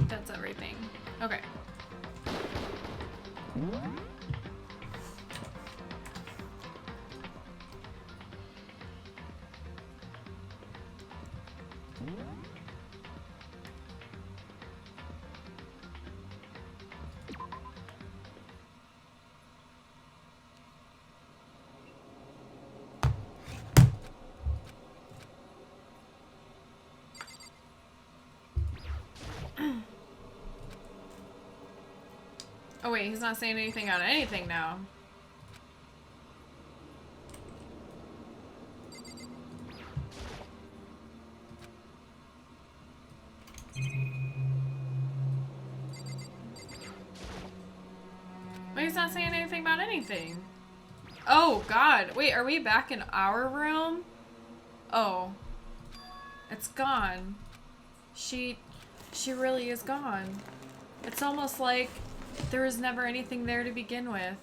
think that's everything. Okay. Oh wait, he's not saying anything on anything now. Wait, he's not saying anything about anything. Oh god, wait, are we back in our room? Oh. It's gone. She really is gone. It's almost like there was never anything there to begin with.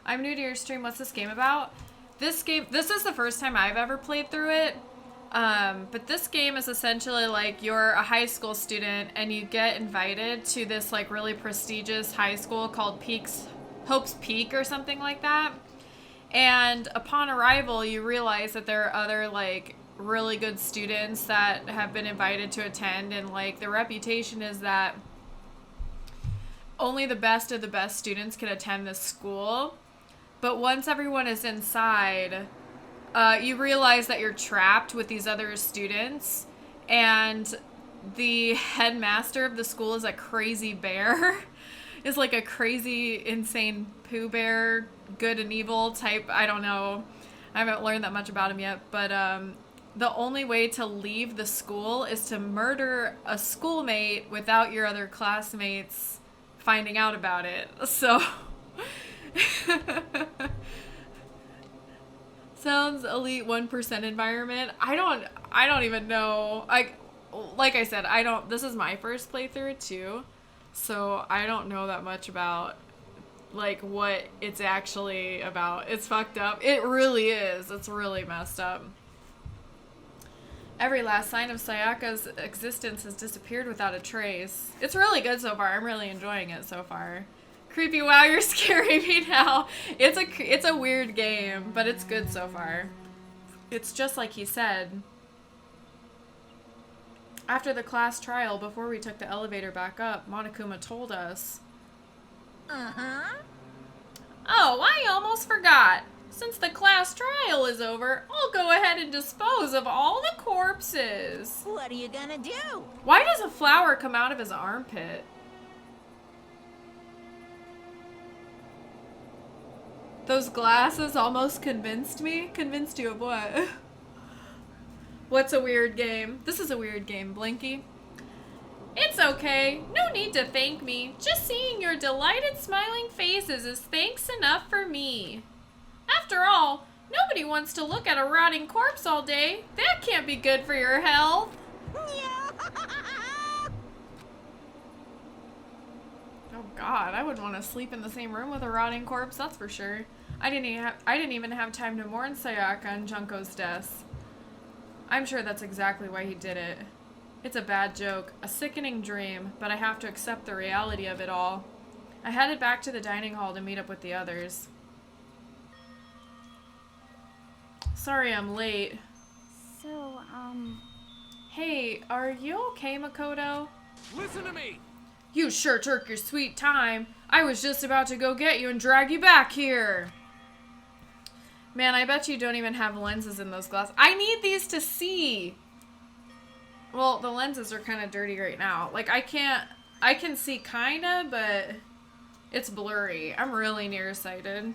I'm new to your stream. What's this game about? This is the first time I've ever played through it. But this game is essentially like you're a high school student and you get invited to this like really prestigious high school called Hope's Peak or something like that. And upon arrival, you realize that there are other like really good students that have been invited to attend, and like the reputation is that only the best of the best students can attend this school. But once everyone is inside, you realize that you're trapped with these other students, and the headmaster of the school is a crazy bear. Is like a crazy, insane Pooh Bear, good and evil type. I don't know. I haven't learned that much about him yet, but the only way to leave the school is to murder a schoolmate without your other classmates finding out about it. So sounds elite 1% environment. I don't even know. Like I said, this is my first playthrough too. So I don't know that much about like what it's actually about. It's fucked up. It really is. It's really messed up. Every last sign of Sayaka's existence has disappeared without a trace. It's really good so far. I'm really enjoying it so far. Creepy, wow, you're scaring me now. It's a weird game, but it's good so far. It's just like he said. After the class trial, before we took the elevator back up, Monokuma told us. Uh-huh. Oh, I almost forgot. Since the class trial is over, I'll go ahead and dispose of all the corpses. What are you gonna do? Why does a flower come out of his armpit? Those glasses almost convinced me. Convinced you of what? What's a weird game? This is a weird game, Blinky. It's okay. No need to thank me. Just seeing your delighted smiling faces is thanks enough for me. After all, nobody wants to look at a rotting corpse all day. That can't be good for your health. Oh god, I wouldn't want to sleep in the same room with a rotting corpse, that's for sure. I didn't even have time to mourn Sayaka and Junko's deaths. I'm sure that's exactly why he did it. It's a bad joke, a sickening dream, but I have to accept the reality of it all. I headed back to the dining hall to meet up with the others. Sorry I'm late. So, Hey, are you okay, Makoto? Listen to me! You sure took your sweet time. I was just about to go get you and drag you back here. Man, I bet you don't even have lenses in those glasses. I need these to see. Well, the lenses are kind of dirty right now. Like, I can see kind of, but it's blurry. I'm really nearsighted.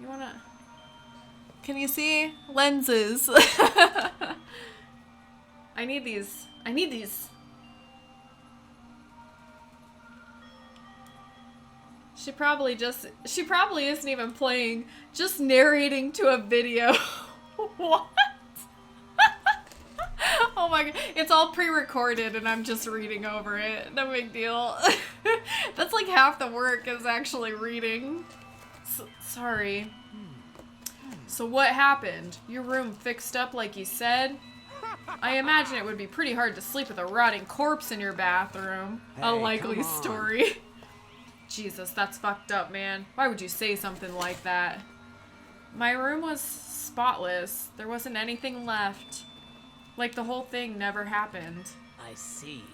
You wanna... Can you see? Lenses. I need these. I need these. She probably isn't even playing, just narrating to a video. What? Oh my god, it's all pre-recorded and I'm just reading over it. No big deal. That's like half the work is actually reading. Sorry. So what happened? Your room fixed up like you said? I imagine it would be pretty hard to sleep with a rotting corpse in your bathroom. A Hey, likely come on. story. Jesus, that's fucked up, man. Why would you say something like that? My room was spotless. There wasn't anything left. Like the whole thing never happened. I see.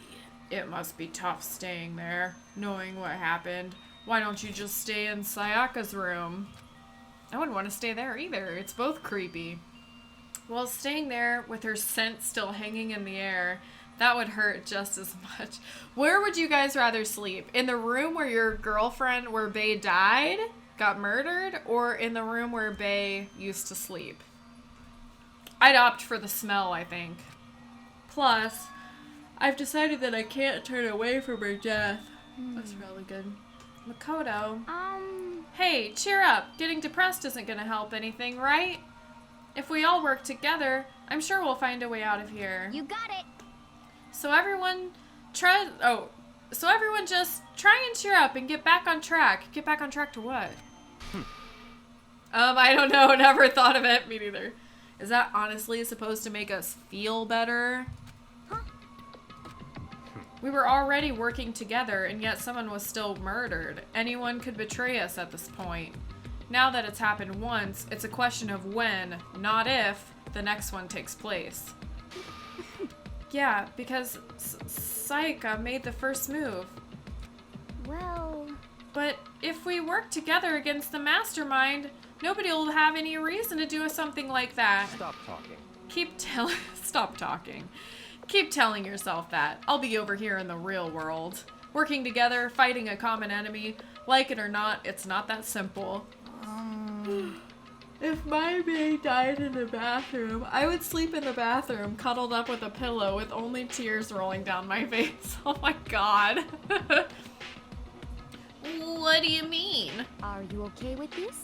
It must be tough staying there, knowing what happened. Why don't you just stay in Sayaka's room? I wouldn't want to stay there either. It's both creepy. Well, staying there with her scent still hanging in the air, that would hurt just as much. Where would you guys rather sleep? In the room where your girlfriend, where Bae died, got murdered, or in the room where Bae used to sleep? I'd opt for the smell, I think. Plus, I've decided that I can't turn away from her death. That's really good. Makoto. Hey, cheer up. Getting depressed isn't gonna help anything, right? If we all work together, I'm sure we'll find a way out of here. You got it. So everyone just try and cheer up and get back on track. Get back on track to what? I don't know. Never thought of it. Me neither. Is that honestly supposed to make us feel better? We were already working together, and yet someone was still murdered. Anyone could betray us at this point. Now that it's happened once, it's a question of when, not if, the next one takes place. Yeah, because Sayaka made the first move. Well, But if we work together against the mastermind, nobody will have any reason to do something like that. Stop talking. Stop talking. Keep telling yourself that. I'll be over here in the real world. Working together, fighting a common enemy. Like it or not, it's not that simple. If my maid died in the bathroom, I would sleep in the bathroom, cuddled up with a pillow with only tears rolling down my face. Oh my god. What do you mean? are you okay with this?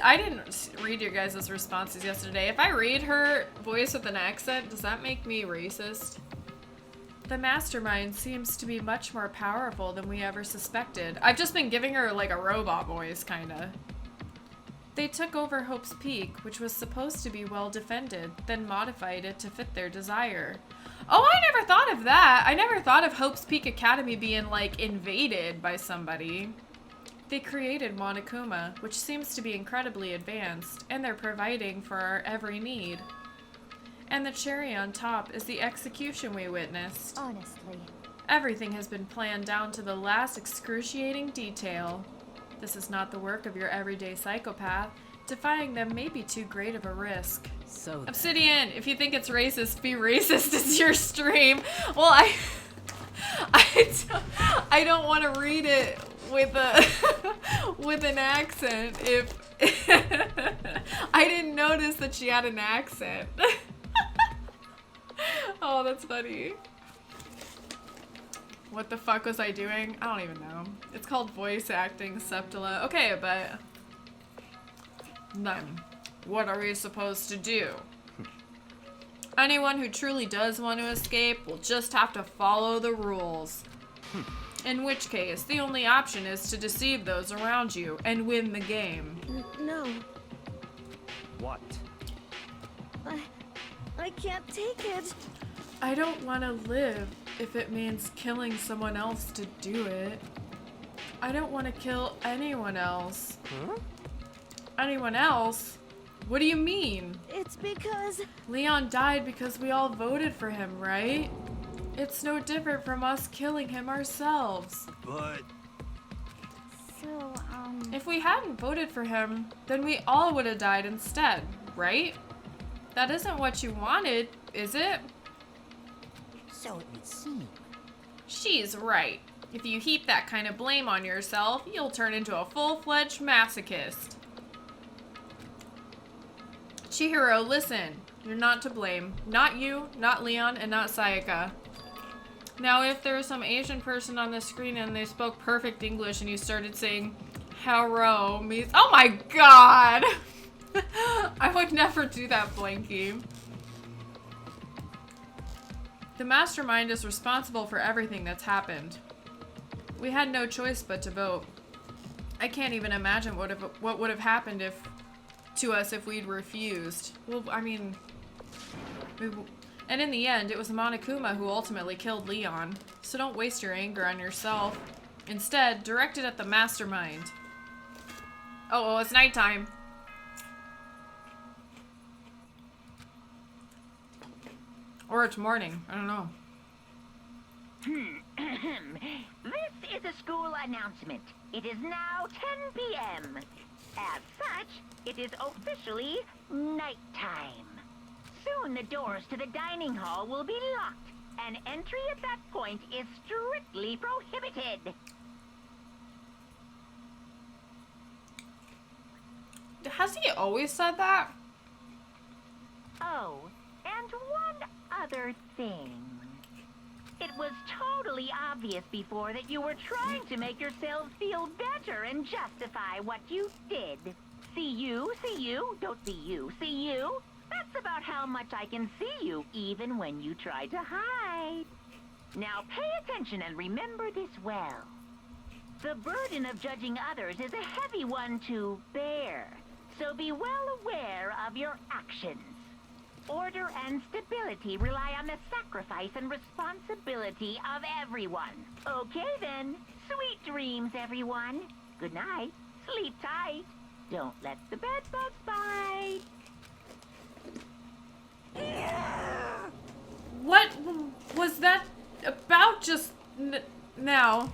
I didn't read your guys' responses yesterday. If I read her voice with an accent, does that make me racist? The mastermind seems to be much more powerful than we ever suspected. I've just been giving her like a robot voice, kinda. They took over Hope's Peak, which was supposed to be well defended, then modified it to fit their desire. Oh, I never thought of that. I never thought of Hope's Peak Academy being like invaded by somebody. They created Monokuma, which seems to be incredibly advanced, and they're providing for our every need. And the cherry on top is the execution we witnessed. Honestly. Everything has been planned down to the last excruciating detail. This is not the work of your everyday psychopath. Defying them may be too great of a risk. So then, Obsidian, if you think it's racist, be racist. It's your stream. Well, I don't want to read it with a with an accent. If I didn't notice that she had an accent. Oh, that's funny. What the fuck was I doing? I don't even know. It's called voice acting, Septila. Okay, but then what are we supposed to do? Anyone who truly does want to escape will just have to follow the rules. In which case, the only option is to deceive those around you and win the game. No, what? I can't take it. I don't want to live if it means killing someone else to do it. I don't want to kill anyone else. Huh? Anyone else? What do you mean? It's because Leon died because we all voted for him, right? It's no different from us killing him ourselves. But so If we hadn't voted for him, then we all would have died instead, right? That isn't what you wanted, is it? so it would seem. She's right. If you heap that kind of blame on yourself, you'll turn into a full-fledged masochist. Chihiro, listen. You're not to blame. Not you, not Leon, and not Sayaka. Now, if there was some Asian person on the screen and they spoke perfect English and you started saying, "Hello, me," oh my god! I would never do that, Blanky. The mastermind is responsible for everything that's happened. We had no choice but to vote. I can't even imagine what would have happened to us if we'd refused. Well, I mean, And in the end, it was Monokuma who ultimately killed Leon. So don't waste your anger on yourself. Instead, direct it at the mastermind. Oh, it's nighttime. Or it's morning. I don't know. This is a school announcement. It is now 10 p.m. As such, it is officially nighttime. Soon the doors to the dining hall will be locked, and entry at that point is strictly prohibited. Has he always said that? Oh, and one other thing. It was totally obvious before that you were trying to make yourselves feel better and justify what you did. See you, don't see you, see you. That's about how much I can see you, even when you try to hide. Now pay attention and remember this well. The burden of judging others is a heavy one to bear, so be well aware of your actions. Order and stability rely on the sacrifice and responsibility of everyone. Okay then, sweet dreams, everyone. Good night, sleep tight. Don't let the bed bugs bite. What was that about just now?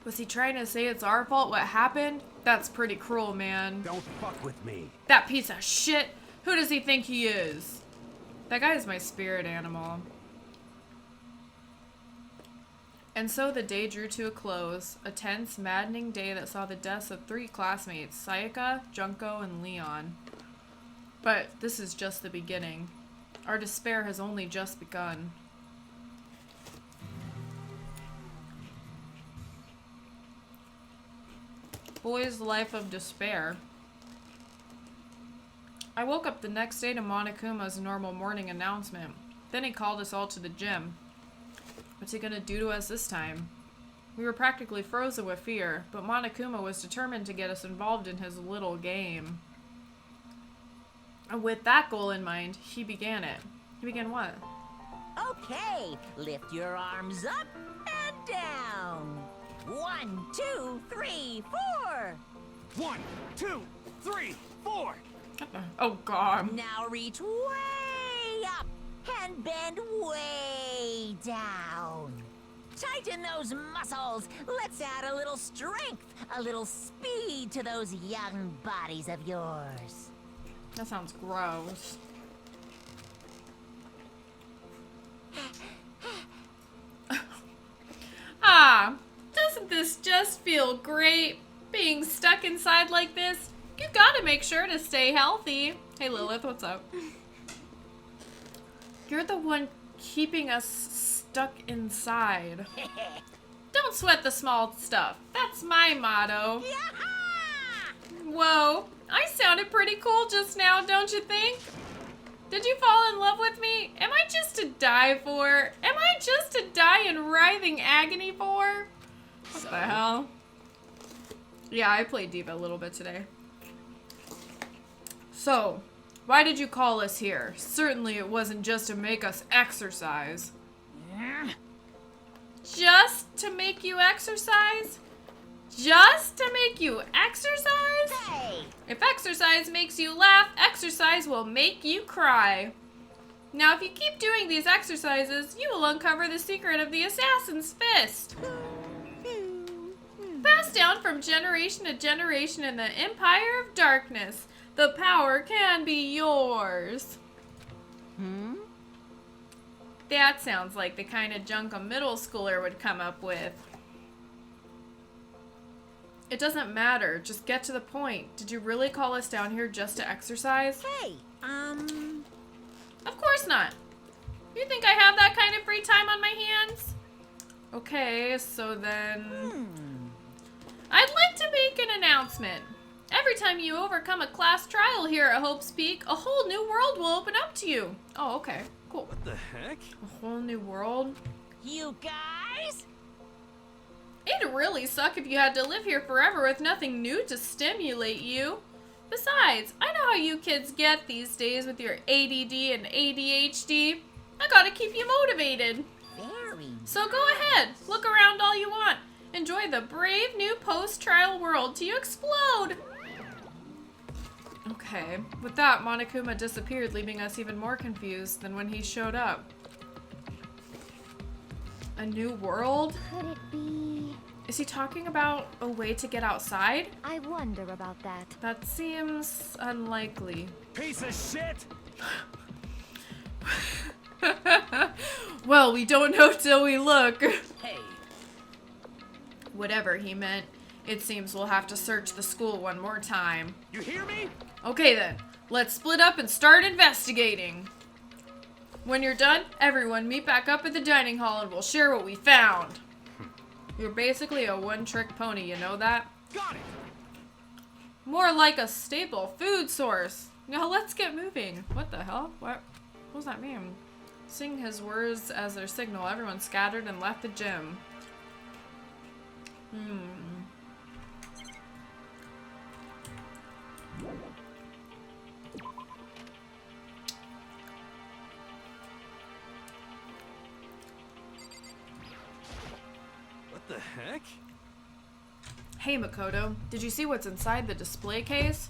Was he trying to say it's our fault what happened? That's pretty cruel, man. Don't fuck with me. That piece of shit. Who does he think he is? That guy is my spirit animal. And so the day drew to a close. A tense, maddening day that saw the deaths of 3 classmates, Sayaka, Junko, and Leon. But this is just the beginning. Our despair has only just begun. Boy's life of despair. I woke up the next day to Monokuma's normal morning announcement. Then he called us all to the gym. What's he gonna do to us this time? We were practically frozen with fear, but Monokuma was determined to get us involved in his little game. And with that goal in mind, he began it. He began what? Okay, lift your arms up and down. 1, 2, 3, 4. 1, 2, 3, 4. Oh god. Now reach way up and bend way down. Tighten those muscles. Let's add a little strength, a little speed to those young bodies of yours. That sounds gross. Ah, doesn't this just feel great? Being stuck inside like this? You gotta make sure to stay healthy. Hey Lilith, what's up? You're the one keeping us stuck inside. Don't sweat the small stuff. That's my motto. Whoa, I sounded pretty cool just now, don't you think? Did you fall in love with me? Am I just to die for? Am I just to die in writhing agony for? What the hell? Yeah, I played Diva a little bit today. So, why did you call us here? Certainly it wasn't just to make us exercise. Just to make you exercise? Just to make you exercise? Hey! If exercise makes you laugh, exercise will make you cry. Now, if you keep doing these exercises, you will uncover the secret of the assassin's fist. Passed down from generation to generation in the Empire of Darkness. The power can be yours. That sounds like the kind of junk a middle schooler would come up with. It doesn't matter. Just get to the point. Did you really call us down here just to exercise? Hey, Of course not. You think I have that kind of free time on my hands? Okay, so then... I'd like to make an announcement. Every time you overcome a class trial here at Hope's Peak, a whole new world will open up to you. Oh, okay. Cool. What the heck? A whole new world? you guys? It'd really suck if you had to live here forever with nothing new to stimulate you. Besides, I know how you kids get these days with your ADD and ADHD. I gotta keep you motivated. Very. So go ahead, look around all you want. Enjoy the brave new post-trial world till you explode. Okay, with that, Monokuma disappeared, leaving us even more confused than when he showed up. A new world? Could it be? Is he talking about a way to get outside? I wonder about that. That seems unlikely. Piece of shit! Well, we don't know till we look. Hey. Whatever he meant, it seems we'll have to search the school one more time. You hear me? Okay then, let's split up and start investigating. When you're done, everyone meet back up at the dining hall and we'll share what we found. You're basically a one-trick pony, you know that? Got it! More like a staple food source. Now let's get moving. What the hell? What does that mean? Seeing his words as their signal, everyone scattered and left the gym. What the heck? Hey Makoto, did you see what's inside the display case?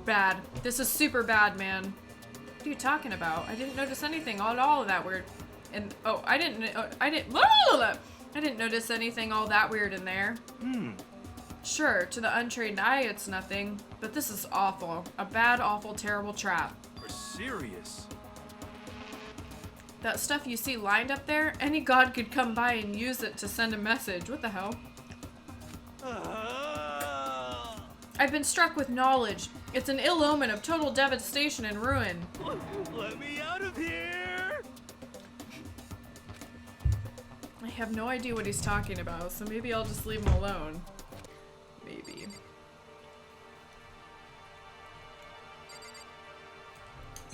Bad. This is super bad, man. What are you talking about? I didn't notice anything at all that weird. And oh, I didn't notice anything all that weird in there. Sure, to the untrained eye it's nothing, but this is awful. A bad, awful, terrible trap. We're serious. That stuff you see lined up there, any god could come by and use it to send a message. What the hell? I've been struck with knowledge. It's an ill omen of total devastation and ruin. Let me out of here! I have no idea what he's talking about, so maybe I'll just leave him alone. Maybe.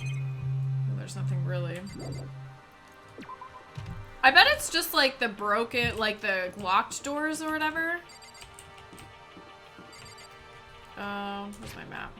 Oh, there's nothing really. I bet it's just like the broken, like the locked doors or whatever. Where's my map?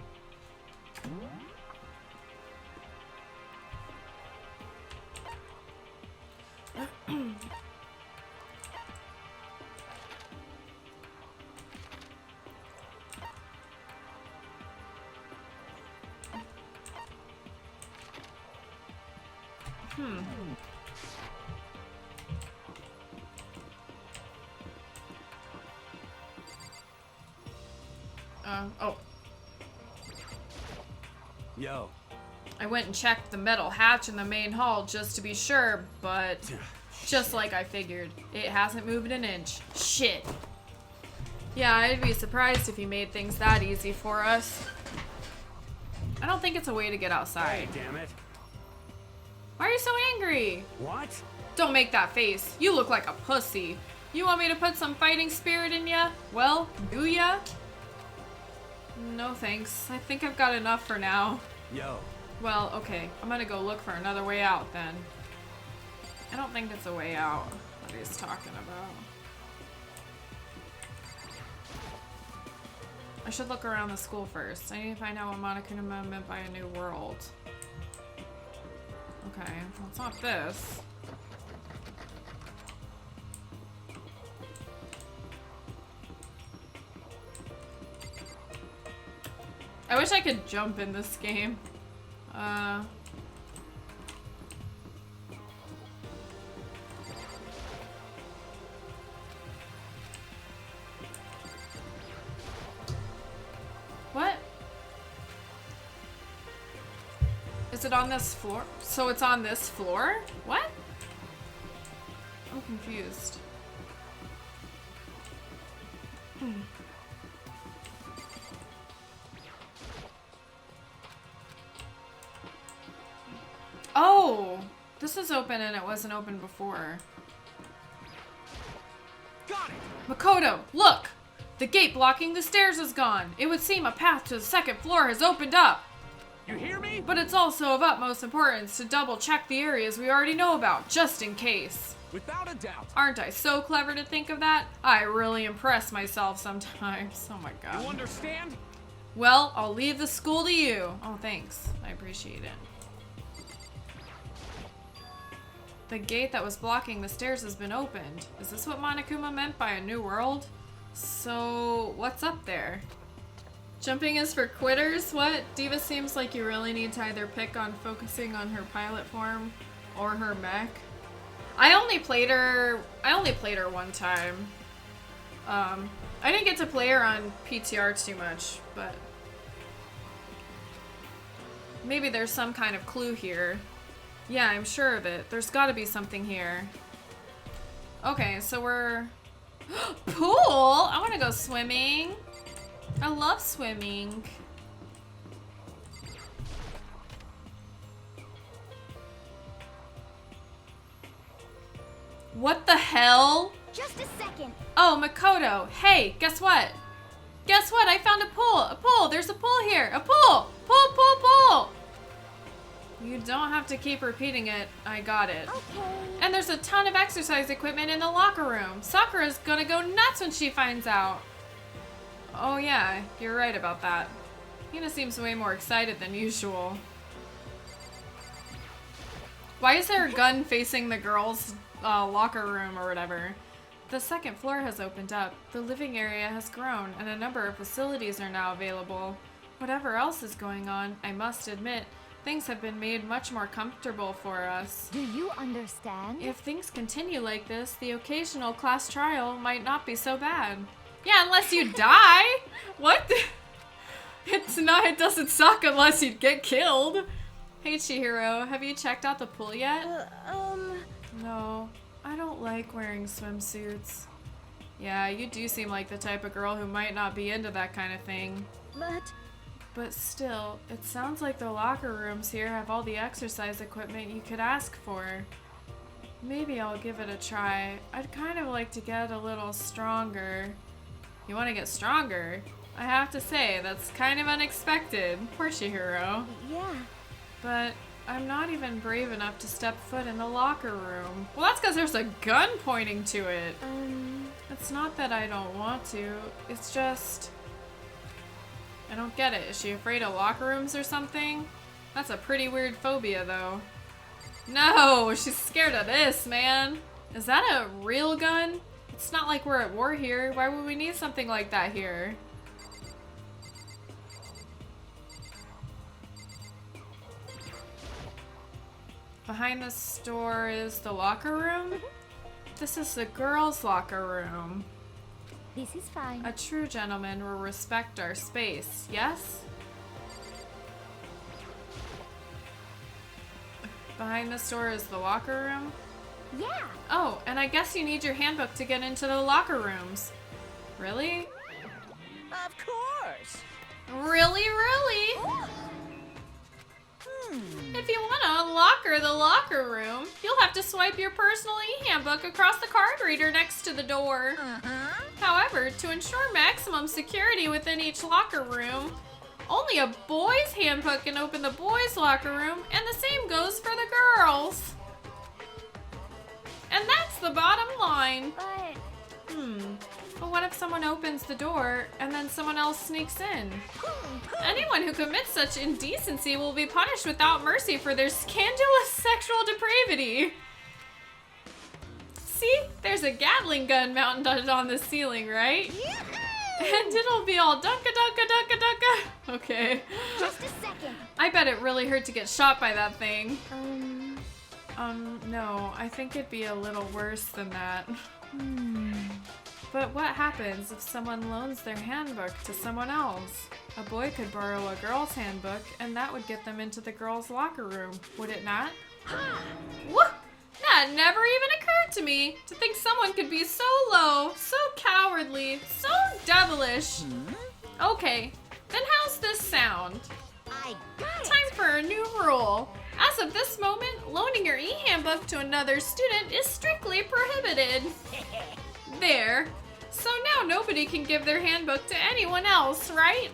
Oh. Yo. I went and checked the metal hatch in the main hall just to be sure, but just like I figured, it hasn't moved an inch. Shit. Yeah, I'd be surprised if he made things that easy for us. I don't think it's a way to get outside. Hey, damn it. Why are you so angry? What? Don't make that face. You look like a pussy. You want me to put some fighting spirit in ya? Well, do ya? No thanks. I think I've got enough for now. Yo. Well, okay. I'm gonna go look for another way out then. I don't think it's a way out what he's talking about. I should look around the school first. I need to find out what Monokuma meant by a new world. Okay, well, it's not this. I wish I could jump in this game. What? Is it on this floor? So it's on this floor? What? I'm confused. Oh! This is open and it wasn't open before. Got it! Makoto, look! The gate blocking the stairs is gone. It would seem a path to the second floor has opened up. You hear me? But it's also of utmost importance to double check the areas we already know about, just in case. Without a doubt. Aren't I so clever to think of that? I really impress myself sometimes. Oh my You god. understand? Well, I'll leave the school to you. Oh, thanks. I appreciate it. The gate that was blocking the stairs has been opened. Is this what Monokuma meant by a new world? So, what's up there? Jumping is for quitters? What? Diva seems like you really need to either pick on focusing on her pilot form or her mech. I only played her one time. I didn't get to play her on PTR too much, but maybe there's some kind of clue here. Yeah, I'm sure of it. There's gotta be something here. Okay, so we're... Pool! I wanna go swimming. I love swimming. What the hell? Just a second. Oh, Makoto. Hey, guess what? Guess what? I found a pool. A pool. There's a pool here. A pool. Pool, pool, pool. You don't have to keep repeating it. I got it. Okay. And there's a ton of exercise equipment in the locker room. Sakura's gonna go nuts when she finds out. Oh yeah, you're right about that. Hina seems way more excited than usual. Why is there a gun facing the girls' locker room or whatever? The second floor has opened up. The living area has grown, and a number of facilities are now available. Whatever else is going on, I must admit, things have been made much more comfortable for us. Do you understand? If things continue like this, the occasional class trial might not be so bad. Yeah, unless you die! What? It doesn't suck unless you get killed. Hey Chihiro, have you checked out the pool yet? No, I don't like wearing swimsuits. Yeah, you do seem like the type of girl who might not be into that kind of thing. But still, it sounds like the locker rooms here have all the exercise equipment you could ask for. Maybe I'll give it a try. I'd kind of like to get a little stronger. You want to get stronger? I have to say, that's kind of unexpected. Poor Chihiro. Yeah. But I'm not even brave enough to step foot in the locker room. Well, that's because there's a gun pointing to it. It's not that I don't want to. It's just... I don't get it. Is she afraid of locker rooms or something? That's a pretty weird phobia, though. No, she's scared of this, man. Is that a real gun? It's not like we're at war here. Why would we need something like that here? Behind the store is the locker room? This is the girls' locker room. This is fine. A true gentleman will respect our space, yes? Behind the store is the locker room? Yeah. Oh, and I guess you need your handbook to get into the locker rooms. Really? Of course. Really? If you want to unlocker the locker room, you'll have to swipe your personal e-handbook across the card reader next to the door. However, to ensure maximum security within each locker room, only a boy's handbook can open the boys' locker room, and the same goes for the girls. And that's the bottom line. But what if someone opens the door and then someone else sneaks in? Anyone who commits such indecency will be punished without mercy for their scandalous sexual depravity. See? There's a Gatling gun mounted on the ceiling, right? And it'll be all dunka dunka dunka dunka. Okay. Just a second. I bet it really hurt to get shot by that thing. No, I think it'd be a little worse than that. But what happens if someone loans their handbook to someone else? A boy could borrow a girl's handbook, and that would get them into the girls' locker room, would it not? What? That never even occurred to me, to think someone could be so low, so cowardly, so devilish. Okay, then how's this sound? I got it. Time for a new rule. As of this moment, loaning your e-handbook to another student is strictly prohibited. There. So now nobody can give their handbook to anyone else, right?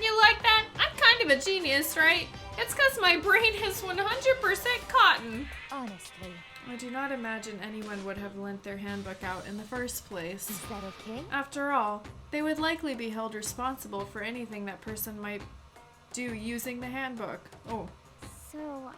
You like that? I'm kind of a genius, right? It's because my brain is 100% cotton. Honestly, I do not imagine anyone would have lent their handbook out in the first place. is that okay? After all, they would likely be held responsible for anything that person might do using the handbook. Oh. So,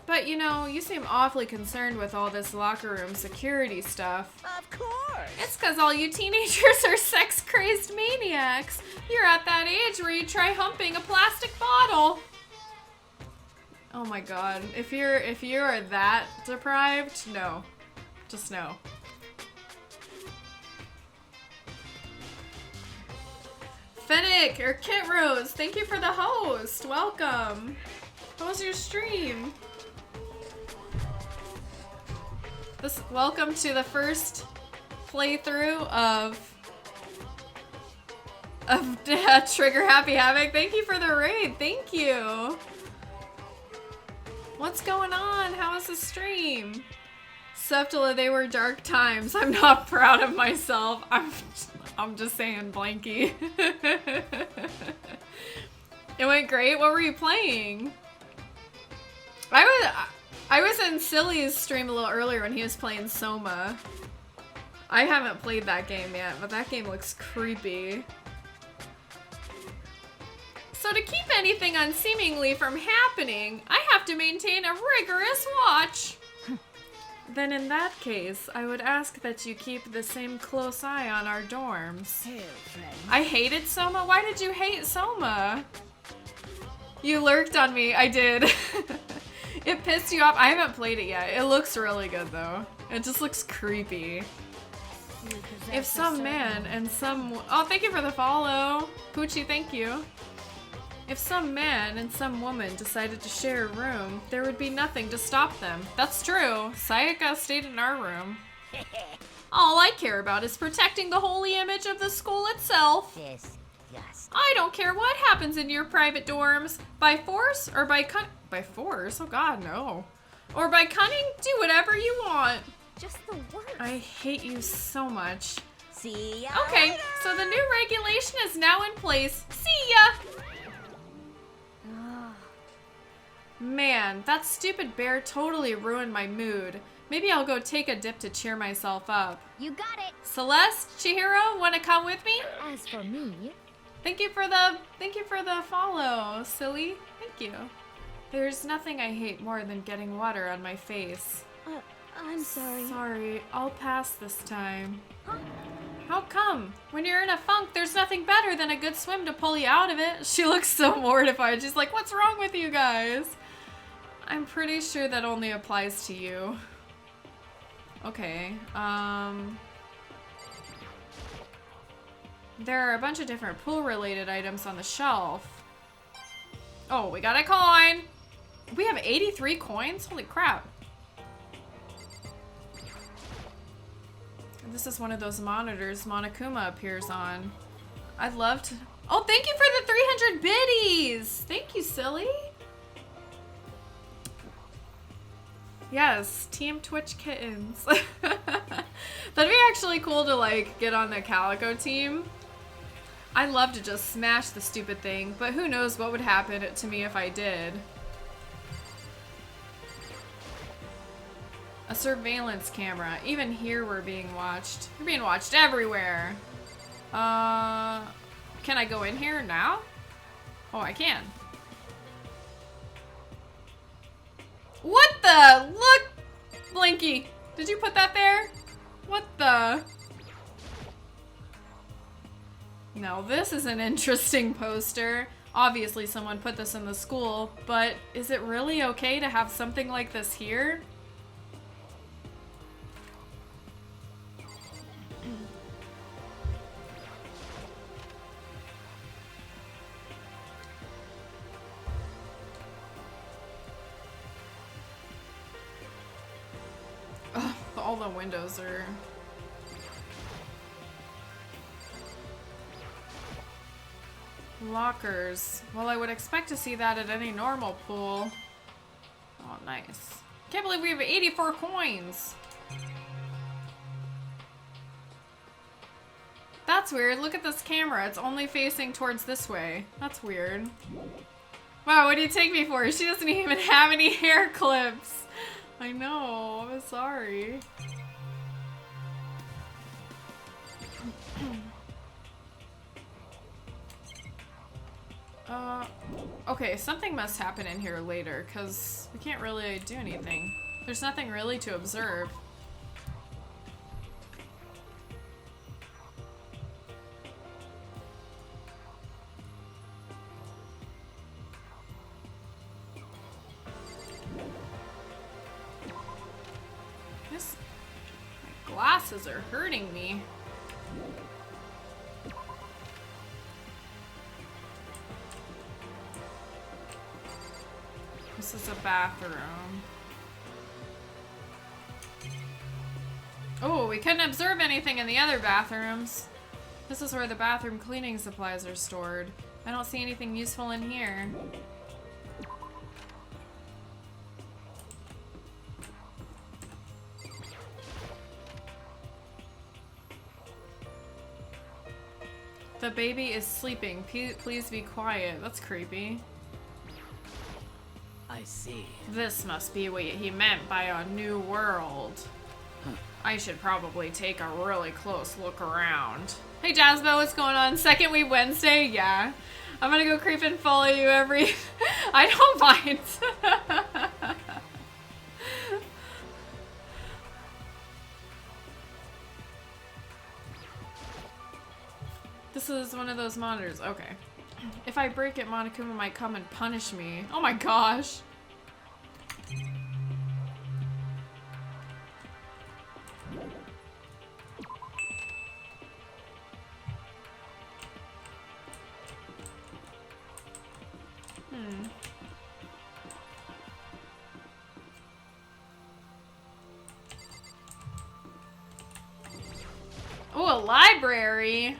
But you know, you seem awfully concerned with all this locker room security stuff. Of course. It's because all you teenagers are sex-crazed maniacs. You're at that age where you try humping a plastic bottle. Oh my god. If you're that deprived, no. Just no. Fennec or Kit Rose, thank you for the host. Welcome. How was your stream? Welcome to the first playthrough of Trigger Happy Havoc. Thank you for the raid. Thank you. What's going on? How was the stream? Septula, they were dark times. I'm not proud of myself. I'm just saying, Blanky. It went great. What were you playing? I was in Silly's stream a little earlier when he was playing Soma. I haven't played that game yet, but that game looks creepy. So to keep anything unseemingly from happening, I have to maintain a rigorous watch. Then in that case, I would ask that you keep the same close eye on our dorms. Hey, friend. I hated Soma? Why did you hate Soma? You lurked on me. I did. It pissed you off. I haven't played it yet. It looks really good though. It just looks creepy. If some man and some... Oh, thank you for the follow. Poochie, thank you. If some man and some woman decided to share a room, there would be nothing to stop them. That's true. Sayaka stayed in our room. All I care about is protecting the holy image of the school itself. Disgusting. I don't care what happens in your private dorms. By force or by By force? Oh god, no. Or by cunning, do whatever you want. just the worst. I hate you so much. See ya Okay, later. so the new regulation is now in place. See ya! Ah, Man, that stupid bear totally ruined my mood. Maybe I'll go take a dip to cheer myself up. you got it. Celeste, Chihiro, wanna come with me? As for me, Thank you for the follow, silly. Thank you. There's nothing I hate more than getting water on my face. I'm sorry. Sorry, I'll pass this time. How come? When you're in a funk, there's nothing better than a good swim to pull you out of it. She looks so mortified. She's like, what's wrong with you guys? I'm pretty sure that only applies to you. Okay, there are a bunch of different pool-related items on the shelf. Oh, we got a coin! We have 83 coins? Holy crap. This is one of those monitors Monokuma appears on. I'd love to... Oh, thank you for the 300 biddies! Thank you, silly. Yes, Team Twitch Kittens. That'd be actually cool to, like, get on the Calico team. I'd love to just smash the stupid thing, but who knows what would happen to me if I did. A surveillance camera. Even here we're being watched. We're being watched everywhere. Can I go in here now? Oh, I can. What the? Look! Blinky, did you put that there? What the? Now this is an interesting poster. Obviously someone put this in the school, but is it really okay to have something like this here? Ugh, all the windows are... Lockers. Well, I would expect to see that at any normal pool. Oh, nice. Can't believe we have 84 coins. That's weird. Look at this camera. It's only facing towards this way. That's weird. Wow, what do you take me for? She doesn't even have any hair clips. I know, I'm sorry. Okay, something must happen in here later, because we can't really do anything. There's nothing really to observe. My glasses are hurting me. This is a bathroom. Oh, we couldn't observe anything in the other bathrooms. This is where the bathroom cleaning supplies are stored. I don't see anything useful in here. The baby is sleeping. Please be quiet. That's creepy. I see. This must be what he meant by a new world. I should probably take a really close look around. Hey Jasbo, what's going on? Second week Wednesday? Yeah. I'm gonna go creep and follow you every... I don't mind. This is one of those monitors. Okay. If I break it, Monokuma might come and punish me. Oh my gosh. Oh, a library.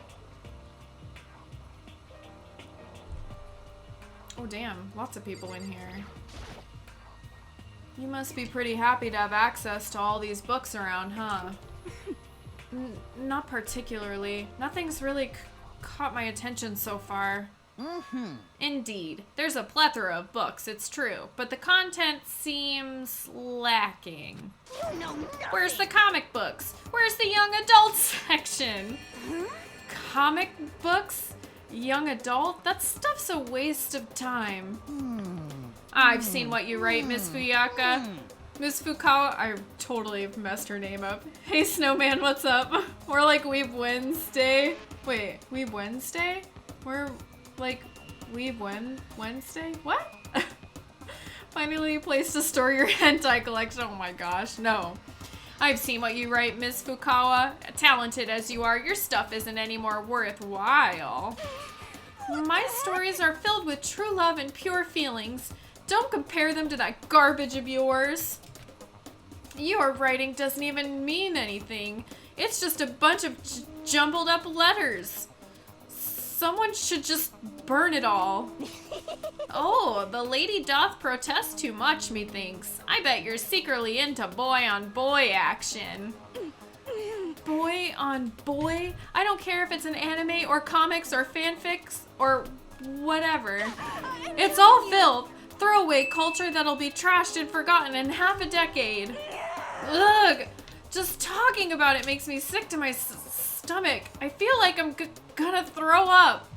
Oh damn, lots of people in here. You must be pretty happy to have access to all these books around, huh? Not particularly. Nothing's really caught my attention so far. Indeed. There's a plethora of books, it's true, but the content seems lacking. You know nothing. Where's the comic books? Where's the young adult section? Comic books? Young adult? That stuff's a waste of time. I've seen what you write, Miss Fuyaka. Miss Fukawa, I totally messed her name up. Hey Snowman, what's up? We're like Weeb Wednesday. Wait, Weeb Wednesday? We're like Weeb Wednesday? What? Finally a place to store your hentai collection. Oh my gosh, no. I've seen what you write, Miss Fukawa. Talented as you are, your stuff isn't any more worthwhile. My stories are filled with true love and pure feelings. Don't compare them to that garbage of yours. Your writing doesn't even mean anything. It's just a bunch of jumbled up letters. Someone should just burn it all. Oh, the lady doth protest too much, methinks. I bet you're secretly into boy-on-boy action. Boy on boy? I don't care if it's an anime or comics or fanfics or whatever. It's all filth. Throwaway culture that'll be trashed and forgotten in half a decade. Ugh! Just talking about it makes me sick to my stomach. I feel like I'm gonna throw up.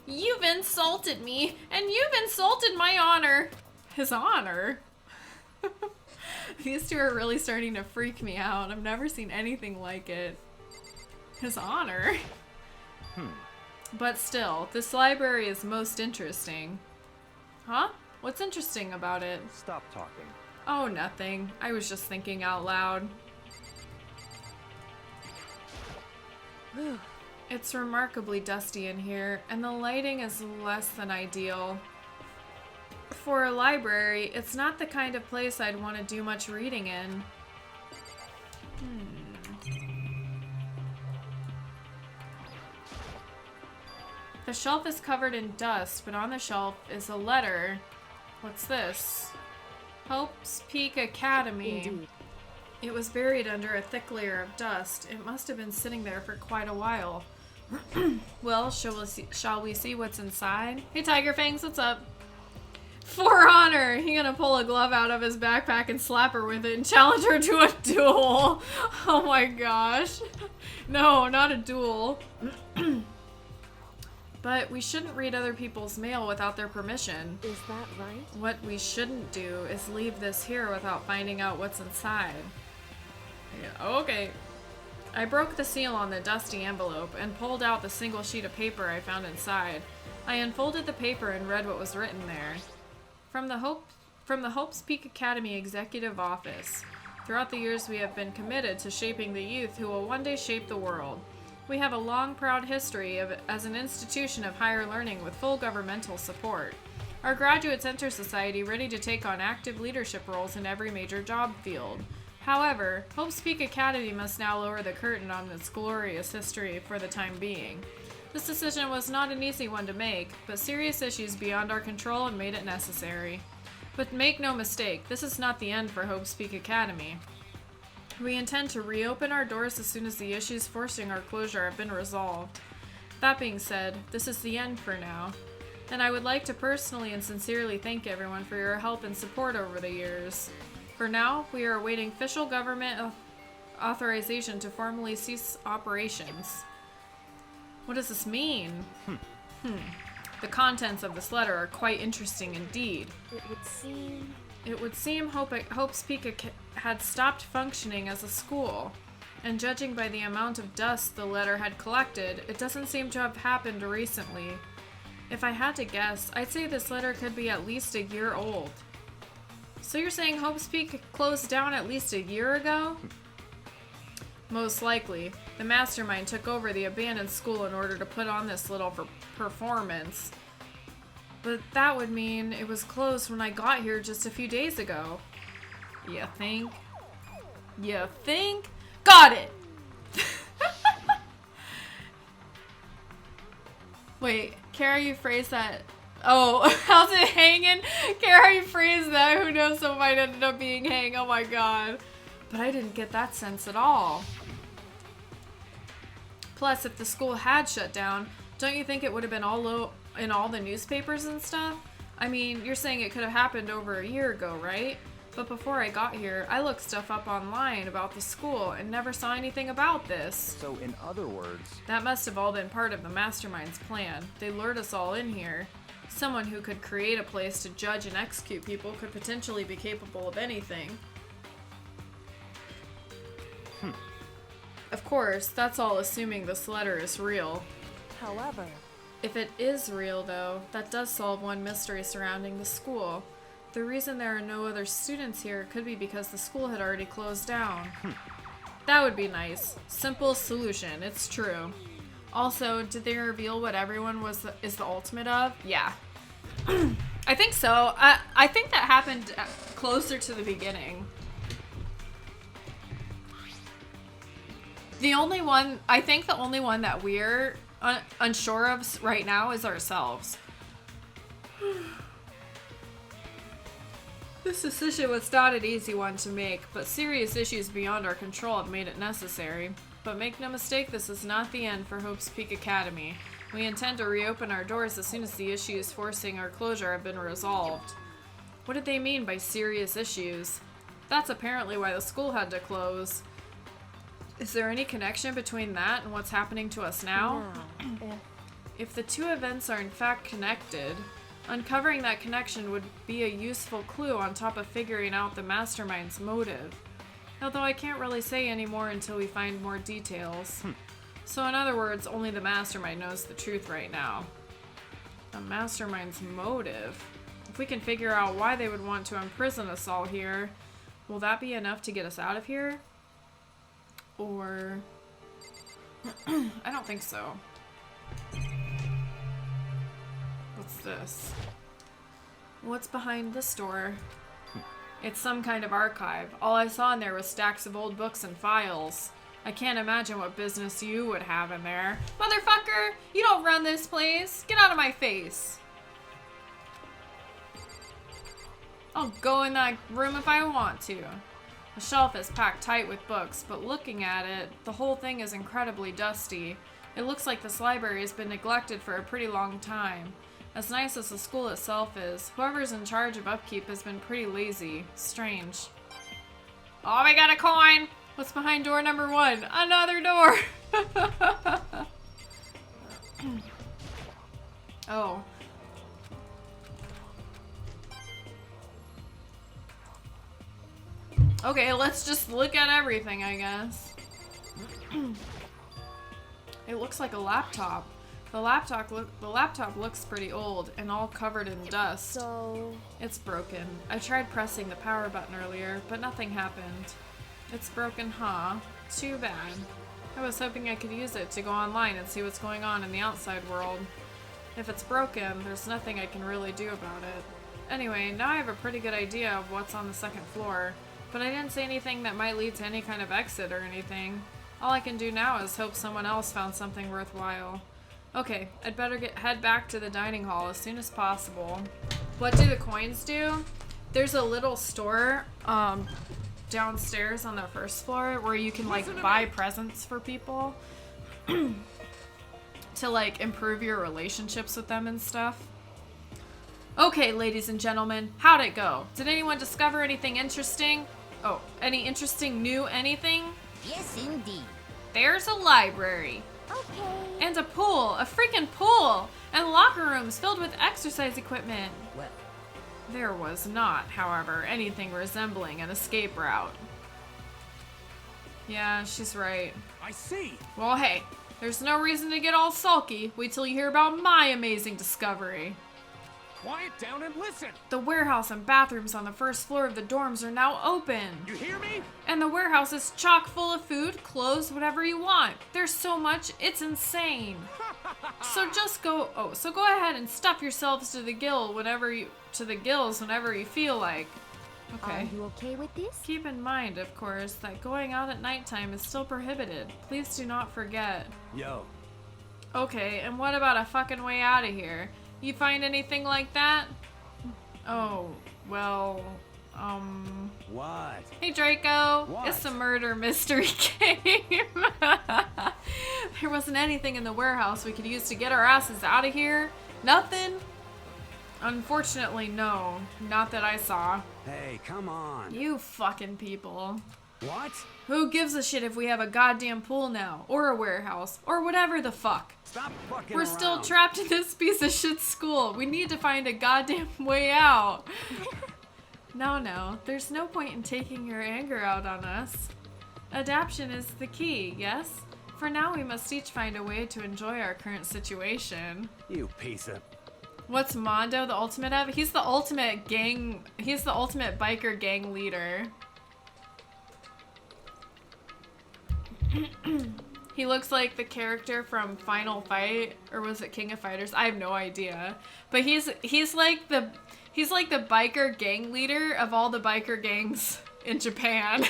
You've insulted me, and you've insulted my honor. His honor? These two are really starting to freak me out. I've never seen anything like it. His honor? But still, this library is most interesting. Huh? What's interesting about it? Stop talking. Oh, nothing. I was just thinking out loud. It's remarkably dusty in here, and the lighting is less than ideal. For a library, it's not the kind of place I'd want to do much reading in. The shelf is covered in dust, but on the shelf is a letter. What's this? Hope's Peak Academy. Indeed. It was buried under a thick layer of dust. It must have been sitting there for quite a while. Well, shall we see what's inside? Hey, Tiger Fangs, what's up? For honor! He gonna pull a glove out of his backpack and slap her with it and challenge her to a duel. Oh my gosh. No, not a duel. But we shouldn't read other people's mail without their permission. Is that right? What we shouldn't do is leave this here without finding out what's inside. Yeah, okay. I broke the seal on the dusty envelope and pulled out the single sheet of paper I found inside. I unfolded the paper and read what was written there. From the Hope's Peak Academy Executive Office. Throughout the years we have been committed to shaping the youth who will one day shape the world. We have a long, proud history as an institution of higher learning with full governmental support. Our graduates enter society ready to take on active leadership roles in every major job field. However, Hope's Peak Academy must now lower the curtain on its glorious history for the time being. This decision was not an easy one to make, but serious issues beyond our control have made it necessary. But make no mistake, this is not the end for Hope's Peak Academy. We intend to reopen our doors as soon as the issues forcing our closure have been resolved. That being said, this is the end for now, and I would like to personally and sincerely thank everyone for your help and support over the years. For now, we are awaiting official government authorization to formally cease operations. What does this mean? The contents of this letter are quite interesting indeed. It would seem Hope's Peak had stopped functioning as a school, and judging by the amount of dust the letter had collected, it doesn't seem to have happened recently. If I had to guess, I'd say this letter could be at least a year old. So you're saying Hope's Peak closed down at least a year ago? Most likely. The mastermind took over the abandoned school in order to put on this little performance. But that would mean it was closed when I got here just a few days ago. You think? You think? Got it! Wait, Kara, you phrased that. Oh, how's it hanging? Kara, you phrased that. Who knows, it might end up being hang. Oh my god. But I didn't get that sense at all. Plus, if the school had shut down, don't you think it would have been in all the newspapers and stuff? I mean, you're saying it could have happened over a year ago, right? But before I got here, I looked stuff up online about the school and never saw anything about this. So in other words... That must have all been part of the mastermind's plan. They lured us all in here. Someone who could create a place to judge and execute people could potentially be capable of anything. Of course, that's all assuming this letter is real. However, if it is real, though, that does solve one mystery surrounding the school. The reason there are no other students here could be because the school had already closed down. That would be nice. Simple solution, it's true. Also, did they reveal what everyone is the ultimate of? Yeah. I think so. I think that happened closer to the beginning. I think the only one that we're unsure of right now is ourselves. This decision was not an easy one to make, but serious issues beyond our control have made it necessary. But make no mistake, this is not the end for Hope's Peak Academy. We intend to reopen our doors as soon as the issues forcing our closure have been resolved. What did they mean by serious issues? That's apparently why the school had to close. Is there any connection between that and what's happening to us now? If the two events are in fact connected, uncovering that connection would be a useful clue on top of figuring out the mastermind's motive. Although I can't really say any more until we find more details. So in other words, only the mastermind knows the truth right now. The mastermind's motive? If we can figure out why they would want to imprison us all here, will that be enough to get us out of here? Or... I don't think so. What's this? What's behind this door? It's some kind of archive. All I saw in there was stacks of old books and files. I can't imagine what business you would have in there. Motherfucker! You don't run this place! Get out of my face! I'll go in that room if I want to. The shelf is packed tight with books, but looking at it, the whole thing is incredibly dusty. It looks like this library has been neglected for a pretty long time. As nice as the school itself is, whoever's in charge of upkeep has been pretty lazy. Strange. Oh, we got a coin! What's behind door number 1? Another door! Oh. Okay, let's just look at everything, I guess. It looks like a laptop. The laptop looks pretty old and all covered in dust. So... It's broken. I tried pressing the power button earlier, but nothing happened. It's broken, huh? Too bad. I was hoping I could use it to go online and see what's going on in the outside world. If it's broken, there's nothing I can really do about it. Anyway, now I have a pretty good idea of what's on the second floor, but I didn't see anything that might lead to any kind of exit or anything. All I can do now is hope someone else found something worthwhile. Okay, I'd better head back to the dining hall as soon as possible. What do the coins do? There's a little store downstairs on the first floor where you can like buy presents for people to like improve your relationships with them and stuff. Okay, ladies and gentlemen, how'd it go? Did anyone discover anything interesting? Oh, any interesting new anything? Yes, indeed. There's a library. Okay. And a pool, a freaking pool, and locker rooms filled with exercise equipment. Well, There was not, however, anything resembling an escape route. Yeah, she's right. I see. Well, hey, there's no reason to get all sulky. Wait till you hear about my amazing discovery. Quiet down and listen. The warehouse and bathrooms on the first floor of the dorms are now open. You hear me? And the warehouse is chock full of food, clothes, whatever you want. There's so much, it's insane. So go ahead and stuff yourselves to the gills whenever you feel like. Okay. Are you okay with this? Keep in mind, of course, that going out at nighttime is still prohibited. Please do not forget. Yo. Okay, and what about a fucking way out of here? You find anything like that? Oh, well, What? Hey Draco, What? It's a murder mystery game. There wasn't anything in the warehouse we could use to get our asses out of here? Nothing? Unfortunately, no. Not that I saw. Hey, come on. You fucking people. What? Who gives a shit if we have a goddamn pool now? Or a warehouse? Or whatever the fuck? Stop fucking We're around. still trapped in this piece of shit school. We need to find a goddamn way out. No, there's no point in taking your anger out on us. Adaption is the key, yes? For now, we must each find a way to enjoy our current situation. You piece of... What's Mondo the ultimate of? He's the ultimate biker gang leader. He looks like the character from Final Fight, or was it King of Fighters? I have no idea. But he's like the biker gang leader of all the biker gangs in Japan.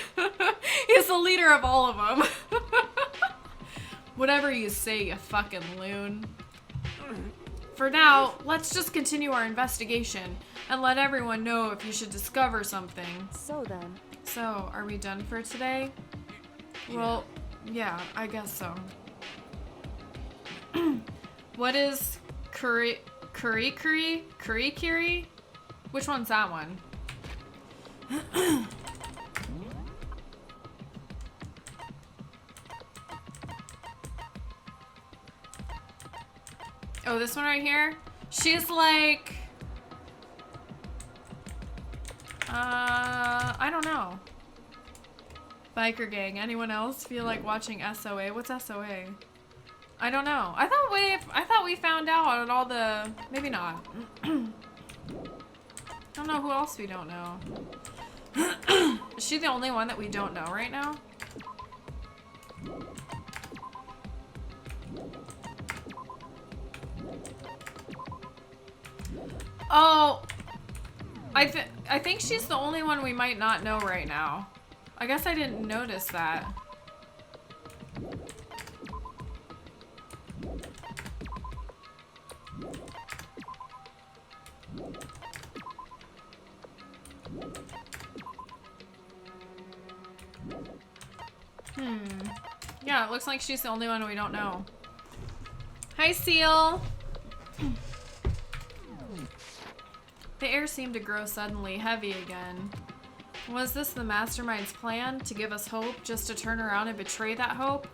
He's the leader of all of them. Whatever you say, you fucking loon. For now, let's just continue our investigation and let everyone know if you should discover something. So then. So, are we done for today? Well, yeah, I guess so. What is Kurikuri? Which one's that one? Oh, this one right here? She's like... I don't know. Biker gang. Anyone else feel like watching SOA? What's SOA? I don't know. I thought we found out on all the... Maybe not. Don't know who else we don't know. Is she the only one that we don't know right now? Oh, I think she's the only one we might not know right now. I guess I didn't notice that. Yeah, it looks like she's the only one we don't know. Hi, Seal. The air seemed to grow suddenly heavy again. Was this the mastermind's plan? To give us hope, just to turn around and betray that hope?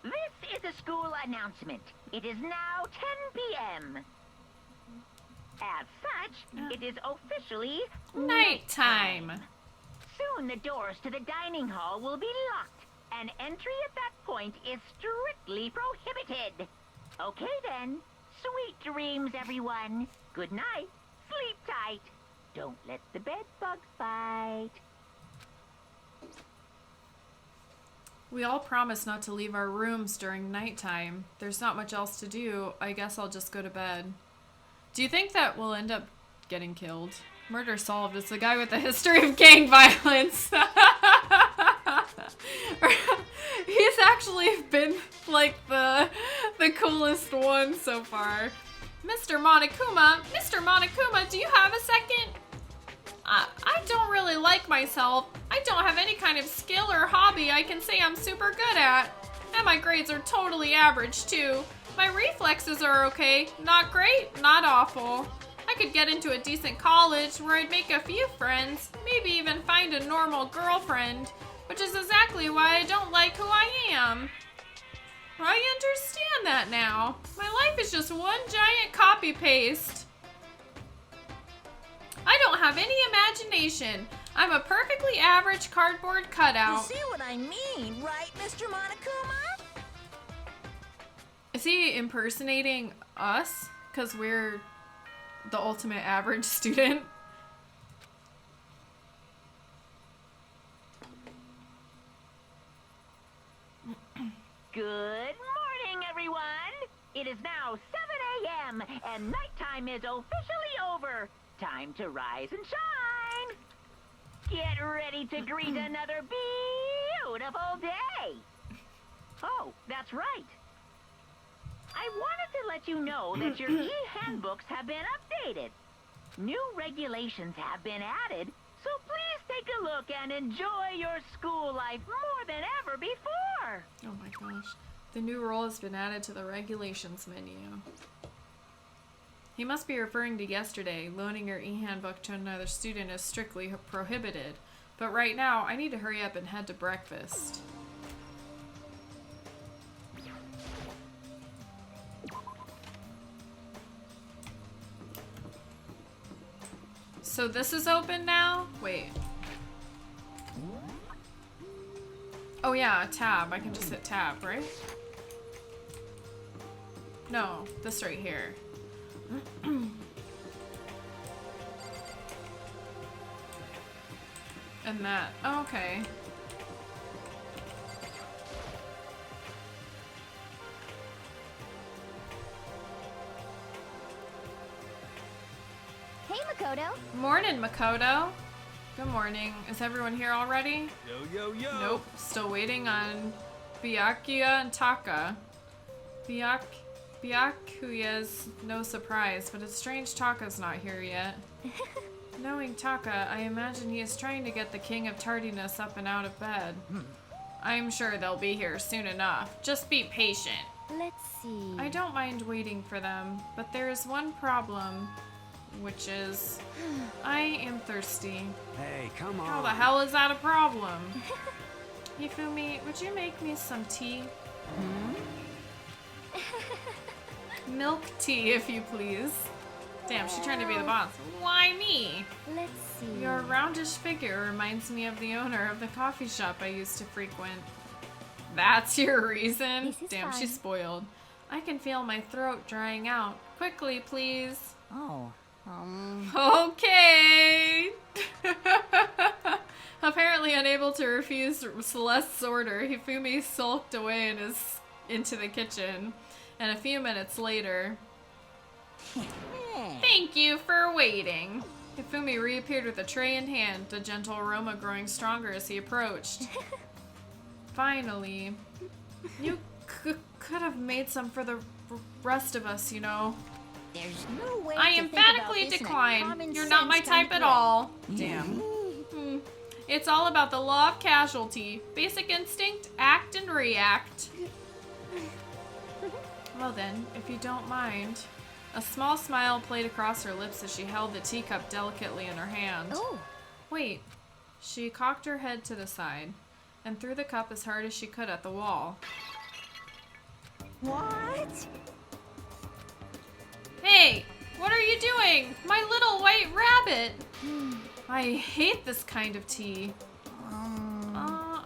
This is a school announcement. It is now 10 p.m. As such, it is officially Nighttime. Soon the doors to the dining hall will be locked, and entry at that point is strictly prohibited. Okay then. Sweet dreams, everyone. Good night. Sleep tight. Don't let the bed bugs bite. We all promised not to leave our rooms during nighttime. There's not much else to do. I guess I'll just go to bed. Do you think that we'll end up getting killed? Murder solved. It's the guy with the history of gang violence. He's actually been like the coolest one so far. Mr. Monokuma, do you have a second? I don't really like myself. I don't have any kind of skill or hobby I can say I'm super good at. And my grades are totally average too. My reflexes are okay. Not great, not awful. I could get into a decent college where I'd make a few friends, maybe even find a normal girlfriend, which is exactly why I don't like who I am. I understand that now. My life is just one giant copy-paste. I don't have any imagination. I'm a perfectly average cardboard You cutout. see what I mean, right, Mr. Monokuma? Is he impersonating us? Because we're the ultimate average student? Good morning, everyone. It is now 7 a.m. and nighttime is officially over. Time to rise and shine. Get ready to greet another beautiful day. Oh, that's right. I wanted to let you know that your e-handbooks have been updated. New regulations have been added, so please take a look and enjoy your school life more than ever before. Oh my gosh. The new role has been added to the regulations menu. He must be referring to yesterday. Loaning your e-handbook to another student is strictly prohibited. But right now, I need to hurry up and head to breakfast. So this is open now? Wait. Oh yeah, tab. I can just hit tab, right? No, this right here. And that. Oh, okay. Hey, Makoto. Morning, Makoto. Good morning. Is everyone here already? Yo. Nope. Still waiting on Byakuya and Taka. Byakuya's no surprise, but it's strange Taka's not here yet. Knowing Taka, I imagine he is trying to get the King of Tardiness up and out of bed. I'm sure they'll be here soon enough. Just be patient. Let's see. I don't mind waiting for them, but there is one problem, which is I am thirsty. Hey, come on. How the hell is that a problem? Hifumi, would you make me some tea? Milk tea, if you please. Damn, she's trying to be the boss. Why me? Let's see. Your roundish figure reminds me of the owner of the coffee shop I used to frequent. That's your reason? This is Damn, fine. she's spoiled. I can feel my throat drying out. Quickly, please. Oh, Okay. Apparently unable to refuse Celeste's order, Hifumi sulked away into the kitchen. And a few minutes later... Thank you for waiting. Hifumi reappeared with a tray in hand, the gentle aroma growing stronger as he approached. Finally. You could have made some for the rest of us, you know. There's no way I to think emphatically about this in a decline. common You're not my sense kind type of at way. all. Damn. It's all about the law of casualty. Basic instinct, act and react. Well then, if you don't mind. A small smile played across her lips as she held the teacup delicately in her hand. Oh, Wait. She cocked her head to the side and threw the cup as hard as she could at the wall. What? Hey! What are you doing? My little white rabbit! I hate this kind of tea.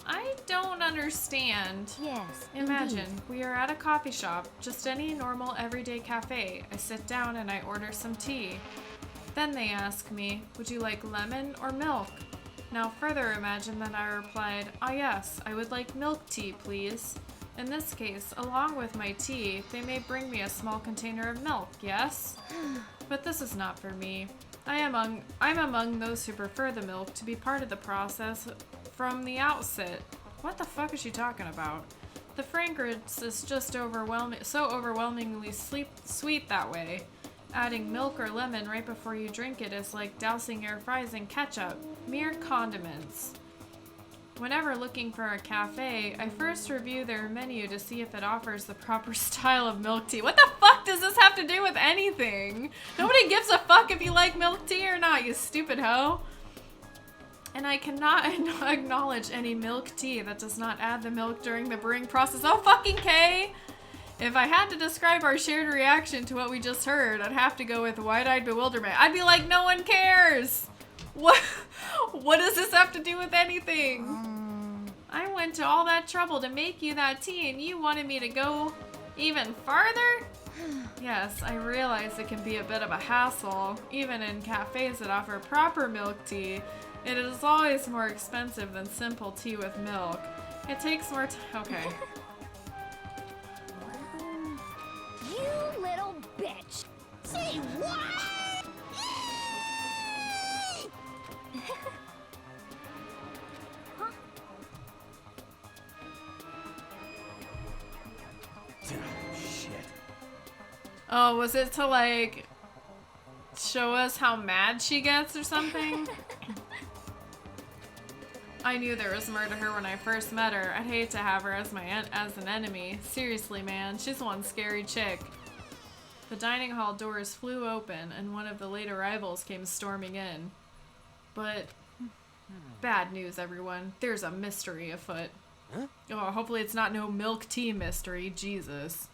I don't understand. yes. Imagine, indeed. we are at a coffee shop, just any normal everyday cafe. I sit down and I order some tea. Then they ask me, would you like lemon or milk? Now further imagine that I replied, ah yes, I would like milk tea, please. In this case, along with my tea, they may bring me a small container of milk, yes? But this is not for me. I'm among those who prefer the milk to be part of the process from the outset. What the fuck is she talking about? The fragrance is just overwhelmingly sweet that way. Adding milk or lemon right before you drink it is like dousing your fries in ketchup. Mere condiments. Whenever looking for a cafe, I first review their menu to see if it offers the proper style of milk tea. What the fuck does this have to do with anything? Nobody gives a fuck if you like milk tea or not, you stupid hoe. And I cannot acknowledge any milk tea that does not add the milk during the brewing process. Oh fucking K! If I had to describe our shared reaction to what we just heard, I'd have to go with wide-eyed bewilderment. I'd be like, no one cares! What does this have to do with anything? I went to all that trouble to make you that tea and you wanted me to go even farther? Yes, I realize it can be a bit of a hassle. Even in cafes that offer proper milk tea, it is always more expensive than simple tea with milk. It takes more time. Okay. You little bitch. Say what? Shit. Oh, was it to like show us how mad she gets or something? I knew there was more to her when I first met her. I'd hate to have her as as an enemy. Seriously, man, she's one scary chick. The dining hall doors flew open and one of the late arrivals came storming in. But bad news, everyone. There's a mystery afoot. Huh? Oh, hopefully it's not no milk tea mystery. Jesus.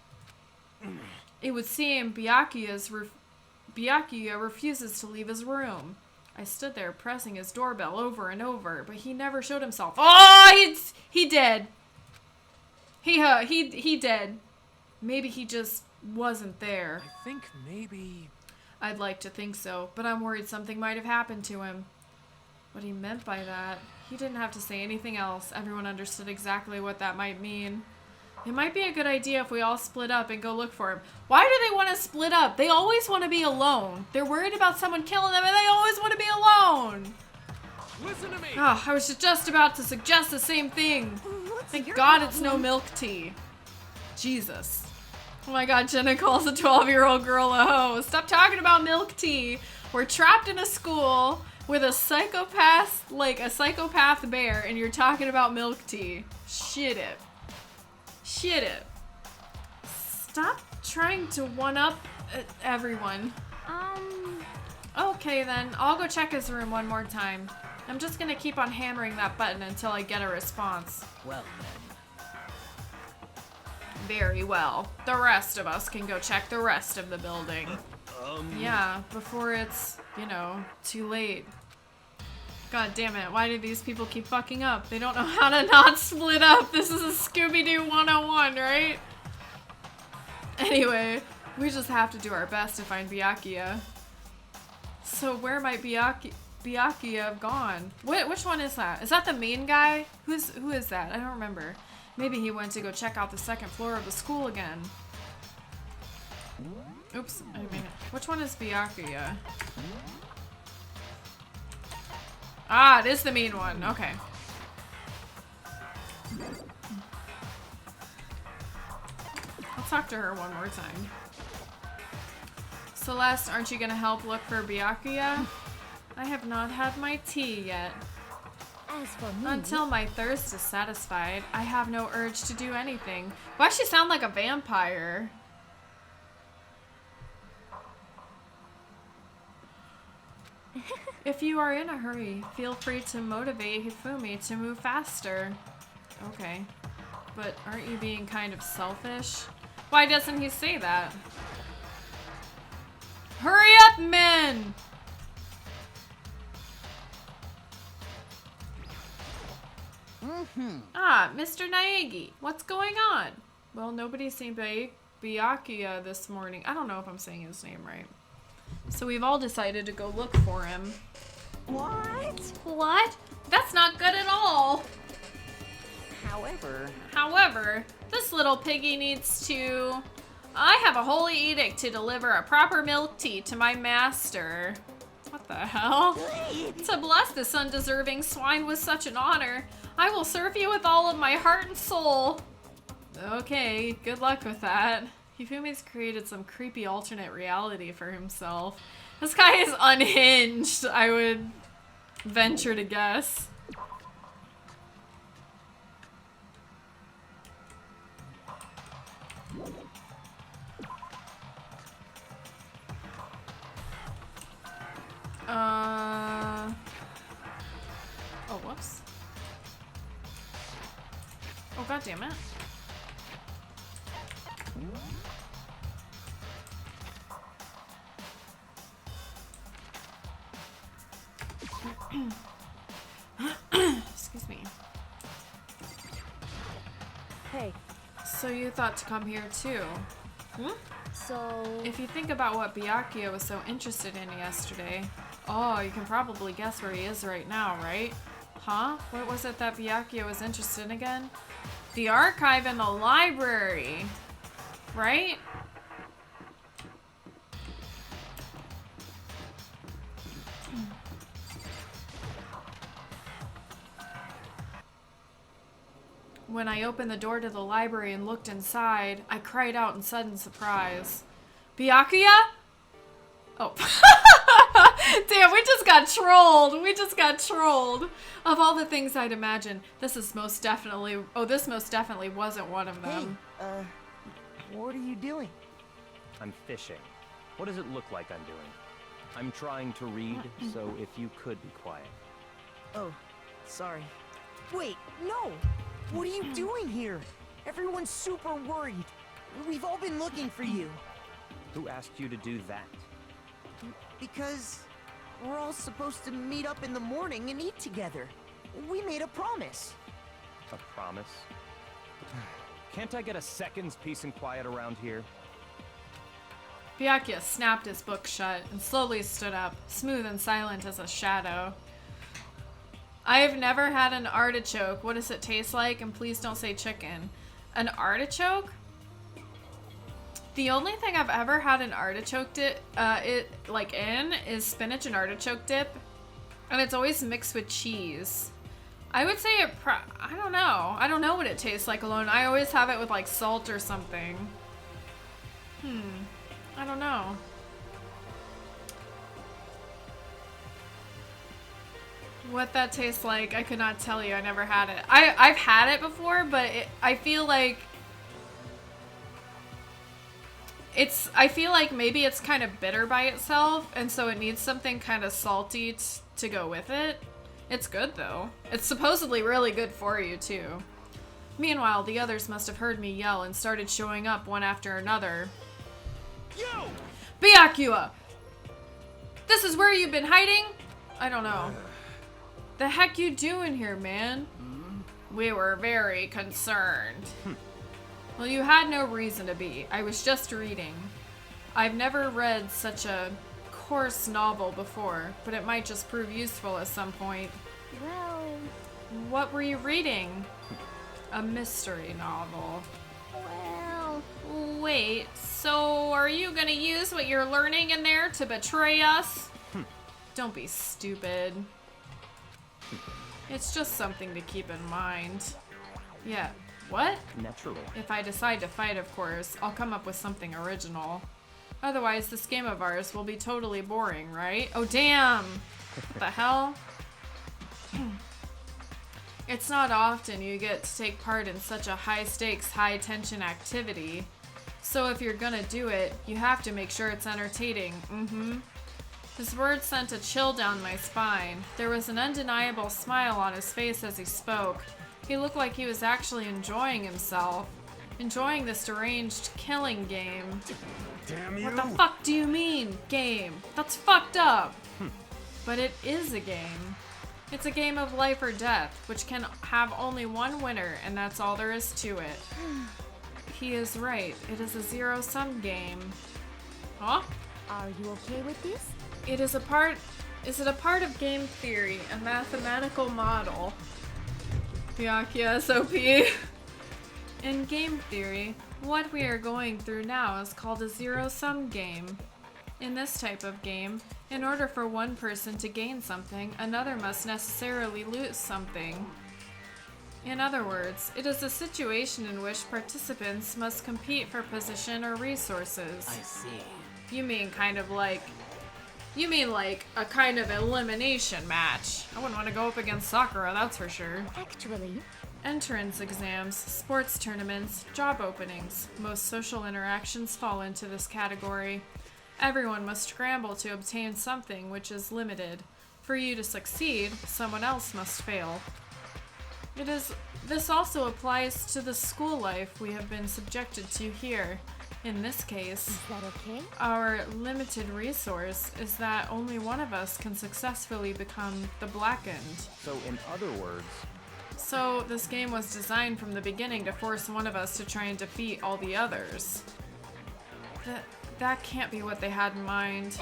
It would seem Byakuya refuses to leave his room. I stood there pressing his doorbell over and over, but he never showed himself. Oh, he dead. He dead. Maybe he just wasn't there. I think maybe... I'd like to think so, but I'm worried something might have happened to him. What he meant by that, he didn't have to say anything else. Everyone understood exactly what that might mean. It might be a good idea if we all split up and go look for him. Why do they want to split up? They always want to be alone. They're worried about someone killing them and they always want to be alone. Listen to me! Oh, I was just about to suggest the same thing. Thank God it's no milk tea. Jesus. Oh my God, Jenna calls a 12-year-old girl a hoe. Stop talking about milk tea. We're trapped in a school with a psychopath, like a psychopath bear, and you're talking about milk tea. Shit it. Shit it. Stop trying to one-up everyone. Okay then, I'll go check his room one more time. I'm just gonna keep on hammering that button until I get a response. Well then. Very well. The rest of us can go check the rest of the building. Yeah, before it's, you know, too late. God damn it, why do these people keep fucking up? They don't know how to not split up. This is a Scooby-Doo 101, right? Anyway, we just have to do our best to find Byakuya. So where might Byakuya have gone? Which one is that? Is that the main guy? Who is that? I don't remember. Maybe he went to go check out the second floor of the school again. Oops, I mean, which one is Byakuya? Ah, it is the mean one. Okay. Let's talk to her one more time. Celeste, aren't you gonna help look for Byakuya? I have not had my tea yet. As for me, Until my thirst is satisfied, I have no urge to do anything. Why does she sound like a vampire? If you are in a hurry, feel free to motivate Hifumi to move faster. Okay. But aren't you being kind of selfish? Why doesn't he say that? Hurry up, men! Ah, Mr. Naegi, what's going on? Well, nobody's seen Byakuya this morning. I don't know if I'm saying his name right. So we've all decided to go look for him. What? What? That's not good at all. However, this little piggy needs to... I have a holy edict to deliver a proper milk tea to my master. What the hell? To bless this undeserving swine with such an honor, I will serve you with all of my heart and soul. Okay, good luck with that. Hifumi's created some creepy alternate reality for himself. This guy is unhinged, I would venture to guess. Oh, whoops. Oh, god damn it. Excuse me. hey, So you thought to come here too? Hmm? so If you think about what Byakuya was so interested in yesterday, oh, you can probably guess where he is right now, right? Huh? What was it that Byakuya was interested in again? The archive in the library, right? When I opened the door to the library and looked inside, I cried out in sudden surprise. Byakuya? Oh. Damn, we just got trolled. We just got trolled. Of all the things I'd imagine, this is most definitely... Oh, this most definitely wasn't one of them. Hey, what are you doing? I'm fishing. What does it look like I'm doing? I'm trying to read, so if you could be quiet. Oh, sorry. Wait, no! What are you doing here? Everyone's super worried. We've all been looking for you. Who asked you to do that? Because we're all supposed to meet up in the morning and eat together. We made a promise. A promise? Can't I get a second's peace and quiet around here? Byakuya snapped his book shut and slowly stood up, smooth and silent as a shadow. I have never had an artichoke. What does it taste like? And please don't say chicken. An artichoke? The only thing I've ever had an artichoke dip, in is spinach and artichoke dip, and it's always mixed with cheese. I would say I don't know. I don't know what it tastes like alone. I always have it with like salt or something. I don't know. What that tastes like, I could not tell you. I never had it. I've had it before, but I feel like I feel like maybe it's kind of bitter by itself, and so it needs something kind of salty to go with it. It's good though. It's supposedly really good for you too. Meanwhile, the others must have heard me yell and started showing up one after another. Yo! Byakuya! This is where you've been hiding? I don't know. The heck you doing here, man? We were very concerned. Well, you had no reason to be. I was just reading. I've never read such a coarse novel before, but it might just prove useful at some point. well, What were you reading? A mystery novel. well, Wait, so are you gonna use what you're learning in there to betray us? Don't be stupid. It's just something to keep in mind. Yeah, What? Naturally. If I decide to fight, of course, I'll come up with something original. Otherwise, this game of ours will be totally boring, right? Oh, damn! What the hell? It's not often you get to take part in such a high-stakes, high-tension activity. So if you're gonna do it, you have to make sure it's entertaining. His words sent a chill down my spine. There was an undeniable smile on his face as he spoke. He looked like he was actually enjoying himself. Enjoying this deranged killing game. Damn you! What the fuck do you mean, game? That's fucked up! But it is a game. It's a game of life or death, which can have only one winner, and that's all there is to it. He is right. It is a zero-sum game. Huh? Are you okay with this? Is it a part of game theory, a mathematical model? Byakuya SOP. In game theory, what we are going through now is called a zero-sum game. In this type of game, in order for one person to gain something, another must necessarily lose something. In other words, it is a situation in which participants must compete for position or resources. I see. You mean like a kind of elimination match. I wouldn't want to go up against Sakura, that's for sure. Actually, Entrance exams, sports tournaments, job openings. Most social interactions fall into this category. Everyone must scramble to obtain something which is limited. For you to succeed, someone else must fail. This also applies to the school life we have been subjected to here. In this case, is that okay? our limited resource is that only one of us can successfully become the Blackened. So, in other words, So this game was designed from the beginning to force one of us to try and defeat all the others. That can't be what they had in mind.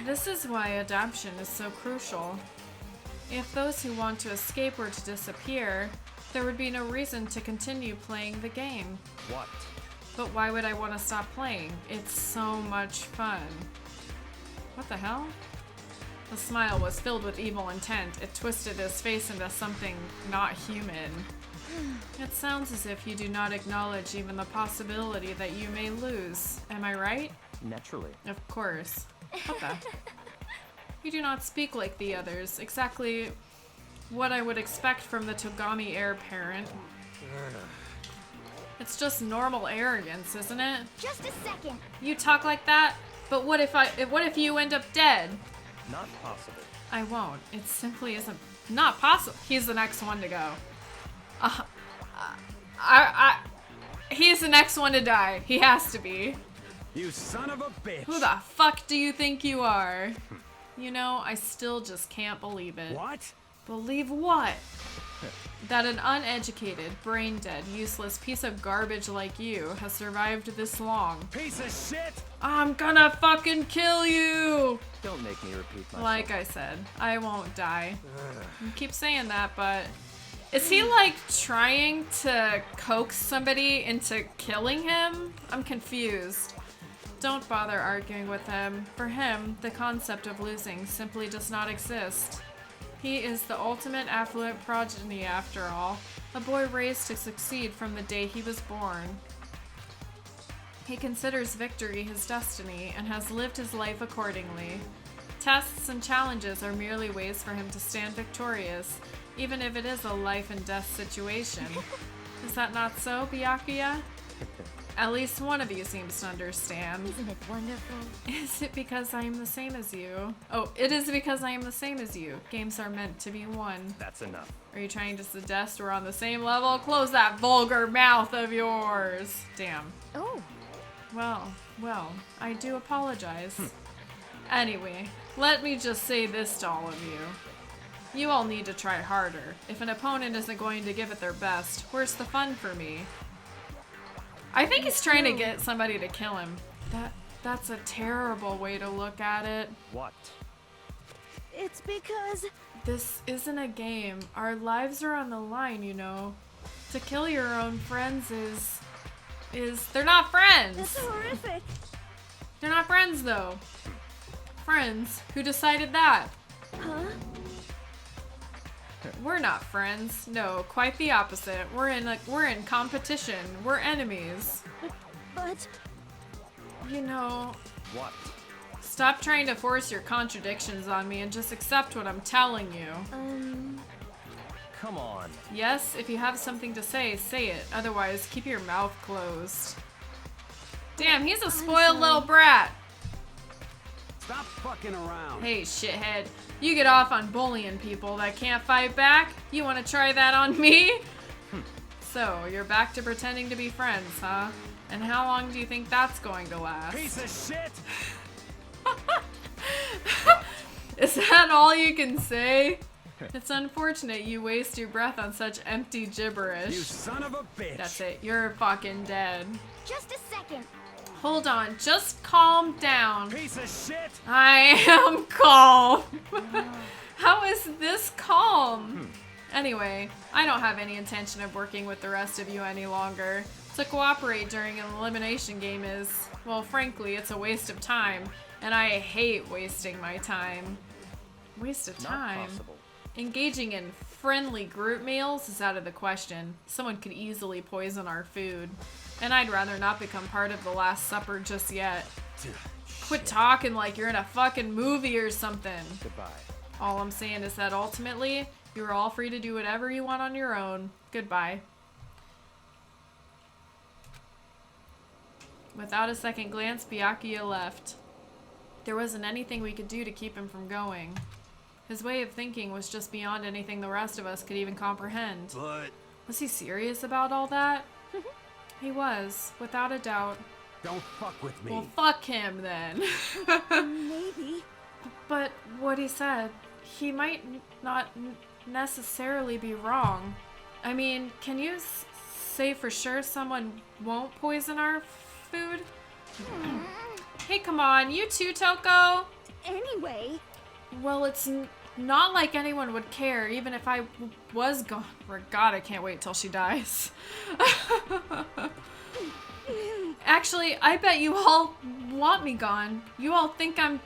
This is why adaptation is so crucial. If those who want to escape were to disappear, there would be no reason to continue playing the game. what? But why would I want to stop playing? It's so much fun. What the hell? The smile was filled with evil intent. It twisted his face into something not human. It sounds as if you do not acknowledge even the possibility that you may lose. Am I right? Naturally. Of course. What the? You do not speak like the others. Exactly what I would expect from the Togami heir apparent. It's just normal arrogance, isn't it? Just a second. You talk like that, but what if you end up dead? Not possible. I won't. It simply isn't not possible. He's the next one to go. He's the next one to die. He has to be. You son of a bitch! Who the fuck do you think you are? You know, I still just can't believe it. What? Believe what? That an uneducated, brain-dead, useless piece of garbage like you has survived this long. Piece of shit! I'm gonna fucking kill you! Don't make me repeat myself. Like I said, I won't die. You keep saying that, but... Is he, like, trying to coax somebody into killing him? I'm confused. Don't bother arguing with him. For him, the concept of losing simply does not exist. He is the ultimate affluent progeny, after all. A boy raised to succeed from the day he was born. He considers victory his destiny and has lived his life accordingly. Tests and challenges are merely ways for him to stand victorious, even if it is a life and death situation. Is that not so, Byakuya? At least one of you seems to understand. Isn't it wonderful? Is it because I am the same as you? Oh, it is because I am the same as you. Games are meant to be won. That's enough. Are you trying to suggest we're on the same level? Close that vulgar mouth of yours. Damn. Oh, Well, I do apologize. Anyway, let me just say this to all of you. You all need to try harder. If an opponent isn't going to give it their best, where's the fun for me? I think he's trying to get somebody to kill him. That's a terrible way to look at it. What? it's because This isn't a game. Our lives are on the line, you know. To kill your own friends is they're not friends. that's horrific. They're not friends though. Friends? Who decided that? Huh? We're not friends. No, quite the opposite. We're in competition. We're enemies. But You know, What? stop trying to force your contradictions on me and just accept what I'm telling you. Come on. Yes, if you have something to say, say it. Otherwise, keep your mouth closed. Damn, he's a spoiled little brat. Stop fucking around. Hey, shithead. You get off on bullying people that can't fight back? You want to try that on me? So, you're back to pretending to be friends, huh? And how long do you think that's going to last? Piece of shit! Is that all you can say? It's unfortunate you waste your breath on such empty gibberish. You son of a bitch! That's it. You're fucking dead. just a second. Hold on. Just calm down. Piece of shit! I am calm. How is this calm? Anyway, I don't have any intention of working with the rest of you any longer. To cooperate during an elimination game is, well, frankly, it's a waste of time. And I hate wasting my time. Waste of time? Not possible. Engaging in friendly group meals is out of the question. Someone could easily poison our food. And I'd rather not become part of the Last Supper just yet. Quit talking like you're in a fucking movie or something. Goodbye. All I'm saying is that ultimately, you're all free to do whatever you want on your own. Goodbye. Without a second glance, Byakuya left. There wasn't anything we could do to keep him from going. His way of thinking was just beyond anything the rest of us could even comprehend. But Was he serious about all that? He was, without a doubt. don't fuck with me. Well, fuck him then. Maybe. But what he said, he might not necessarily be wrong. I mean, can you say for sure someone won't poison our food? Hey, come on, you too, Toko? Anyway, Well, it's not like anyone would care, even if I was gone. God, I can't wait till she dies. Actually, I bet you all want me gone. You all think I'm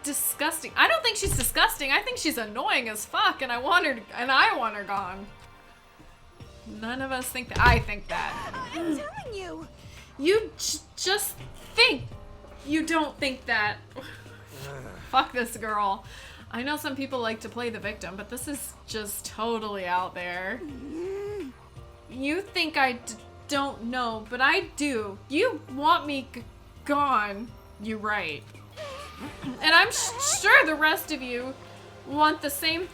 disgusting. I don't think she's disgusting. I think she's annoying as fuck, and I want her gone. None of us think that. I think that. I'm telling you. You just think. You don't think that. Fuck this girl. I know some people like to play the victim, but this is just totally out there. You think I don't know, but I do. You want me gone. You're right. And I'm sure the rest of you want the same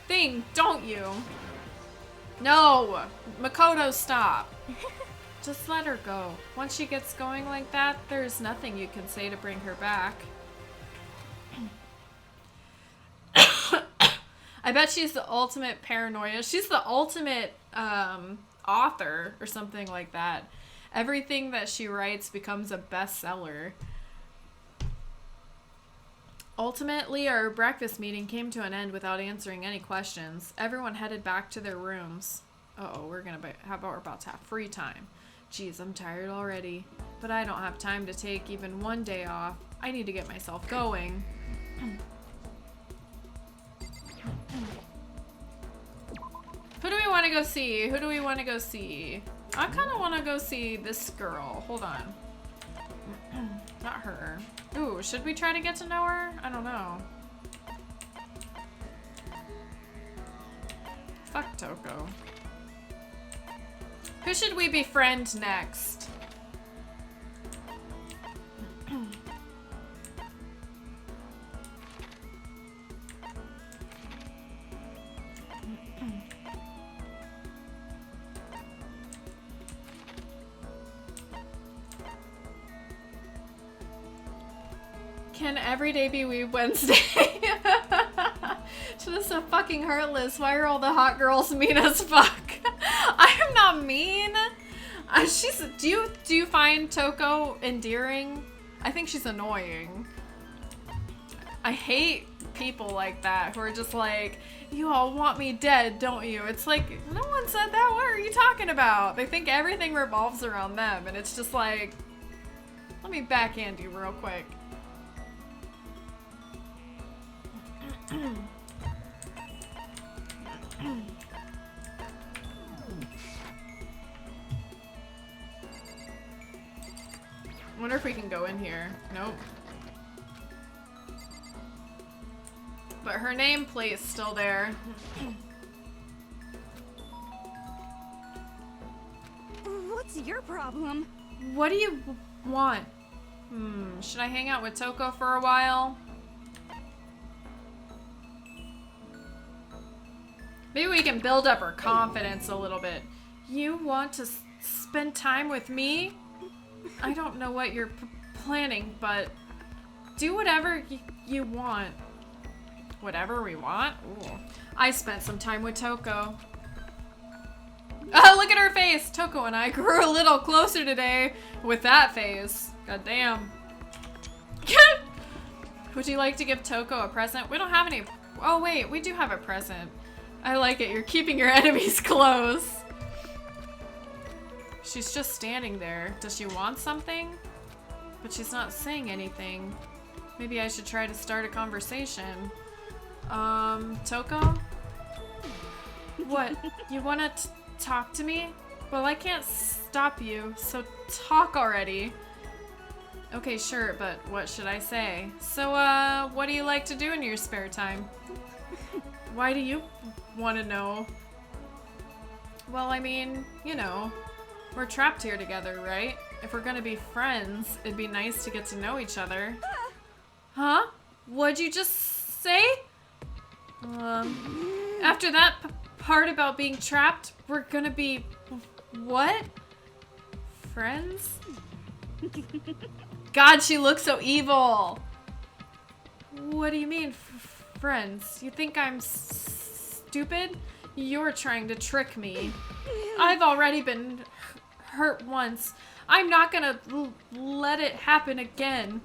thing, don't you? No! Makoto, stop. Just let her go. Once she gets going like that, there's nothing you can say to bring her back. I bet she's the ultimate paranoia. She's the ultimate author or something like that. Everything that she writes becomes a bestseller. Ultimately, our breakfast meeting came to an end without answering any questions. Everyone headed back to their rooms. Uh-oh, we're about to have free time. Jeez, I'm tired already. But I don't have time to take even one day off. I need to get myself going. Who do we want to go see? Who do we want to go see? I kind of want to go see this girl. Hold on. Not her. Ooh, should we try to get to know her? I don't know. Fuck Toko. Who should we befriend next? Can every day be Weeb Wednesday? Just so fucking heartless. Why are all the hot girls mean as fuck? I am not mean. Do you find Toko endearing? I think she's annoying. I hate people like that who are just like, you all want me dead, don't you? It's like, no one said that. What are you talking about? They think everything revolves around them, and it's just like, let me backhand you real quick. if we can go in here. Nope. But her nameplate's still there. What's your problem? What do you want? Should I hang out with Toko for a while? Maybe we can build up her confidence a little bit. You want to spend time with me? I don't know what you're planning, but do whatever you want. Whatever we want? Ooh. I spent some time with Toko. Oh, look at her face! Toko and I grew a little closer today with that face. God damn. Would you like to give Toko a present? We don't have any. Oh, wait, we do have a present. I like it. You're keeping your enemies close. She's just standing there. Does she want something? But she's not saying anything. Maybe I should try to start a conversation. Toko? What? You wanna talk to me? Well, I can't stop you, so talk already. Okay, sure, but what should I say? So, what do you like to do in your spare time? Why do you want to know? Well, I mean, you know, we're trapped here together, right? If we're gonna be friends, it'd be nice to get to know each other. Huh? What'd you just say? After that part about being trapped, we're gonna be... what? Friends? God, she looks so evil! What do you mean, friends? You think I'm stupid? You're trying to trick me. I've already been hurt once. I'm not gonna let it happen again.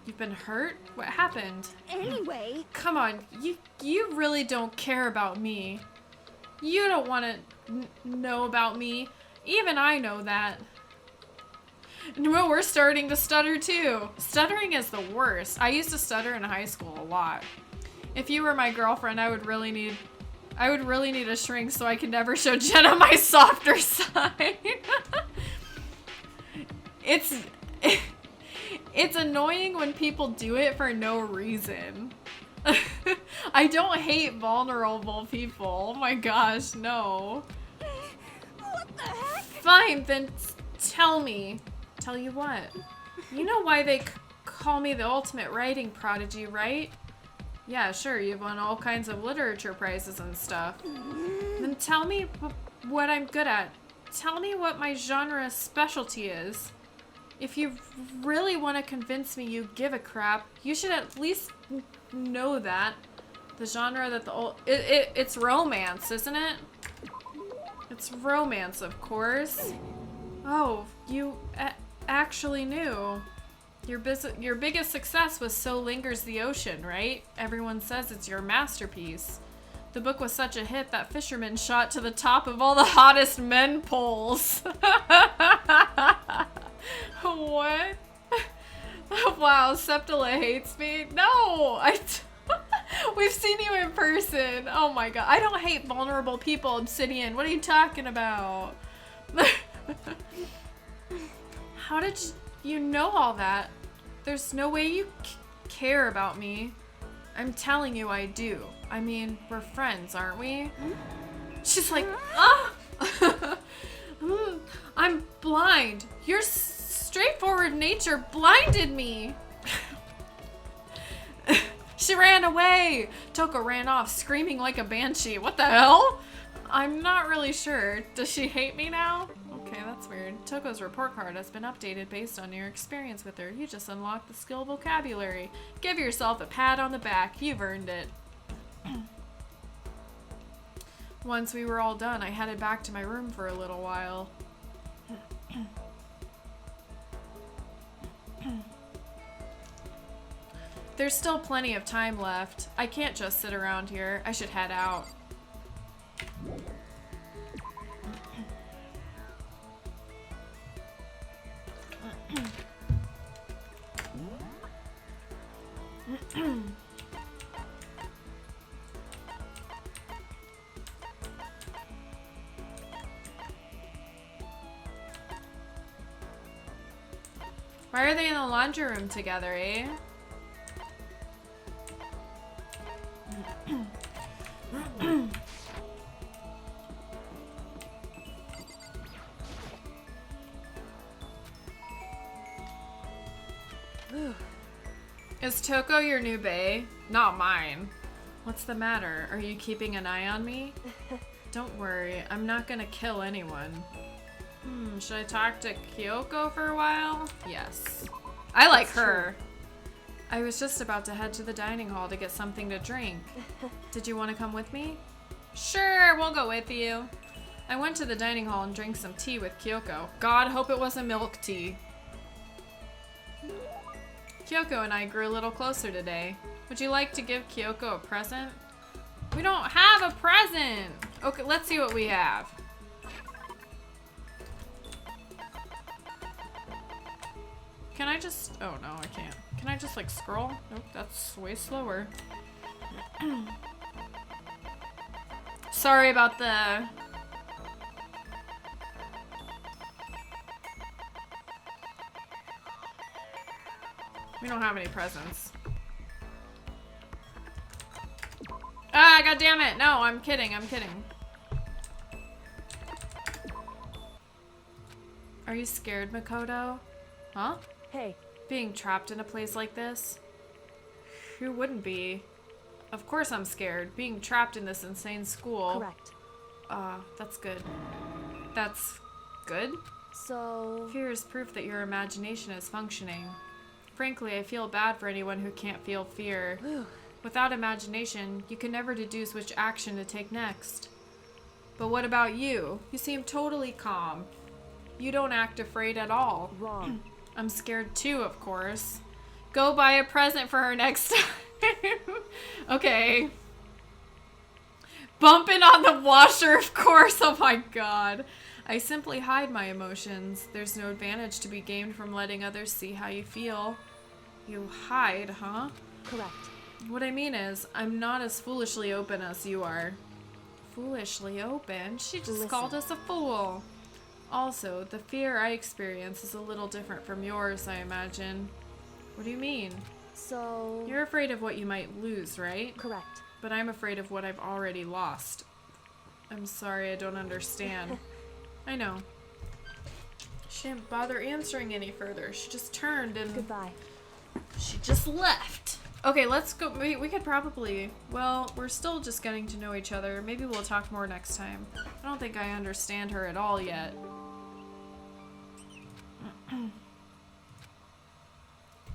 You've been hurt? What happened? Anyway. Come on, you really don't care about me. You don't want to know about me. Even I know that. No, we're starting to stutter too. Stuttering is the worst. I used to stutter in high school a lot. If you were my girlfriend, I would really need a shrink so I could never show Jenna my softer side. It's annoying when people do it for no reason. I don't hate vulnerable people. Oh my gosh, no. What the heck? Fine, then tell me. Tell you what? You know why they call me the ultimate writing prodigy, right? Yeah, sure, you've won all kinds of literature prizes and stuff. Then tell me what I'm good at. Tell me what my genre specialty is. If you really want to convince me you give a crap, you should at least know that. The genre that it's romance, isn't it? It's romance, of course. Oh, you actually knew. Your biggest success was So Lingers the Ocean, right? Everyone says it's your masterpiece. The book was such a hit that fishermen shot to the top of all the hottest men polls. What? Wow, Septila hates me? No! We've seen you in person. Oh my god. I don't hate vulnerable people, Obsidian. What are you talking about? How did you know all that? There's no way you care about me. I'm telling you I do. I mean, we're friends, aren't we? She's like, ah! I'm blind. Your straightforward nature blinded me. She ran away. Toko ran off, screaming like a banshee. What the hell? I'm not really sure. Does she hate me now? Okay, that's weird. Toko's report card has been updated based on your experience with her. You just unlocked the skill vocabulary. Give yourself a pat on the back. You've earned it. Once we were all done, I headed back to my room for a little while. There's still plenty of time left. I can't just sit around here. I should head out. Why are they in the laundry room together, eh? Is Toko your new bae? Not mine. What's the matter? Are you keeping an eye on me? Don't worry, I'm not gonna kill anyone. Should I talk to Kyoko for a while? Yes. I like her. I was just about to head to the dining hall to get something to drink. Did you want to come with me? Sure, we'll go with you. I went to the dining hall and drank some tea with Kyoko. God, hope it wasn't milk tea. Kyoko and I grew a little closer today. Would you like to give Kyoko a present? We don't have a present! Okay, let's see what we have. Can I just... Oh, no, I can't. Can I just, like, scroll? Nope, that's way slower. Sorry about the... We don't have any presents. Ah, god damn it! No, I'm kidding, I'm kidding. Are you scared, Makoto? Huh? Hey. Being trapped in a place like this? Who wouldn't be? Of course I'm scared. Being trapped in this insane school. Correct. That's good. That's good? So... Fear is proof that your imagination is functioning. Frankly, I feel bad for anyone who can't feel fear. Without imagination, you can never deduce which action to take next. But what about you? You seem totally calm. You don't act afraid at all. Wrong. I'm scared too, of course. Go buy a present for her next time. Okay. Bumping on the washer, of course. Oh my god. I simply hide my emotions. There's no advantage to be gained from letting others see how you feel. You hide, huh? Correct. What I mean is, I'm not as foolishly open as you are. Foolishly open? She just called us a fool. Also, the fear I experience is a little different from yours, I imagine. What do you mean? So... You're afraid of what you might lose, right? Correct. But I'm afraid of what I've already lost. I'm sorry, I don't understand. I know. She didn't bother answering any further. She just turned and... Goodbye. She just left. Okay, let's go. We could probably... Well, we're still just getting to know each other. Maybe we'll talk more next time. I don't think I understand her at all yet.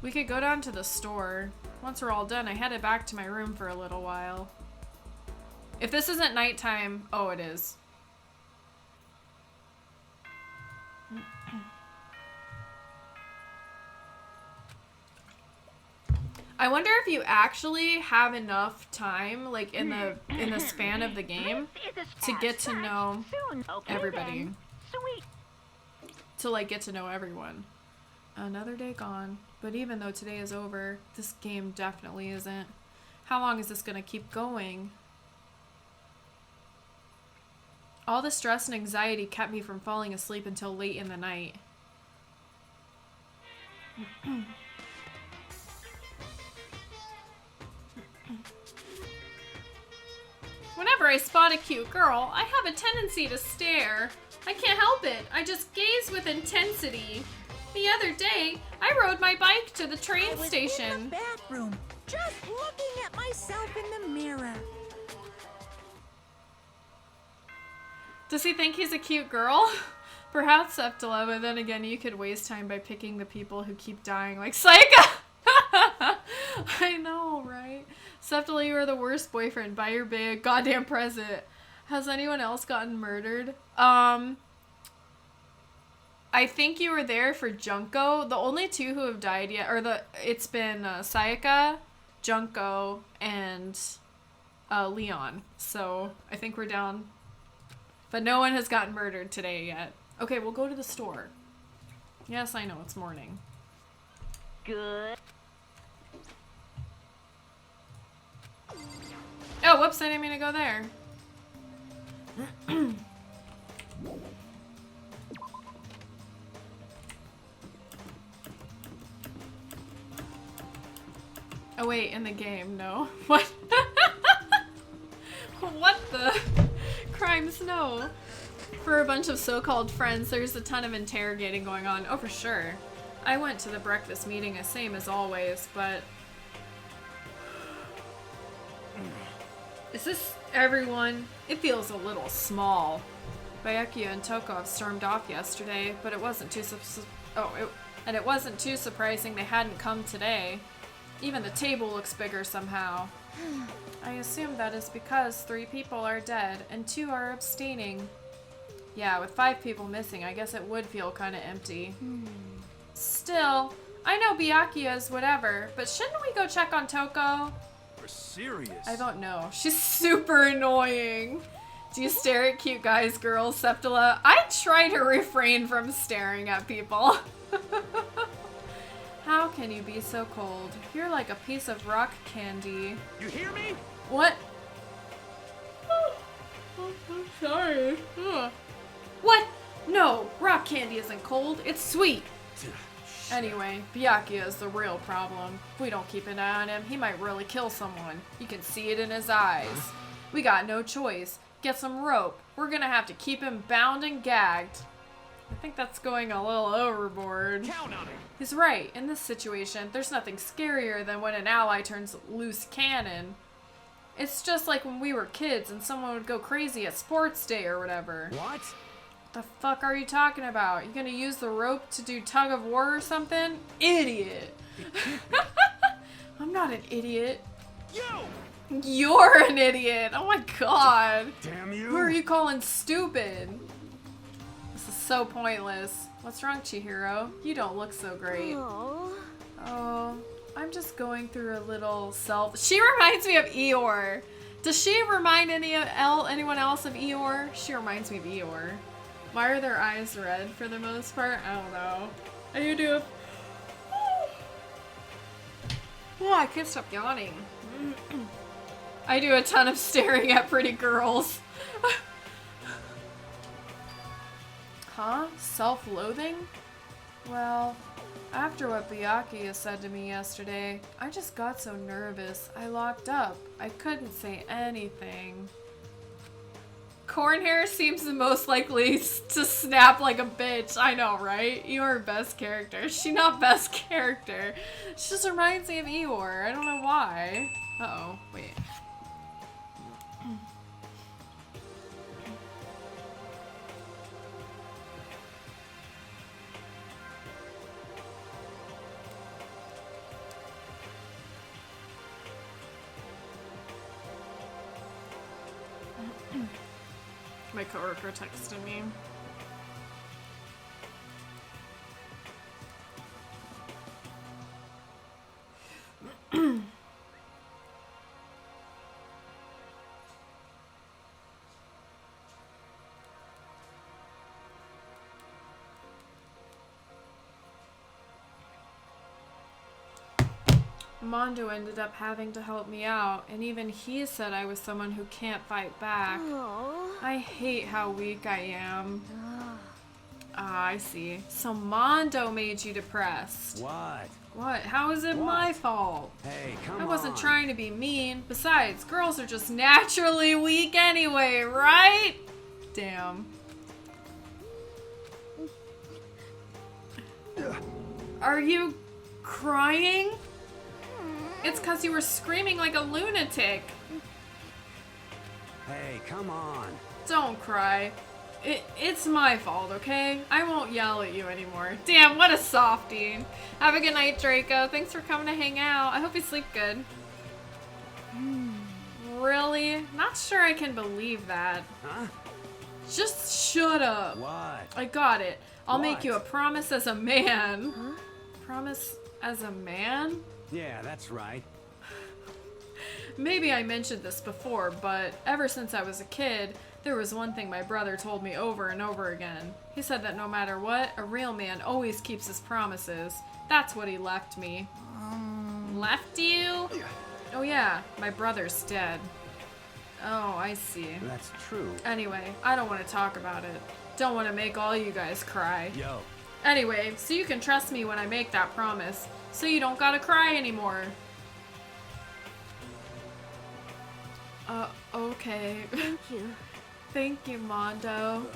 We could go down to the store. Once we're all done, I headed back to my room for a little while. If this isn't nighttime... Oh, it is. I wonder if you actually have enough time, like in the span of the game, to get to know everybody. Then. Sweet. To like get to know everyone. Another day gone. But even though today is over, this game definitely isn't. How long is this gonna keep going? All the stress and anxiety kept me from falling asleep until late in the night. Whenever I spot a cute girl, I have a tendency to stare. I can't help it. I just gaze with intensity. The other day, I rode my bike to the train station. In the bathroom, just looking at myself in the mirror. Does he think he's a cute girl? Perhaps Septila, but then again, you could waste time by picking the people who keep dying like Saika. I know, right? Septila, you are the worst boyfriend. Buy your big goddamn present. Has anyone else gotten murdered? I think you were there for Junko. The only two who have died yet, it's been Sayaka, Junko, and Leon. So I think we're down. But no one has gotten murdered today yet. Okay, we'll go to the store. Yes, I know, it's morning. Good. Oh, whoops, I didn't mean to go there. Oh wait, in the game, no. What? What the? Crimes, no. For a bunch of so-called friends, there's a ton of interrogating going on. Oh, for sure. I went to the breakfast meeting, the same as always, but... Is this everyone? It feels a little small. Byakuya and Toko stormed off yesterday, but it wasn't too it wasn't too surprising they hadn't come today. Even the table looks bigger somehow. I assume that is because 3 people are dead and 2 are abstaining. Yeah, with 5 people missing, I guess it would feel kind of empty. Still, I know Byakuya's whatever, but shouldn't we go check on Toko? We're serious. I don't know. She's super annoying. Do you stare at cute guys, girls, Septila? I try to refrain from staring at people. How can you be so cold? You're like a piece of rock candy. You hear me? What? Oh, I'm sorry. Ugh. What? No, rock candy isn't cold. It's sweet. Anyway, Byakuya is the real problem. If we don't keep an eye on him, he might really kill someone. You can see it in his eyes. We got no choice. Get some rope. We're gonna have to keep him bound and gagged. I think that's going a little overboard. Count on it. He's right. In this situation, there's nothing scarier than when an ally turns loose cannon. It's just like when we were kids and someone would go crazy at sports day or whatever. What? The fuck are you talking about? You gonna use the rope to do tug of war or something? Idiot. I'm not an idiot. You! You're an idiot. Oh my god. Damn you! Who are you calling stupid? This is so pointless. What's wrong, Chihiro? You don't look so great. Oh, I'm just going through a little self. She reminds me of Eeyore. Does she remind anyone else of Eeyore? She reminds me of Eeyore. Why are their eyes red for the most part? I don't know. And you do. Oh, I can't stop yawning. I do a ton of staring at pretty girls. Huh? Self-loathing? Well, after what Byakuya said to me yesterday, I just got so nervous. I locked up. I couldn't say anything. Cornhair seems the most likely to snap like a bitch. I know, right? Eeyore best character. She not best character. She just reminds me of Eeyore. I don't know why. Uh-oh. Wait. My coworker texted me. Mondo ended up having to help me out, and even he said I was someone who can't fight back. I hate how weak I am. Ah, I see. So Mondo made you depressed. What? What? How is it my fault? Hey, come on. I wasn't trying to be mean. Besides, girls are just naturally weak anyway, right? Damn. Are you crying? It's because you were screaming like a lunatic. Hey, come on. Don't cry. It's my fault, okay? I won't yell at you anymore. Damn, what a softie. Have a good night, Draco. Thanks for coming to hang out. I hope you sleep good. Really? Not sure I can believe that. Huh? Just shut up. What? I got it. I'll make What? you a promise as a man. Promise as a man? Yeah, that's right. Maybe I mentioned this before, but ever since I was a kid, there was one thing my brother told me over and over again. He said that no matter what, a real man always keeps his promises. That's what he left me. Left you? Oh yeah, my brother's dead. Oh, I see. That's true. Anyway, I don't want to talk about it. Don't want to make all you guys cry. Yo. Anyway, so you can trust me when I make that promise, so you don't gotta cry anymore. Okay. Thank you. Thank you, Mondo.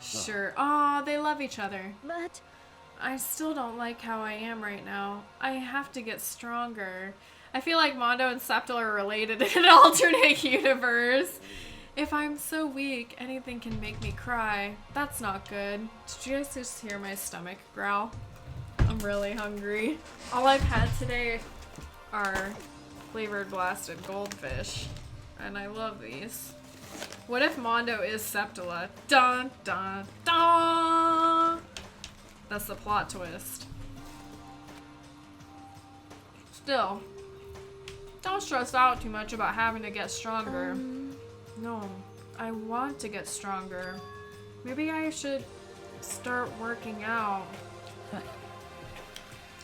Sure. Aw, they love each other. But I still don't like how I am right now. I have to get stronger. I feel like Mondo and Septil are related in an alternate universe. If I'm so weak, anything can make me cry. That's not good. Did you guys just hear my stomach growl? I'm really hungry. All I've had today are flavored blasted goldfish. And I love these. What if Mondo is Septila? Dun dun dun! That's the plot twist. Still, don't stress out too much about having to get stronger. No, I want to get stronger. Maybe I should start working out.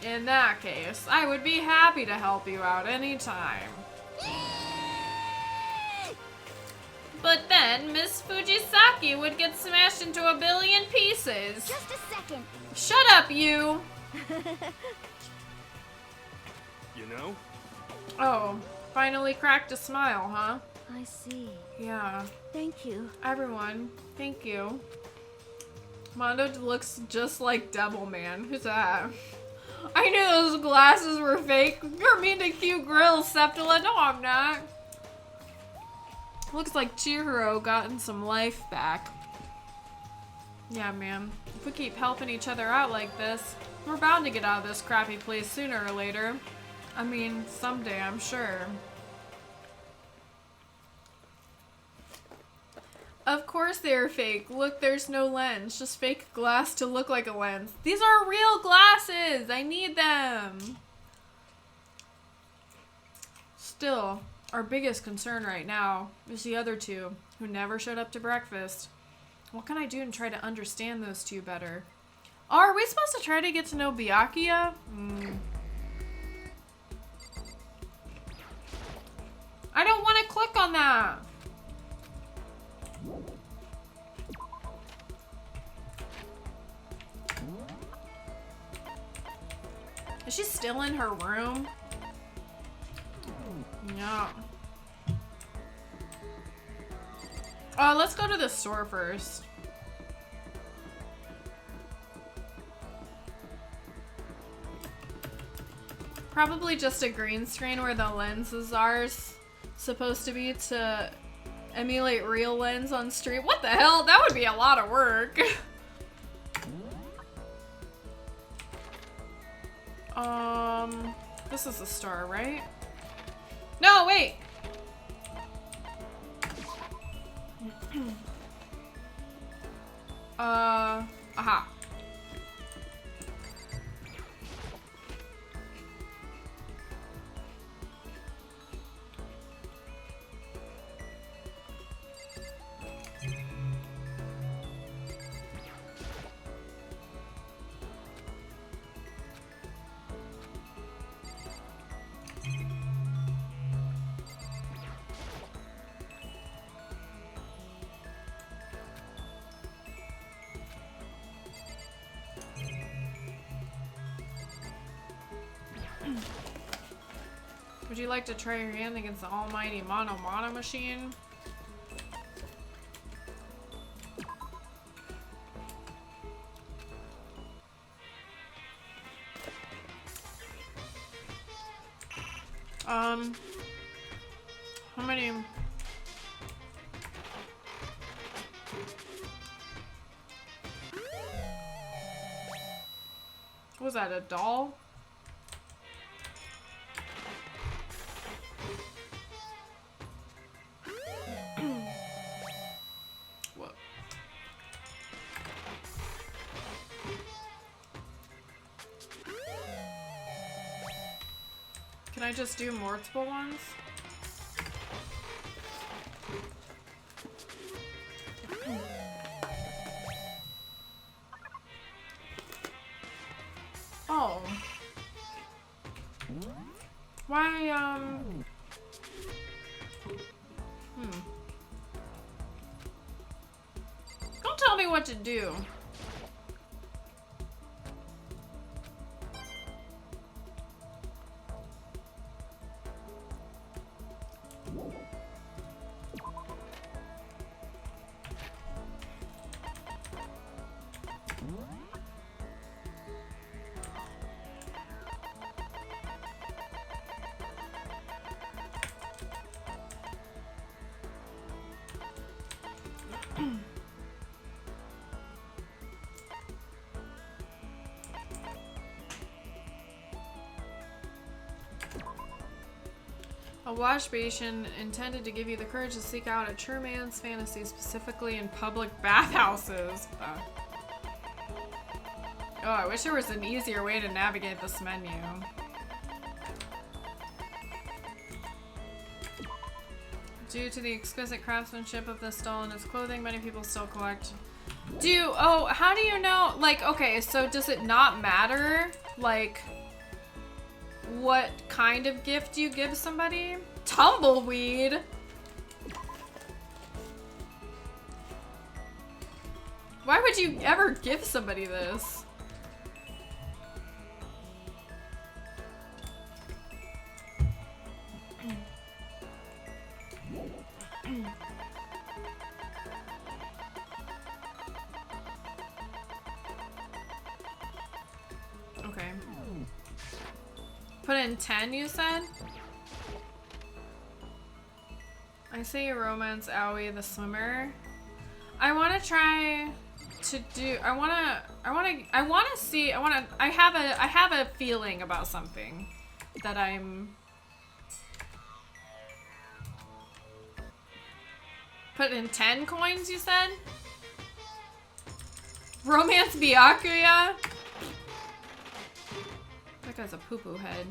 In that case, I would be happy to help you out anytime. But then, Miss Fujisaki would get smashed into a billion pieces. just a second. Shut up, you! You know? Oh, finally cracked a smile, huh? I see. Yeah. Thank you. Everyone, thank you. Mondo looks just like Devilman. Who's that? I knew those glasses were fake. You're mean to cute grills, Septila. No, I'm not. Looks like Chihiro gotten some life back. Yeah, man. If we keep helping each other out like this, we're bound to get out of this crappy place sooner or later. I mean, someday, I'm sure. Of course they're fake. Look, there's no lens. Just fake glass to look like a lens. These are real glasses! I need them! Still, our biggest concern right now is the other two, who never showed up to breakfast. What can I do to try to understand those two better? Oh, are we supposed to try to get to know Byakuya? I don't want to click on that! Is she still in her room? No. Let's go to the store first. Probably just a green screen where the lenses are supposed to be to emulate real lens on stream. What the hell? That would be a lot of work. This is the store, right? No, wait! Aha. Would you like to try your hand against the almighty Mono machine? How many? What was that, a doll? What? Can I just do multiple ones? Oh. Why, Don't tell me what to do. A wash basin intended to give you the courage to seek out a true man's fantasy, specifically in public bathhouses. Oh, I wish there was an easier way to navigate this menu. Due to the exquisite craftsmanship of this doll and its clothing, many people still collect. Oh, how do you know? Like, okay, so does it not matter, like, what kind of gift you give somebody? Tumbleweed? Why would you ever give somebody this? Okay. Put in 10, you said? I say you romance Owie the swimmer. I want to try to do. I have a feeling about something that I'm. Put in 10 coins, you said? Romance Byakuya? That guy's a poo-poo head.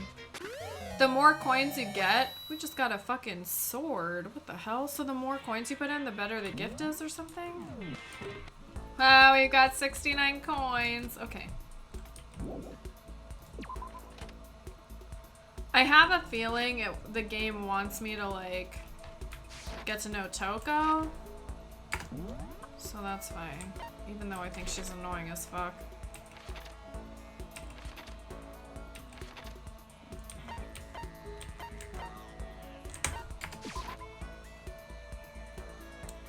The more coins you get, we just got a fucking sword. What the hell? So the more coins you put in, the better the gift is or something? Wow, we got 69 coins. Okay. I have a feeling the game wants me to, like, get to know Toko. So that's fine. Even though I think she's annoying as fuck.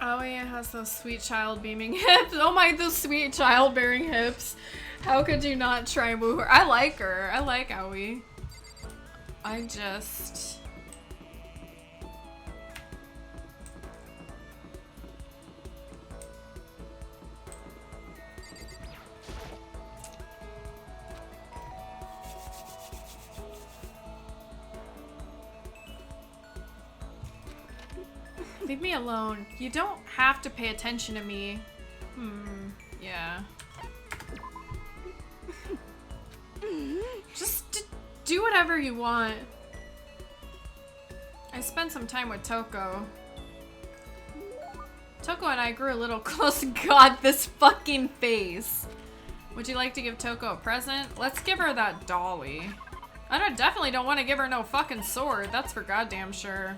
Oh yeah, it has those sweet child beaming hips. Oh my, those sweet childbearing hips. How could you not try and woo her? I like her. I like Aoi. I just... Leave me alone. You don't have to pay attention to me. Yeah. Just do whatever you want. I spent some time with Toko. Toko and I grew a little close. God, this fucking face. Would you like to give Toko a present? Let's give her that dolly. I definitely don't want to give her no fucking sword. That's for goddamn sure.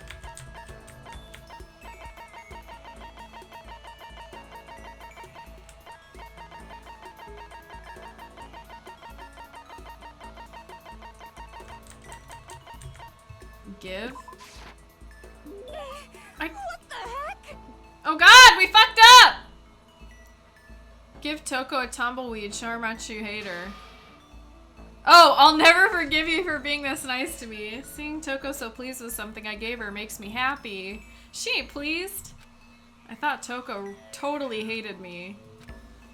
Give? What the heck? Oh god, we fucked up! Give Toko a tumbleweed, show her how much you hate her. Oh, I'll never forgive you for being this nice to me. Seeing Toko so pleased with something I gave her makes me happy. She ain't pleased. I thought Toko totally hated me.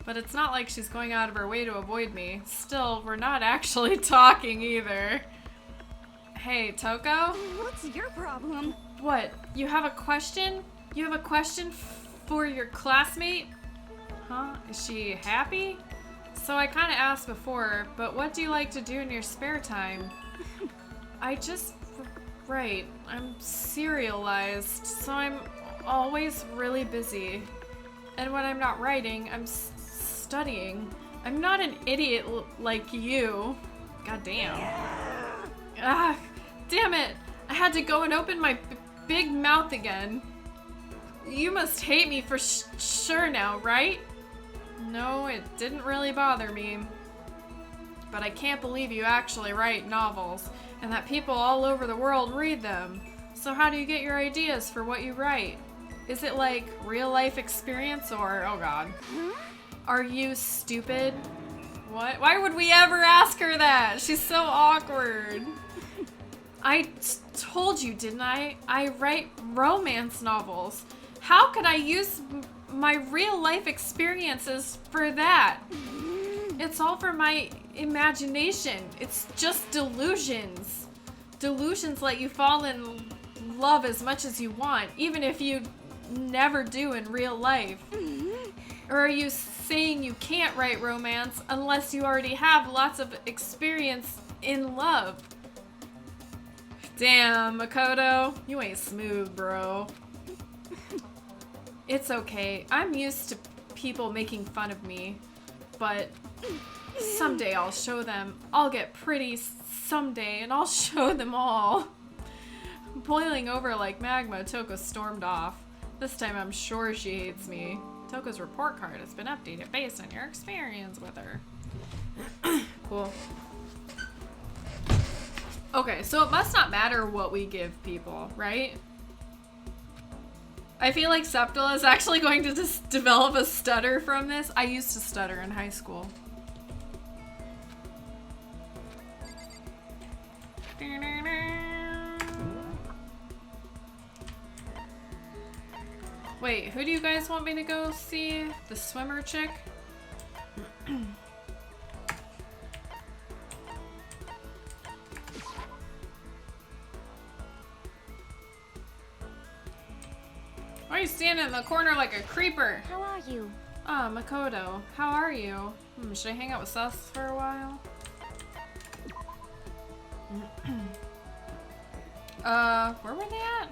But it's not like she's going out of her way to avoid me. Still, we're not actually talking either. Hey, Toko? What's your problem? What? You have a question? You have a question for your classmate? Huh? Is she happy? So I kind of asked before, but what do you like to do in your spare time? I just write. I'm serialized, so I'm always really busy. And when I'm not writing, I'm studying. I'm not an idiot like you. God damn. Ah, damn it! I had to go and open my big mouth again. You must hate me for sure now, right? No, it didn't really bother me. But I can't believe you actually write novels, and that people all over the world read them. So how do you get your ideas for what you write? Is it like real life experience or, oh god. Are you stupid? What? Why would we ever ask her that? She's so awkward. I told you, didn't I? I write romance novels. How could I use my real life experiences for that? It's all for my imagination. It's just delusions. Delusions let you fall in love as much as you want, even if you never do in real life? Or are you saying you can't write romance unless you already have lots of experience in love? Damn, Makoto, you ain't smooth, bro. It's okay. I'm used to people making fun of me, but someday I'll show them. I'll get pretty someday, and I'll show them all. Boiling over like magma, Toko stormed off. This time I'm sure she hates me. Toko's report card has been updated based on your experience with her. Cool. Okay, so it must not matter what we give people, right? I feel like Septila is actually going to just develop a stutter from this. I used to stutter in high school. Wait, who do you guys want me to go see? The swimmer chick? Why are you standing in the corner like a creeper? How are you? Ah, Makoto. How are you? Should I hang out with Sus for a while? Where were they at?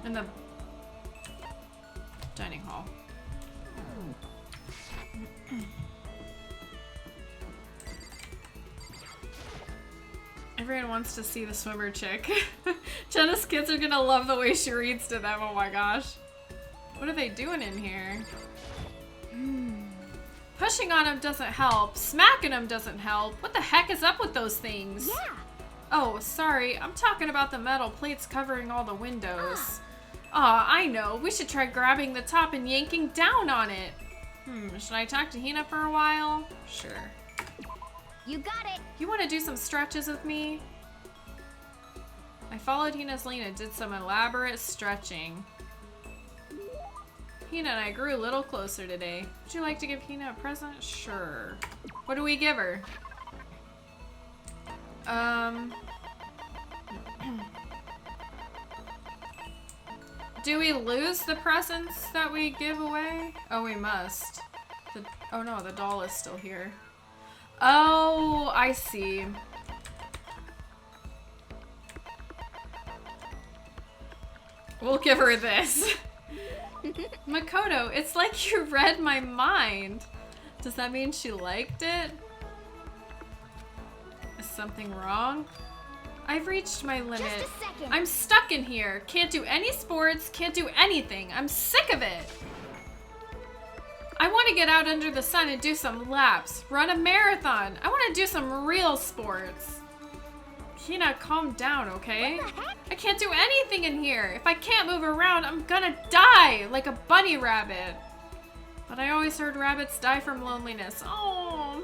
In the dining hall. Everyone wants to see the swimmer chick. Jenna's kids are gonna love the way she reads to them. Oh my gosh. What are they doing in here? Pushing on them doesn't help. Smacking them doesn't help. What the heck is up with those things? Yeah. Oh, sorry. I'm talking about the metal plates covering all the windows. Aw, I know. We should try grabbing the top and yanking down on it. Should I talk to Hina for a while? Sure. You got it. You want to do some stretches with me? I followed Hina's lead and did some elaborate stretching. Hina and I grew a little closer today. Would you like to give Hina a present? Sure. What do we give her? Do we lose the presents that we give away? Oh, we must. Oh no, the doll is still here. Oh, I see. We'll give her this. Makoto, it's like you read my mind. Does that mean she liked it? Is something wrong? I've reached my limit. Just a second. I'm stuck in here. Can't do any sports, can't do anything. I'm sick of it. I want to get out under the sun and do some laps. Run a marathon. I want to do some real sports. Hina, calm down, okay? What the heck? I can't do anything in here. If I can't move around, I'm gonna die like a bunny rabbit. But I always heard rabbits die from loneliness. Oh.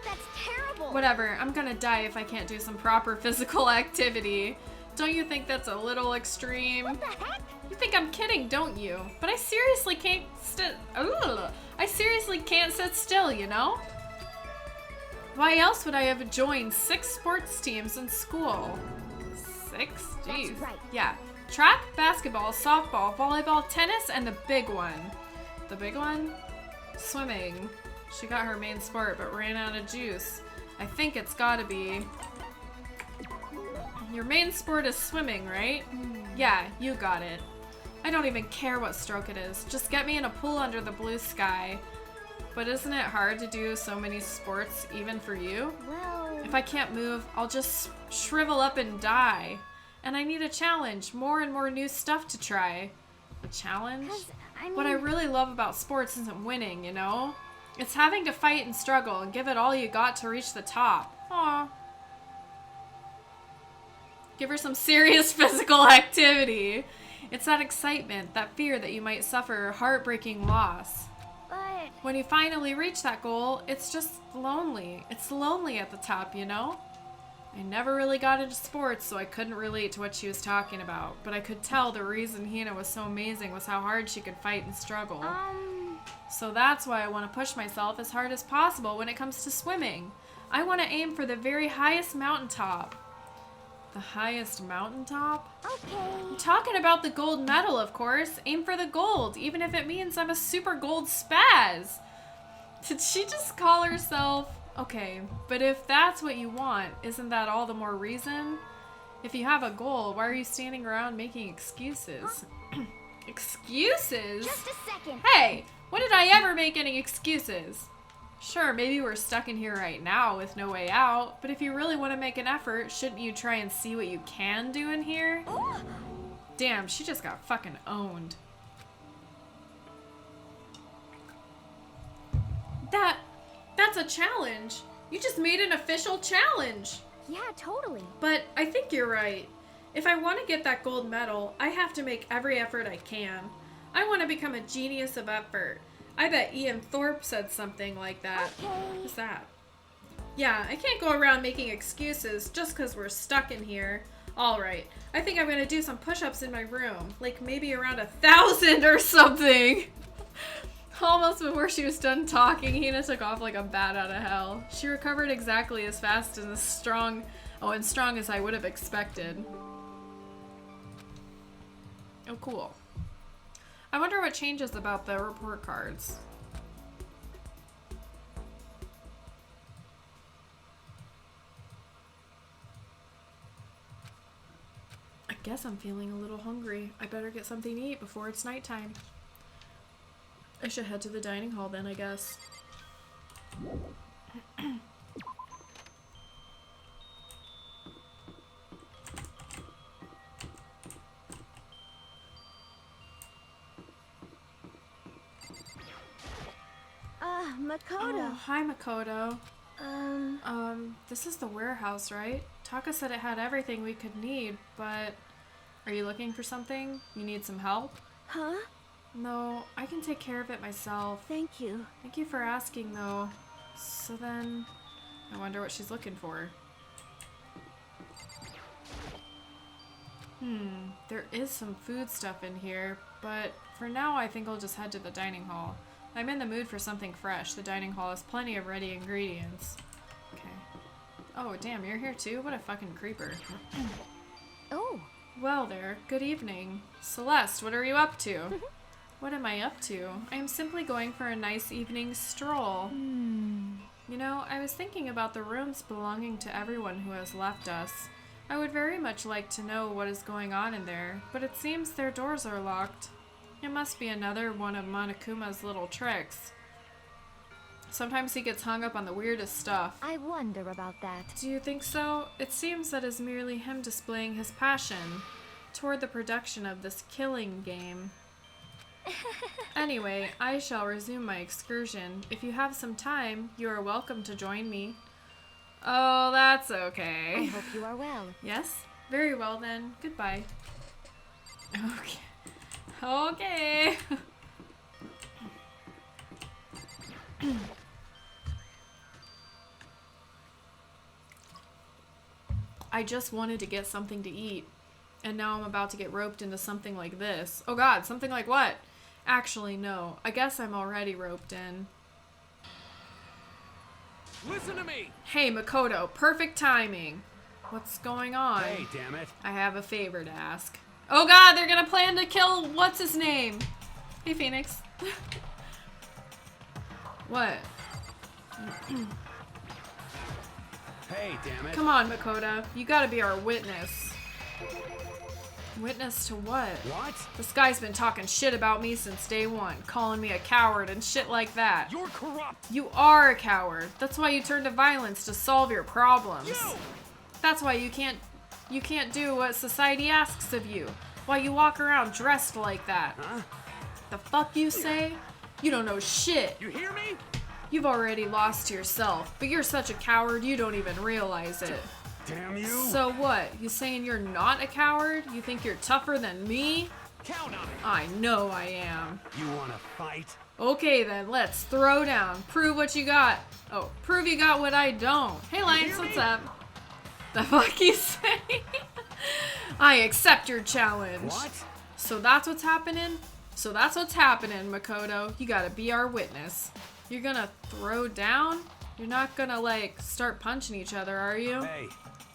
That's terrible. Whatever, I'm gonna die if I can't do some proper physical activity. Don't you think that's a little extreme? What the heck? You think I'm kidding, don't you? But I seriously can't sit still, you know? Why else would I have joined 6 sports teams in school? 6? Jeez. That's right. Yeah. Track, basketball, softball, volleyball, tennis, and the big one. The big one? Swimming. She got her main sport but ran out of juice. I think it's gotta be... Your main sport is swimming, right? Yeah, you got it. I don't even care what stroke it is. Just get me in a pool under the blue sky. But isn't it hard to do so many sports even for you? Well, If I can't move, I'll just shrivel up and die. And I need a challenge, more and more new stuff to try. A challenge? 'cause, I mean, What I really love about sports isn't winning, you know? It's having to fight and struggle and give it all you got to reach the top. Aw. Give her some serious physical activity. It's that excitement, that fear that you might suffer heartbreaking loss. but When you finally reach that goal, it's just lonely. It's lonely at the top, you know? I never really got into sports, so I couldn't relate to what she was talking about. But I could tell the reason Hina was so amazing was how hard she could fight and struggle. So that's why I want to push myself as hard as possible when it comes to swimming. I want to aim for the very highest mountaintop. The highest mountaintop? Okay. I'm talking about the gold medal, of course. Aim for the gold, even if it means I'm a super gold spaz. Did she just call herself? Okay, but if that's what you want, isn't that all the more reason? If you have a goal, why are you standing around making excuses? Excuses? Just a second. Hey, when did I ever make any excuses? Sure, maybe we're stuck in here right now with no way out, but if you really want to make an effort, shouldn't you try and see what you can do in here? Damn, she just got fucking owned. That's a challenge. You just made an official challenge. Yeah, totally. But I think you're right. If I want to get that gold medal, I have to make every effort I can. I want to become a genius of effort. I bet Ian Thorpe said something like that. Okay. What's that? Yeah, I can't go around making excuses just because we're stuck in here. Alright, I think I'm gonna do some push-ups in my room. Like maybe around 1,000 or something. Almost before she was done talking, Hina took off like a bat out of hell. She recovered exactly as fast and as strong as I would have expected. Oh, cool. I wonder what changes about the report cards. I guess I'm feeling a little hungry. I better get something to eat before it's nighttime. I should head to the dining hall then, I guess. Makoto. Oh, hi, Makoto. This is the warehouse, right? Taka said it had everything we could need, but are you looking for something? You need some help? Huh? No, I can take care of it myself. Thank you. Thank you for asking, though. So then, I wonder what she's looking for. There is some food stuff in here, but for now I think I'll just head to the dining hall. I'm in the mood for something fresh. The dining hall has plenty of ready ingredients. Okay. Oh, damn, you're here too? What a fucking creeper. Oh. Well there, good evening. Celeste, what are you up to? What am I up to? I am simply going for a nice evening stroll. You know, I was thinking about the rooms belonging to everyone who has left us. I would very much like to know what is going on in there, but it seems their doors are locked. It must be another one of Monokuma's little tricks. Sometimes he gets hung up on the weirdest stuff. I wonder about that. Do you think so? It seems that is merely him displaying his passion toward the production of this killing game. Anyway, I shall resume my excursion. If you have some time, you are welcome to join me. Oh, that's okay. I hope you are well. Yes? Very well then. Goodbye. Okay. Okay. I just wanted to get something to eat, and now I'm about to get roped into something like this. Oh god, something like what? Actually, no. I guess I'm already roped in. Listen to me! Hey, Makoto, perfect timing. What's going on? Hey, damn it. I have a favor to ask. Oh god, they're gonna plan to kill what's his name? Hey, Phoenix. What? Hey, damn it. Come on, Makoto. You gotta be our witness. Witness to what? What? This guy's been talking shit about me since day one, calling me a coward and shit like that. You're corrupt. You are a coward. That's why you turn to violence to solve your problems. You! That's why you can't do what society asks of you. Why you walk around dressed like that. Huh? The fuck you say? You don't know shit. You hear me? You've already lost yourself, but you're such a coward you don't even realize it. Damn you. So what? You saying you're not a coward? You think you're tougher than me? Count on it. I know I am. You wanna fight? Okay then, let's throw down. Prove what you got. Oh, prove you got what I don't. Hey Lance, hear what's me? up? The fuck you say? I accept your challenge. What? So that's what's happening? So that's what's happening, Makoto. You gotta be our witness. You're gonna throw down? You're not gonna, like, start punching each other, are you? Hey,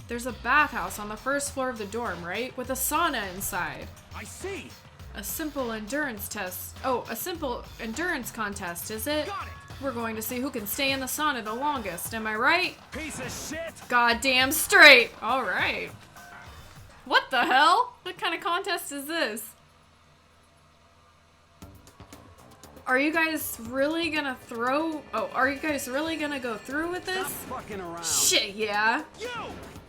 There's a bathhouse on the first floor of the dorm, right? With a sauna inside. I see. A simple endurance test. Oh, a simple endurance contest, is it? Got it. We're going to see who can stay in the sauna the longest, am I right? Piece of shit. Goddamn straight! Alright. What the hell? What kind of contest is this? Are you guys really gonna are you guys really gonna go through with this? Stop fucking around. Shit, yeah. You.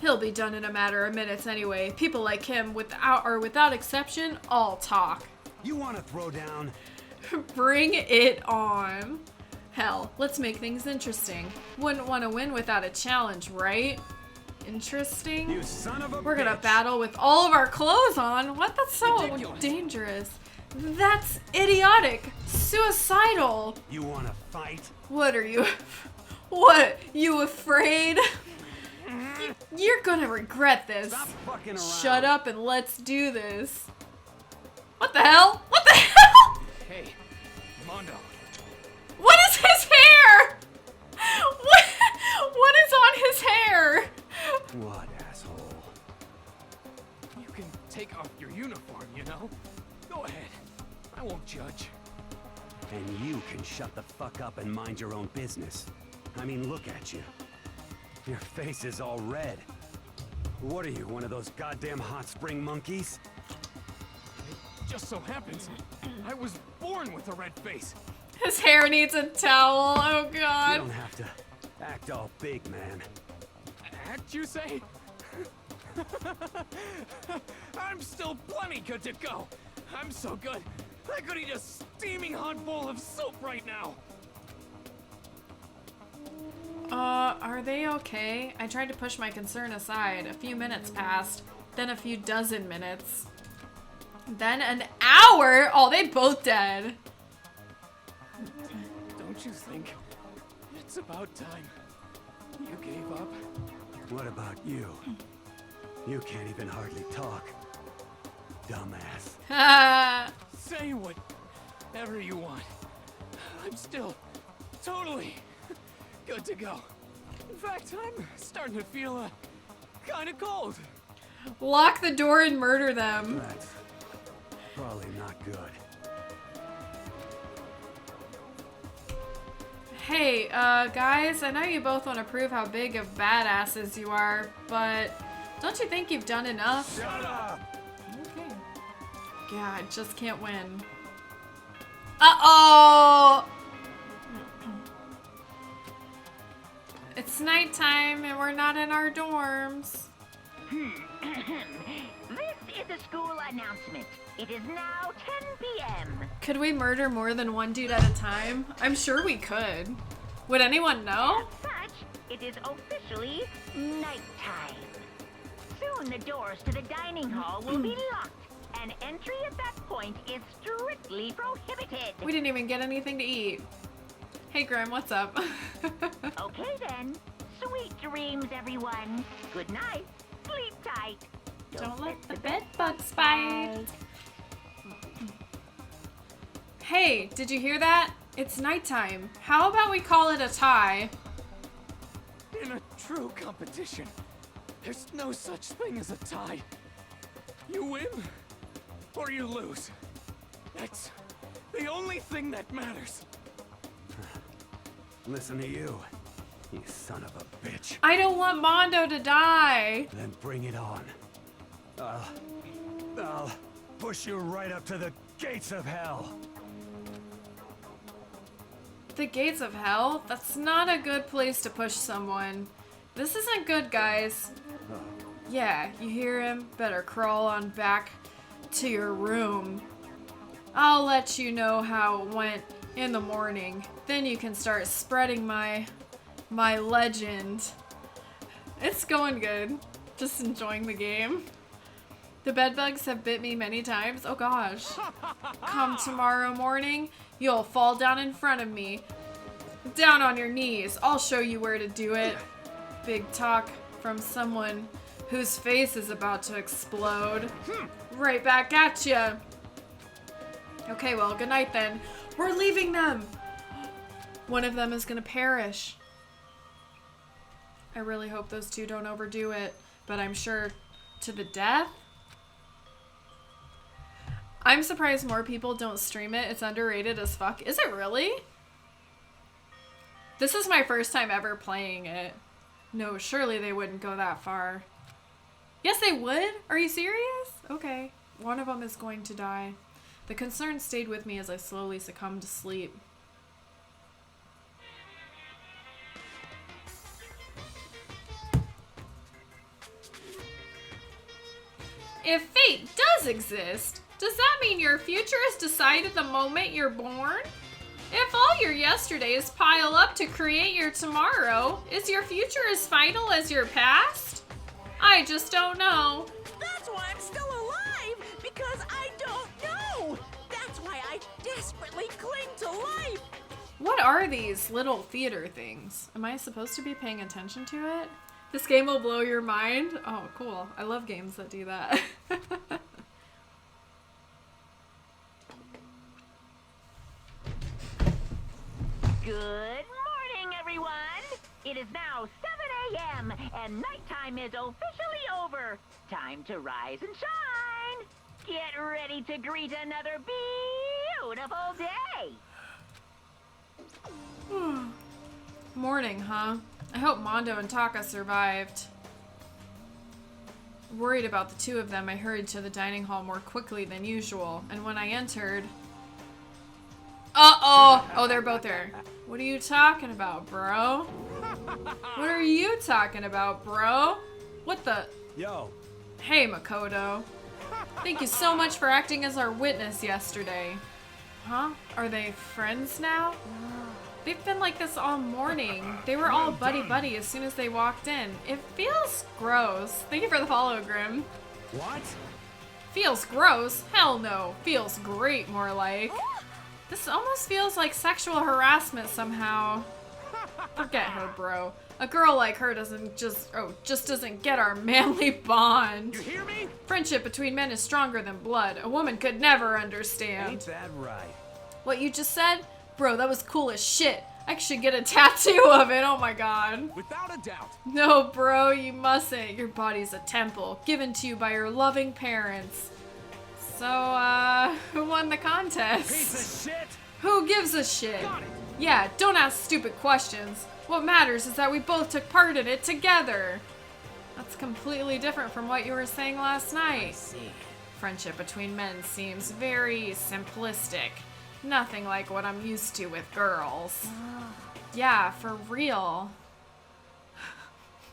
He'll be done in a matter of minutes anyway. People like him, without exception, all talk. You want to throw down? Bring it on. Hell, let's make things interesting. Wouldn't want to win without a challenge, right? Interesting. You son of a We're gonna bitch. battle with all of our clothes on. What? That's so Ridiculous. dangerous. That's idiotic. Suicidal. You want to fight? What are you? What? You afraid? You're gonna regret this. Stop fucking around. Shut up and let's do this. What the hell? What the hell? Hey, Mondo. What is his hair? What is on his hair? What asshole? You can take off your uniform, you know? Go ahead. I won't judge. And you can shut the fuck up and mind your own business. I mean, look at you. Your face is all red. What are you, one of those goddamn hot spring monkeys? It just so happens I was born with a red face. His hair needs a towel. Oh You god. don't have to act all big, man. Act, you say? I'm still plenty good to go. I'm so good, I could eat a steaming hot bowl of soup right now. Are they okay? I tried to push my concern aside. A few minutes passed, then a few dozen minutes. Then an hour? Oh, they both dead. Don't you think it's about time you gave up? What about you? You can't even hardly talk. Dumbass. Ah. Say whatever you want. I'm still totally good to go. In fact, I'm starting to feel kind of cold. Lock the door and murder them. That's probably not good. Hey, guys, I know you both want to prove how big of badasses you are, but don't you think you've done enough? Shut up! Okay. Yeah, I just can't win. Uh-oh! It's nighttime and we're not in our dorms. This is a school announcement. It is now 10 p.m. Could we murder more than one dude at a time? I'm sure we could. Would anyone know? As such, it is officially nighttime. Soon the doors to the dining hall will be locked, and entry at that point is strictly prohibited. We didn't even get anything to eat. Hey, Grim, what's up? Okay then. Sweet dreams, everyone. Good night. Sleep tight. Don't let the bed bugs bite. Hey, did you hear that? It's nighttime. How about we call it a tie? In a true competition, there's no such thing as a tie. You win or you lose. That's the only thing that matters. Listen to you, you son of a bitch. I don't want Mondo to die. Then bring it on. I'll push you right up to the gates of hell. The gates of hell? That's not a good place to push someone. This isn't good, guys. Yeah, you hear him? Better crawl on back to your room. I'll let you know how it went in the morning. Then you can start spreading my legend. It's going good. Just enjoying the game. The bedbugs have bit me many times. Oh gosh. Come tomorrow morning, you'll fall down in front of me. Down on your knees. I'll show you where to do it. Big talk from someone whose face is about to explode. Right back at ya. Okay, well, good night then. We're leaving them. One of them is gonna perish. I really hope those two don't overdo it. but I'm sure to the death. I'm surprised more people don't stream it. It's underrated as fuck. Is it really? This is my first time ever playing it. No, surely they wouldn't go that far. Yes, they would? Are you serious? Okay. One of them is going to die. The concern stayed with me as I slowly succumbed to sleep. If fate does exist, does that mean your future is decided the moment you're born? If all your yesterdays pile up to create your tomorrow, is your future as final as your past? I just don't know. That's why I'm still alive, because I don't know. That's why I desperately cling to life. What are these little theater things? Am I supposed to be paying attention to it? This game will blow your mind? Oh, cool. I love games that do that. Good morning, everyone! It is now 7 a.m. and nighttime is officially over. Time to rise and shine. Get ready to greet another beautiful day. Morning, huh? I hope Mondo and Taka survived. Worried about the two of them, I hurried to the dining hall more quickly than usual, and when I entered... Uh-oh! Oh, they're both there. What are you talking about, bro? What are you talking about, bro? What the... Yo. Hey, Makoto. Thank you so much for acting as our witness yesterday. Huh? Are they friends now? They've been like this all morning. They were all buddy-buddy as soon as they walked in. It feels gross. Thank you for the follow, Grim. What? Feels gross? Hell no. Feels great, more like. This almost feels like sexual harassment somehow. Forget her, bro. A girl like her just doesn't get our manly bond. You hear me? Friendship between men is stronger than blood. A woman could never understand. Ain't that right? What you just said? Bro, that was cool as shit. I should get a tattoo of it. Oh my god. Without a doubt. No, bro, you mustn't. Your body's a temple, given to you by your loving parents. So, who won the contest? Piece of shit. Who gives a shit? Got it. Yeah, don't ask stupid questions. What matters is that we both took part in it together. That's completely different from what you were saying last night. Friendship between men seems very simplistic. Nothing like what I'm used to with girls. Yeah, for real.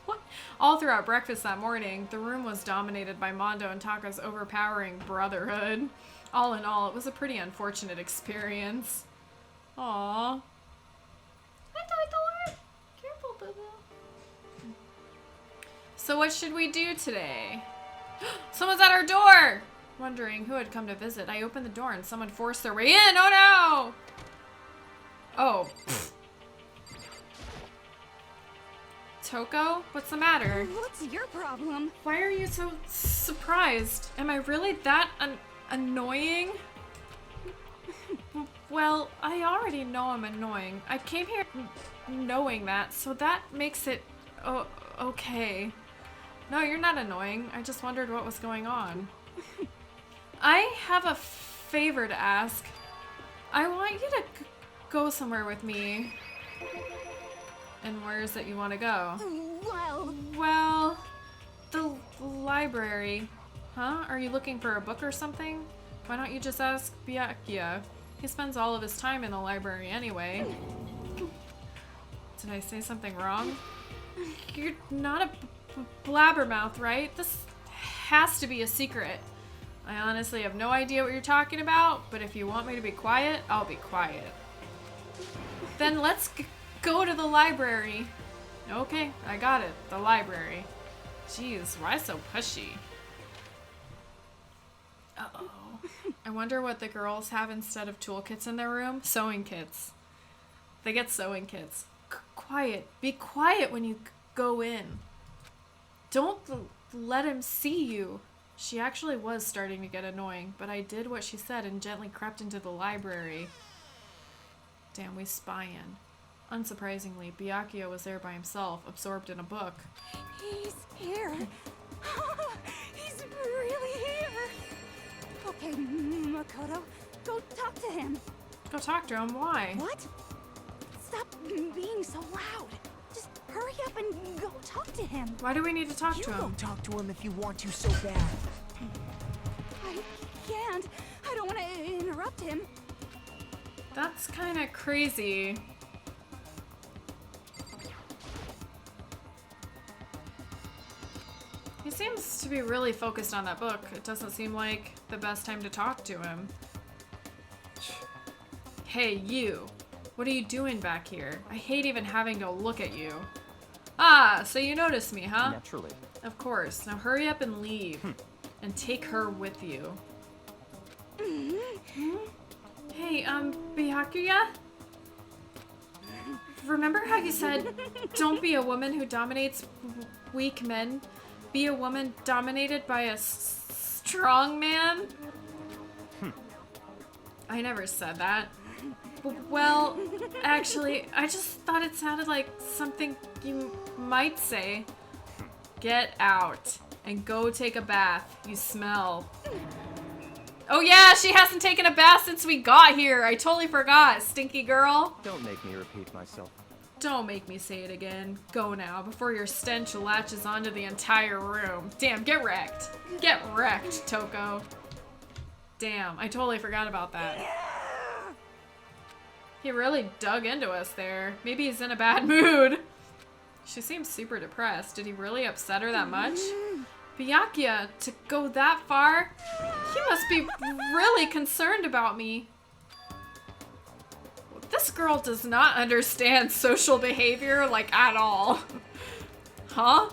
What? All throughout breakfast that morning, the room was dominated by Mondo and Taka's overpowering brotherhood. All in all, it was a pretty unfortunate experience. Aww. Careful, boo-boo. So what should we do today? Someone's at our door! Wondering who had come to visit, I opened the door and someone forced their way in. Oh no! Oh. Toko? What's the matter? What's your problem? Why are you so surprised? Am I really that annoying? Well, I already know I'm annoying. I came here knowing that, so that makes it okay. No, you're not annoying. I just wondered what was going on. I have a favor to ask. I want you to go somewhere with me. And where is it you want to go? Well, the library. Huh? Are you looking for a book or something? Why don't you just ask Byakuya? He spends all of his time in the library anyway. Did I say something wrong? You're not a blabbermouth, right? This has to be a secret. I honestly have no idea what you're talking about, but if you want me to be quiet, I'll be quiet. Then let's go to the library. Okay, I got it. The library. Jeez, why so pushy? Uh-oh. I wonder what the girls have instead of toolkits in their room. Sewing kits. They get sewing kits. Quiet. Be quiet when you go in. Don't let him see you. She actually was starting to get annoying, but I did what she said and gently crept into the library. Damn, we spy in. Unsurprisingly, Byakuya was there by himself, absorbed in a book. He's here. He's really here. Okay, Makoto, go talk to him. Go talk to him. Why? What? Stop being so loud. Just hurry up and go talk to him. Why do we need to talk You to go him? talk to him if you want to so bad. I can't. I don't want to interrupt him. That's kind of crazy. He seems to be really focused on that book. It doesn't seem like the best time to talk to him. Hey, you. What are you doing back here? I hate even having to look at you. Ah, so you noticed me, huh? Naturally. Of course. Now hurry up and leave. And take her with you. Hey, Byakuya? Remember how you said, don't be a woman who dominates weak men? Be a woman dominated by a strong man? I never said that. Well, actually, I just thought it sounded like something you might say. Get out and go take a bath. You smell. Oh yeah, she hasn't taken a bath since we got here. I totally forgot, stinky girl. Don't make me repeat myself. Don't make me say it again. Go now, before your stench latches onto the entire room. Damn, get wrecked. Get wrecked, Toko. Damn, I totally forgot about that. He really dug into us there. Maybe he's in a bad mood. She seems super depressed. Did he really upset her that much? Byakuya, to go that far? He must be really concerned about me. This girl does not understand social behavior, like, at all. Huh?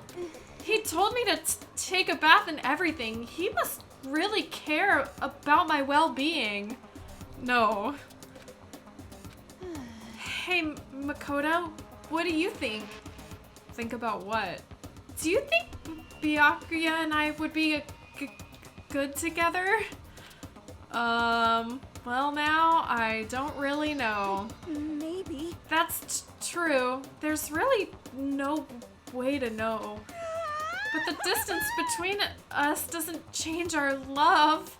He told me to take a bath and everything. He must really care about my well-being. No. Hey, Makoto, what do you think? Think about what? Do you think Byakuya and I would be good together? Well now, I don't really know. Maybe. That's true. There's really no way to know. But the distance between us doesn't change our love.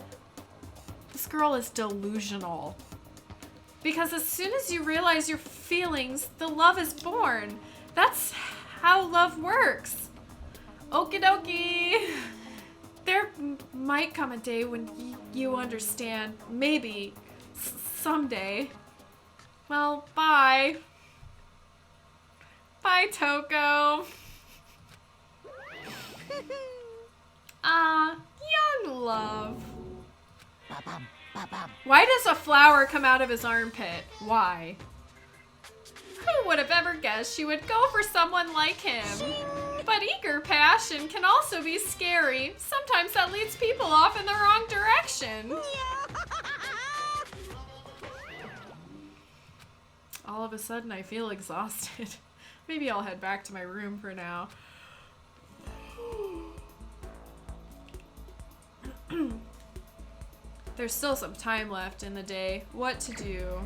This girl is delusional. Because as soon as you realize your feelings, the love is born. That's how love works. Okie dokie. There might come a day when you understand. Maybe. Someday. Well, bye. Bye, Toko. Young love. Ba-bum, ba-bum. Why does a flower come out of his armpit? Why? Who would have ever guessed she would go for someone like him? But eager passion can also be scary. Sometimes that leads people off in the wrong direction. All of a sudden, I feel exhausted. Maybe I'll head back to my room for now. There's still some time left in the day. What to do?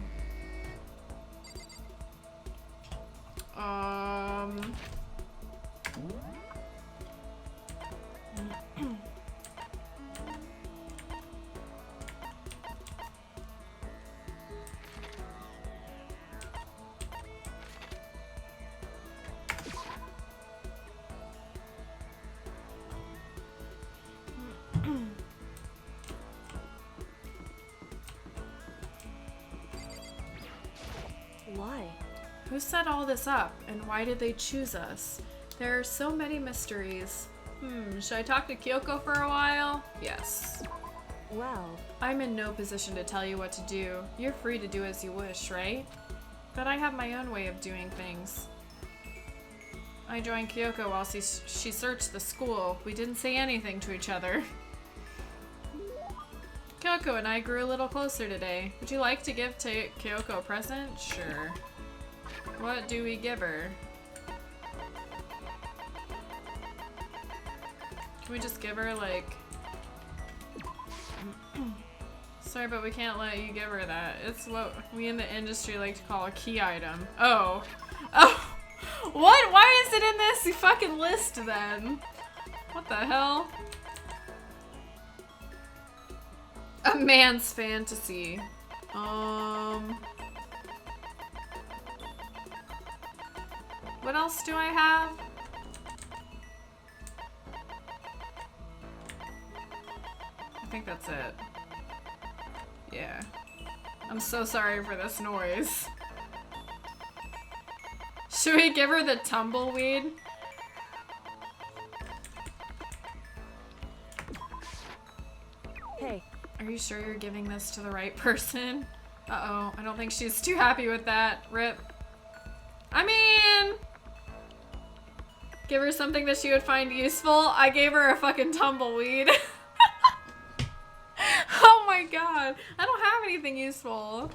Why? Who set all this up, and why did they choose us? There are so many mysteries. Should I talk to Kyoko for a while? Yes. Well, I'm in no position to tell you what to do. You're free to do as you wish, right? But I have my own way of doing things. I joined Kyoko while she searched the school. We didn't say anything to each other. Kyoko and I grew a little closer today. Would you like to give Kyoko a present? Sure. What do we give her? Can we just give her, like... Sorry, but we can't let you give her that. It's what we in the industry like to call a key item. Oh. Oh! What? Why is it in this fucking list, then? What the hell? A man's fantasy. What else do I have? I think that's it. Yeah. I'm so sorry for this noise. Should we give her the tumbleweed? Hey, Are you sure you're giving this to the right person? Uh-oh, I don't think she's too happy with that. Rip. I mean... Give her something that she would find useful. I gave her a fucking tumbleweed. Oh my god. I don't have anything useful.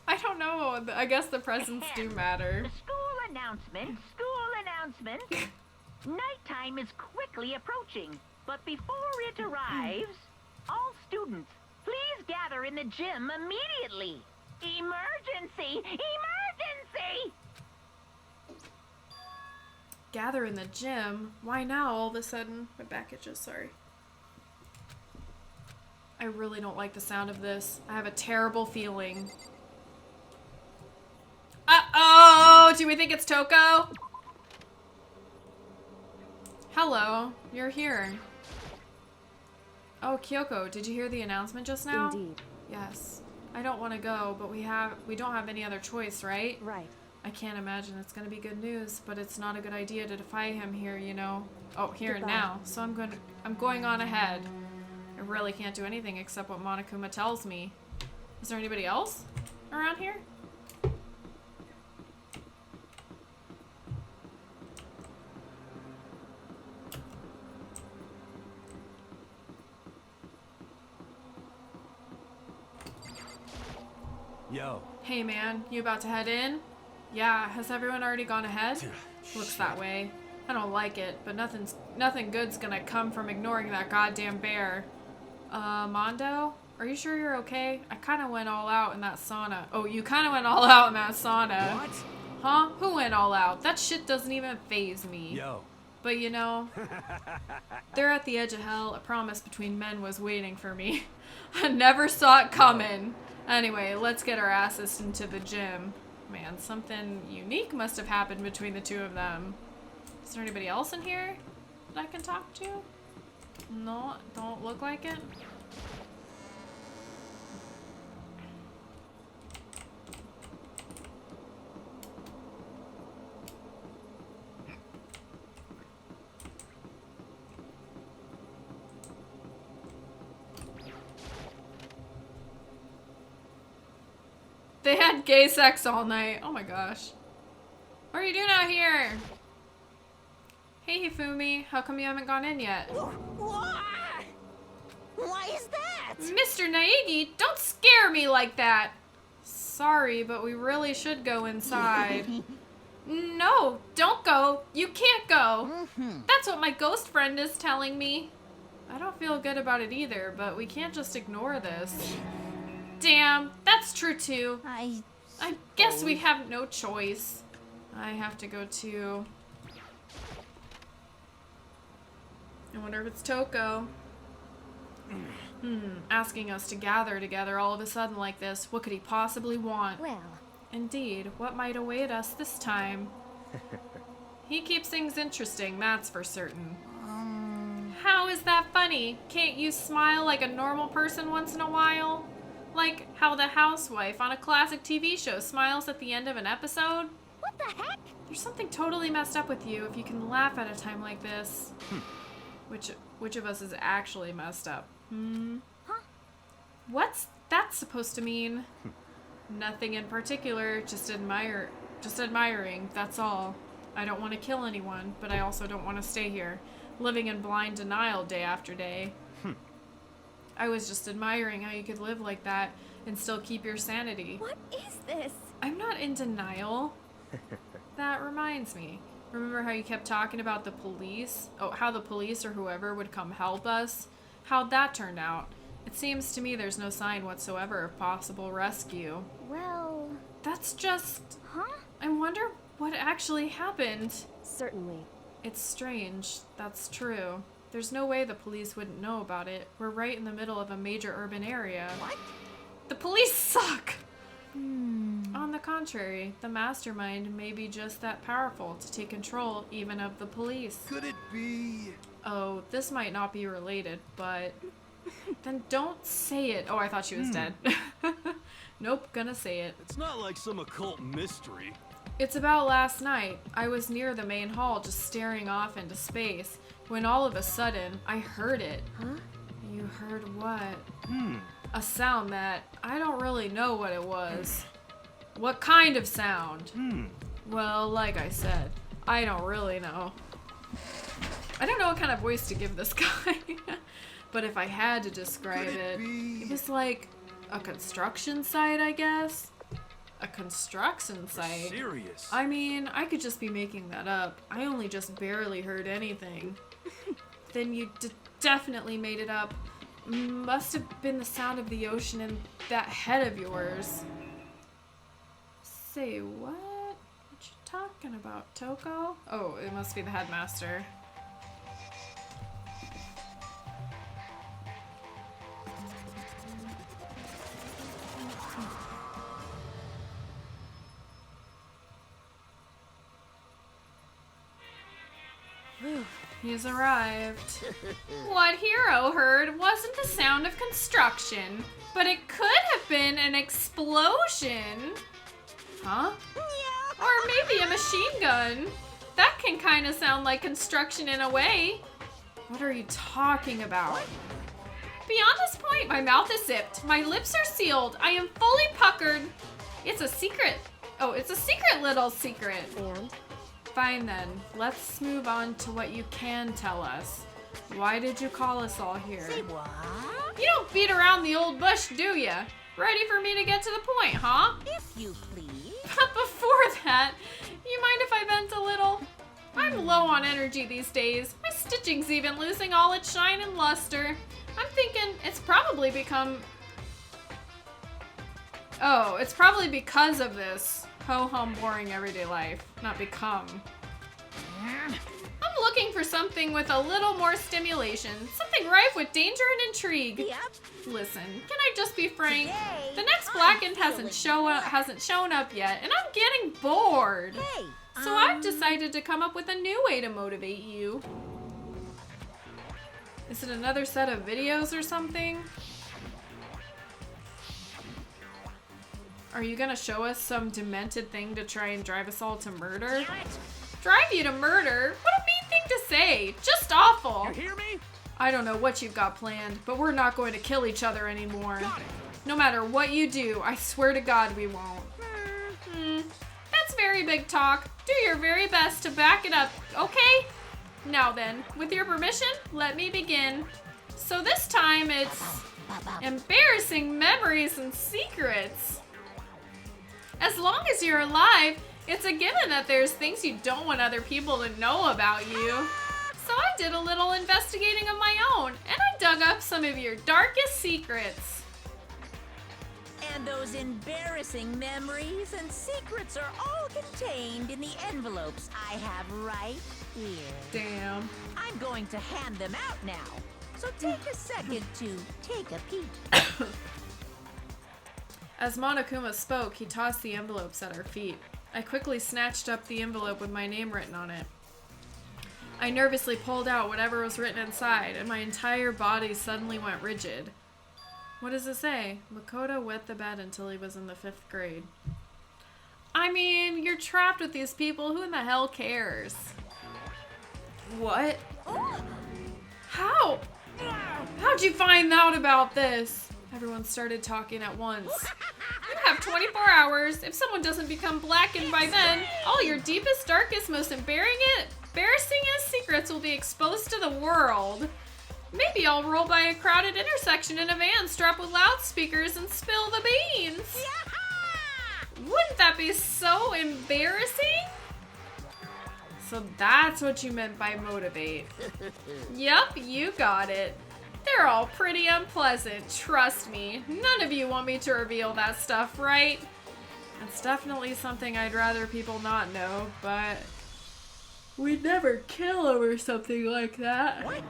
I don't know. I guess the presents do matter. School announcement, school announcement. Nighttime is quickly approaching, but before it arrives, all students, please gather in the gym immediately. Emergency! Emergency! Gather in the gym? Why now all of a sudden? My back itches, sorry. I really don't like the sound of this. I have a terrible feeling. Uh-oh! Do we think it's Toko? Hello, you're here. Oh, Kyoko, did you hear the announcement just now? indeed. Yes. I don't want to go, but we don't have any other choice, right? Right. I can't imagine it's gonna be good news, but it's not a good idea to defy him here, you know. Oh, here and Goodbye. now. So I'm going on ahead. I really can't do anything except what Monokuma tells me. Is there anybody else around here? Yo. Hey man, you about to head in? Yeah, has everyone already gone ahead? Looks that way. I don't like it, but nothing good's gonna come from ignoring that goddamn bear. Mondo? Are you sure you're okay? I kinda went all out in that sauna. Oh, you kinda went all out in that sauna. What? Huh? Who went all out? That shit doesn't even faze me. Yo. But you know, they're at the edge of hell. A promise between men was waiting for me. I never saw it coming. Anyway, let's get our asses into the gym. Man, something unique must have happened between the two of them. Is there anybody else in here that I can talk to? No, don't look like it. They had gay sex all night. Oh my gosh. What are you doing out here? Hey, Hifumi. How come you haven't gone in yet? Why is that? Mr. Naegi, don't scare me like that. Sorry, but we really should go inside. No, don't go. You can't go. That's what my ghost friend is telling me. I don't feel good about it either, but we can't just ignore this. Damn, that's true too. I guess we have no choice. I have to go too. I wonder if it's Toko. Asking us to gather together all of a sudden like this. What could he possibly want? Well, Indeed, what might await us this time? He keeps things interesting, that's for certain. How is that funny? Can't you smile like a normal person once in a while? Like how the housewife on a classic TV show smiles at the end of an episode? what the heck? There's something totally messed up with you if you can laugh at a time like this. Which of us is actually messed up? Huh? What's that supposed to mean? Nothing in particular, just admiring, that's all. I don't want to kill anyone, but I also don't want to stay here, living in blind denial day after day. I was just admiring how you could live like that and still keep your sanity. What is this? I'm not in denial. That reminds me. Remember how you kept talking about the police? Oh, how the police or whoever would come help us? How'd that turn out? It seems to me there's no sign whatsoever of possible rescue. Well, That's just... huh? I wonder what actually happened. Certainly. It's strange. That's true. There's no way the police wouldn't know about it. We're right in the middle of a major urban area. What? The police suck! On the contrary, the mastermind may be just that powerful to take control even of the police. Could it be? Oh, this might not be related, but... Then don't say it. Oh, I thought she was dead. Nope, gonna say it. It's not like some occult mystery. It's about last night. I was near the main hall just staring off into space when all of a sudden I heard it. Huh? You heard what? A sound that I don't really know what it was. What kind of sound? Well, like I said, I don't really know. I don't know what kind of voice to give this guy. But if I had to describe it was like a construction site, I guess. A construction site? Serious? I mean, I could just be making that up. I only just barely heard anything. Then you definitely made it up. Must have been the sound of the ocean and that head of yours. Say what? What you talking about, Toko? Oh, it must be the headmaster. He's arrived. What Hero heard wasn't the sound of construction, but it could have been an explosion. Huh? Or maybe a machine gun. That can kind of sound like construction in a way. What are you talking about? Beyond this point, my mouth is zipped. My lips are sealed. I am fully puckered. It's a secret. Oh, it's a secret little secret. And? Fine then, let's move on to what you can tell us. Why did you call us all here? Say what? You don't beat around the old bush, do ya? Ready for me to get to the point, huh? If you please. But before that, you mind if I vent a little? I'm low on energy these days. My stitching's even losing all its shine and luster. I'm thinking it's probably it's probably because of this ho-hum boring everyday life, not become. I'm looking for something with a little more stimulation, something rife with danger and intrigue. Yep. Listen, can I just be frank? Today, The next I'm Blackened feeling hasn't shown up yet, and I'm getting bored. Hey. So I've decided to come up with a new way to motivate you. Is it another set of videos or something? Are you gonna show us some demented thing to try and drive us all to murder? Drive you to murder? What a mean thing to say! Just awful! You hear me? I don't know what you've got planned, but we're not going to kill each other anymore. Got it. No matter what you do, I swear to God we won't. That's very big talk. Do your very best to back it up, okay? Now then, with your permission, let me begin. So this time it's embarrassing memories and secrets. As long as you're alive, it's a given that there's things you don't want other people to know about you. So I did a little investigating of my own, and I dug up some of your darkest secrets. And those embarrassing memories and secrets are all contained in the envelopes I have right here. Damn. I'm going to hand them out now. So take a second to take a peek. As Monokuma spoke, he tossed the envelopes at our feet. I quickly snatched up the envelope with my name written on it. I nervously pulled out whatever was written inside, and my entire body suddenly went rigid. What does it say? Makoto wet the bed until he was in the 5th grade. I mean, you're trapped with these people. Who in the hell cares? What? How? How'd you find out about this? Everyone started talking at once. You have 24 hours. If someone doesn't become blackened by then, all your deepest, darkest, most embarrassingest secrets will be exposed to the world. Maybe I'll roll by a crowded intersection in a van strapped with loudspeakers and spill the beans. Wouldn't that be so embarrassing? So that's what you meant by motivate. Yup, you got it. They're all pretty unpleasant, trust me. None of you want me to reveal that stuff, right? It's definitely something I'd rather people not know, but We'd never kill over something like that. What?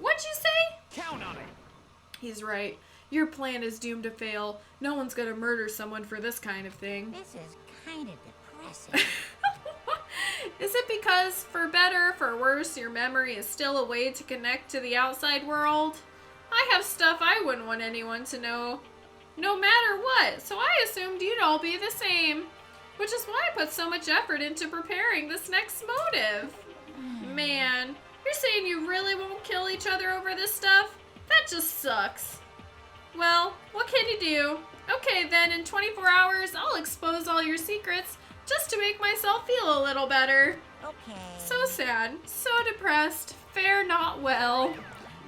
What'd you say? Count on it. He's right. Your plan is doomed to fail. No one's gonna murder someone for this kind of thing. This is kind of depressing. Is it because, for better, for worse, your memory is still a way to connect to the outside world? I have stuff I wouldn't want anyone to know, no matter what, so I assumed you'd all be the same. Which is why I put so much effort into preparing this next motive. Man, you're saying you really won't kill each other over this stuff? That just sucks. Well, what can you do? Okay then, in 24 hours, I'll expose all your secrets just to make myself feel a little better. Okay. So sad, so depressed, fare not well.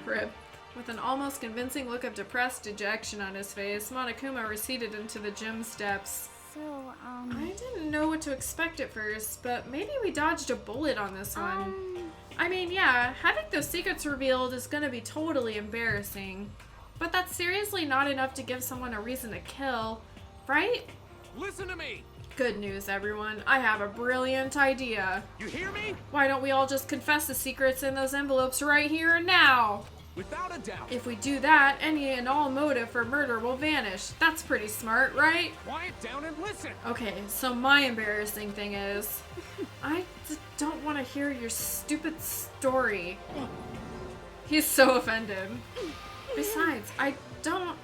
Rip. With an almost convincing look of depressed dejection on his face, Monokuma receded into the gym steps. So, I didn't know what to expect at first, but maybe we dodged a bullet on this one. I mean, yeah, having those secrets revealed is gonna be totally embarrassing. But that's seriously not enough to give someone a reason to kill, right? Listen to me! Good news, everyone. I have a brilliant idea. You hear me? Why don't we all just confess the secrets in those envelopes right here and now? Without a doubt. If we do that, any and all motive for murder will vanish. That's pretty smart, right? Quiet down and listen. Okay, so my embarrassing thing is, I don't want to hear your stupid story. He's so offended. Besides, I don't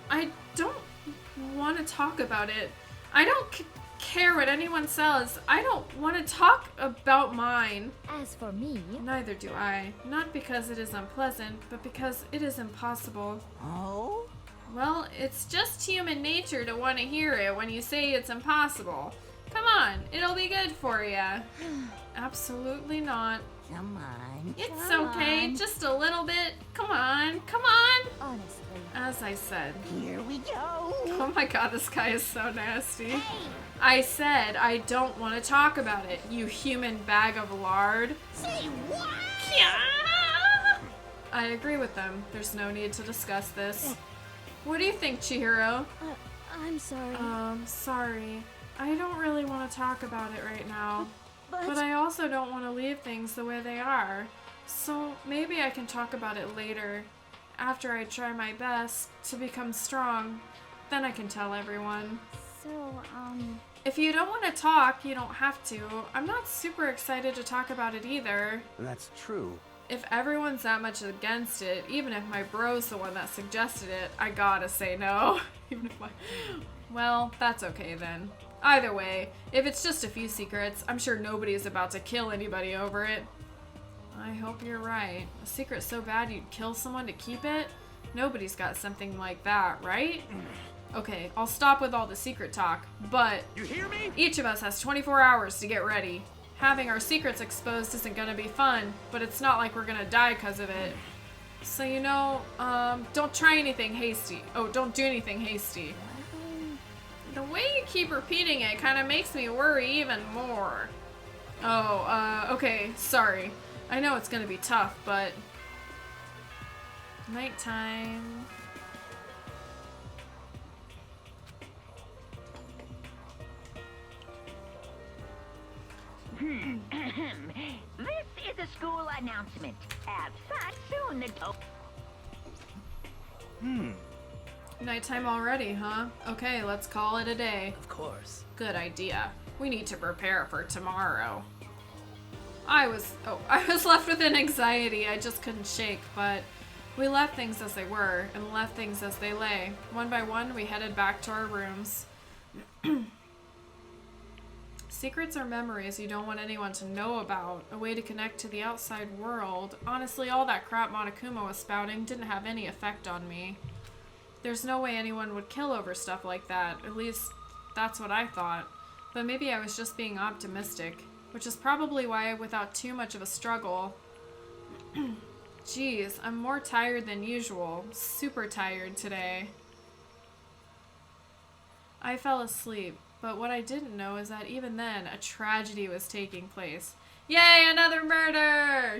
want to talk about it. I don't care what anyone says. I don't want to talk about mine. as for me, Neither do I. Not because it is unpleasant, but because it is impossible. Oh? Well, it's just human nature to want to hear it when you say it's impossible. Come on, it'll be good for you. Absolutely not. Come on. It's come okay, on. just a little bit. Come on, come on. honestly. As I said. Here we go. Oh my god, this guy is so nasty. Hey, I said I don't want to talk about it, you human bag of lard. say what? Yeah. I agree with them. There's no need to discuss this. What do you think, Chihiro? I'm sorry. Sorry. I don't really want to talk about it right now. But I also don't want to leave things the way they are. So maybe I can talk about it later. After I try my best to become strong, then I can tell everyone. So, If you don't want to talk, you don't have to. I'm not super excited to talk about it either. That's true. If everyone's that much against it, even if my bro's the one that suggested it, I gotta say no. Even if well, that's okay then. Either way, if it's just a few secrets, I'm sure nobody is about to kill anybody over it. I hope you're right. A secret so bad you'd kill someone to keep it? Nobody's got something like that, right? Okay, I'll stop with all the secret talk, but You hear me? each of us has 24 hours to get ready. Having our secrets exposed isn't gonna be fun, but it's not like we're gonna die because of it. So you know, don't try anything hasty. Oh, don't do anything hasty. The way you keep repeating it kind of makes me worry even more. Oh, okay, sorry. I know it's gonna be tough, but... Nighttime... This is a school announcement. As such, soon the Nighttime already, huh? Okay, let's call it a day. Of course. Good idea. We need to prepare for tomorrow. I was left with an anxiety I just couldn't shake, but we left things as they were and left things as they lay. One by one, we headed back to our rooms. Secrets are memories you don't want anyone to know about, a way to connect to the outside world. Honestly, all that crap Monokuma was spouting didn't have any effect on me. There's no way anyone would kill over stuff like that. At least, that's what I thought. But maybe I was just being optimistic, which is probably why, without too much of a struggle... Jeez, I'm more tired than usual. Super tired today. I fell asleep, but what I didn't know is that even then, a tragedy was taking place. Yay, another murder!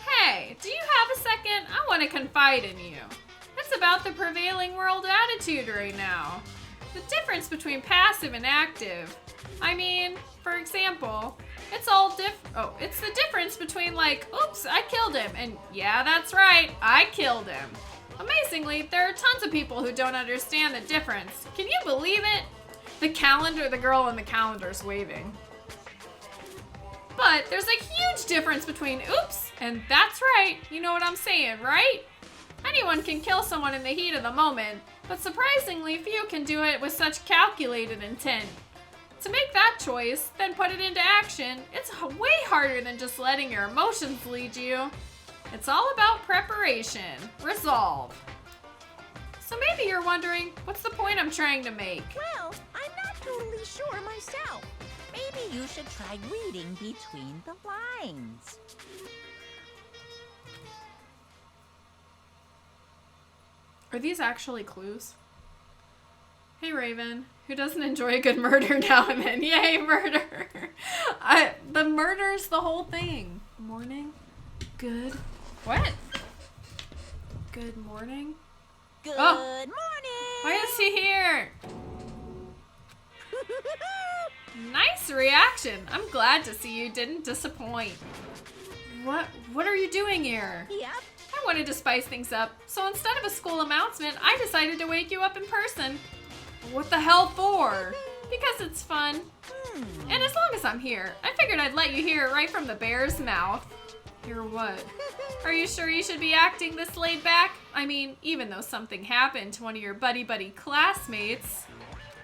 Hey, do you have a second? I want to confide in you. It's about the prevailing world attitude right now. The difference between passive and active. I mean, for example, it's the difference between like, oops, I killed him, and yeah, that's right, I killed him. Amazingly, there are tons of people who don't understand the difference. Can you believe it? The girl in the calendar's waving. But there's a huge difference between oops and that's right. You know what I'm saying, right? Anyone can kill someone in the heat of the moment, but surprisingly few can do it with such calculated intent. To make that choice, then put it into action, it's way harder than just letting your emotions lead you. It's all about preparation, resolve. So maybe you're wondering, what's the point I'm trying to make? Well, I'm not totally sure myself. Maybe you should try reading between the lines. Are these actually clues? Hey Raven, who doesn't enjoy a good murder now and then? Yay, murder! The murder's the whole thing. Morning? Good. What? Good morning? Good Oh. morning! Why is he here? Nice reaction. I'm glad to see you didn't disappoint. What are you doing here? Yep. I wanted to spice things up, so instead of a school announcement, I decided to wake you up in person. What the hell for? Because it's fun. And as long as I'm here, I figured I'd let you hear it right from the bear's mouth. Hear what? Are you sure you should be acting this laid back? I mean, even though something happened to one of your buddy classmates.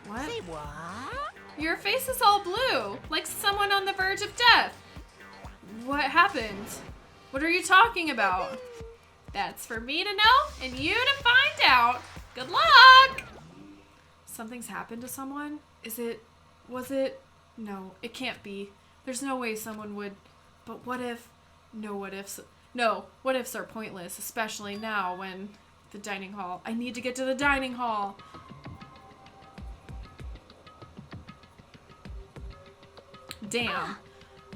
What? Say what? Your face is all blue, like someone on the verge of death. What happened? What are you talking about? That's for me to know and you to find out. Good luck! Something's happened to someone? Was it? No, it can't be. There's no way someone would. But what if? No, what ifs. No, what ifs are pointless, especially now when the dining hall. I need to get to the dining hall. Damn.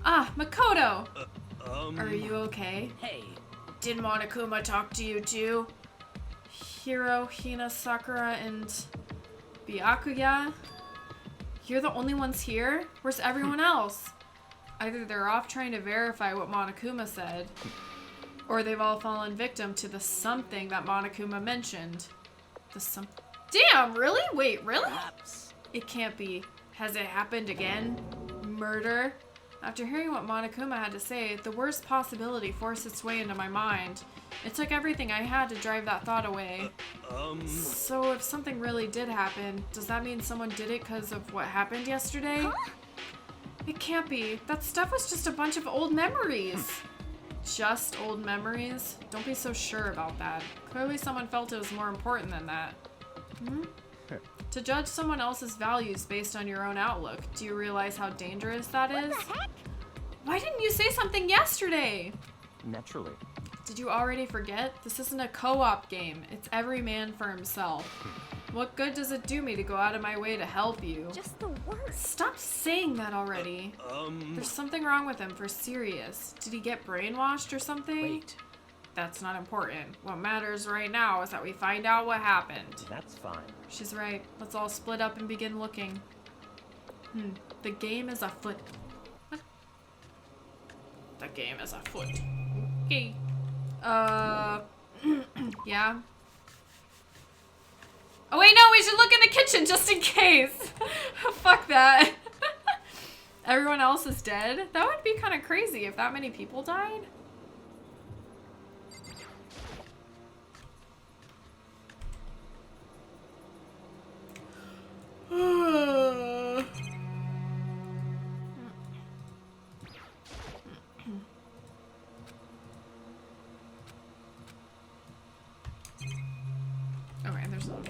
Makoto! Are you okay? Hey. Did Monokuma talk to you too? Hiro, Hina, Sakura, and Byakuya? You're the only ones here? Where's everyone else? Either they're off trying to verify what Monokuma said, or they've all fallen victim to the something that Monokuma mentioned. Damn, really? Wait, really? Perhaps. It can't be. Has it happened again? Murder? After hearing what Monokuma had to say, the worst possibility forced its way into my mind. It took everything I had to drive that thought away. So if something really did happen, does that mean someone did it because of what happened yesterday? Huh? It can't be. That stuff was just a bunch of old memories. Just old memories? Don't be so sure about that. Clearly someone felt it was more important than that. To judge someone else's values based on your own outlook, do you realize how dangerous that is? What the heck? Why didn't you say something yesterday? Naturally. Did you already forget? This isn't a co-op game. It's every man for himself. What good does it do me to go out of my way to help you? Just the worst. Stop saying that already. There's something wrong with him for serious. Did he get brainwashed or something? Wait. That's not important. What matters right now is that we find out what happened. That's fine. She's right. Let's all split up and begin looking. The game is afoot. What? The game is afoot. Okay. Yeah. Oh wait, no, we should look in the kitchen just in case. Fuck that. Everyone else is dead? That would be kind of crazy if that many people died. Okay, there's a...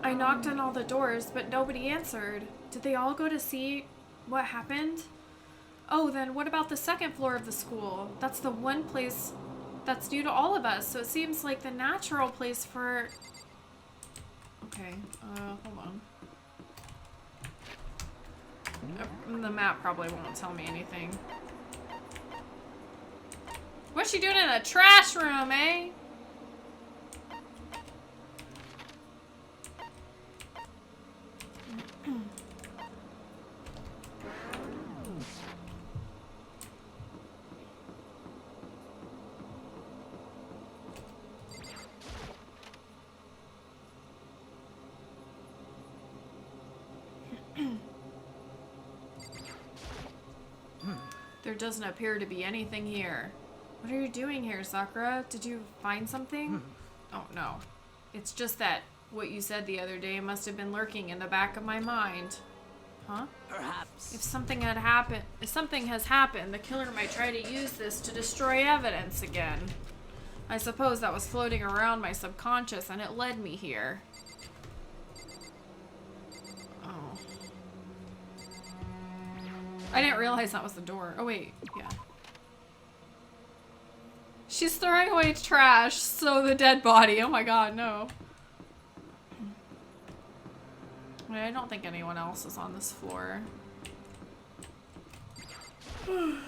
I knocked on all the doors, but nobody answered. Did they all go to see what happened? Oh, then what about the second floor of the school? That's the one place that's new to all of us, so it seems like the natural place for... Okay, hold on. The map probably won't tell me anything. What's she doing in a trash room, eh? There doesn't appear to be anything here. What are you doing here, Sakura? Did you find something? Oh, no. It's just that what you said the other day must have been lurking in the back of my mind. Huh? Perhaps. If something has happened, the killer might try to use this to destroy evidence again. I suppose that was floating around my subconscious and it led me here. Oh. I didn't realize that was the door. Oh, wait. Yeah. She's throwing away trash, so the dead body. Oh my god, no. Wait, I don't think anyone else is on this floor. I'm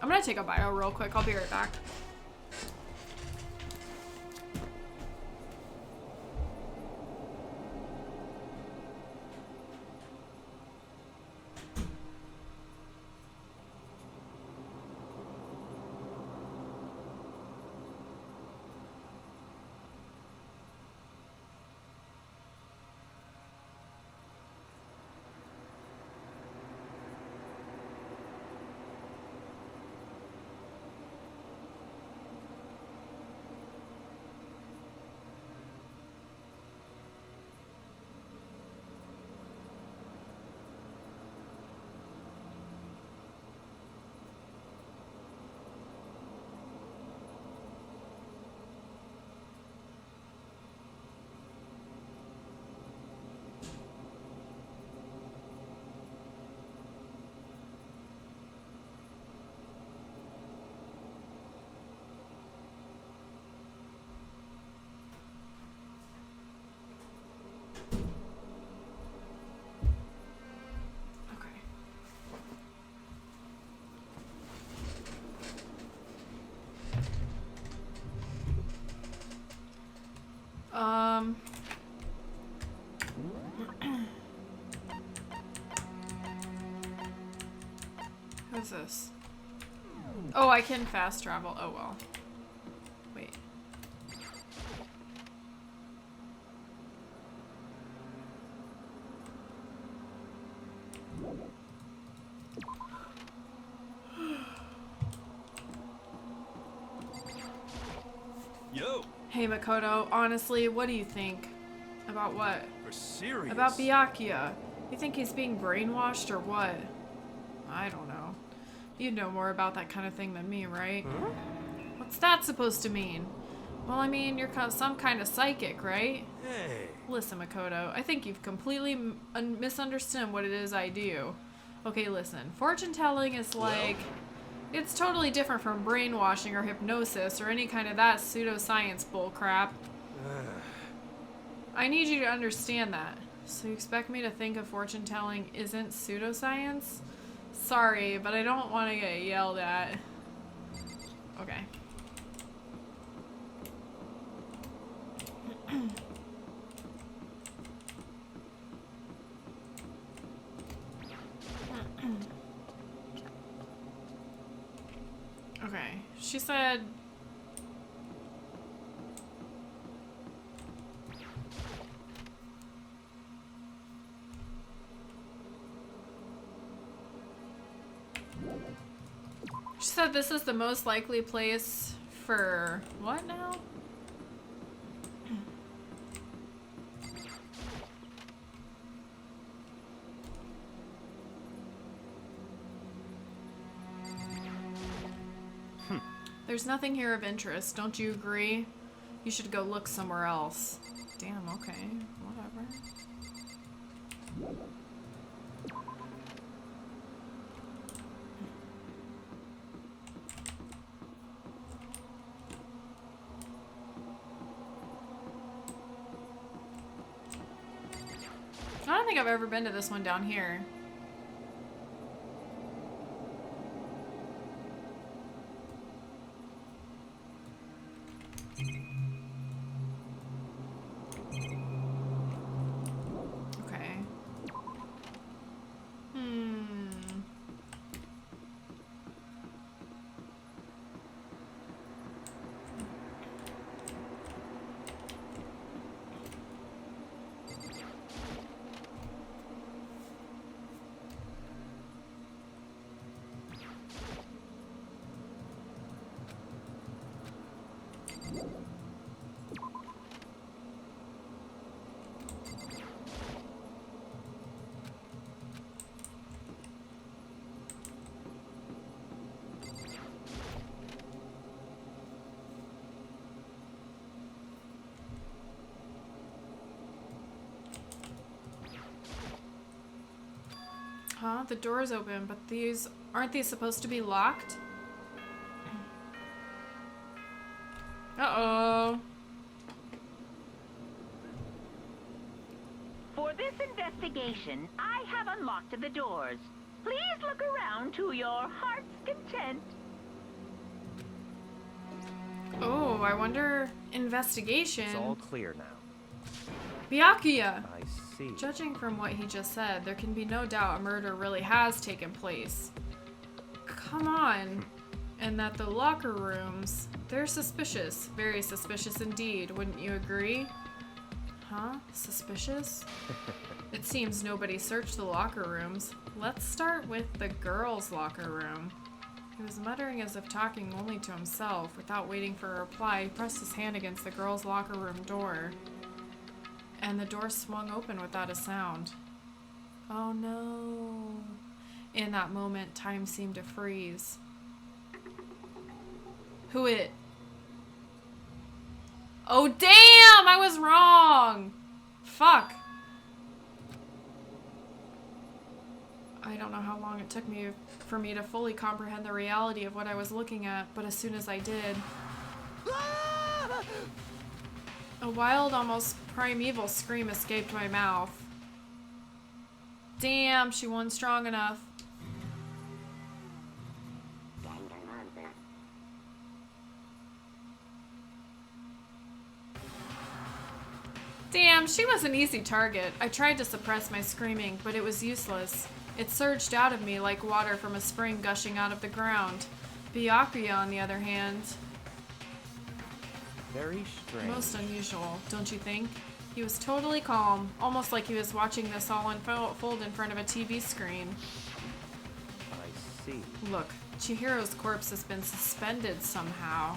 gonna take a bio real quick. I'll be right back. Who's this? Oh, I can fast travel. Oh, well. Wait. Yo! Hey, Makoto, honestly, what do you think? About what? For serious? About Byakuya. You think he's being brainwashed or what? I don't know. You know more about that kind of thing than me, right? Huh? What's that supposed to mean? Well, I mean, you're some kind of psychic, right? Hey. Listen, Makoto, I think you've completely misunderstood what it is I do. Okay, listen. Fortune telling is like... It's totally different from brainwashing or hypnosis or any kind of that pseudoscience bullcrap. I need you to understand that. So you expect me to think of fortune telling isn't pseudoscience? Sorry, but I don't want to get yelled at. Okay. Okay, she said... She said this is the most likely place for... what now? There's nothing here of interest, don't you agree? You should go look somewhere else. Damn, okay, whatever. think I've ever been to this one down here. Okay. Huh? The door's open, but aren't these supposed to be locked? Uh-oh. For this investigation, I have unlocked the doors. Please look around to your heart's content. Oh, I wonder... Investigation. It's all clear now. Byakuya! I see. Judging from what he just said, there can be no doubt a murder really has taken place. Come on. And that the locker rooms, they're suspicious. Very suspicious indeed, wouldn't you agree? Huh? Suspicious? It seems nobody searched the locker rooms. Let's start with the girls' locker room. He was muttering as if talking only to himself. Without waiting for a reply, he pressed his hand against the girls' locker room door. And the door swung open without a sound. Oh no. In that moment, time seemed to freeze. Who it? Oh damn! I was wrong! Fuck. I don't know how long it took for me to fully comprehend the reality of what I was looking at, but as soon as I did... A wild, almost primeval scream escaped my mouth. Damn, she wasn't strong enough. Damn, she was an easy target. I tried to suppress my screaming, but it was useless. It surged out of me like water from a spring gushing out of the ground. Byakuya, on the other hand... Very strange. Most unusual, don't you think? He was totally calm, almost like he was watching this all unfold in front of a TV screen. I see. Look, Chihiro's corpse has been suspended somehow.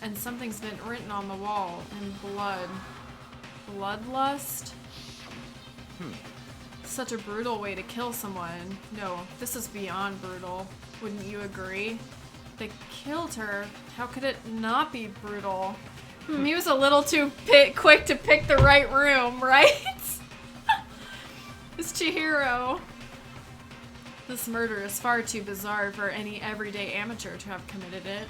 And something's been written on the wall in blood. Bloodlust? Such a brutal way to kill someone. No, this is beyond brutal. Wouldn't you agree? They killed her. How could it not be brutal? He was a little too quick to pick the right room, right? It's Chihiro. This murder is far too bizarre for any everyday amateur to have committed it.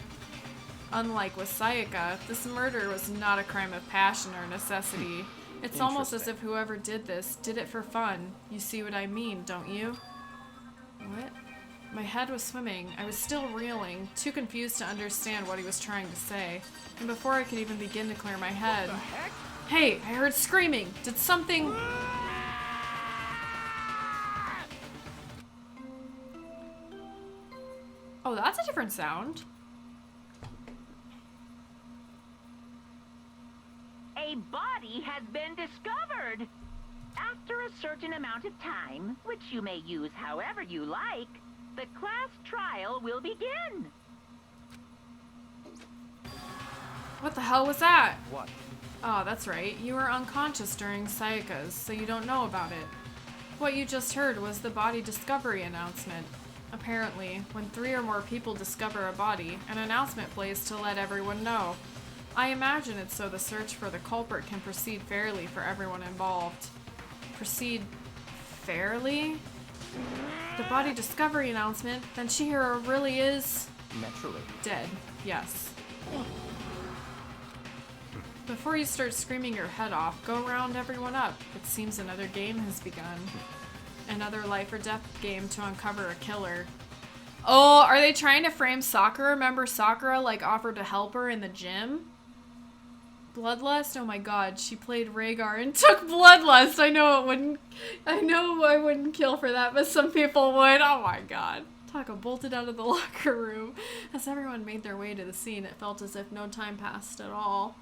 Unlike with Sayaka, this murder was not a crime of passion or necessity. It's almost as if whoever did this did it for fun. You see what I mean, don't you? What? My head was swimming. I was still reeling, too confused to understand what he was trying to say. And before I could even begin to clear my head... What the heck? Hey, I heard screaming! Did something... Oh, that's a different sound. A body has been discovered. After a certain amount of time, which you may use however you like, the class trial will begin. What the hell was that? What? Oh, that's right. You were unconscious during Sayaka's, so you don't know about it. What you just heard was the body discovery announcement. Apparently, when 3 or more people discover a body, an announcement plays to let everyone know. I imagine it's so the search for the culprit can proceed fairly for everyone involved. Proceed fairly? The body discovery announcement? Then Chihiro really is... Naturally. dead. Yes. Before you start screaming your head off, go round everyone up. It seems another game has begun. Another life or death game to uncover a killer. Oh, are they trying to frame Sakura? Remember Sakura, like, offered to help her in the gym? Bloodlust? Oh my god, she played Rhaegar and took Bloodlust. I know I wouldn't kill for that, but some people would. Oh my god. Taka bolted out of the locker room. As everyone made their way to the scene, it felt as if no time passed at all.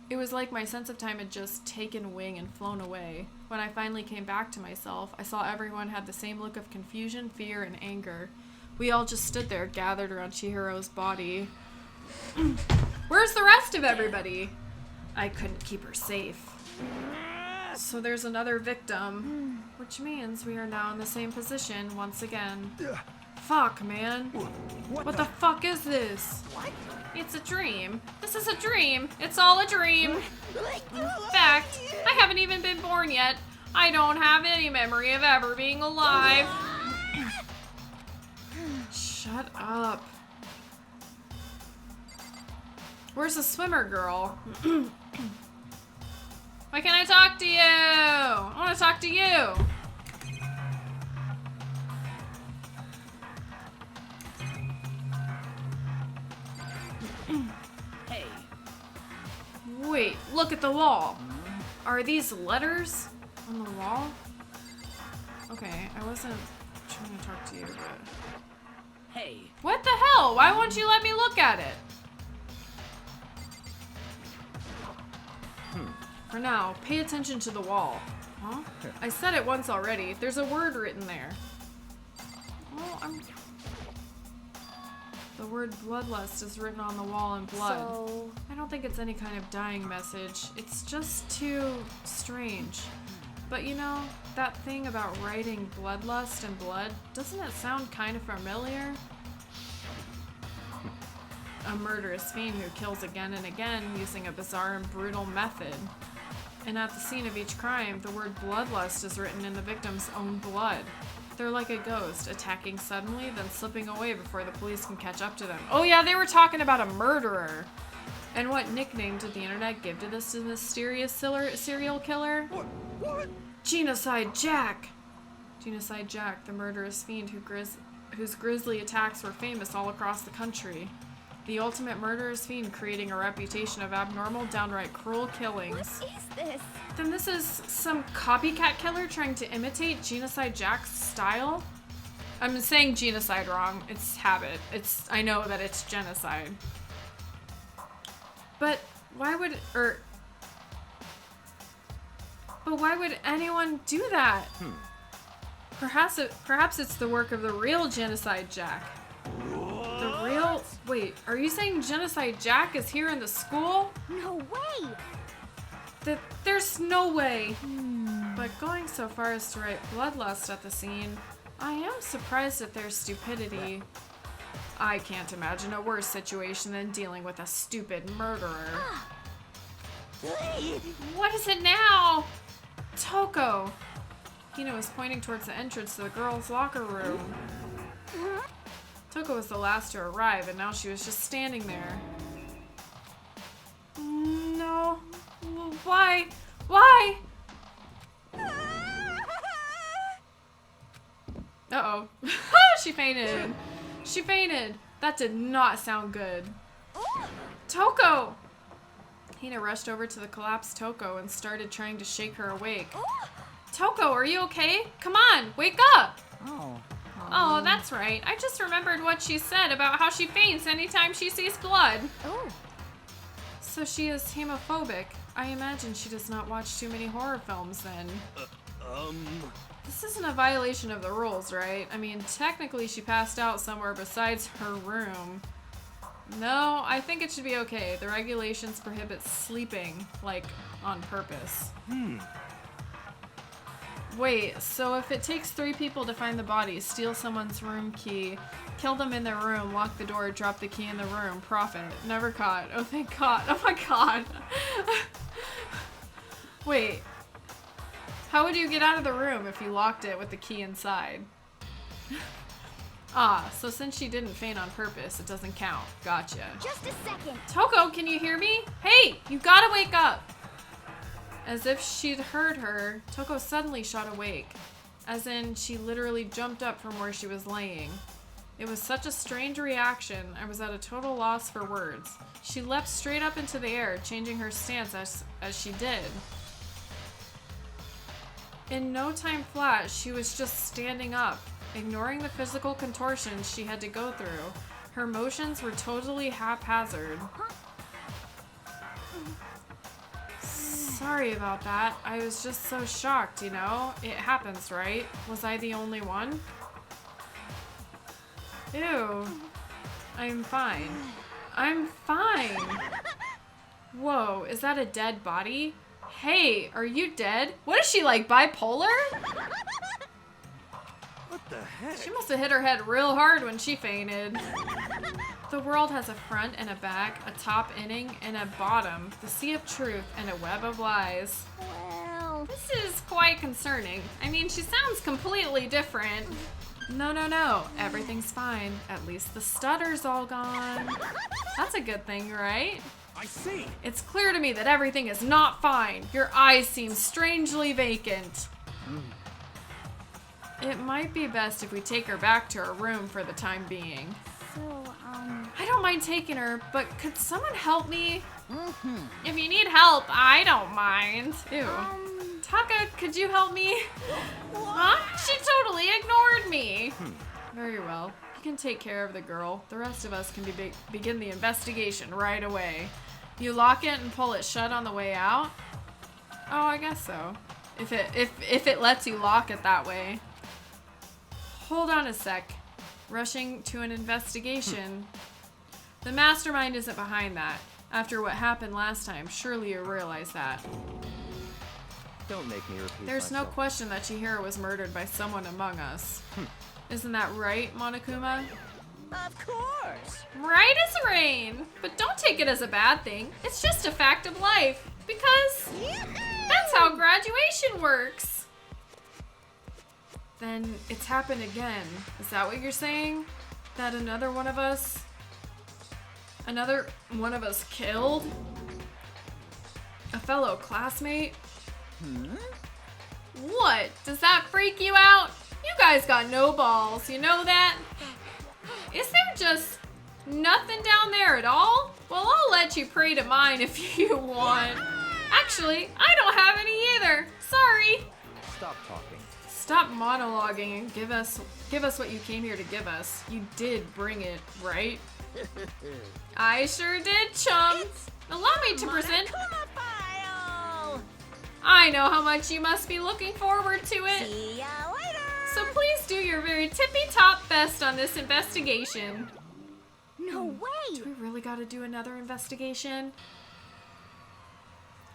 It was like my sense of time had just taken wing and flown away. When I finally came back to myself, I saw everyone had the same look of confusion, fear, and anger. We all just stood there, gathered around Chihiro's body. Where's the rest of everybody? I couldn't keep her safe. So there's another victim, which means we are now in the same position once again. Fuck, man. What the fuck is this? It's a dream. This is a dream. It's all a dream. In fact, I haven't even been born yet. I don't have any memory of ever being alive. Shut up. Where's the swimmer girl? Why can't I talk to you? I want to talk to you. Hey. Wait, look at the wall. Are these letters on the wall? Okay, I wasn't trying to talk to you, but... Hey. What the hell? Why won't you let me look at it? For now, pay attention to the wall. Huh? I said it once already. There's a word written there. Oh, The word bloodlust is written on the wall in blood. So... I don't think it's any kind of dying message. It's just too strange. But you know, that thing about writing bloodlust and blood, doesn't it sound kind of familiar? A murderous fiend who kills again and again using a bizarre and brutal method. And at the scene of each crime, the word bloodlust is written in the victim's own blood. They're like a ghost, attacking suddenly, then slipping away before the police can catch up to them. Oh yeah, they were talking about a murderer! And what nickname did the internet give to this mysterious serial killer? What? Genocide Jack! Genocide Jack, the murderous fiend whose grisly attacks were famous all across the country. The ultimate murderous fiend creating a reputation of abnormal, downright cruel killings. What is this? Then this is some copycat killer trying to imitate Genocide Jack's style? I'm saying genocide wrong. It's habit. I know that it's genocide. But why would anyone do that? Perhaps it's the work of the real Genocide Jack. The real... Wait, are you saying Genocide Jack is here in the school? No way! There's no way. But going so far as to write bloodlust at the scene, I am surprised at their stupidity. I can't imagine a worse situation than dealing with a stupid murderer. What is it now? Toko! Hina was pointing towards the entrance to the girls' locker room. Toko was the last to arrive, and now she was just standing there. No. Why? Why? Uh-oh. She fainted. She fainted. That did not sound good. Toko! Hina rushed over to the collapsed Toko and started trying to shake her awake. Toko, are you okay? Come on, wake up! Oh, that's right. I just remembered what she said about how she faints anytime she sees blood. Oh. So she is hemophobic. I imagine she does not watch too many horror films then. This isn't a violation of the rules, right? I mean, technically she passed out somewhere besides her room. No, I think it should be okay. The regulations prohibit sleeping, like, on purpose. Wait, so if it takes 3 people to find the body, steal someone's room key, kill them in their room, lock the door, drop the key in the room, profit, never caught. Oh, thank God. Oh my God. Wait. How would you get out of the room if you locked it with the key inside? Ah, so since she didn't faint on purpose, it doesn't count. Gotcha. Just a second. Toko, can you hear me? Hey, you gotta wake up! As if she'd heard her, Toko suddenly shot awake. As in, she literally jumped up from where she was laying. It was such a strange reaction, I was at a total loss for words. She leapt straight up into the air, changing her stance as she did. In no time flat, she was just standing up, ignoring the physical contortions she had to go through. Her motions were totally haphazard. Sorry about that. I was just so shocked, you know? It happens, right? Was I the only one? Ew. I'm fine. I'm fine. Whoa, is that a dead body? Hey, are you dead? What is she, like, bipolar? What the heck? She must have hit her head real hard when she fainted. The world has a front and a back, a top inning and a bottom, the sea of truth and a web of lies. Well, This is quite concerning. I mean, she sounds completely different. No. Everything's fine. At least the stutter's all gone. That's a good thing, right? I see. It's clear to me that everything is not fine. Your eyes seem strangely vacant. It might be best if we take her back to her room for the time being. so, I don't mind taking her, but could someone help me? If you need help, I don't mind. Ew. Taka, could you help me? Huh? She totally ignored me. Very well. You can take care of the girl. The rest of us can begin the investigation right away. You lock it and pull it shut on the way out? Oh, I guess so. If it lets you lock it that way. Hold on a sec. Rushing to an investigation. The mastermind isn't behind that. After what happened last time, surely you realize that. Don't make me repeat There's no myself. question that Chihiro was murdered by someone among us. Isn't that right, Monokuma? Of course. Right as rain! But don't take it as a bad thing. It's just a fact of life. Because that's how graduation works. Then it's happened again. Is that what you're saying? That another one of us killed? A fellow classmate? What? Does that freak you out? You guys got no balls, you know that? Is there just nothing down there at all? Well, I'll let you pray to mine if you want. Actually, I don't have any either. Sorry. Stop talking. Stop monologuing and give us what you came here to give us. You did bring it, right? I sure did, chum. Allow me to present. Monokuma file. I know how much you must be looking forward to it. See ya later. So please do your very tippy-top best on this investigation. no Do way. we really gotta do another investigation?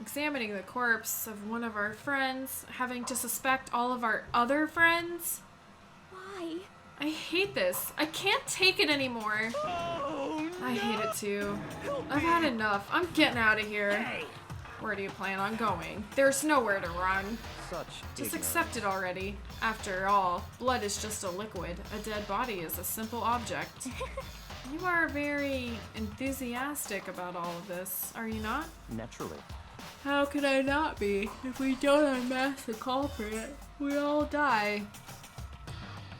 Examining the corpse of one of our friends, having to suspect all of our other friends? Why? I hate this. I can't take it anymore. Oh, I hate it too. I've had enough. I'm getting out of here. Where do you plan on going? There's nowhere to run. Such Just ignorance. accept it already. After all, blood is just a liquid. A dead body is a simple object. You are very enthusiastic about all of this, are you not? Naturally. How could I not be? If we don't unmask the culprit, we all die.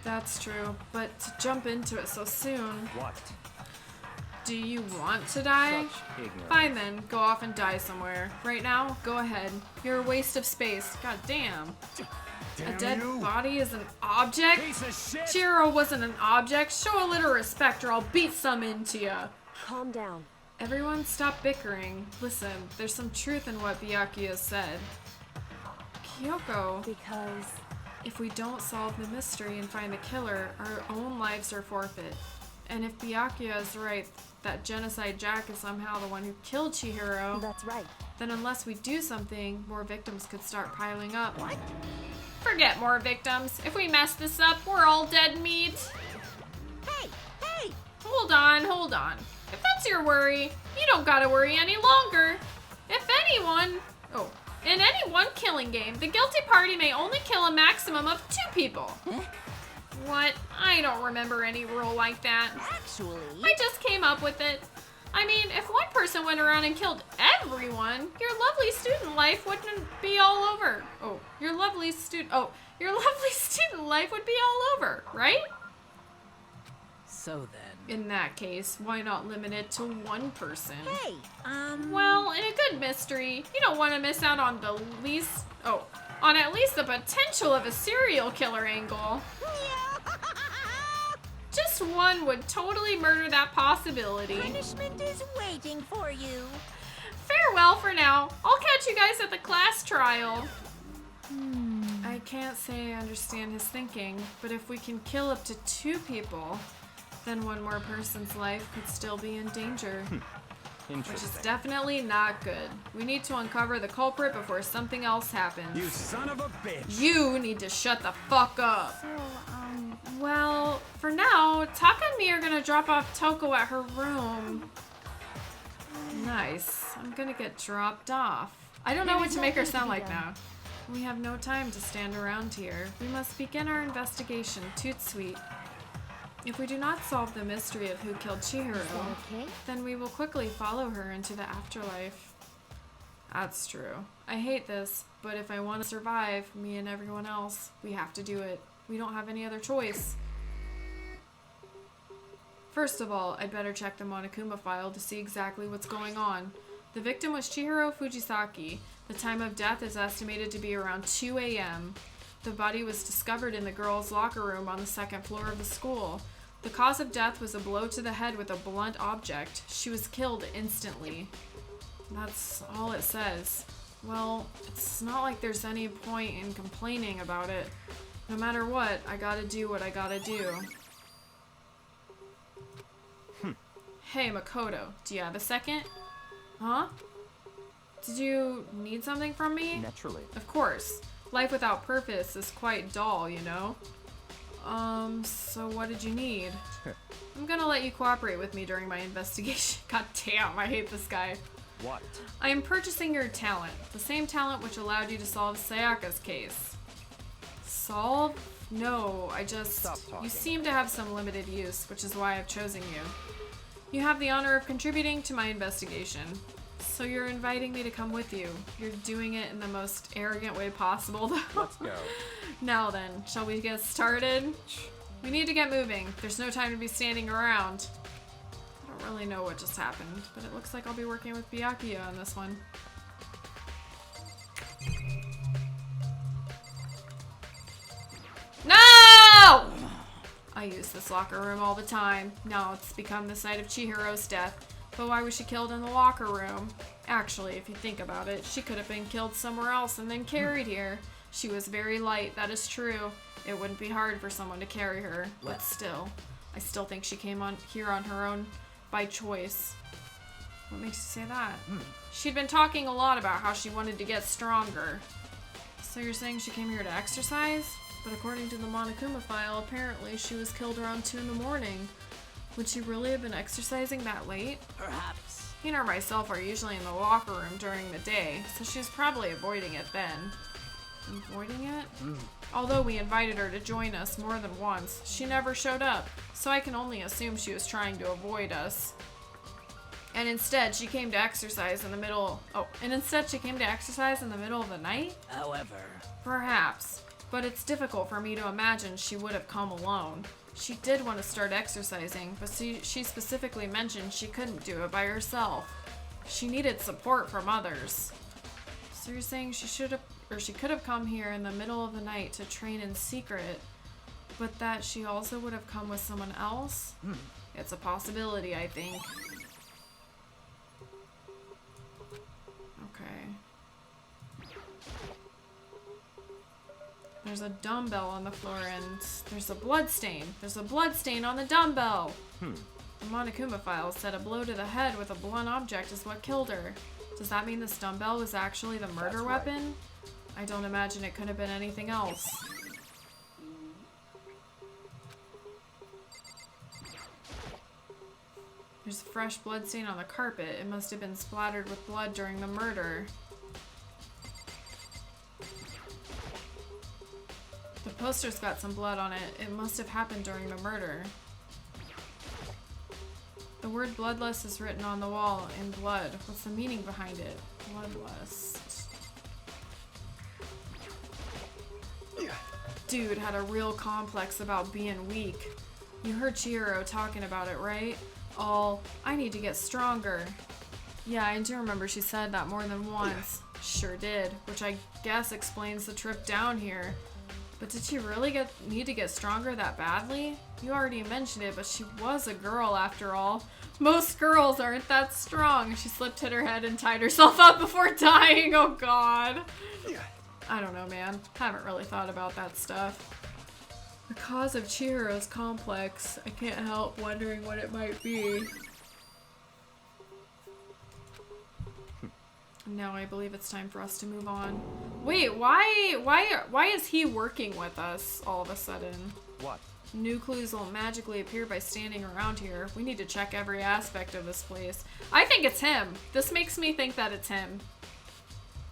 That's true, but to jump into it so soon, What? do you want to die? Such ignorance. Fine then, go off and die somewhere. Right now, go ahead. You're a waste of space. God damn. damn A dead you. body is an object? Piece of shit. Chihiro wasn't an object. Show a little respect or I'll beat some into ya. Calm down. Everyone stop bickering. Listen, there's some truth in what Byakuya said. Kyoko, Because if we don't solve the mystery and find the killer, our own lives are forfeit. And if Byakuya is right, that Genocide Jack is somehow the one who killed Chihiro, that's right. then unless we do something, more victims could start piling up. What? Forget more victims. If we mess this up, we're all dead meat. Hey. Hold on. If that's your worry, you don't gotta worry any longer. In any one killing game, the guilty party may only kill a maximum of 2 people. What? I don't remember any rule like that. Actually, I just came up with it. I mean, if one person went around and killed everyone, your lovely student life wouldn't be all over. Oh, your lovely student life would be all over, right? So then. In that case, why not limit it to one person? hey, Well, in a good mystery, you don't want to miss out on on at least the potential of a serial killer angle. Just one would totally murder that possibility. punishment is waiting for you. Farewell for now. I'll catch you guys at the class trial. I can't say I understand his thinking, but if we can kill up to 2 people, then one more person's life could still be in danger. Which is Interesting. definitely not good. We need to uncover the culprit before something else happens. You son of a bitch! You need to shut the fuck up. Well, for now, Taka and me are gonna drop off Toko at her room. Nice. I'm gonna get dropped off. I don't know what to make her sound like now. We have no time to stand around here. We must begin our investigation, toot sweet. If we do not solve the mystery of who killed Chihiro, Okay. then we will quickly follow her into the afterlife. That's true. I hate this, but if I want to survive, me and everyone else, we have to do it. We don't have any other choice. First of all, I'd better check the Monokuma file to see exactly what's going on. The victim was Chihiro Fujisaki. The time of death is estimated to be around 2 a.m. The body was discovered in the girls' locker room on the 2nd floor of the school. The cause of death was a blow to the head with a blunt object. She was killed instantly. That's all it says. Well, it's not like there's any point in complaining about it. No matter what, I gotta do what I gotta do. Hey, Makoto, do you have a second? Huh? Did you need something from me? Naturally. Of course. Life without purpose is quite dull, you know? So what did you need? I'm gonna let you cooperate with me during my investigation. God damn, I hate this guy. What? I am purchasing your talent. The same talent which allowed you to solve Sayaka's case. Solve? No, I just... Stop talking. You seem to have some limited use, which is why I've chosen you. You have the honor of contributing to my investigation. So you're inviting me to come with you. You're doing it in the most arrogant way possible, though. Let's go. Now then, shall we get started? We need to get moving. There's no time to be standing around. I don't really know what just happened, but it looks like I'll be working with Byakuya on this one. No! I use this locker room all the time. Now it's become the site of Chihiro's death. But why was she killed in the locker room? Actually, if you think about it, she could have been killed somewhere else and then carried here. She was very light, that is true. It wouldn't be hard for someone to carry her, but still. I still think she came on here on her own by choice. What makes you say that? She'd been talking a lot about how she wanted to get stronger. So you're saying she came here to exercise? But according to the Monokuma file, apparently she was killed around 2 in the morning. Would she really have been exercising that late? Perhaps. He and myself are usually in the locker room during the day, so she's probably avoiding it then. Avoiding it? Although we invited her to join us more than once, she never showed up, so I can only assume she was trying to avoid us. And instead, she came to exercise in the middle... Oh, and instead she came to exercise in the middle of the night? However. Perhaps. But it's difficult for me to imagine she would have come alone. She did want to start exercising, but she specifically mentioned she couldn't do it by herself. She needed support from others. So you're saying she could have come here in the middle of the night to train in secret, but that she also would have come with someone else? It's a possibility, I think. Okay. There's a dumbbell on the floor and there's a blood stain. There's a blood stain on the dumbbell. The Monokuma file said a blow to the head with a blunt object is what killed her. Does that mean this dumbbell was actually the murder weapon? I don't imagine it could have been anything else. There's a fresh blood stain on the carpet. It must have been splattered with blood during the murder. The poster's got some blood on it. It must have happened during the murder. The word bloodlust is written on the wall in blood. What's the meaning behind it? Bloodlust. Dude had a real complex about being weak. You heard Chihiro talking about it, right? All, I need to get stronger. Yeah, I do remember she said that more than once. Sure did, which I guess explains the trip down here. But did she really need to get stronger that badly? You already mentioned it, but she was a girl after all. Most girls aren't that strong. She slipped, hit her head, and tied herself up before dying. Oh god. I don't know, man. Haven't really thought about that stuff. The cause of Chihiro's complex. I can't help wondering what it might be. Now I believe it's time for us to move on. Wait, why is he working with us all of a sudden? What? New clues won't magically appear by standing around here. We need to check every aspect of this place. I think it's him. This makes me think that it's him.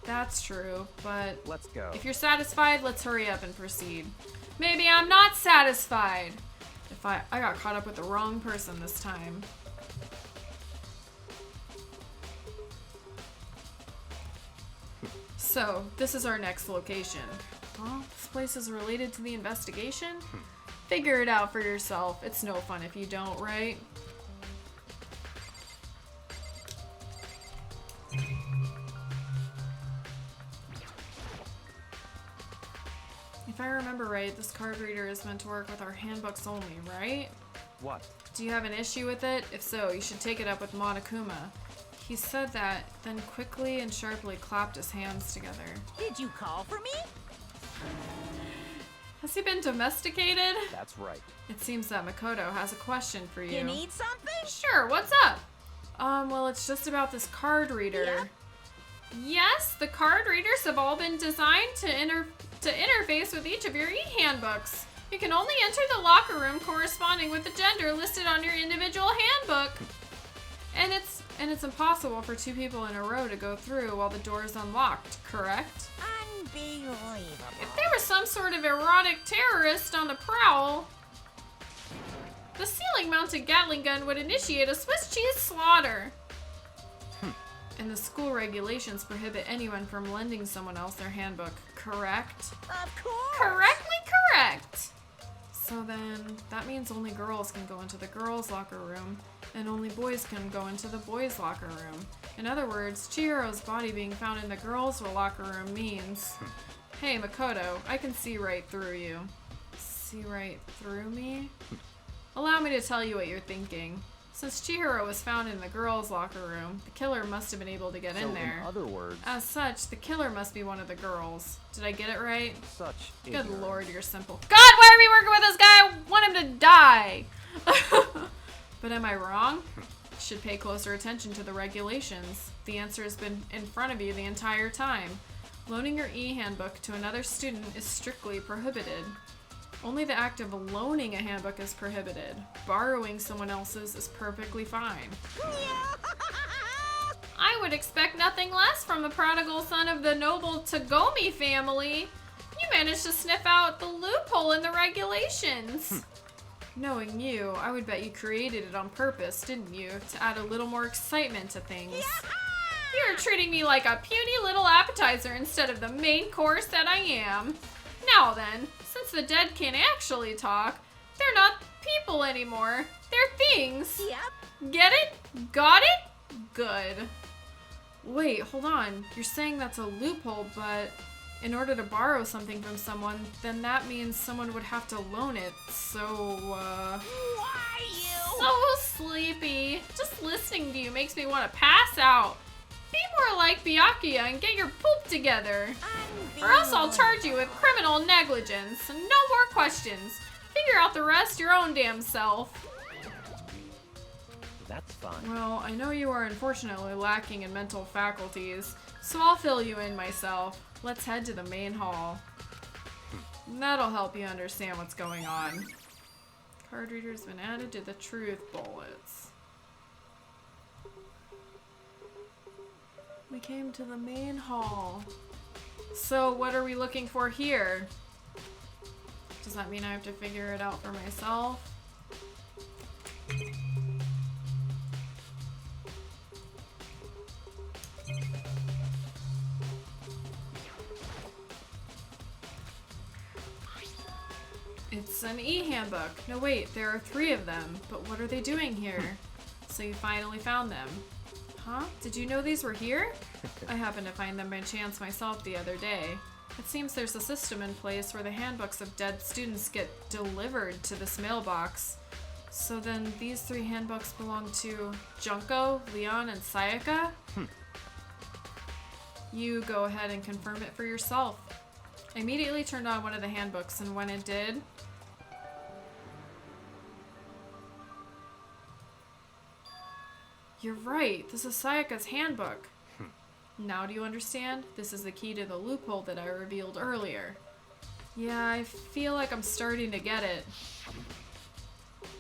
That's true, but Let's go. if you're satisfied, let's hurry up and proceed. Maybe I'm not satisfied. If I got caught up with the wrong person this time. So, this is our next location. Huh? This place is related to the investigation? Figure it out for yourself. It's no fun if you don't, right? If I remember right, this card reader is meant to work with our handbooks only, right? What? Do you have an issue with it? If so, you should take it up with Monokuma. He said that, then quickly and sharply clapped his hands together. Did you call for me? Has he been domesticated? That's right. It seems that Makoto has a question for you. You need something? Sure, what's up? Well, it's just about this card reader. Yeah? Yes, the card readers have all been designed to interface with each of your e-handbooks. You can only enter the locker room corresponding with the gender listed on your individual handbook. And it's impossible for two people in a row to go through while the door is unlocked, correct? Unbelievable. If there was some sort of erotic terrorist on the prowl, the ceiling-mounted Gatling gun would initiate a Swiss cheese slaughter. And the school regulations prohibit anyone from lending someone else their handbook, correct? Of course. Correctly correct! So then, that means only girls can go into the girls' locker room, and only boys can go into the boys' locker room. In other words, Chihiro's body being found in the girls' locker room means... Hey, Makoto, I can see right through you. See right through me? Allow me to tell you what you're thinking. Since Chihiro was found in the girls' locker room, the killer must have been able to get in there. In other words, As such, the killer must be one of the girls. Did I get it right? such Good ignorance. lord, you're simple. God, why are we working with this guy? I want him to die! But am I wrong? Should pay closer attention to the regulations. The answer has been in front of you the entire time. Loaning your e-handbook to another student is strictly prohibited. Only the act of loaning a handbook is prohibited. Borrowing someone else's is perfectly fine. I would expect nothing less from the prodigal son of the noble Tagomi family. You managed to sniff out the loophole in the regulations. Knowing you, I would bet you created it on purpose, didn't you? To add a little more excitement to things. You're treating me like a puny little appetizer instead of the main course that I am. Now then, since the dead can't actually talk, they're not people anymore. They're things. Yep. Get it? Got it? Good. Wait, hold on. You're saying that's a loophole, but in order to borrow something from someone, then that means someone would have to loan it. So, Why you? so sleepy. Just listening to you makes me want to pass out. Be more like Byakuya and get your poop together. Or else I'll charge you with criminal negligence. No more questions. Figure out the rest your own damn self. That's fine. Well, I know you are unfortunately lacking in mental faculties, so I'll fill you in myself. Let's head to the main hall. That'll help you understand what's going on. Card reader's been added to the truth bullets. We came to the main hall. So what are we looking for here? Does that mean I have to figure it out for myself? It's an e-handbook. No, wait, there are 3 of them. But what are they doing here? So you finally found them. Huh? Did you know these were here? I happened to find them by chance myself the other day. It seems there's a system in place where the handbooks of dead students get delivered to this mailbox. So then these 3 handbooks belong to Junko, Leon, and Sayaka? You go ahead and confirm it for yourself. I immediately turned on one of the handbooks, and when it did... You're right, this is Sayaka's handbook. Now do you understand? This is the key to the loophole that I revealed earlier. Yeah, I feel like I'm starting to get it. You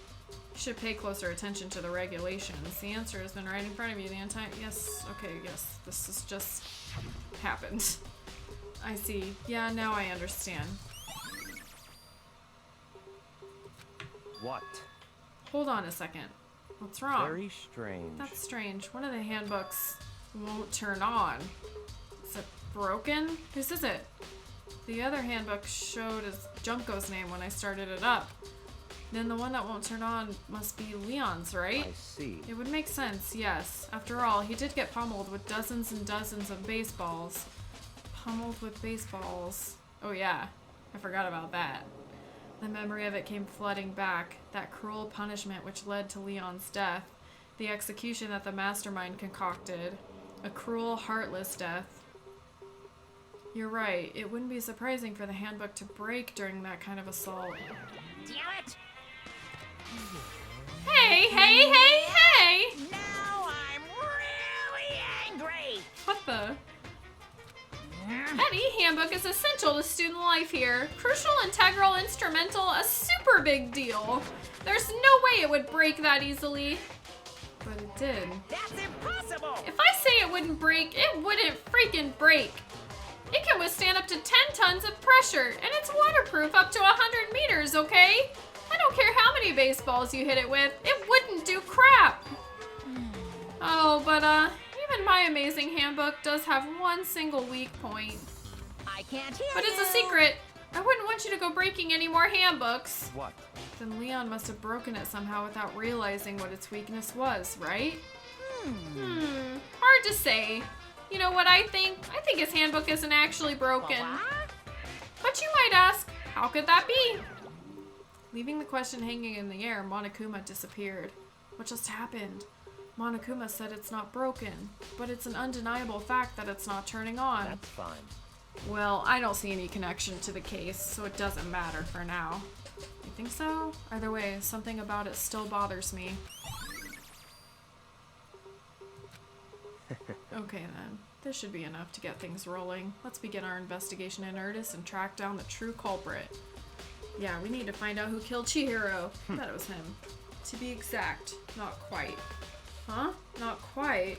should pay closer attention to the regulations. The answer has been right in front of you the entire— Yes, okay, yes, this has just happened. I see. Yeah, now I understand. What? Hold on a second. What's wrong? Very strange. That's strange. One of the handbooks won't turn on. Is it broken? Whose is it? The other handbook showed as Junko's name when I started it up. Then the one that won't turn on must be Leon's, right? I see. It would make sense, yes. After all, he did get pummeled with dozens and dozens of baseballs. Pummeled with baseballs. Oh yeah, I forgot about that. The memory of it came flooding back. That cruel punishment which led to Leon's death. The execution that the mastermind concocted. A cruel, heartless death. You're right. It wouldn't be surprising for the handbook to break during that kind of assault. Damn it! Hey, hey, hey, hey! Now I'm really angry! What the? That e-handbook is essential to student life here. Crucial, integral, instrumental, a super big deal. There's no way it would break that easily. But it did. That's impossible! If I say it wouldn't break, it wouldn't freaking break. It can withstand up to 10 tons of pressure, and it's waterproof up to 100 meters, okay? I don't care how many baseballs you hit it with, it wouldn't do crap. Oh, but even my amazing handbook does have one single weak point. I can't hear But it's a you. secret. I wouldn't want you to go breaking any more handbooks. What? Then Leon must have broken it somehow without realizing what its weakness was, right? Hard to say. You know what I think? I think his handbook isn't actually broken. What? But you might ask, how could that be? Leaving the question hanging in the air, Monokuma disappeared. What just happened? Monokuma said it's not broken, but it's an undeniable fact that it's not turning on. That's fine. Well, I don't see any connection to the case, so it doesn't matter for now. You think so? Either way, something about it still bothers me. Okay then, this should be enough to get things rolling. Let's begin our investigation in earnest and track down the true culprit. Yeah, we need to find out who killed Chihiro. I thought it was him. To be exact, not quite. Huh? Not quite?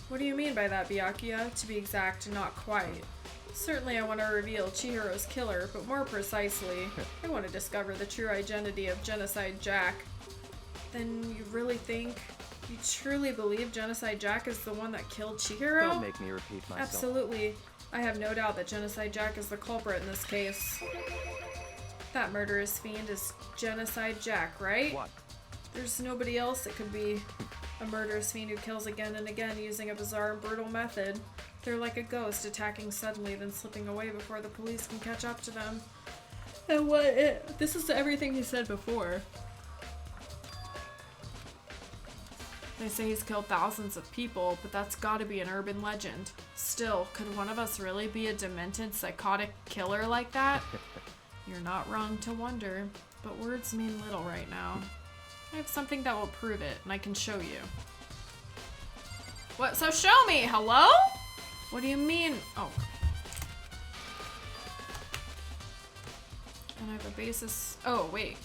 What do you mean by that, Byakuya? To be exact, not quite. Certainly I want to reveal Chihiro's killer, but more precisely, I want to discover the true identity of Genocide Jack. Then you really think, you truly believe Genocide Jack is the one that killed Chihiro? Don't make me repeat myself. Absolutely. I have no doubt that Genocide Jack is the culprit in this case. That murderous fiend is Genocide Jack, right? What? There's nobody else it could be. A murderous fiend who kills again and again using a bizarre and brutal method. They're like a ghost, attacking suddenly, then slipping away before the police can catch up to them. And this is everything he said before. They say he's killed thousands of people, but that's gotta be an urban legend. Still, could one of us really be a demented, psychotic killer like that? You're not wrong to wonder, but words mean little right now. I have something that will prove it, and I can show you. What? So show me! Hello? What do you mean? Oh. And I have a basis. Oh, wait.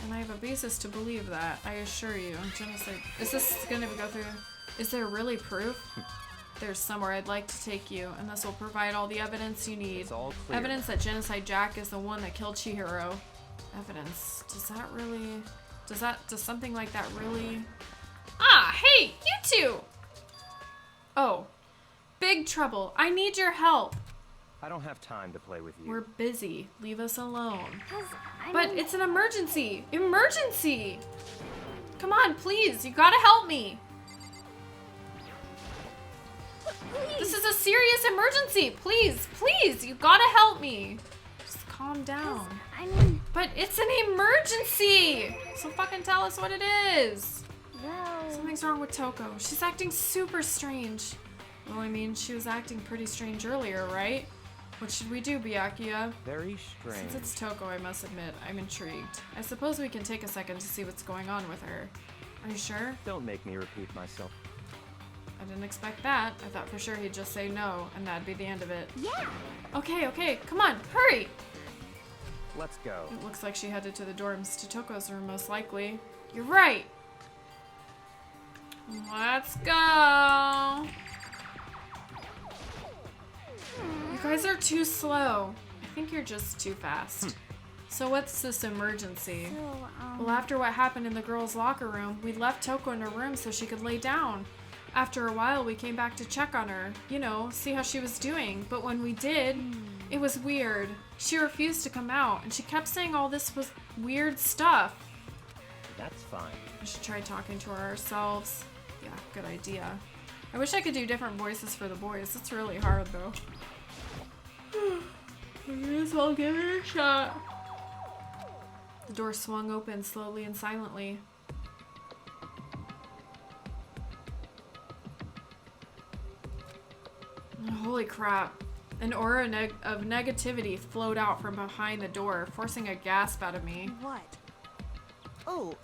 And I have a basis to believe that. I assure you. Genocide. Is this gonna go through? Is there really proof? There's somewhere I'd like to take you, and this will provide all the evidence you need. It's all clear. Evidence that Genocide Jack is the one that killed Chihiro. Evidence. Does something like that really... Ah, hey, you two! Oh. Big trouble. I need your help. I don't have time to play with you. We're busy. Leave us alone. 'Cause, I But mean, it's an emergency. Emergency! Come on, please. You gotta help me. This is a serious emergency. Please, please. You gotta help me. Just calm down. I mean, But it's an emergency. So fucking tell us what it is. well, Something's wrong with Toko. She's acting super strange. Well, I mean, she was acting pretty strange earlier, right? What should we do, Byakuya? Very strange. Since it's Toko, I must admit, I'm intrigued. I suppose we can take a second to see what's going on with her. Are you sure? Don't make me repeat myself. I didn't expect that. I thought for sure he'd just say no, and that'd be the end of it. yeah. Okay, come on, hurry! Let's go. It looks like she headed to the dorms to Toko's room, most likely. You're right! Let's go! You guys are too slow. I think you're just too fast. So what's this emergency? So, Well, after what happened in the girls' locker room, we left Toko in her room so she could lay down. After a while, we came back to check on her, you know, see how she was doing. But when we did, it was weird. She refused to come out, and she kept saying all this was weird stuff. That's fine. We should try talking to her ourselves. Yeah, good idea. I wish I could do different voices for the boys. It's really hard, though. I may as well give it a shot. The door swung open slowly and silently. Holy crap. An aura of negativity flowed out from behind the door, forcing a gasp out of me. What? Oh,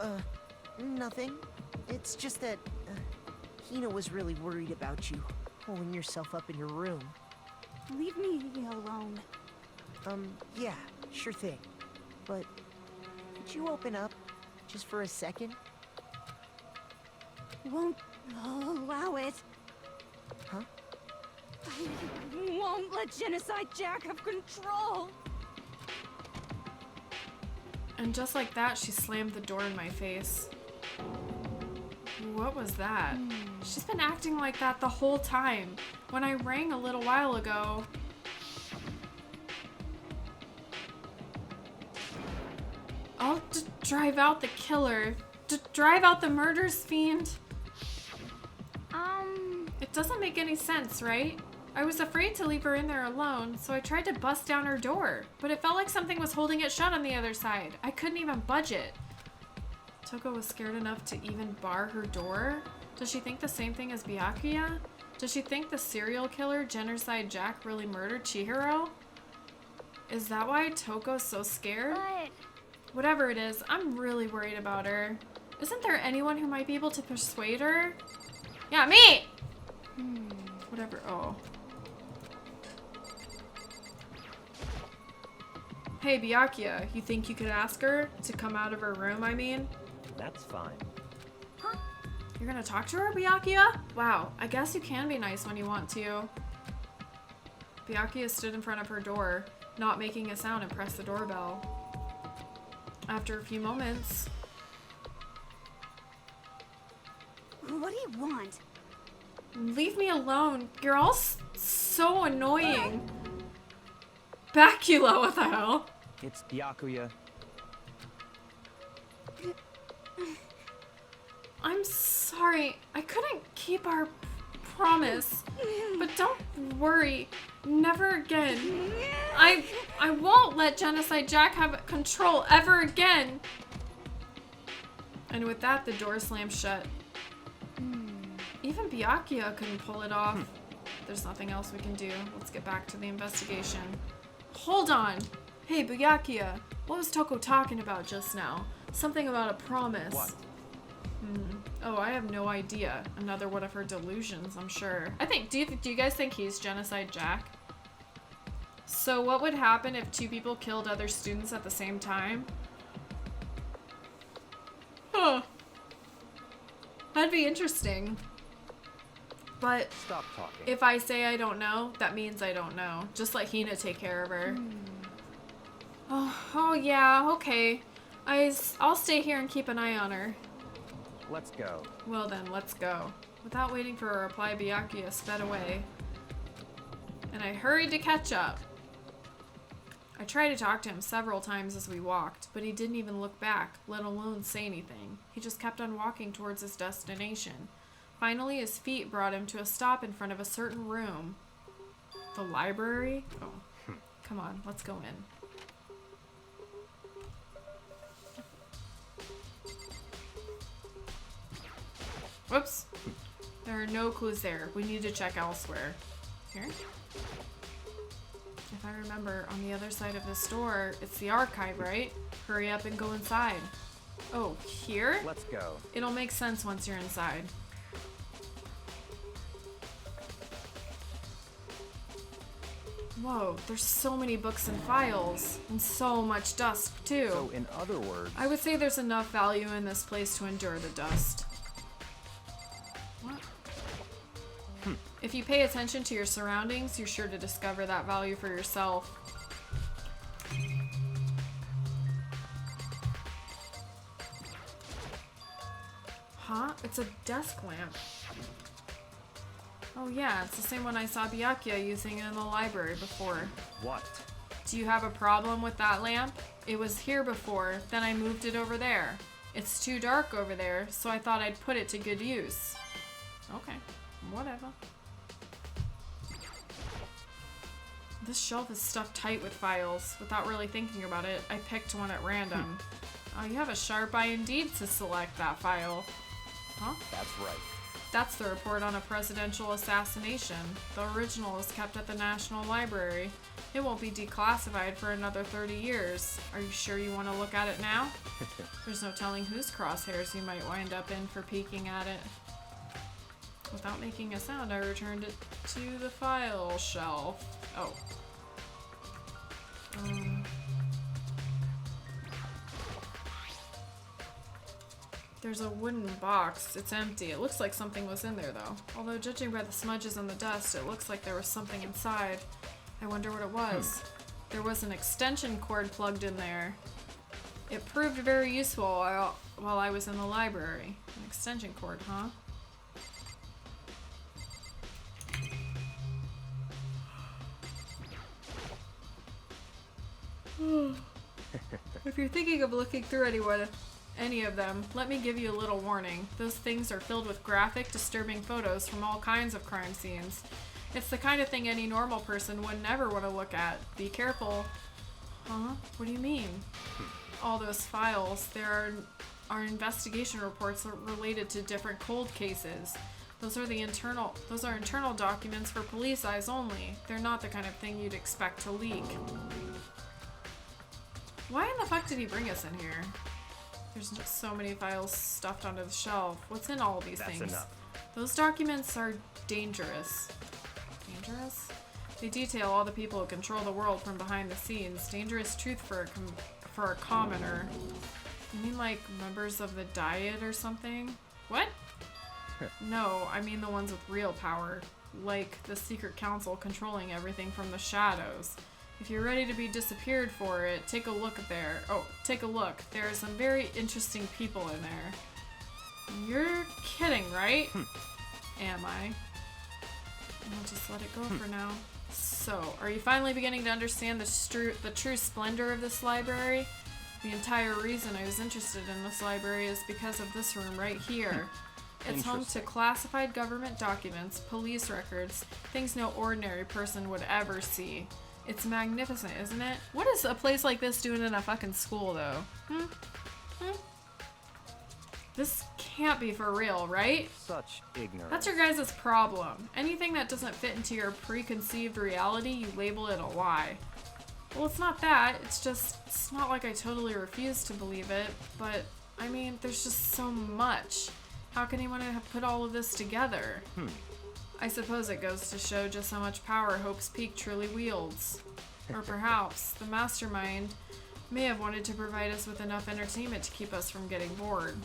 nothing. It's just that, Hina was really worried about you, holding yourself up in your room. leave me alone. Yeah, sure thing. But, could you open up, just for a second? Won't allow it. Huh? I won't let Genocide Jack have control. And just like that, she slammed the door in my face. What was that? She's been acting like that the whole time. When I rang a little while ago... I'll drive out the killer. Drive out the murderous fiend. It doesn't make any sense, right? I was afraid to leave her in there alone, so I tried to bust down her door, but it felt like something was holding it shut on the other side. I couldn't even budge it. Toko was scared enough to even bar her door? Does she think the same thing as Byakuya? Does she think the serial killer, Genocide Jack, really murdered Chihiro? Is that why Toko's so scared? But Whatever it is, I'm really worried about her. Isn't there anyone who might be able to persuade her? Yeah, me! Whatever. Oh. Hey, Byakuya, you think you could ask her to come out of her room, I mean? That's fine. You're gonna talk to her, Byakuya? Wow, I guess you can be nice when you want to. Byakuya stood in front of her door, not making a sound, and pressed the doorbell. After a few moments... what do you want? Leave me alone. You're all so annoying. Bacula, what the hell? It's Byakuya. I'm sorry. I couldn't keep our promise. But don't worry. Never again. I won't let Genocide Jack have control ever again. And with that, the door slammed shut. Even Byakuya couldn't pull it off. There's nothing else we can do. Let's get back to the investigation. Hold on! Hey, Byakuya, what was Toko talking about just now? Something about a promise. What? Oh, I have no idea. Another one of her delusions, I'm sure. Do you guys think he's Genocide Jack? So what would happen if two people killed other students at the same time? Huh. That'd be interesting. But Stop talking. if I say I don't know, that means I don't know. Just let Hina take care of her. Oh yeah, okay. I'll stay here and keep an eye on her. Let's go. Well then, let's go. Without waiting for a reply, Byakuya sped away. And I hurried to catch up. I tried to talk to him several times as we walked, but he didn't even look back, let alone say anything. He just kept on walking towards his destination. Finally, his feet brought him to a stop in front of a certain room. The library? Oh, come on, let's go in. Whoops. There are no clues there. We need to check elsewhere. Here? If I remember, on the other side of this door, it's the archive, right? Hurry up and go inside. Oh, here? Let's go. It'll make sense once you're inside. Whoa, there's so many books and files, and so much dust, too. So, in other words... I would say there's enough value in this place to endure the dust. What? If you pay attention to your surroundings, you're sure to discover that value for yourself. Huh? It's a desk lamp. Oh yeah, it's the same one I saw Byakuya using in the library before. What? Do you have a problem with that lamp? It was here before, then I moved it over there. It's too dark over there, so I thought I'd put it to good use. Okay, whatever. This shelf is stuffed tight with files. Without really thinking about it, I picked one at random. Oh, you have a sharp eye indeed to select that file. Huh? That's right. That's the report on a presidential assassination. The original is kept at the National Library. It won't be declassified for another 30 years. Are you sure you want to look at it now? There's no telling whose crosshairs you might wind up in for peeking at it. Without making a sound, I returned it to the file shelf. Oh. There's a wooden box. It's empty. It looks like something was in there, though. Although, judging by the smudges on the dust, it looks like there was something inside. I wonder what it was. There was an extension cord plugged in there. It proved very useful while I was in the library. An extension cord, huh? If you're thinking of looking through any of them, let me give you a little warning. Those things are filled with graphic, disturbing photos from all kinds of crime scenes. It's the kind of thing any normal person would never want to look at. Be careful. Huh? What do you mean? All those files, there are investigation reports related to different cold cases. Those are internal documents for police eyes only. They're not the kind of thing you'd expect to leak. Why in the fuck did he bring us in here? There's just so many files stuffed onto the shelf. What's in all of these things? That's enough. Those documents are dangerous. Dangerous? They detail all the people who control the world from behind the scenes. Dangerous truth for a commoner. You mean like members of the Diet or something? What? No, I mean the ones with real power. Like the secret council controlling everything from the shadows. If you're ready to be disappeared for it, take a look there. Oh, take a look. There are some very interesting people in there. You're kidding, right? Am I? I'll just let it go for now. So, are you finally beginning to understand the true splendor of this library? The entire reason I was interested in this library is because of this room right here. It's home to classified government documents, police records, things no ordinary person would ever see. It's magnificent, isn't it? What is a place like this doing in a fucking school, though? This can't be for real, right? Such ignorance. That's your guys' problem. Anything that doesn't fit into your preconceived reality, you label it a lie. Well, it's not that. It's not like I totally refuse to believe it, but, I mean, there's just so much. How can anyone have put all of this together? I suppose it goes to show just how much power Hope's Peak truly wields. Or perhaps the mastermind may have wanted to provide us with enough entertainment to keep us from getting bored.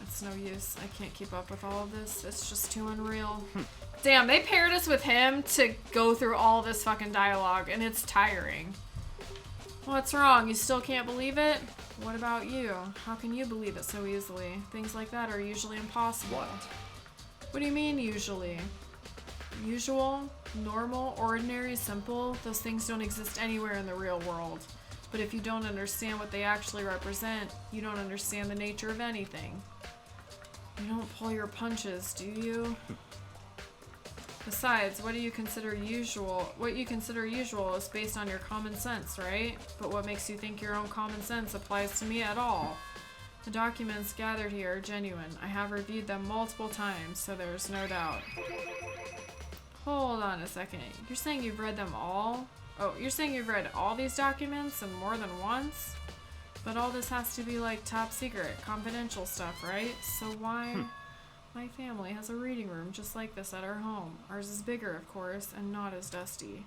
It's no use. I can't keep up with all of this. It's just too unreal. Damn, they paired us with him to go through all this fucking dialogue, and it's tiring. What's wrong? You still can't believe it? What about you? How can you believe it so easily? Things like that are usually impossible. What do you mean, usually? Usual, normal, ordinary, simple, those things don't exist anywhere in the real world. But if you don't understand what they actually represent, you don't understand the nature of anything. You don't pull your punches, do you? Besides, what you consider usual is based on your common sense, right? But what makes you think your own common sense applies to me at all? The documents gathered here are genuine. I have reviewed them multiple times, so there's no doubt. Hold on a second. You're saying you've read them all? Oh, you're saying you've read all these documents and more than once? But all this has to be like top secret, confidential stuff, right? So why? My family has a reading room just like this at our home. Ours is bigger, of course, and not as dusty.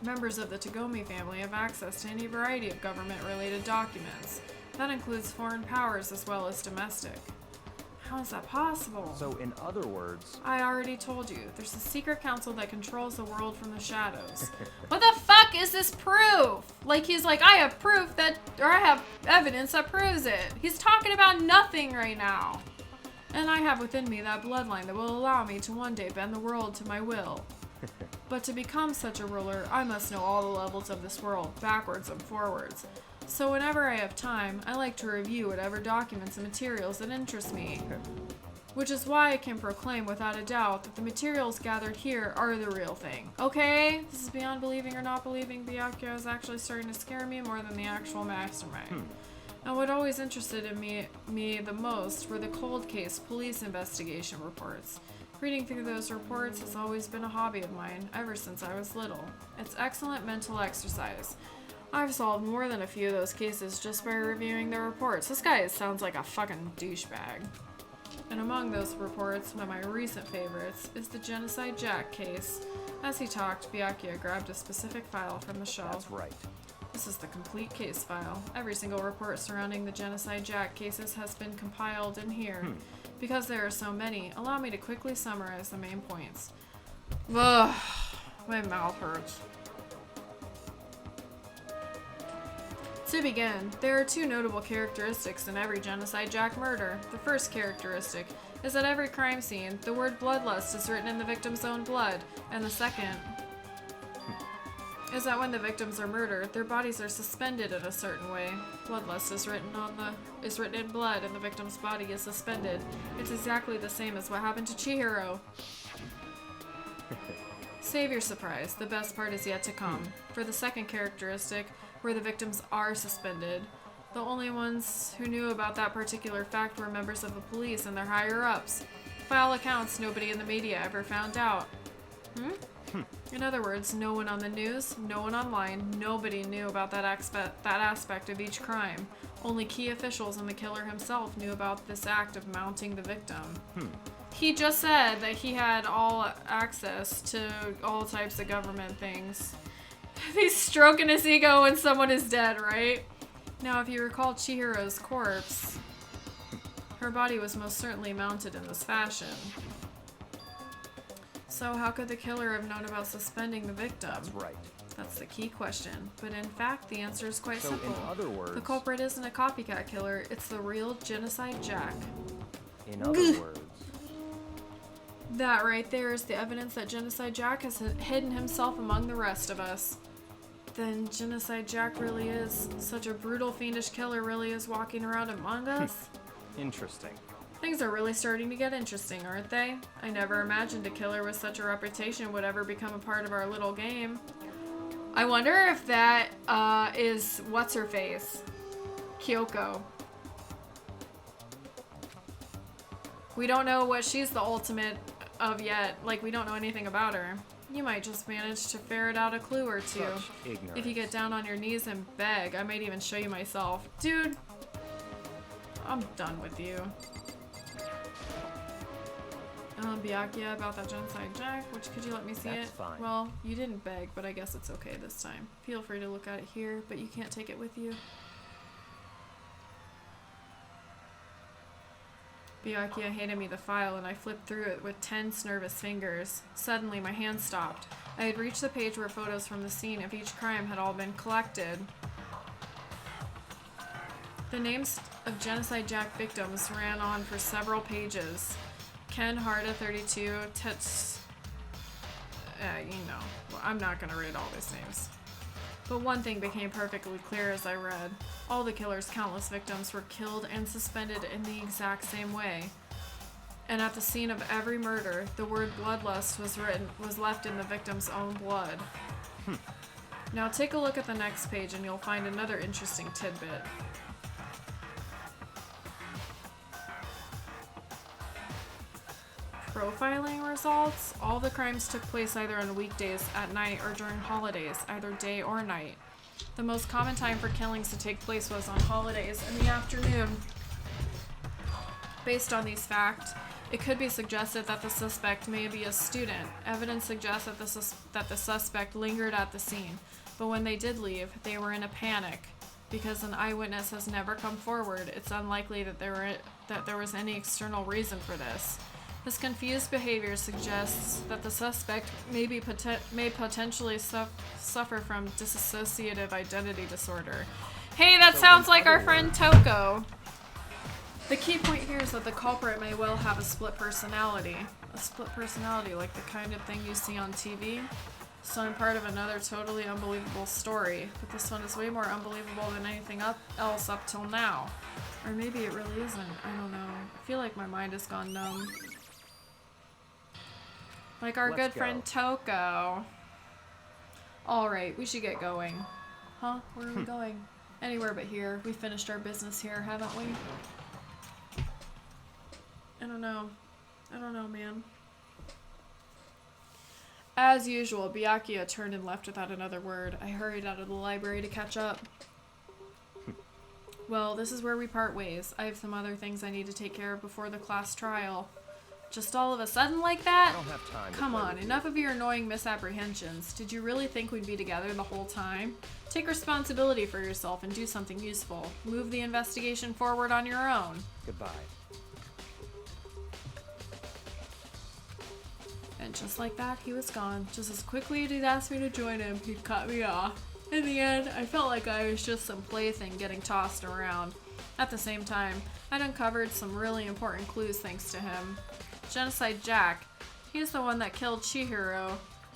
Members of the Tagomi family have access to any variety of government-related documents. That includes foreign powers as well as domestic. How is that possible? So, in other words... I already told you. There's a secret council that controls the world from the shadows. What the fuck is this proof? Like, he's like, I have proof that... Or I have evidence that proves it. He's talking about nothing right now. And I have within me that bloodline that will allow me to one day bend the world to my will. But to become such a ruler, I must know all the levels of this world, backwards and forwards. So whenever I have time, I like to review whatever documents and materials that interest me. Which is why I can proclaim without a doubt that the materials gathered here are the real thing. Okay? This is beyond believing or not believing. Byakuya is actually starting to scare me more than the actual mastermind. And what always interested in me the most were the cold case police investigation reports. Reading through those reports has always been a hobby of mine, ever since I was little. It's excellent mental exercise. I've solved more than a few of those cases just by reviewing the reports. This guy sounds like a fucking douchebag. And among those reports, one of my recent favorites is the Genocide Jack case. As he talked, Byakuya grabbed a specific file from the shelf. That's right. This is the complete case file. Every single report surrounding the Genocide Jack cases has been compiled in here. Because there are so many, allow me to quickly summarize the main points. Ugh, my mouth hurts. To begin, there are two notable characteristics in every Genocide Jack murder. The first characteristic is that every crime scene, the word bloodlust is written in the victim's own blood, and the second is that when the victims are murdered, their bodies are suspended in a certain way. Bloodlust is written in blood, and the victim's body is suspended. It's exactly the same as what happened to Chihiro. Save your surprise. The best part is yet to come. For the second characteristic, where the victims are suspended, the only ones who knew about that particular fact were members of the police and their higher-ups. By all accounts, nobody in the media ever found out. In other words, no one on the news, no one online, nobody knew about that aspect of each crime. Only key officials and the killer himself knew about this act of mounting the victim. He just said that he had all access to all types of government things. He's stroking his ego when someone is dead, right? Now, if you recall Chihiro's corpse, her body was most certainly mounted in this fashion. So how could the killer have known about suspending the victim? That's right. That's the key question. But in fact, the answer is quite So simple. in other words... The culprit isn't a copycat killer, it's the real Genocide Jack. In other words... That right there is the evidence that Genocide Jack has hidden himself among the rest of us. Then Genocide Jack really is. Such a brutal, fiendish killer really is walking around among us. Interesting. Things are really starting to get interesting, aren't they? I never imagined a killer with such a reputation would ever become a part of our little game. I wonder if that is what's-her-face? Kyoko. We don't know what she's the ultimate of yet. Like, we don't know anything about her. You might just manage to ferret out a clue or two. Such ignorance. If you get down on your knees and beg, I might even show you myself. Dude, I'm done with you. Byakuya, about that Genocide Jack, which could you let me see That's it? fine. Well, you didn't beg, but I guess it's okay this time. Feel free to look at it here, but you can't take it with you. Byakuya handed me the file and I flipped through it with tense, nervous fingers. Suddenly, my hand stopped. I had reached the page where photos from the scene of each crime had all been collected. The names of Genocide Jack victims ran on for several pages. Ken Harda, 32, Tets... well, I'm not gonna read all these names. But one thing became perfectly clear as I read. All the killer's countless victims were killed and suspended in the exact same way. And at the scene of every murder, the word bloodlust was left in the victim's own blood. Now take a look at the next page and you'll find another interesting tidbit. Profiling results. All the crimes took place either on weekdays, at night, or during holidays, either day or night. The most common time for killings to take place was on holidays in the afternoon. Based on these facts, it could be suggested that the suspect may be a student. Evidence suggests that the suspect lingered at the scene, but when they did leave, they were in a panic. Because an eyewitness has never come forward, it's unlikely that there was any external reason for this. This confused behavior suggests that the suspect may potentially suffer from dissociative identity disorder. Hey, that sounds like our friend Toko! The key point here is that the culprit may well have a split personality. A split personality, like the kind of thing you see on TV. So I'm part of another totally unbelievable story, but this one is way more unbelievable than anything else up till now. Or maybe it really isn't, I don't know. I feel like my mind has gone numb. Like our good friend Toko. Alright, we should get going. Huh? Where are we going? Anywhere but here. We finished our business here, haven't we? I don't know. I don't know, man. As usual, Byakuya turned and left without another word. I hurried out of the library to catch up. Well, this is where we part ways. I have some other things I need to take care of before the class trial. Just all of a sudden like that? I don't have time. Come on, enough of your annoying misapprehensions. Did you really think we'd be together the whole time? Take responsibility for yourself and do something useful. Move the investigation forward on your own. Goodbye. And just like that, he was gone. Just as quickly as he'd asked me to join him, he'd cut me off. In the end, I felt like I was just some plaything getting tossed around. At the same time, I'd uncovered some really important clues thanks to him. Genocide Jack, he's the one that killed Chihiro,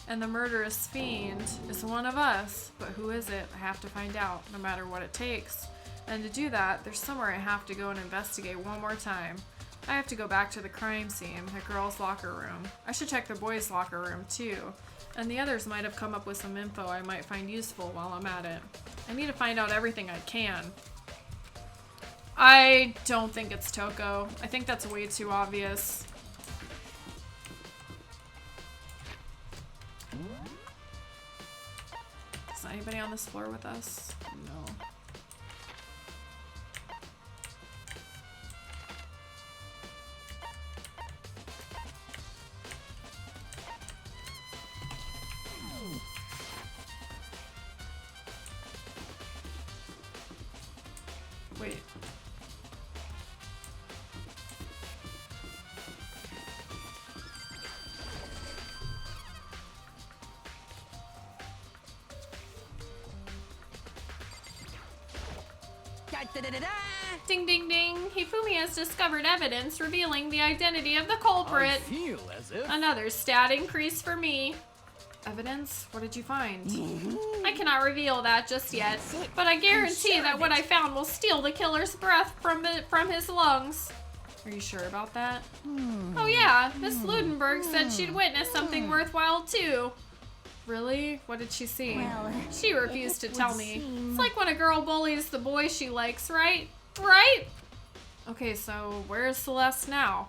and the murderous fiend is one of us. But who is it? I have to find out, no matter what it takes. And to do that, there's somewhere I have to go and investigate one more time. I have to go back to the crime scene, the girls' locker room. I should check the boys' locker room too. And the others might have come up with some info I might find useful while I'm at it. I need to find out everything I can. I don't think it's Toko. I think that's way too obvious. Is anybody on this floor with us? No. Wait. Ding ding ding! Hifumi has discovered evidence revealing the identity of the culprit. I feel as if... Another stat increase for me. Evidence? What did you find? I cannot reveal that just yet, but I guarantee that what I found will steal the killer's breath from his lungs. Are you sure about that? Oh yeah, Miss Ludenberg said she'd witnessed something worthwhile too. Really? What did she see? Well, she refused to it tell would me. seem- It's like when a girl bullies the boy she likes, right? Right? Okay, so where's Celeste now?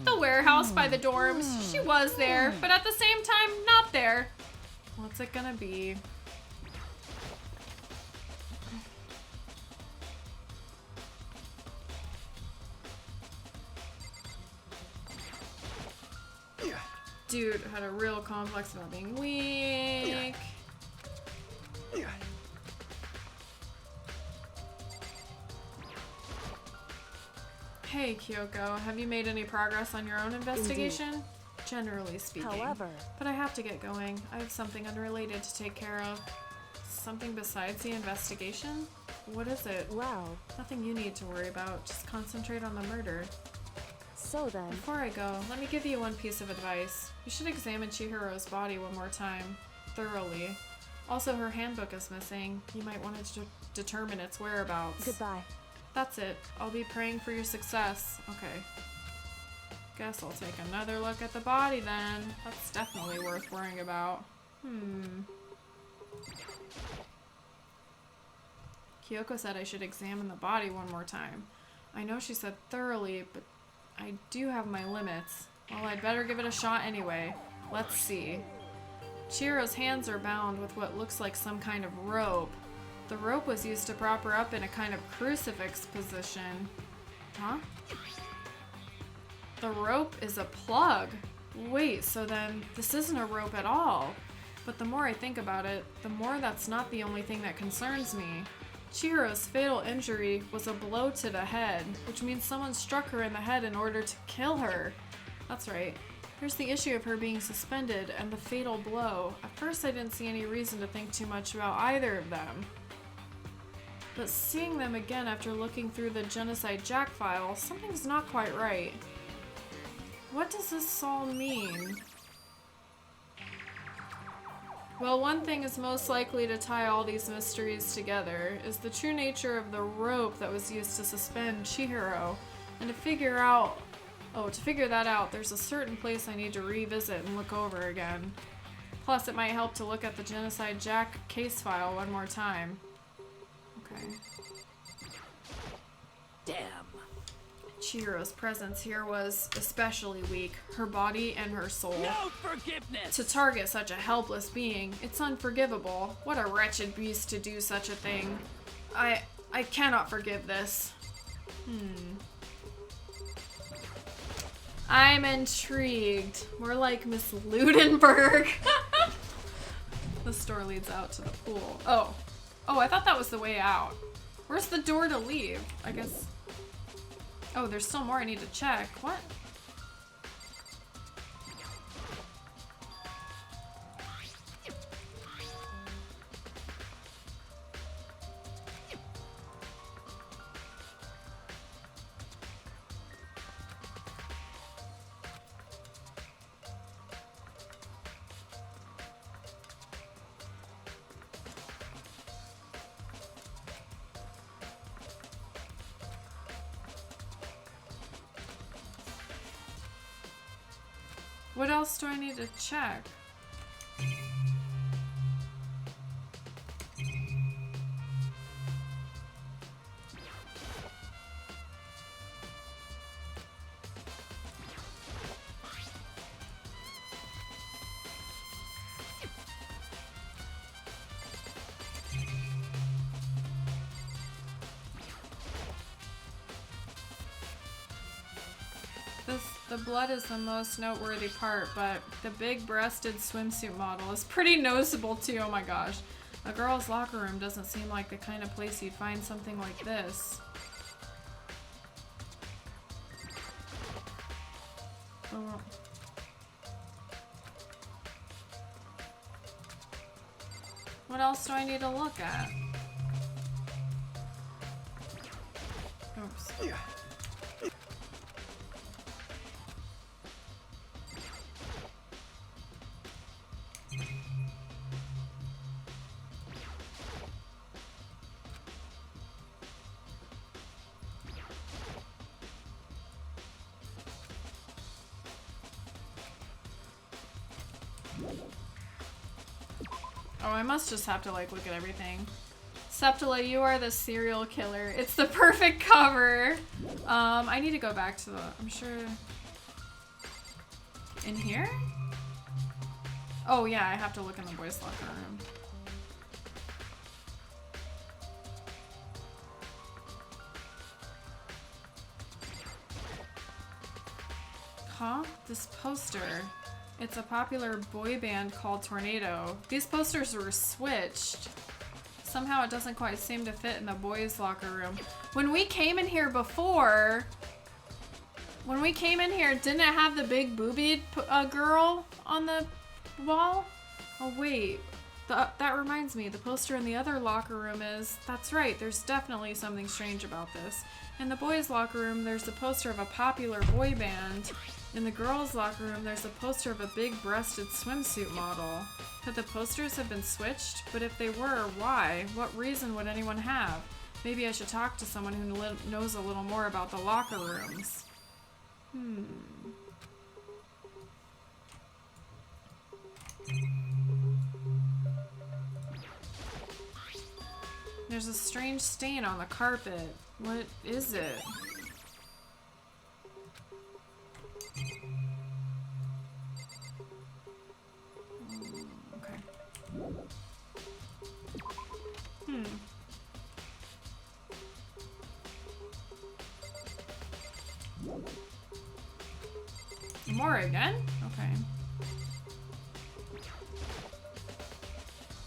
The warehouse by the dorms. She was there, but at the same time, not there. What's it gonna be? Dude had a real complex about being weak. Okay, Kyoko, have you made any progress on your own investigation? Generally speaking. However, But I have to get going. I have something unrelated to take care of. Something besides the investigation? What is it? well, Nothing you need to worry about. Just concentrate on the murder. so then, Before I go, let me give you one piece of advice. You should examine Chihiro's body one more time. Thoroughly. Also, her handbook is missing. You might want to determine its whereabouts. goodbye. That's it. I'll be praying for your success. Okay. Guess I'll take another look at the body then. That's definitely worth worrying about. Kyoko said I should examine the body one more time. I know she said thoroughly, but I do have my limits. Well, I'd better give it a shot anyway. Let's see. Chihiro's hands are bound with what looks like some kind of rope. The rope was used to prop her up in a kind of crucifix position. Huh? The rope is a plug. Wait, so then this isn't a rope at all. But the more I think about it, the more that's not the only thing that concerns me. Chihiro's fatal injury was a blow to the head, which means someone struck her in the head in order to kill her. That's right. Here's the issue of her being suspended and the fatal blow. At first I didn't see any reason to think too much about either of them. But seeing them again after looking through the Genocide Jack file, something's not quite right. What does this all mean? Well, one thing is most likely to tie all these mysteries together is the true nature of the rope that was used to suspend Chihiro. And to figure that out, there's a certain place I need to revisit and look over again. Plus, it might help to look at the Genocide Jack case file one more time. Okay. Damn. Chihiro's presence here was especially weak, her body and her soul. No forgiveness! To target such a helpless being, it's unforgivable. What a wretched beast to do such a thing. I cannot forgive this. I'm intrigued. More like Miss Ludenberg. The store leads out to the pool. Oh, I thought that was the way out. Where's the door to leave? I guess... Oh, there's still more I need to check. What? What else do I need to check? The blood is the most noteworthy part, but the big-breasted swimsuit model is pretty noticeable too, oh my gosh. A girl's locker room doesn't seem like the kind of place you'd find something like this. Oh. What else do I need to look at? Oops. Oh, I must just have to like look at everything. Septula, you are the serial killer. It's the perfect cover. I need to go back to the, I'm sure. In here? Oh yeah, I have to look in the boys' locker room. Huh? This poster. It's a popular boy band called Tornado. These posters were switched. Somehow it doesn't quite seem to fit in the boys' locker room. When we came in here before, When we came in here, didn't it have the big boobied girl on the wall? Oh wait, that reminds me, the poster in the other locker room is... That's right, there's definitely something strange about this. In the boys' locker room, there's a poster of a popular boy band. In the girls' locker room, there's a poster of a big-breasted swimsuit model. Could the posters have been switched? But if they were, why? What reason would anyone have? Maybe I should talk to someone who knows a little more about the locker rooms. There's a strange stain on the carpet. What is it? Okay. More again? Okay.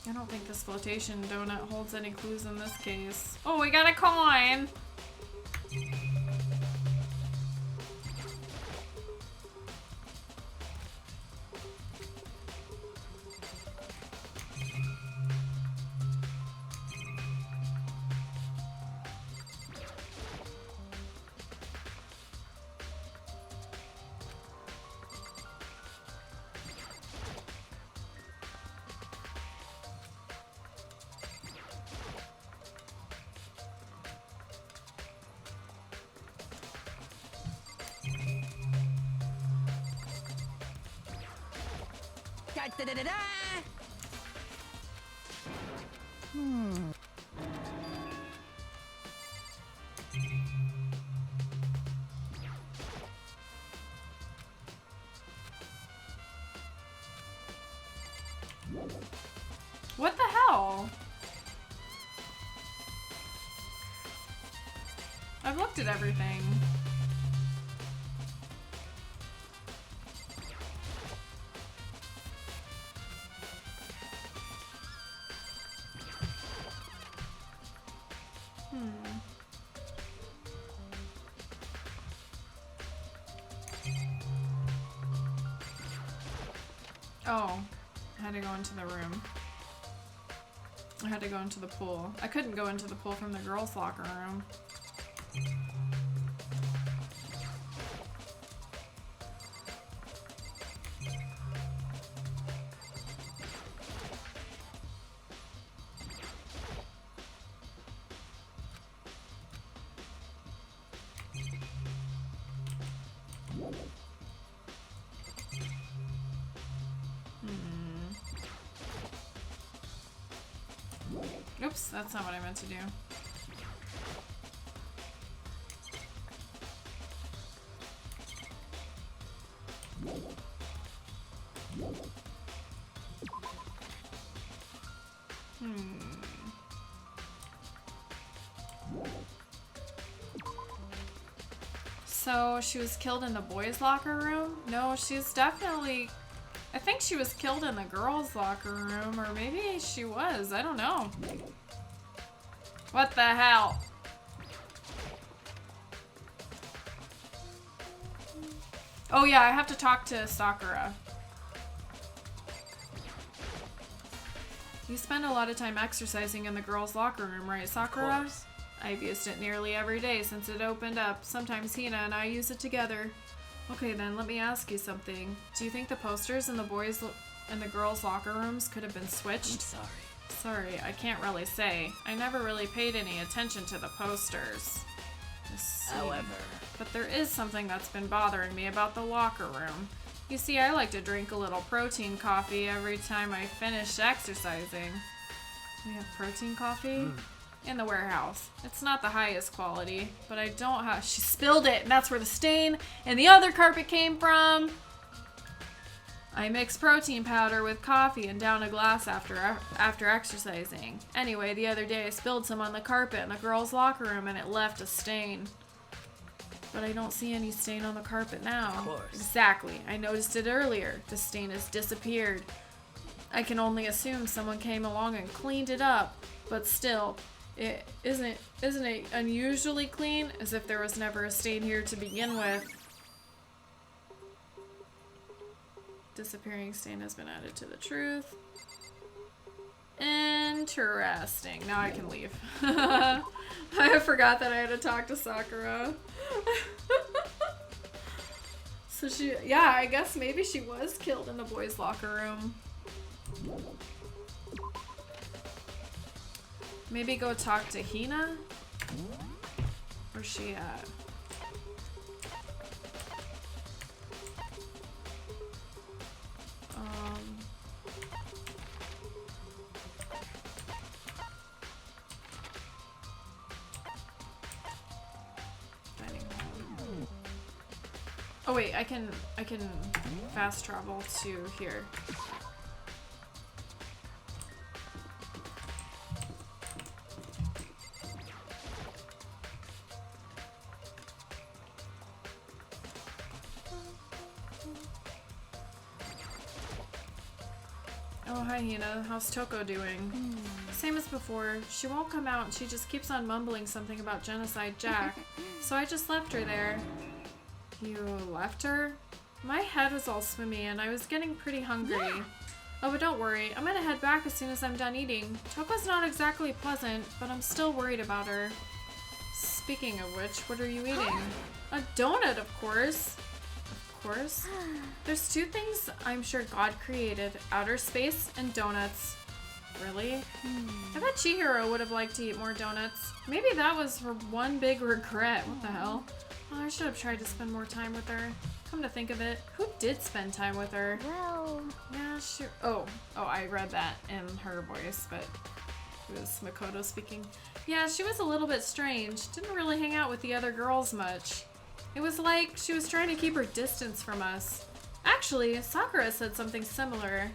I don't think this flotation donut holds any clues in this case. Oh, we got a coin! Da-da-da-da! What the hell? I've looked at everything. Oh, I had to go into the room. I had to go into the pool. I couldn't go into the pool from the girls' locker room. Oops, that's not what I meant to do. So she was killed in the boys' locker room? No, she's definitely... I think she was killed in the girls' locker room, or maybe she was. I don't know. What the hell? Oh yeah, I have to talk to Sakura. You spend a lot of time exercising in the girls' locker room, right, Sakura? Of course. I've used it nearly every day since it opened up. Sometimes Hina and I use it together. Okay then, let me ask you something. Do you think the posters in the boys' and the girls' locker rooms could have been switched? I'm sorry. Sorry, I can't really say. I never really paid any attention to the posters. However, But there is something that's been bothering me about the locker room. You see, I like to drink a little protein coffee every time I finish exercising. We have protein coffee? In the warehouse. It's not the highest quality, but I don't have... She spilled it, and that's where the stain and the other carpet came from. I mix protein powder with coffee and down a glass after exercising. Anyway, the other day I spilled some on the carpet in the girls' locker room and it left a stain. But I don't see any stain on the carpet now. Of course. Exactly. I noticed it earlier. The stain has disappeared. I can only assume someone came along and cleaned it up, but still... Isn't it unusually clean? As if there was never a stain here to begin with. Disappearing stain has been added to the truth. Interesting. Now I can leave. I forgot that I had to talk to Sakura. So she, yeah, I guess maybe she was killed in the boys' locker room. Maybe go talk to Hina? Where's she at? Dining hall. Oh wait, I can fast travel to here. Oh, hi Hina. How's Toko doing? Same as before. She won't come out and she just keeps on mumbling something about Genocide Jack. So I just left her there. You left her? My head was all swimmy and I was getting pretty hungry. Yeah. Oh, but don't worry. I'm gonna head back as soon as I'm done eating. Toko's not exactly pleasant, but I'm still worried about her. Speaking of which, what are you eating? A donut, of course. Course. There's two things I'm sure God created: outer space and donuts. Really? I bet Chihiro would have liked to eat more donuts. Maybe that was her one big regret. What the hell? Oh, I should have tried to spend more time with her. Come to think of it, who did spend time with her? Well... Yeah, sure. Oh, I read that in her voice, but it was Makoto speaking. Yeah, she was a little bit strange. Didn't really hang out with the other girls much. It was like she was trying to keep her distance from us. Actually, Sakura said something similar.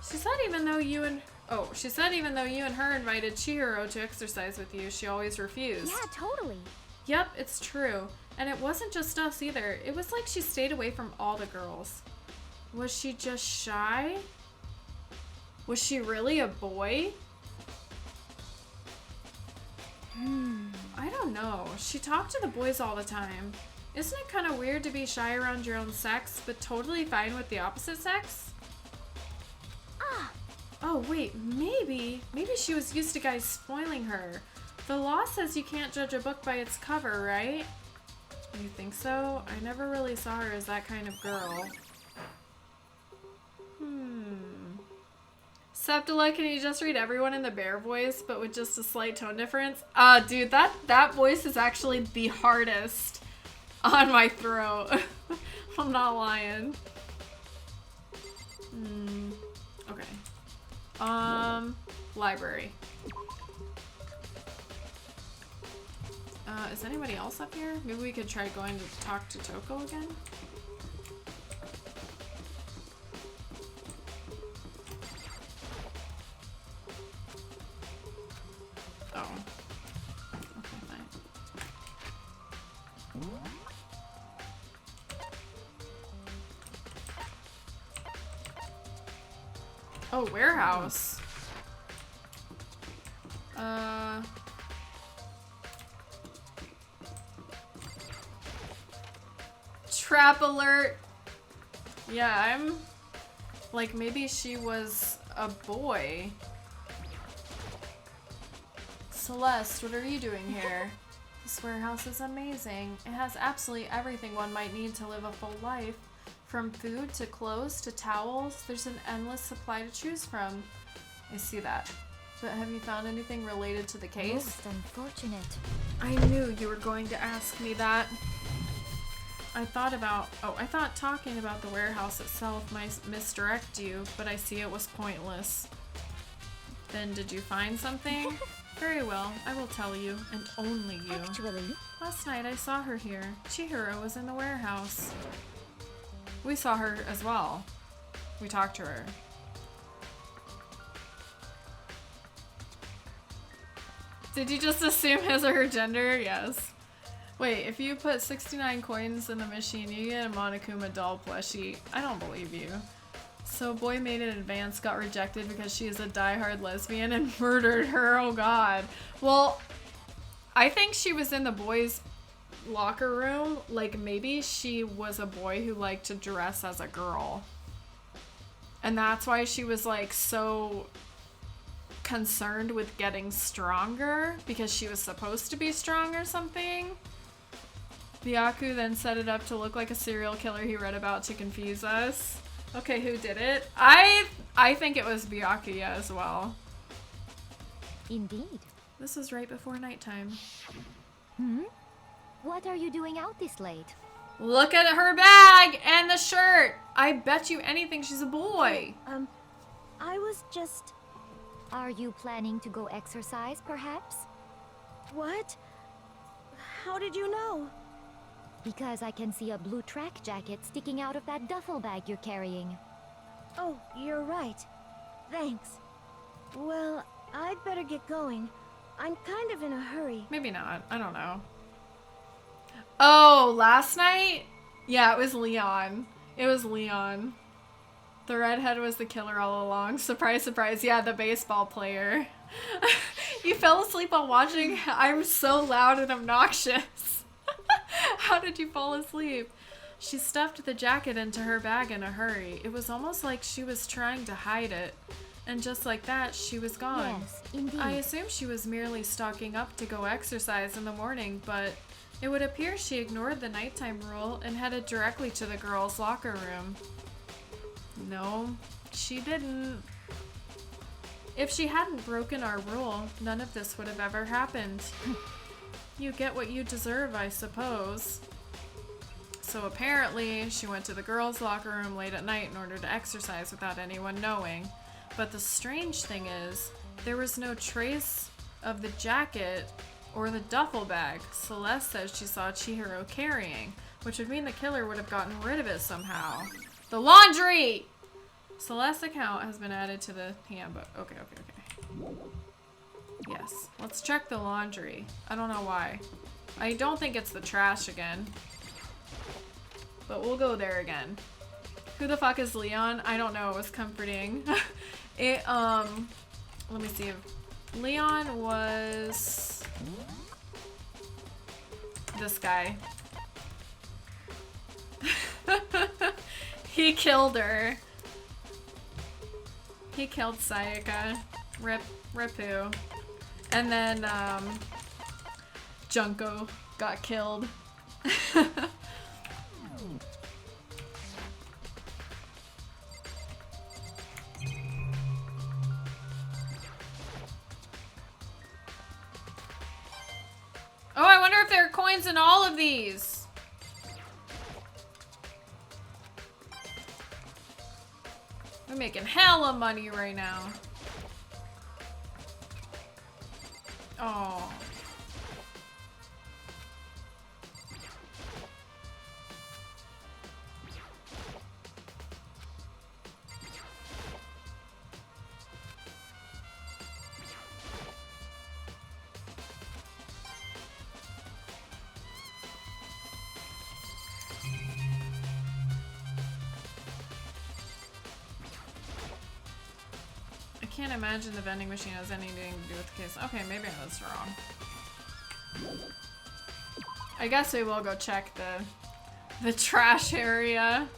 She said even though you and her invited Chihiro to exercise with you, she always refused. Yeah, totally. Yep, it's true. And it wasn't just us either. It was like she stayed away from all the girls. Was she just shy? Was she really a boy? I don't know. She talked to the boys all the time. Isn't it kind of weird to be shy around your own sex, but totally fine with the opposite sex? Oh wait, maybe she was used to guys spoiling her. The law says you can't judge a book by its cover, right? You think so? I never really saw her as that kind of girl. Septila, can you just read everyone in the bear voice, but with just a slight tone difference? Dude, that voice is actually the hardest on my throat. I'm not lying. Okay. Library. Is anybody else up here? Maybe we could try going to talk to Toko again? Oh. Okay, fine. Oh, warehouse. Trap alert. Yeah, I'm like, maybe she was a boy. Celeste, what are you doing here? This warehouse is amazing. It has absolutely everything one might need to live a full life. From food to clothes to towels, there's an endless supply to choose from. I see that. But have you found anything related to the case? Most unfortunate. I knew you were going to ask me that. I thought talking about the warehouse itself might misdirect you, but I see it was pointless. Then did you find something? Very well, I will tell you, and only you. Actually, Last night I saw her here. Chihiro was in the warehouse. We saw her as well. We talked to her. Did you just assume his or her gender? Yes. Wait, if you put 69 coins in the machine, you get a Monokuma doll plushie. I don't believe you. So boy made in advance got rejected because she is a diehard lesbian and murdered her. Oh god. Well, I think she was in the boys' locker room. Like, maybe she was a boy who liked to dress as a girl. And that's why she was like so concerned with getting stronger, because she was supposed to be strong or something. Byaku then set it up to look like a serial killer he read about to confuse us. Okay, who did it? I think it was Byakuya as well. Indeed. This is right before nighttime. Hmm? What are you doing out this late? Look at her bag and the shirt. I bet you anything she's a boy. I was just... Are you planning to go exercise, perhaps? What? How did you know? Because I can see a blue track jacket sticking out of that duffel bag you're carrying. Oh, you're right. Thanks. Well, I'd better get going. I'm kind of in a hurry. Maybe not. I don't know. Oh, last night? Yeah, it was Leon. It was Leon. The redhead was the killer all along. Surprise, surprise. Yeah, the baseball player. You fell asleep while watching. I'm so loud and obnoxious. How did you fall asleep? She stuffed the jacket into her bag in a hurry. It was almost like she was trying to hide it. And just like that, she was gone. Yes, indeed. I assumed she was merely stocking up to go exercise in the morning, but it would appear she ignored the nighttime rule and headed directly to the girls' locker room. No, she didn't. If she hadn't broken our rule, none of this would have ever happened. You get what you deserve, I suppose. So apparently, she went to the girls' locker room late at night in order to exercise without anyone knowing. But the strange thing is, there was no trace of the jacket or the duffel bag Celeste says she saw Chihiro carrying, which would mean the killer would have gotten rid of it somehow. The laundry! Celeste's account has been added to the handbook. Okay. Yes, let's check the laundry. I don't know why. I don't think it's the trash again. But we'll go there again. Who the fuck is Leon? I don't know. It was comforting. Let me see. Leon was this guy. He killed her. He killed Sayaka. Ripu. And then, Junko got killed. Oh, I wonder if there are coins in all of these. We're making hella money right now. Oh. I can't imagine the vending machine has anything to do with the case. Okay, maybe I was wrong. I guess we will go check the trash area.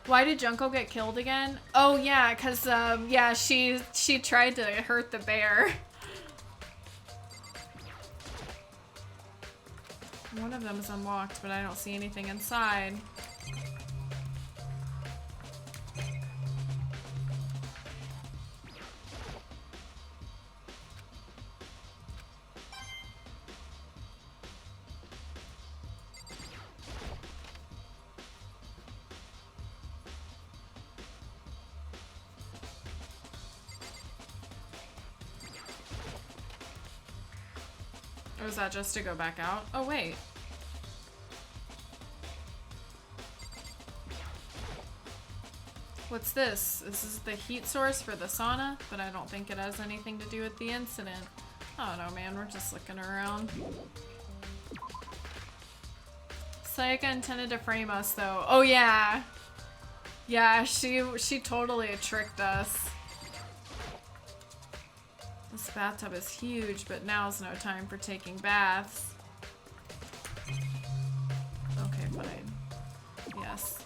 Why did Junko get killed again? Oh yeah, cause yeah, she tried to hurt the bear. One of them is unlocked, but I don't see anything inside. Or is that just to go back out? Oh, wait. What's this? This is the heat source for the sauna, but I don't think it has anything to do with the incident. I don't know, man. We're just looking around. Sayaka intended to frame us, though. Oh, yeah. Yeah, she totally tricked us. This bathtub is huge, but now's no time for taking baths. Okay, fine. Yes.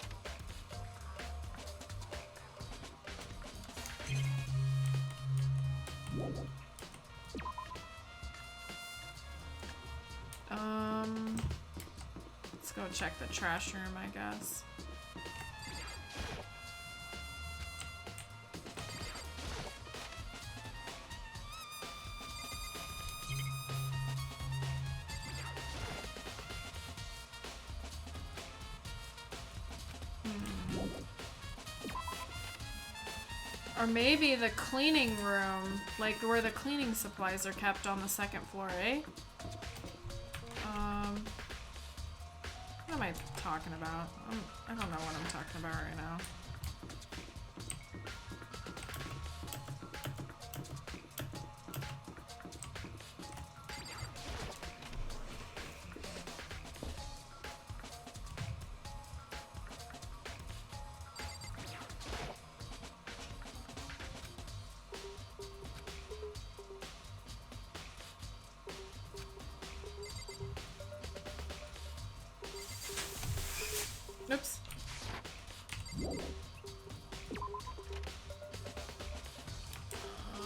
Let's go check the trash room, I guess. Or maybe the cleaning room, like where the cleaning supplies are kept on the second floor, eh? What am I talking about? I don't know what I'm talking about right now. Oops.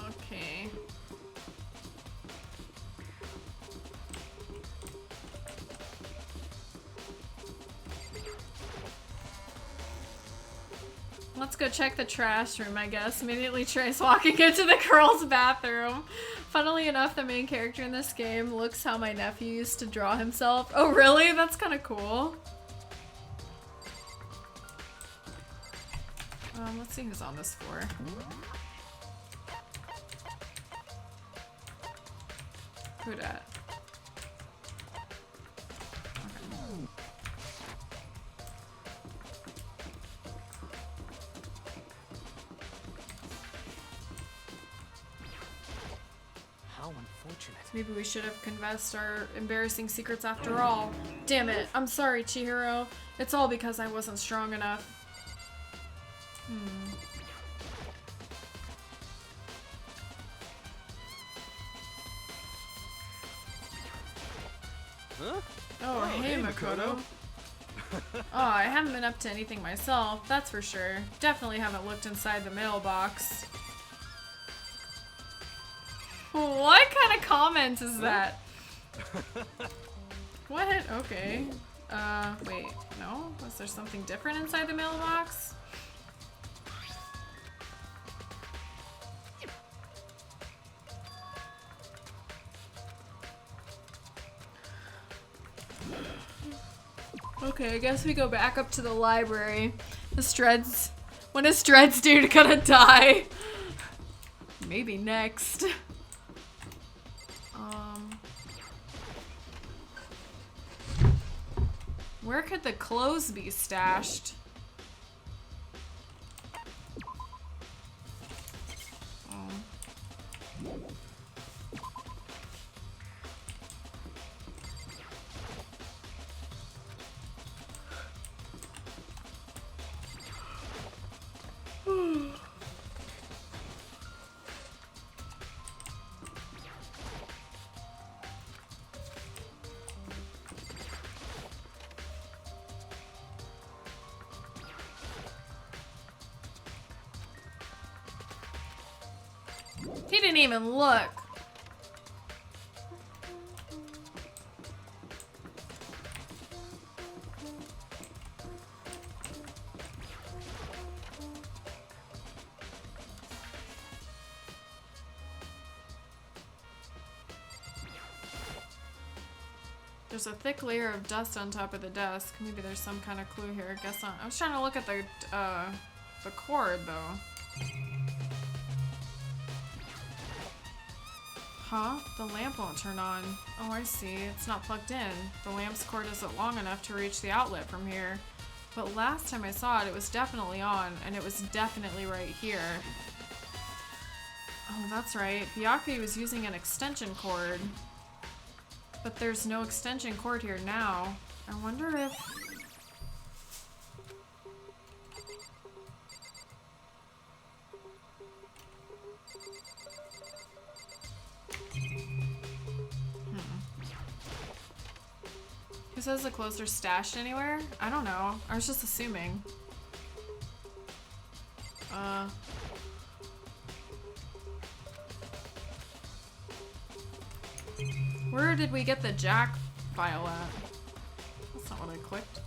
Okay. Let's go check the trash room, I guess. Immediately tries walking into the girls' bathroom. Funnily enough, the main character in this game looks how my nephew used to draw himself. Oh, really? That's kind of cool. Let's see who's on this floor. Who dat? Okay. How unfortunate. Maybe we should have confessed our embarrassing secrets after all. Damn it. I'm sorry, Chihiro. It's all because I wasn't strong enough. Huh? Oh, hey, Makoto. Oh, I haven't been up to anything myself, that's for sure. Definitely haven't looked inside the mailbox. What kind of comment is that? What? Okay. Wait, no? Was there something different inside the mailbox? Okay, I guess we go back up to the library. When is Dread's dude gonna die? Maybe next. Where could the clothes be stashed? He didn't even look. There's a thick layer of dust on top of the desk. Maybe there's some kind of clue here. Guess not. I was trying to look at the cord though. Huh? The lamp won't turn on. Oh, I see. It's not plugged in. The lamp's cord isn't long enough to reach the outlet from here. But last time I saw it, it was definitely on, and it was definitely right here. Oh, that's right. Byakuya was using an extension cord. But there's no extension cord here now. I wonder if... It says the clothes are stashed anywhere? I don't know. I was just assuming. Where did we get the Jack file at? That's not what I clicked.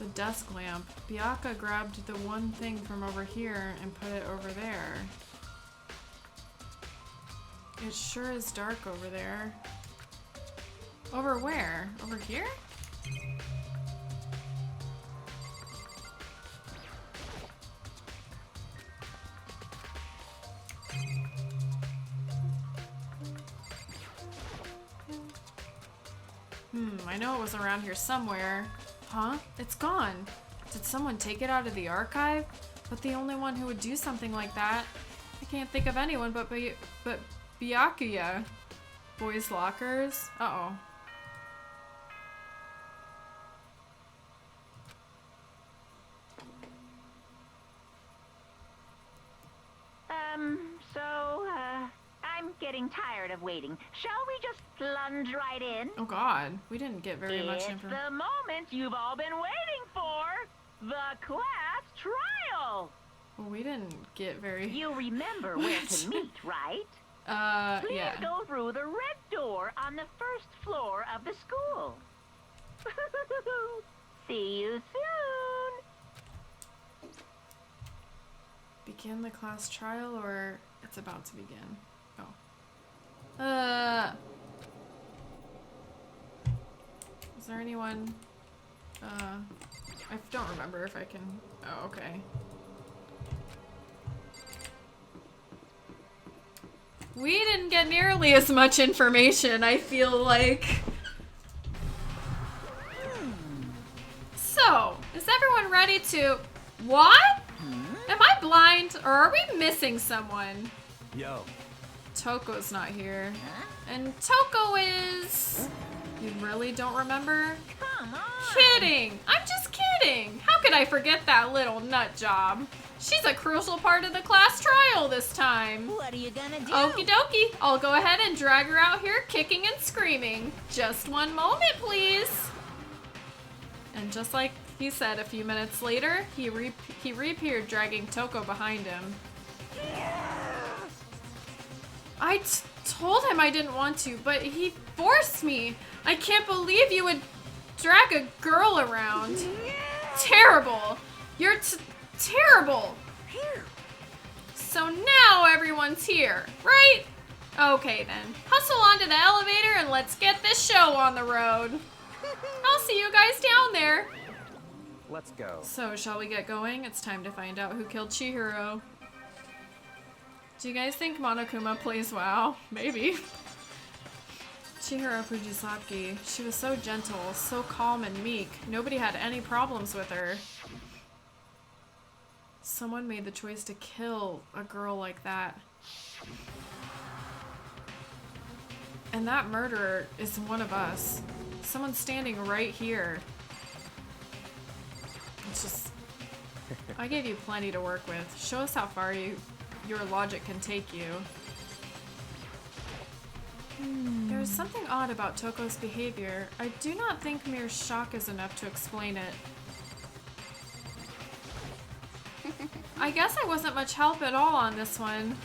The desk lamp. Bianca grabbed the one thing from over here and put it over there. It sure is dark over there. Over where? Over here? I know it was around here somewhere. Huh? It's gone. Did someone take it out of the archive? But the only one who would do something like that. I can't think of anyone but Byakuya. Boys' lockers? Uh-oh. I'm getting tired of waiting. Shall we just plunge right in? Oh god, we didn't get very much It's information. the moment you've all been waiting for. The class trial. Well, we didn't get very... You remember where to meet, right? Please yeah. go through the red door on the first floor of the school. See you soon. Begin the class trial, or it's about to begin? Oh. Is there anyone? I don't remember if I can... Oh, okay. We didn't get nearly as much information, I feel like. So, is everyone ready to... What? Am I blind, or are we missing someone? Yo. Toko's not here. And Toko is... You really don't remember? Come on. Kidding! I'm just kidding! How could I forget that little nut job? She's a crucial part of the class trial this time. What are you gonna do? Okie dokie. I'll go ahead and drag her out here kicking and screaming. Just one moment, please. And just like he said a few minutes later, he reappeared dragging Toko behind him. I told him I didn't want to, but he forced me. I can't believe you would drag a girl around. Terrible. You're terrible. Here. So now everyone's here, right? Okay then. Hustle onto the elevator and let's get this show on the road. I'll see you guys down there. Let's go. So, shall we get going? It's time to find out who killed Chihiro. Do you guys think Monokuma plays WoW? Maybe. Chihiro Fujisaki. She was so gentle, so calm and meek. Nobody had any problems with her. Someone made the choice to kill a girl like that. And that murderer is one of us. Someone standing right here. It's just... I gave you plenty to work with. Show us how far your logic can take you. There is something odd about Toko's behavior. I do not think mere shock is enough to explain it. I guess I wasn't much help at all on this one.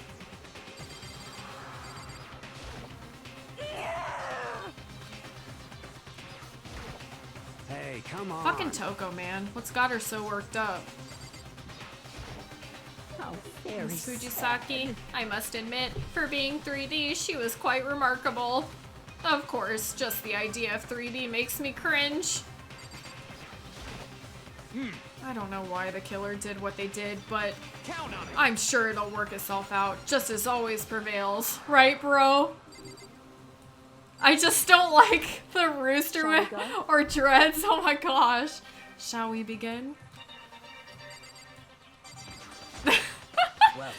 Hey, come on. Fucking Toko, man. What's got her so worked up? Oh, very Miss Fujisaki, I must admit, for being 3D, she was quite remarkable. Of course, just the idea of 3D makes me cringe. I don't know why the killer did what they did, but Count on it. I'm sure it'll work itself out, just as always prevails. Right, bro? I just don't like the rooster Shall we with, go? or dreads. Oh my gosh. Shall we begin? Well,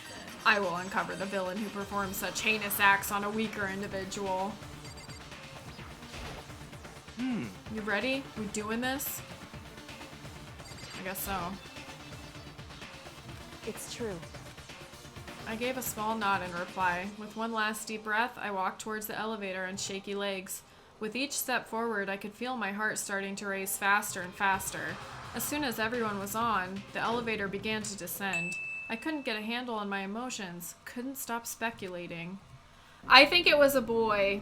I will uncover the villain who performs such heinous acts on a weaker individual. You ready? We doing this? I guess so. It's true. I gave a small nod in reply. With one last deep breath, I walked towards the elevator on shaky legs. With each step forward, I could feel my heart starting to race faster and faster. As soon as everyone was on, the elevator began to descend. I couldn't get a handle on my emotions, couldn't stop speculating. I think it was a boy.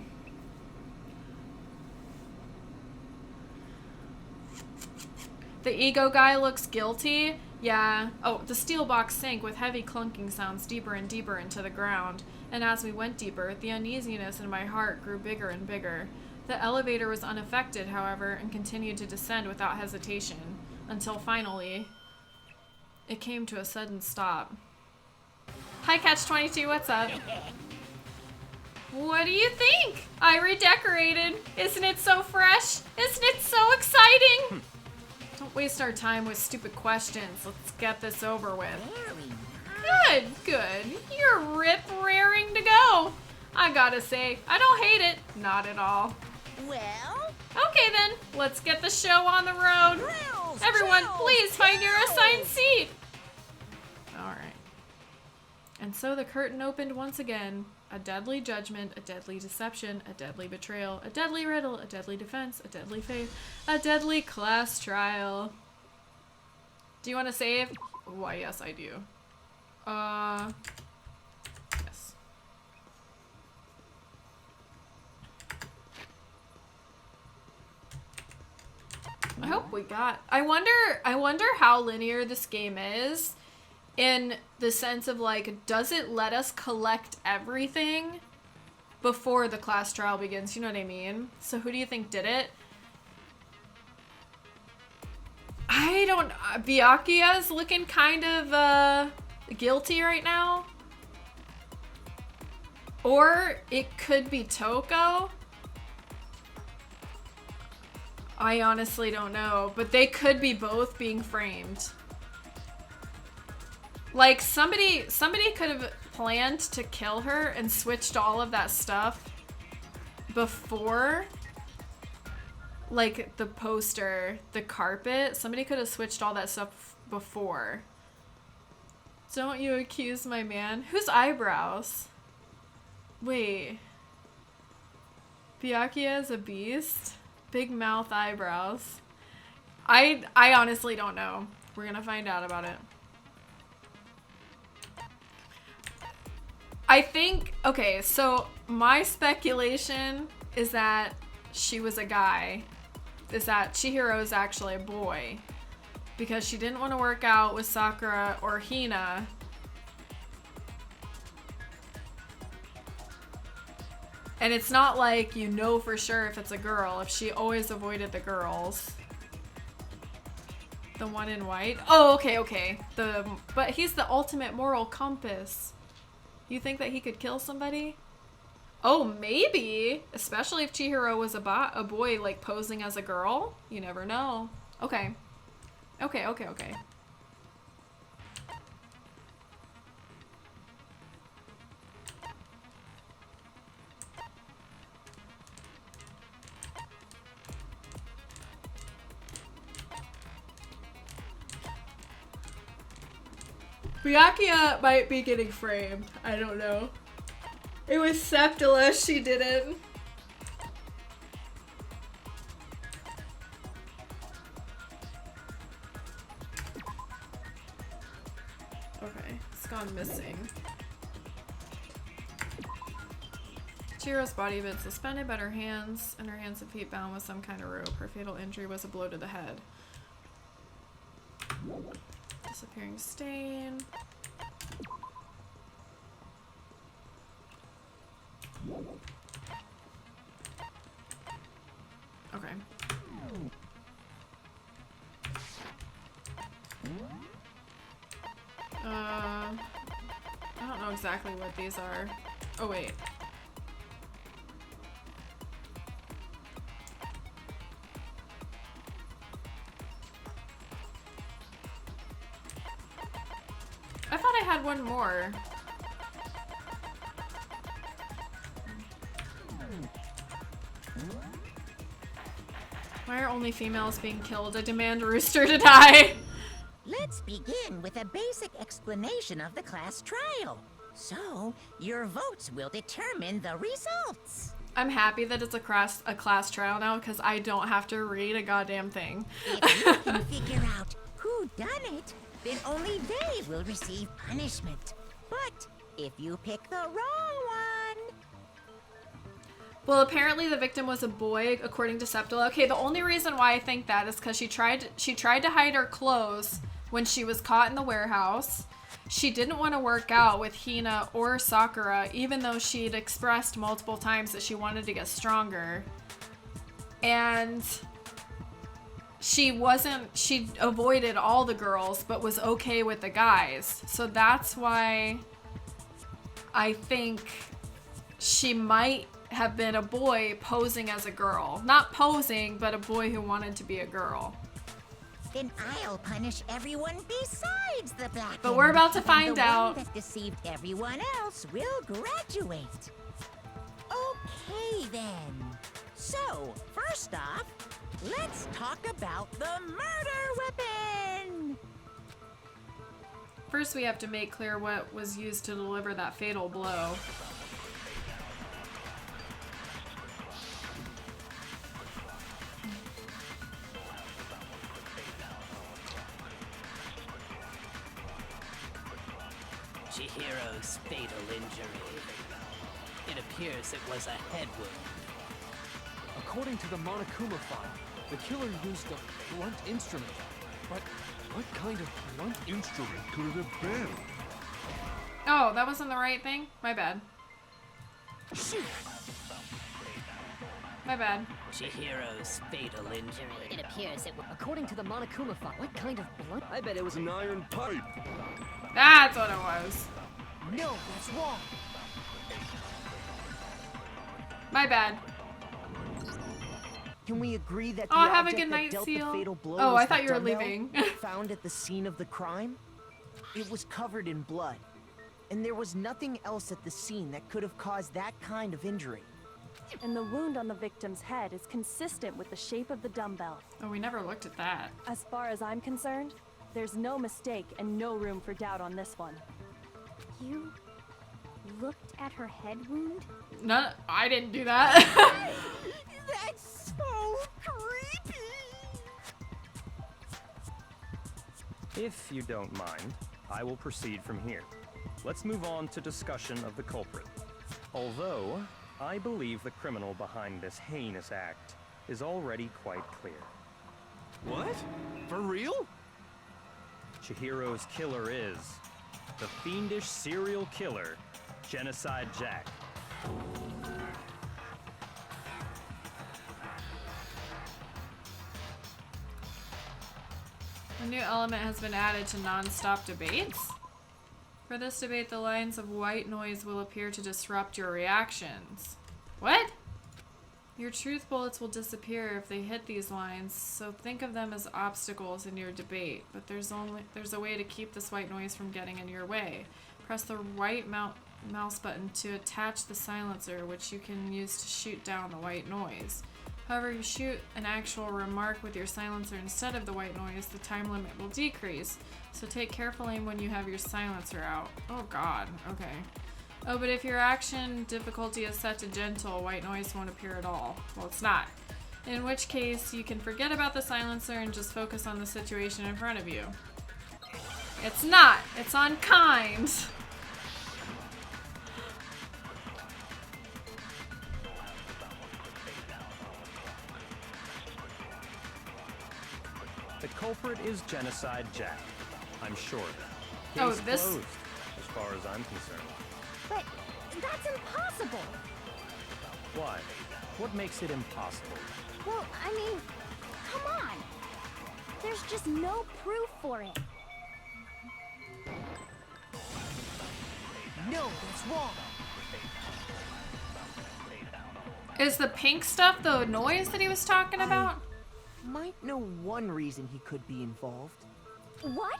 The ego guy looks guilty. Yeah. Oh, the steel box sank with heavy clunking sounds deeper and deeper into the ground. And as we went deeper, the uneasiness in my heart grew bigger and bigger. The elevator was unaffected, however, and continued to descend without hesitation, until finally, it came to a sudden stop. Hi, Catch-22, what's up? What do you think? I redecorated. Isn't it so fresh? Isn't it so exciting? Don't waste our time with stupid questions. Let's get this over with. Good, good. You're rip-raring to go. I gotta say, I don't hate it. Not at all. Well? Okay then, let's get the show on the road. Thrills, Everyone, chills, please find your assigned thrills. seat. Alright. And so the curtain opened once again. A deadly judgment, a deadly deception, a deadly betrayal, a deadly riddle, a deadly defense, a deadly faith, a deadly class trial. Do you want to save? Why, yes, I do. Yes. I hope we got... I wonder how linear this game is. In the sense of, like, does it let us collect everything before the class trial begins? You know what I mean? So who do you think did it? I don't... Byakuya's looking kind of, guilty right now. Or it could be Toko. I honestly don't know. But they could be both being framed. Like, somebody could have planned to kill her and switched all of that stuff before, like, the poster, the carpet. Somebody could have switched all that stuff before. Don't you accuse my man? Whose eyebrows? Wait. Byakuya is a beast? Big mouth eyebrows. I honestly don't know. We're gonna find out about it. I think, okay, so my speculation is that she was a guy. Is that Chihiro is actually a boy. Because she didn't want to work out with Sakura or Hina. And it's not like you know for sure if it's a girl, if she always avoided the girls. The one in white? Oh, okay, okay. But he's the ultimate moral compass. You think that he could kill somebody? Oh, maybe. Especially if Chihiro was a boy, like, posing as a girl. You never know. Okay. Okay, okay, okay. Byakuya might be getting framed. I don't know. It was Septila, she did it. Okay, it's gone missing. Chihiro's body had been suspended, but her hands and and feet bound with some kind of rope. Her fatal injury was a blow to the head. Disappearing stain. Okay. I don't know exactly what these are. Oh wait. I thought I had one more. Why are only females being killed? I demand Rooster to die. Let's begin with a basic explanation of the class trial. So, your votes will determine the results. I'm happy that it's a class trial now because I don't have to read a goddamn thing. If you can figure out who done it, then only they will receive punishment. But if you pick the wrong one... Well, apparently the victim was a boy, according to Septila. Okay, the only reason why I think that is because she tried to hide her clothes when she was caught in the warehouse. She didn't want to work out with Hina or Sakura, even though she'd expressed multiple times that she wanted to get stronger. And she avoided all the girls, but was okay with the guys. So that's why I think she might have been a boy posing as a girl. Not posing, but a boy who wanted to be a girl. Then I'll punish everyone besides the black. But we're about to and find the out. one that deceived everyone else will graduate. Okay then. So, first off, let's talk about the murder weapon. First, we have to make clear what was used to deliver that fatal blow. Chihiro's fatal injury. It appears it was a head wound. According to the Monokuma file, the killer used a blunt instrument. But what kind of blunt instrument could it have been? Oh, that wasn't the right thing? My bad. Shoot. My bad. Chihiro's fatal injury. It appears it was... According to the Monokuma file, what kind of blunt? I bet it was an iron pipe. That's what it was. No, that's wrong. My bad. Can we agree that the Oh, have a object good that night, dealt Seal. the fatal blow Oh, was I thought the you were dumbbell leaving. found at the scene of the crime? It was covered in blood, and there was nothing else at the scene that could have caused that kind of injury. And the wound on the victim's head is consistent with the shape of the dumbbell. Oh, we never looked at that. As far as I'm concerned, there's no mistake and no room for doubt on this one. You looked at her head wound? No, I didn't do that. That's so creepy. If you don't mind, I will proceed from here. Let's move on to discussion of the culprit. Although, I believe the criminal behind this heinous act is already quite clear. What? For real? Chihiro's killer is the fiendish serial killer, Genocide Jack. A new element has been added to non-stop debates. For this debate, the lines of white noise will appear to disrupt your reactions. What? Your truth bullets will disappear if they hit these lines, so think of them as obstacles in your debate. But there's a way to keep this white noise from getting in your way. Press the right mouse button to attach the silencer, which you can use to shoot down the white noise. However, if you shoot an actual remark with your silencer instead of the white noise, the time limit will decrease. So take careful aim when you have your silencer out. Oh god, okay. Oh, but if your action difficulty is set to gentle, white noise won't appear at all. Well, it's not. In which case, you can forget about the silencer and just focus on the situation in front of you. It's not. It's on kind. The culprit is Genocide Jack. I'm sure. Oh, Case this- closed, as far as I'm concerned. But that's impossible! Why? What makes it impossible? Well, I mean, come on! There's just no proof for it. No, that's wrong. Is the pink stuff the noise that he was talking about? Might know one reason he could be involved. What?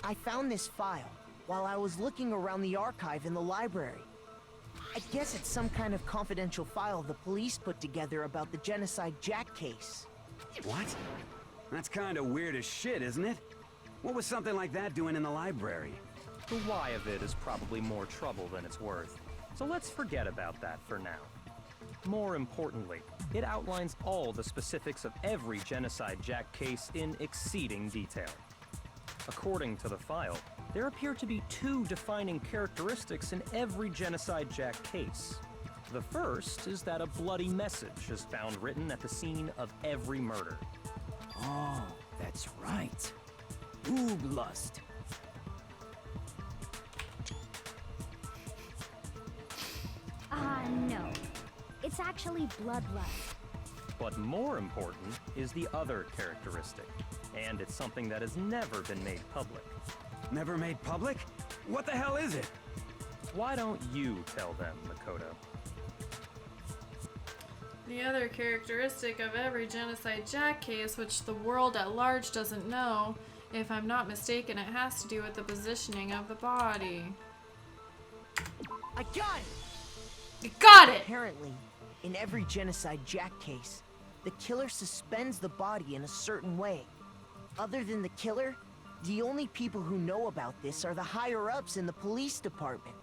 I found this file while I was looking around the archive in the library. I guess it's some kind of confidential file the police put together about the Genocide Jack case. What? That's kind of weird as shit, isn't it? What was something like that doing in the library? The why of it is probably more trouble than it's worth. So let's forget about that for now. More importantly, it outlines all the specifics of every Genocide Jack case in exceeding detail. According to the file, there appear to be 2 defining characteristics in every Genocide Jack case. The first is that a bloody message is found written at the scene of every murder. Oh, that's right. Booblust. No. It's actually bloodlust. But more important is the other characteristic, and it's something that has never been made public. Never made public? What the hell is it? Why don't you tell them, Makoto? The other characteristic of every Genocide Jack case, which the world at large doesn't know, if I'm not mistaken, it has to do with the positioning of the body. I got it! You got it! Apparently, in every Genocide Jack case, the killer suspends the body in a certain way. Other than the killer, the only people who know about this are the higher-ups in the police department.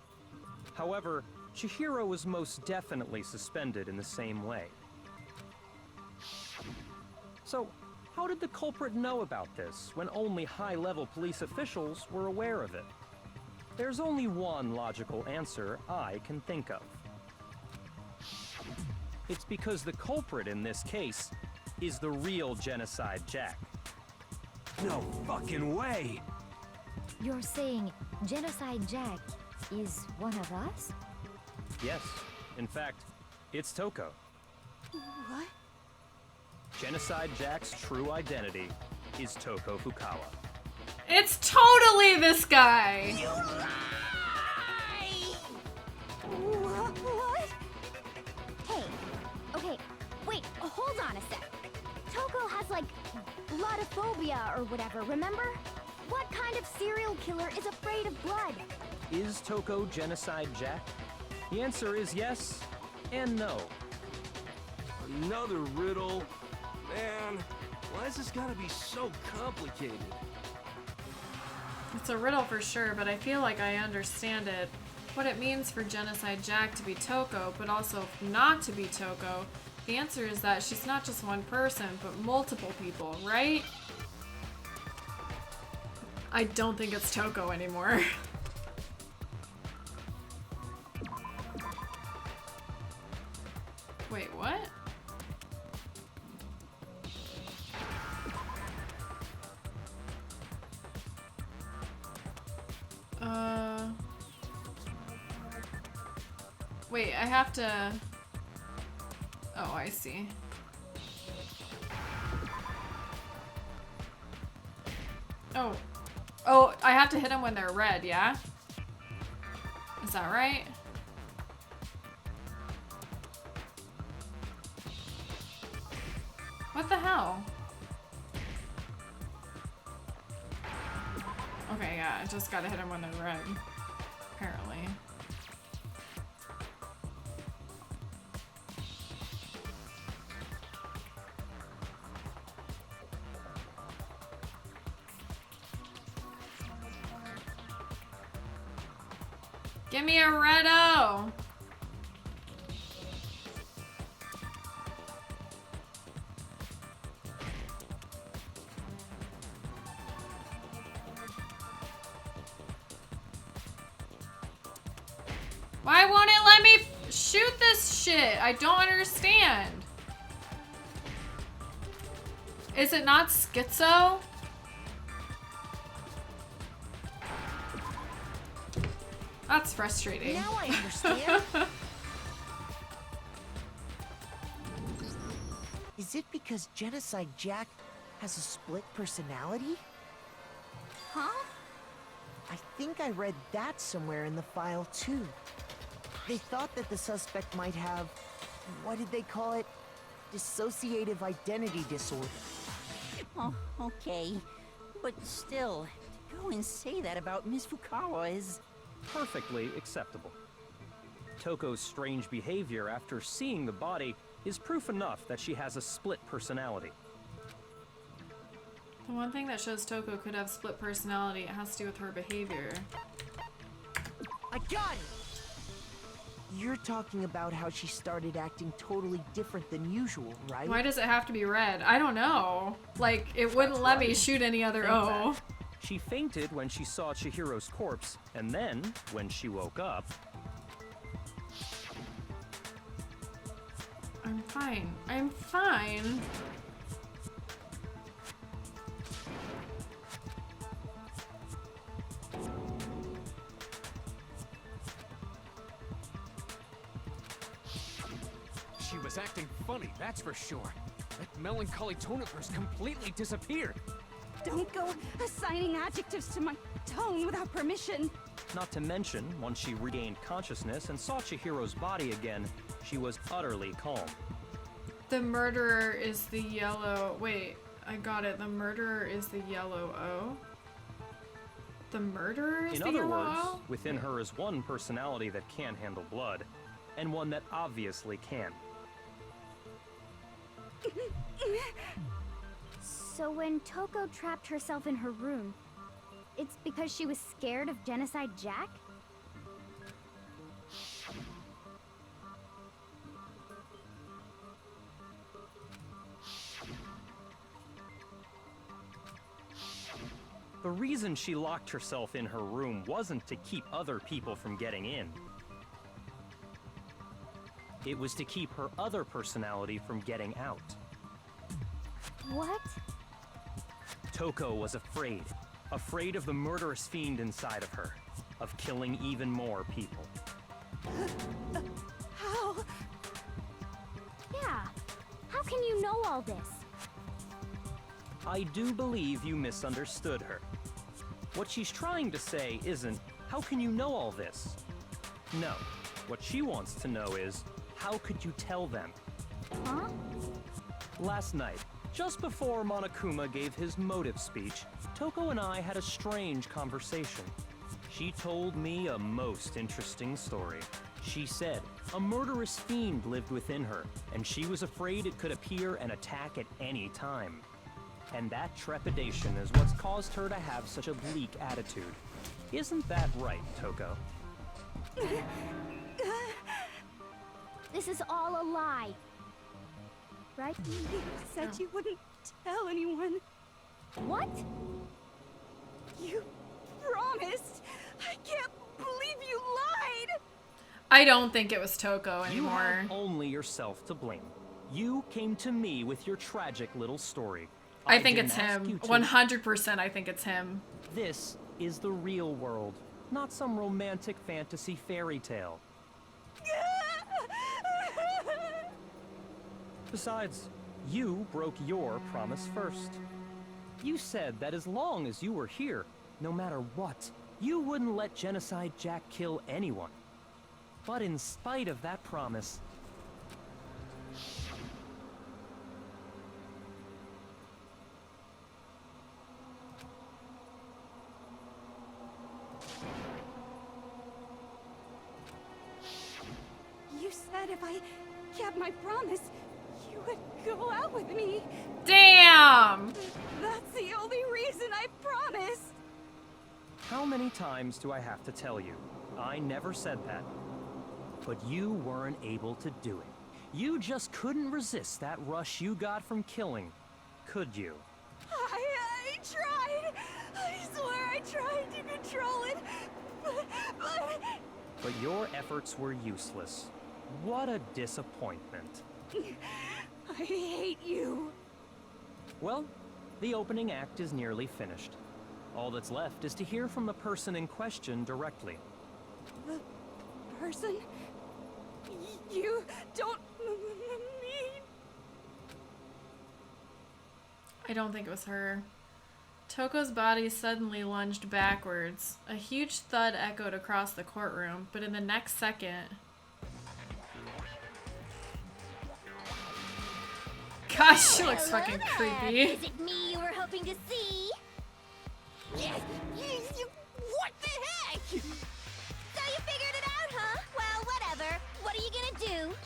However, Chihiro was most definitely suspended in the same way. So, how did the culprit know about this when only high-level police officials were aware of it? There's only one logical answer I can think of. It's because the culprit in this case is the real Genocide Jack. No fucking way! You're saying Genocide Jack is one of us? Yes, in fact, it's Toko. What? Genocide Jack's true identity is Toko Fukawa. It's totally this guy! You lie! What? Hey, okay, wait, hold on a sec. Toko has like bloodophobia or whatever, remember? What kind of serial killer is afraid of blood? Is Toko Genocide Jack? The answer is yes and no. Another riddle? Man, why has this gotta be so complicated? It's a riddle for sure, but I feel like I understand it. What it means for Genocide Jack to be Toko, but also not to be Toko. The answer is that she's not just one person, but multiple people, right? I don't think it's Toko anymore. Wait, what? Wait, I have to... Oh, I see. Oh. Oh, I have to hit them when they're red, yeah? Is that right? What the hell? Okay, yeah, I just gotta hit them when they're red. Apparently. Give me a red-o! Why won't it let me shoot this shit? I don't understand. Is it not schizo? That's frustrating. Now I understand. Is it because Genocide Jack has a split personality? Huh? I think I read that somewhere in the file too. They thought that the suspect might have, what did they call it? Dissociative identity disorder. Oh, okay. But still, to go and say that about Miss Fukawa is... Perfectly acceptable. Toko's strange behavior after seeing the body is proof enough that she has a split personality. The one thing that shows Toko could have split personality, it has to do with her behavior. I got it! You're talking about how she started acting totally different than usual, right? Why does it have to be red? I don't know. Like, it wouldn't let me shoot any other O. She fainted when she saw Chihiro's corpse, and then, when she woke up... I'm fine. I'm fine. She was acting funny, that's for sure. That melancholy tone of hers completely disappeared. Don't go assigning adjectives to my tone without permission. Not to mention, once she regained consciousness and saw Chihiro's body again, she was utterly calm. The murderer is the yellow... Wait, I got it. The murderer is the yellow O? The murderer is the yellow O? In other words, within her is one personality that can't handle blood, and one that obviously can. So when Toko trapped herself in her room, it's because she was scared of Genocide Jack? The reason she locked herself in her room wasn't to keep other people from getting in. It was to keep her other personality from getting out. What? Toko was afraid. Afraid of the murderous fiend inside of her. Of killing even more people. How? Yeah. How can you know all this? I do believe you misunderstood her. What she's trying to say isn't, how can you know all this? No. What she wants to know is, how could you tell them? Huh? Last night, just before Monokuma gave his motive speech, Toko and I had a strange conversation. She told me a most interesting story. She said a murderous fiend lived within her, and she was afraid it could appear and attack at any time. And that trepidation is what's caused her to have such a bleak attitude. Isn't that right, Toko? This is all a lie. Right? You said you wouldn't tell anyone. What? You promised. I can't believe you lied. I don't think it was Toko You anymore. have only yourself to blame. You came to me with your tragic little story. I think didn't it's ask him. you to. 100% I think it's him. This is the real world, not some romantic fantasy fairy tale. Besides, you broke your promise first. You said that as long as you were here, no matter what, you wouldn't let Genocide Jack kill anyone. But in spite of that promise, You said if I kept my promise, you would go out with me. Damn! That's the only reason I promised. how many times do I have to tell you? I never said that. But you weren't able to do it. You just couldn't resist that rush you got from killing, could you? I tried. I swear I tried to control it. But But your efforts were useless. What a disappointment. I hate you. Well, the opening act is nearly finished. All that's left is to hear from the person in question directly. The person you don't mean. I don't think it was her. Toko's body suddenly lunged backwards. A huge thud echoed across the courtroom, but in the next second... Gosh, she looks Hello fucking there. creepy. Is it me you were hoping to see? What the heck? So you figured it out, huh? Well, whatever. What are you gonna do?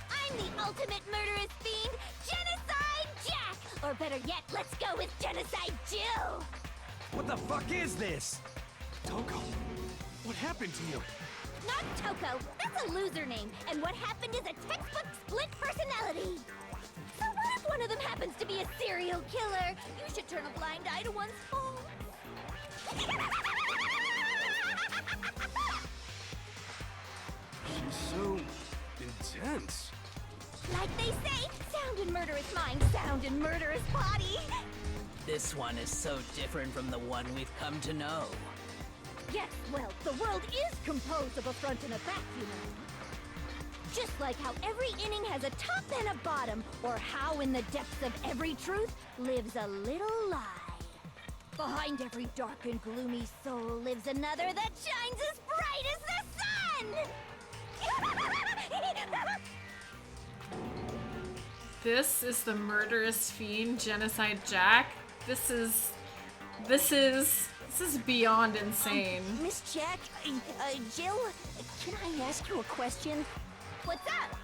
I'm the ultimate murderous fiend, Genocide Jack! Or better yet, let's go with Genocide Jill! What the fuck is this? Toko, what happened to you? Not Toko. That's a loser name. And what happened is a textbook split personality. So what if one of them happens to be a serial killer? You should turn a blind eye to one's faults. She's so intense. Like they say, sound in murderous mind, sound in murderous body. This one is so different from the one we've come to know. Yes, well, the world is composed of a front and a back, you know. Just like how every inning has a top and a bottom, or how in the depths of every truth lives a little lie. Behind every dark and gloomy soul lives another that shines as bright as the sun! This is the murderous fiend, Genocide Jack. This is beyond insane. Miss Jack, Jill, can I ask you a question? What's up?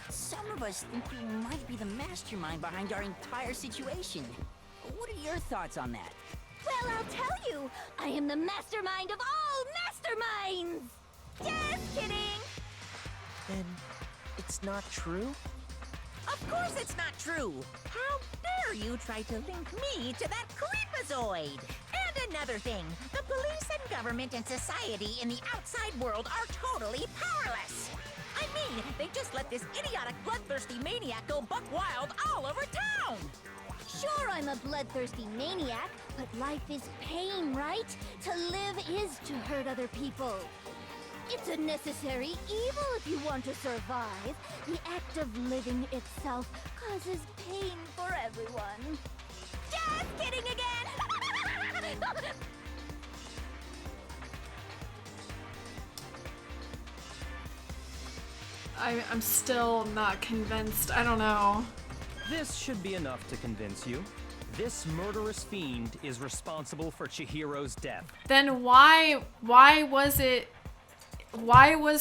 Some of us think you might be the mastermind behind our entire situation. What are your thoughts on that? Well, I'll tell you. I am the mastermind of all masterminds! Just kidding! Then it's not true? Of course it's not true! How dare you try to link me to that creepazoid! And another thing, the police and government and society in the outside world are totally powerless! I mean, they just let this idiotic bloodthirsty maniac go buck wild all over town! Sure, I'm a bloodthirsty maniac, but life is pain, right? To live is to hurt other people. It's a necessary evil if you want to survive. The act of living itself causes pain for everyone. Just kidding again! I'm still not convinced. I don't know. This should be enough to convince you. This murderous fiend is responsible for Chihiro's death. Then why was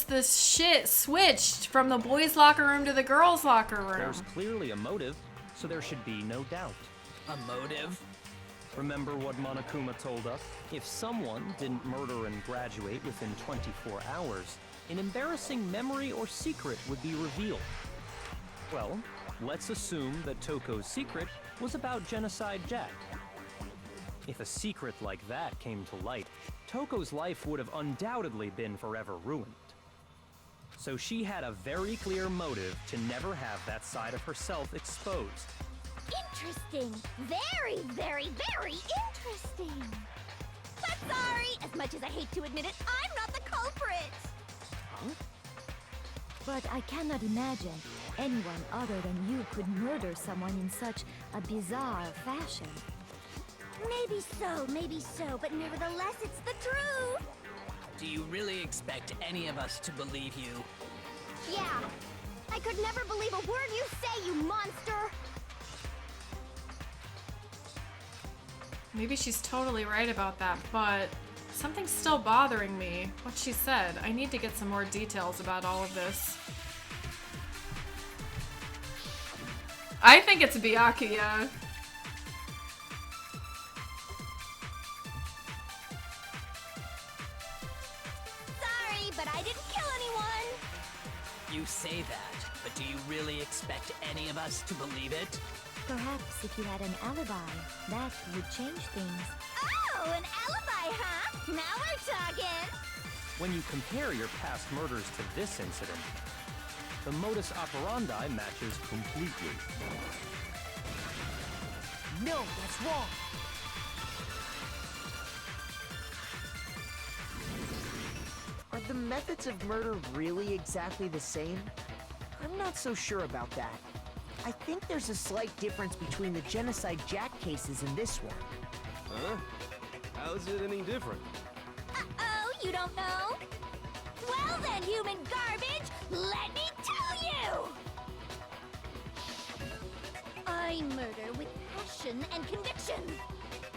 this shit switched from the boys' locker room to the girls' locker room? There's clearly a motive, so there should be no doubt. A motive? Remember what Monokuma told us? If someone didn't murder and graduate within 24 hours, an embarrassing memory or secret would be revealed. Well, let's assume that Toko's secret was about Genocide Jack. If a secret like that came to light, Toko's life would have undoubtedly been forever ruined. So she had a very clear motive to never have that side of herself exposed. Interesting. Very, very, very interesting. But sorry, as much as I hate to admit it, I'm not the culprit. But I cannot imagine anyone other than you could murder someone in such a bizarre fashion. Maybe so, but nevertheless, it's the truth. Do you really expect any of us to believe you? Yeah. I could never believe a word you say, you monster. Maybe she's totally right about that, but something's still bothering me. What she said. I need to get some more details about all of this. I think it's Byakuya. Sorry, but I didn't kill anyone. You say that, but do you really expect any of us to believe it? Perhaps if you had an alibi, that would change things. Oh, an alibi, huh? Now we're talking. When you compare your past murders to this incident, the modus operandi matches completely. No, that's wrong. Are the methods of murder really exactly the same? I'm not so sure about that. I think there's a slight difference between the Genocide Jack cases and this one. Huh? How's it any different? Uh-oh, you don't know? Well then, human garbage, let me tell you! I murder with passion and conviction.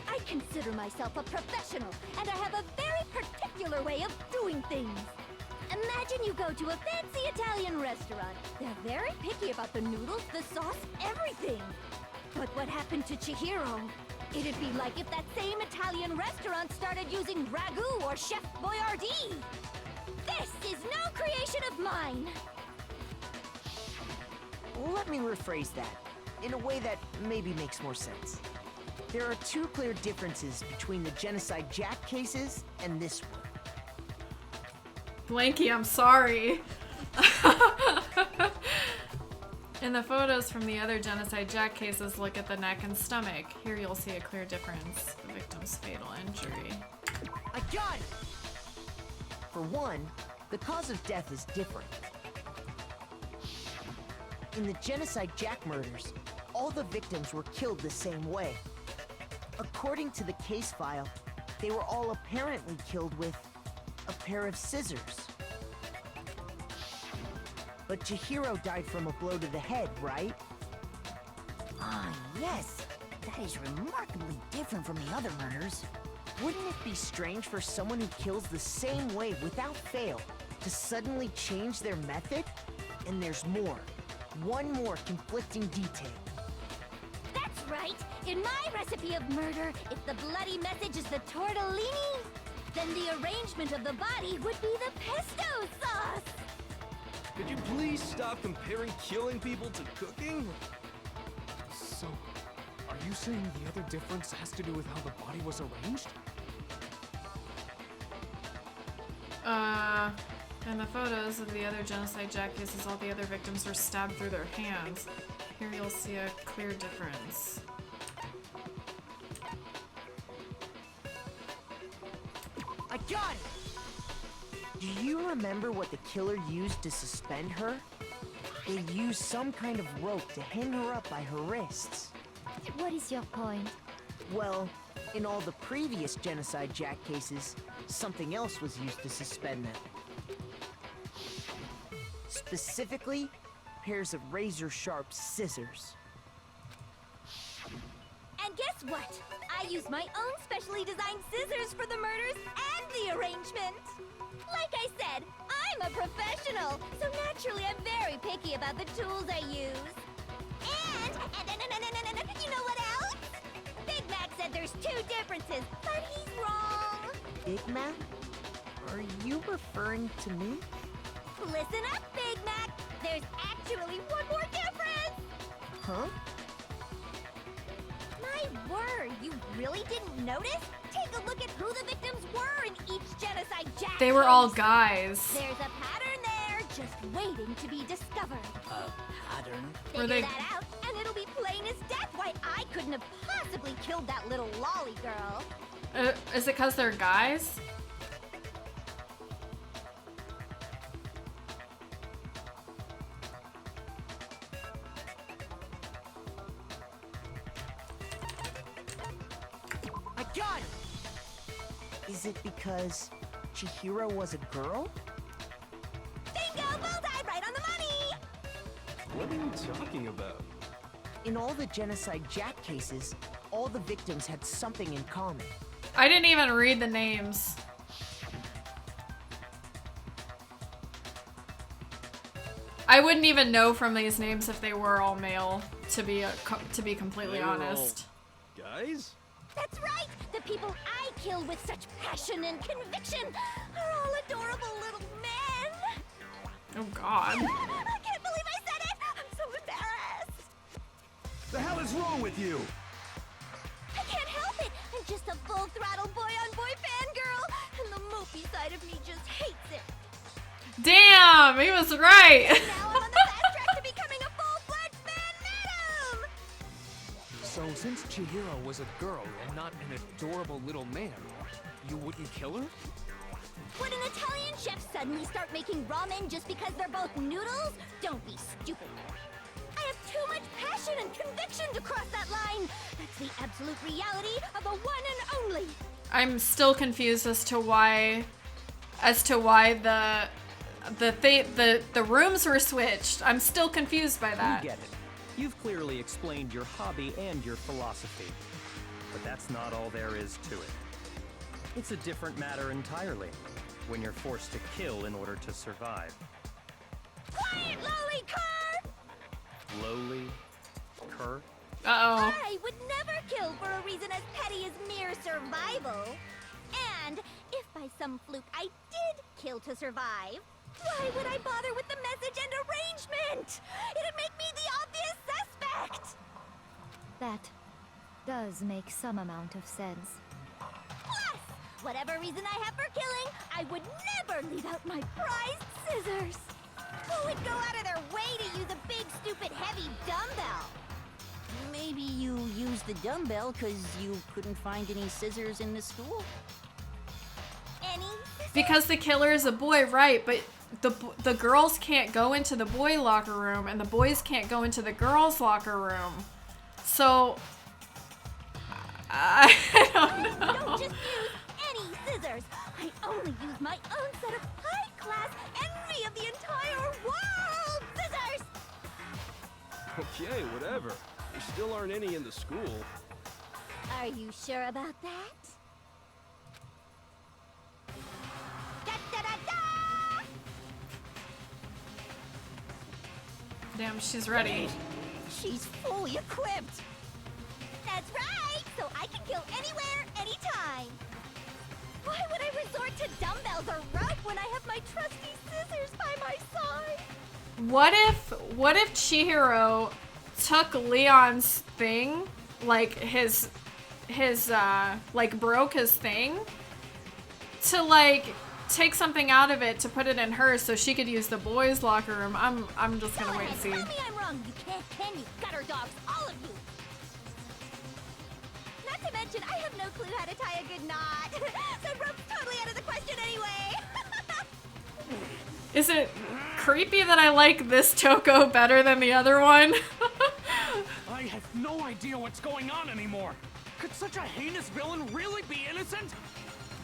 I consider myself a professional, and I have a very particular way of doing things. Imagine you go to a fancy Italian restaurant. They're very picky about the noodles, the sauce, everything. But what happened to Chihiro? It'd be like if that same Italian restaurant started using ragu or Chef Boyardee. This is no creation of mine! Let me rephrase that, in a way that maybe makes more sense. There are two clear differences between the Genocide Jack cases and this one. Blanky, I'm sorry. In the photos from the other Genocide Jack cases, look at the neck and stomach. Here you'll see a clear difference. The victim's fatal injury. I got it! For one, the cause of death is different. In the Genocide Jack murders, all the victims were killed the same way. According to the case file, they were all apparently killed with a pair of scissors. But Chihiro died from a blow to the head, right? Ah, yes. That is remarkably different from the other murders. Wouldn't it be strange for someone who kills the same way without fail to suddenly change their method? And there's more. One more conflicting detail. That's right! In my recipe of murder, if the bloody message is the tortellini, then the arrangement of the body would be the pesto sauce! Could you please stop comparing killing people to cooking? So, are you saying the other difference has to do with how the body was arranged? In the photos of the other Genocide Jack cases, all the other victims were stabbed through their hands. Here you'll see a clear difference. I got it! Do you remember what the killer used to suspend her? They used some kind of rope to hang her up by her wrists. What is your point? Well, in all the previous Genocide Jack cases, something else was used to suspend them. Specifically, pairs of razor-sharp scissors. And guess what? I used my own specially designed scissors for the murders and the arrangement! Like I said, I'm a professional, so naturally I'm very picky about the tools I use. And you know what else? Big Mac said there's two differences, but he's wrong. Big Mac? Are you referring to me? Listen up, Big Mac. There's actually one more difference. Huh? My word, you really didn't notice? Take a look at who the victims were in each Genocide Jack They were all case. guys. There's a pattern there, just waiting to be discovered. A pattern? Were Figure they- that out, and it'll be plain as death why I couldn't have possibly killed that little lolly girl. Is it because they're guys? I got it! Is it because Chihiro was a girl? Bingo! Bullseye! Right on the money! What are you talking about? In all the Genocide Jack cases, all the victims had something in common. I didn't even read the names. I wouldn't even know from these names if they were all male, to be completely They were all honest. Guys? That's right! The people I kill with such passion and conviction are all adorable little men! Oh god. I can't believe I said it! I'm so embarrassed! The hell is wrong with you? I can't help it! I'm just a full-throttle boy-on-boy fangirl, and the mopey side of me just hates it. Damn, he was right. Now I'm on the fast track to becoming a full-fledged fan madam! So since Chihiro was a girl and not an adorable little man, you wouldn't kill her? Would an Italian chef suddenly start making ramen just because they're both noodles? Don't be stupid. I have too much passion and conviction to cross that line. That's the absolute reality of a one and only. I'm still confused as to why the rooms were switched. I'm still confused by that. We get it. You've clearly explained your hobby and your philosophy. But that's not all there is to it. It's a different matter entirely, when you're forced to kill in order to survive. Quiet, lolly cur! Lowly? Cur? Uh-oh. I would never kill for a reason as petty as mere survival. And if by some fluke, I did kill to survive, why would I bother with the message and arrangement? It'd make me the obvious suspect! That does make some amount of sense. Plus, whatever reason I have for killing, I would never leave out my prized scissors! Who would go out of their way to use a big, stupid, heavy dumbbell? Maybe you used the dumbbell because you couldn't find any scissors in the school? Any scissors? Because the killer is a boy, right? But the girls can't go into the boy locker room, and the boys can't go into the girls' locker room. So I don't know. Don't just use any scissors. I only use my own set of high-class envy of the entire world scissors. Okay, whatever. There still aren't any in the school. Are you sure about that? Da-da-da-da! Damn, she's ready. She's fully equipped! That's right! So I can kill anywhere, anytime! Why would I resort to dumbbells or rope when I have my trusty scissors by my side? What if Chihiro took Leon's thing, like his like broke his thing, to like take something out of it to put it in hers so she could use the boys' locker room? I'm just gonna wait and see. Tell me I'm wrong, you can't, can you? Gutter dogs, all of you! Not to mention, I have no clue how to tie a good knot. So rope's totally out of the question anyway. Is it creepy that I like this Toko better than the other one? I have no idea what's going on anymore. Could such a heinous villain really be innocent?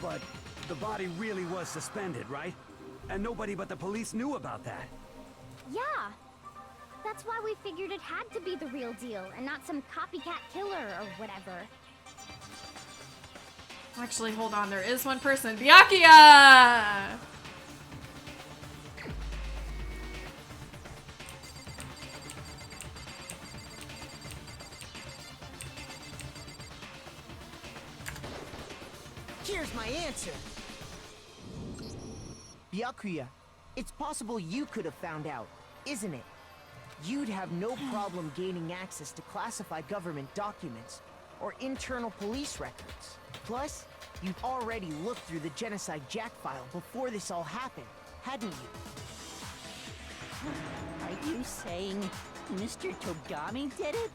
But the body really was suspended, right? And nobody but the police knew about that. Yeah. That's why we figured it had to be the real deal and not some copycat killer or whatever. Actually, hold on. There is one person. Byakuya! Here's my answer. Byakuya, it's possible you could have found out, isn't it? You'd have no problem gaining access to classified government documents or internal police records. Plus, you'd already looked through the Genocide Jack file before this all happened, hadn't you? Are you saying Mr. Togami did it?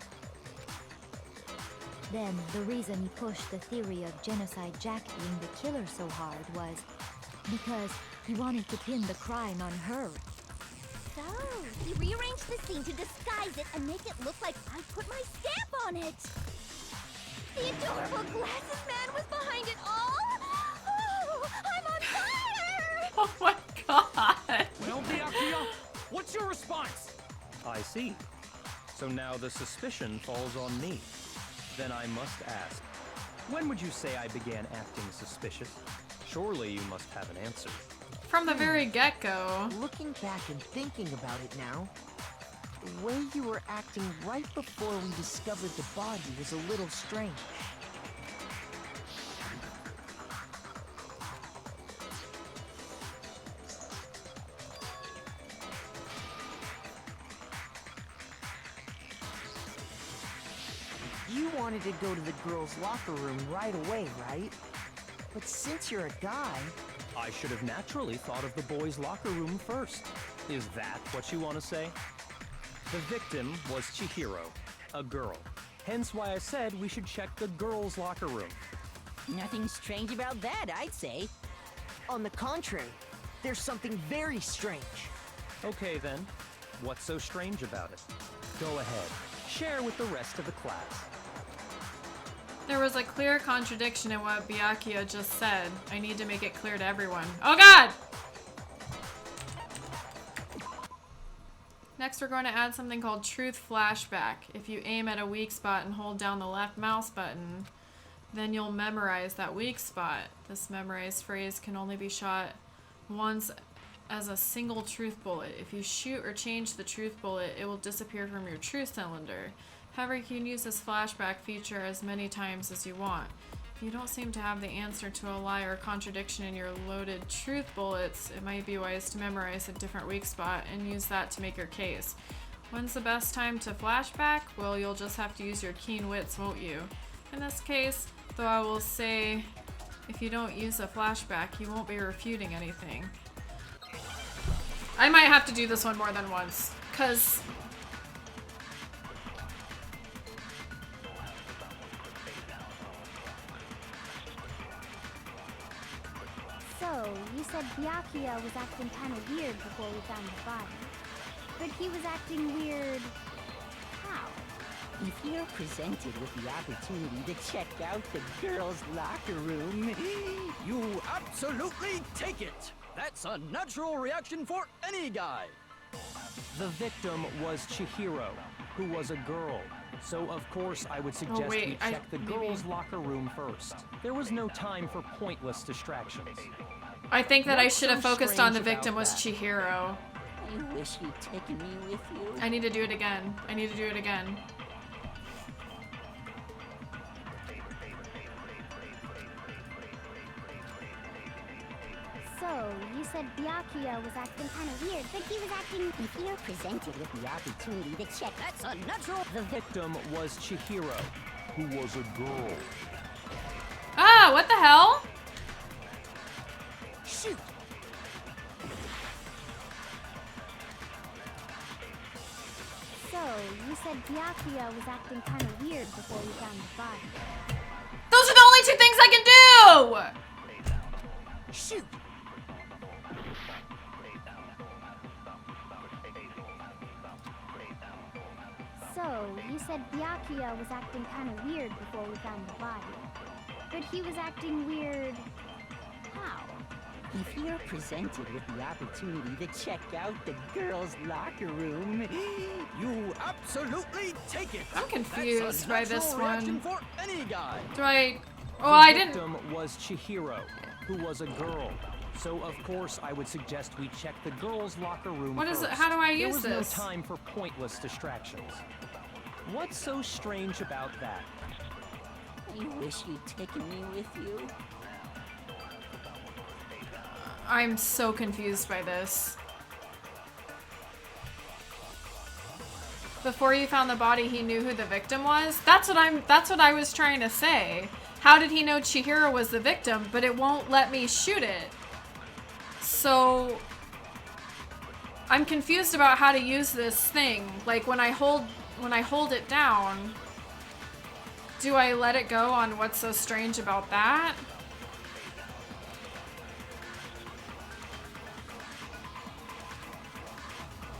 Then the reason he pushed the theory of Genocide Jack being the killer so hard was because he wanted to pin the crime on her. So, he rearranged the scene to disguise it and make it look like I put my stamp on it. The adorable glasses man was behind it all? Oh, I'm on fire! Oh my god! Well, Byakuya, what's your response? I see. So now the suspicion falls on me. Then I must ask, when would you say I began acting suspicious? Surely you must have an answer. From the very get-go. Looking back and thinking about it now, the way you were acting right before we discovered the body was a little strange. You wanted to go to the girls' locker room right away, right? But since you're a guy... I should have naturally thought of the boys' locker room first. Is that what you want to say? The victim was Chihiro, a girl. Hence why I said we should check the girls' locker room. Nothing strange about that, I'd say. On the contrary, there's something very strange. Okay then, what's so strange about it? Go ahead, share with the rest of the class. There was a clear contradiction in what Byakuya just said. I need to make it clear to everyone. Oh god! Next, we're going to add something called Truth Flashback. If you aim at a weak spot and hold down the left mouse button, then you'll memorize that weak spot. This memorized phrase can only be shot once as a single truth bullet. If you shoot or change the truth bullet, it will disappear from your truth cylinder. However, you can use this flashback feature as many times as you want. If you don't seem to have the answer to a lie or contradiction in your loaded truth bullets, it might be wise to memorize a different weak spot and use that to make your case. When's the best time to flashback? Well, you'll just have to use your keen wits, won't you? In this case, though, I will say, if you don't use a flashback, you won't be refuting anything. I might have to do this one more than once, because... So, you said Byakuya was acting kind of weird before we found the body. But he was acting weird... how? If you're presented with the opportunity to check out the girls' locker room, You absolutely take it! That's a natural reaction for any guy! The victim was Chihiro, who was a girl. So of course I would suggest we check the girls' locker room first. There was no time for pointless distractions. I think that I should have focused on the victim was Chihiro. I wish you'd taken me with you. I need to do it again. I need to do it again. So, you said Byakuya was acting kind of weird, but he was acting... If you're presented with the opportunity to check, that's a natural... The victim was Chihiro, who was a girl. Ah, what the hell? Shoot! So, you said Byakuya was acting kind of weird before we found the body. Those are the only two things I can do! Shoot! So, you said Byakuya was acting kind of weird before we found the body. But he was acting weird... how? If you're presented with the opportunity to check out the girls' locker room, You absolutely take it! I'm confused by this one. For any guy. Do I... Oh, I didn't... The victim was Chihiro, who was a girl. So of course I would suggest we check the girls' locker room What first. is it? How do I use this? There was this? no time for pointless distractions. What's so strange about that? I wish you'd taken me with you. I'm so confused by this. Before you found the body, he knew who the victim was? That's what I was trying to say. How did he know Chihiro was the victim, but it won't let me shoot it? So I'm confused about how to use this thing. Like when I hold it down, do I let it go on what's so strange about that?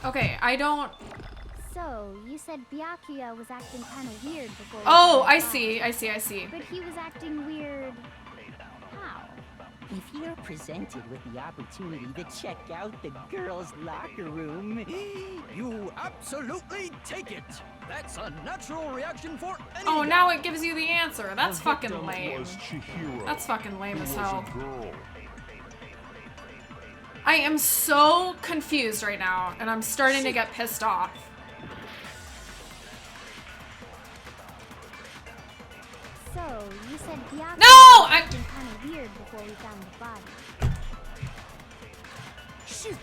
Okay, I don't... So, you said Byakuya was acting kind of weird before... Oh, I see. But he was acting weird... how? If you're presented with the opportunity to check out the girls' locker room, You absolutely take it! That's a natural reaction for any Oh, guy. now it gives you the answer. That's The fucking victim lame. was Chihiro, That's fucking lame who as was hell. a girl. I am so confused right now, and I'm starting to get pissed off. So, you said Byakuya No! was I- acting kind of weird before we found the body. shoot!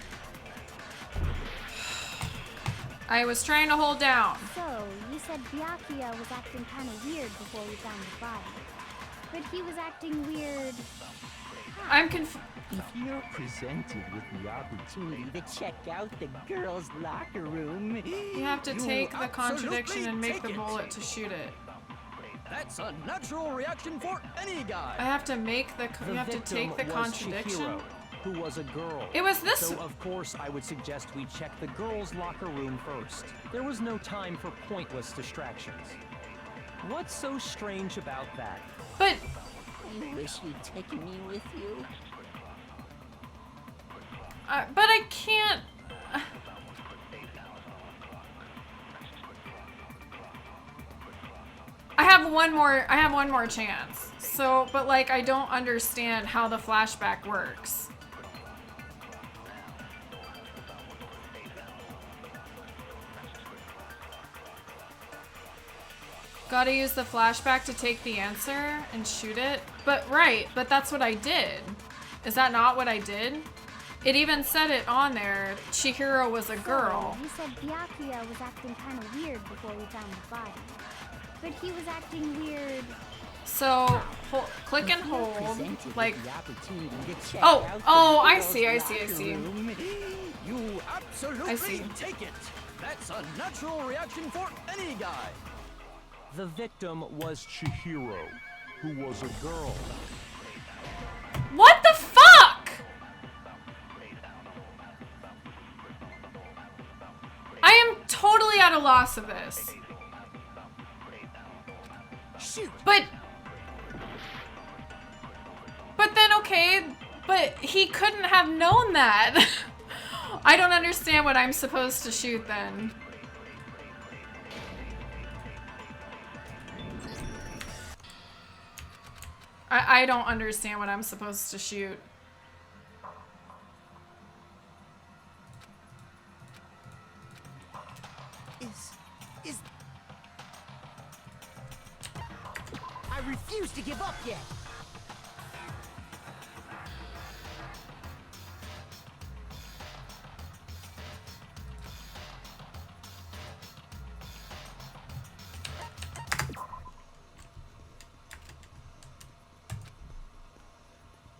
I was trying to hold down. So, you said Byakuya was acting kind of weird before we found the body. But he was acting weird... I'm confused. If you're presented with the opportunity to check out the girls' locker room, You have to take the contradiction and make the take it. bullet to shoot it. That's a natural reaction for any guy. I have to make the... The You have to victim take the was contradiction? Chihiro, who was a girl. It was this... So of course I would suggest we check the girls' locker room first. There was no time for pointless distractions. What's so strange about that? But... I wish you'd taken me with you. but I can't... I have one more chance. So, but like, I don't understand how the flashback works. Gotta use the flashback to take the answer and shoot it. But but that's what I did. Is that not what I did? It even said it on there. Chihiro was a girl. So, you said Byakuya was acting kind of weird before we found the body. But he was acting weird. So, click and hold, like, oh, I see. You absolutely take it. That's a natural reaction for any guy. The victim was Chihiro, who was a girl. What the fuck? I am totally at a loss of this. Shoot. But then, okay, but he couldn't have known that. I don't understand what I'm supposed to shoot then. I don't understand what I'm supposed to shoot. I refuse to give up yet.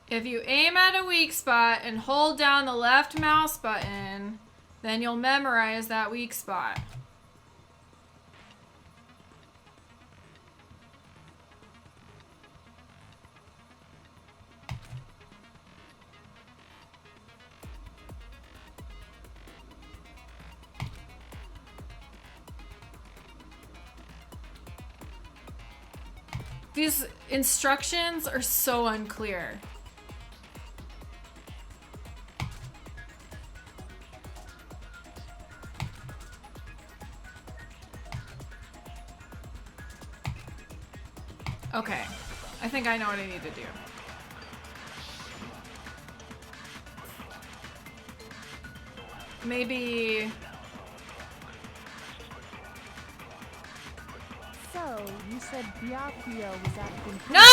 If you aim at a weak spot and hold down the left mouse button, then you'll memorize that weak spot. These instructions are so unclear. Okay, I think I know what I need to do. Maybe... So, you said Byakuya was acting... No!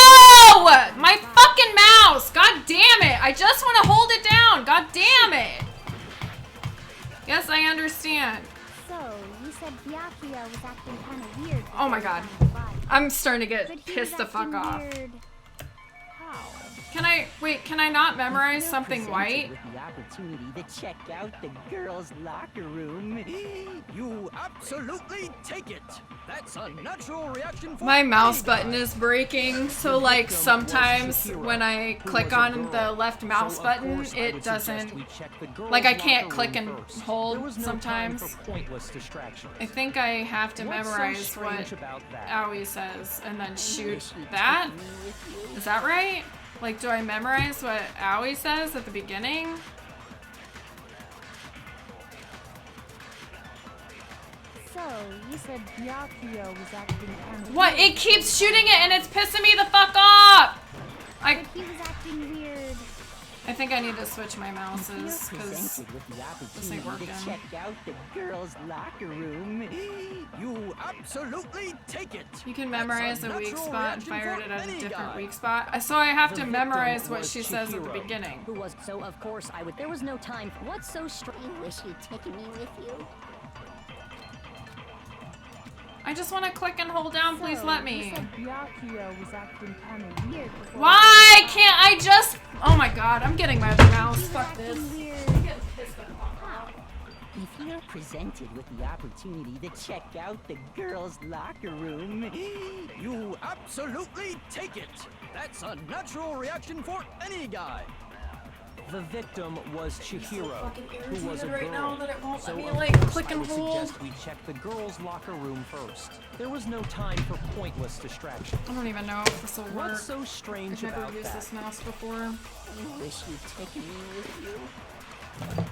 My fucking mouse! God damn it! I just want to hold it down! God damn it! Yes, I understand. So, you said Byakuya was acting kind of weird. Oh my god. I'm starting to get pissed the fuck off. Can I not memorize something white? With the opportunity to check out the girls' locker room. You absolutely take it. That's a natural reaction for My mouse button is breaking, so like sometimes when I click on the left mouse button, it doesn't, like I can't click and hold sometimes. I think I have to memorize what Aoi says and then shoot that. Is that right? Like, do I memorize what Aoi says at the beginning? So, you said Byakuya was acting kind of What? weird. It keeps shooting it and it's pissing me the fuck off! But he was acting weird. I think I need to switch my mouses, because this ain't working. Check out the girls' locker room. You absolutely take it. You can memorize a weak spot and fire it at a different weak spot. So I have to memorize what she says at the beginning. Who was so? Of course I would. There was no time. What's so strange? You wish you'd taken me with you. I just want to click and hold down. Please let me. You said Byakuya was acting kind of weird. Why can't I just? Oh my god, I'm getting my other mouse. Fuck this. If you're presented with the opportunity to check out the girls' locker room, you absolutely take it. That's a natural reaction for any guy. The victim was Chihiro, who was a right girl. now that it won't So let me, of like, course click I and would hold. suggest we check the girls' locker room first. There was no time for pointless distraction. I don't even know if this will work. What's so strange I've never about used that? this mouse before. You wish you'd taken me with you.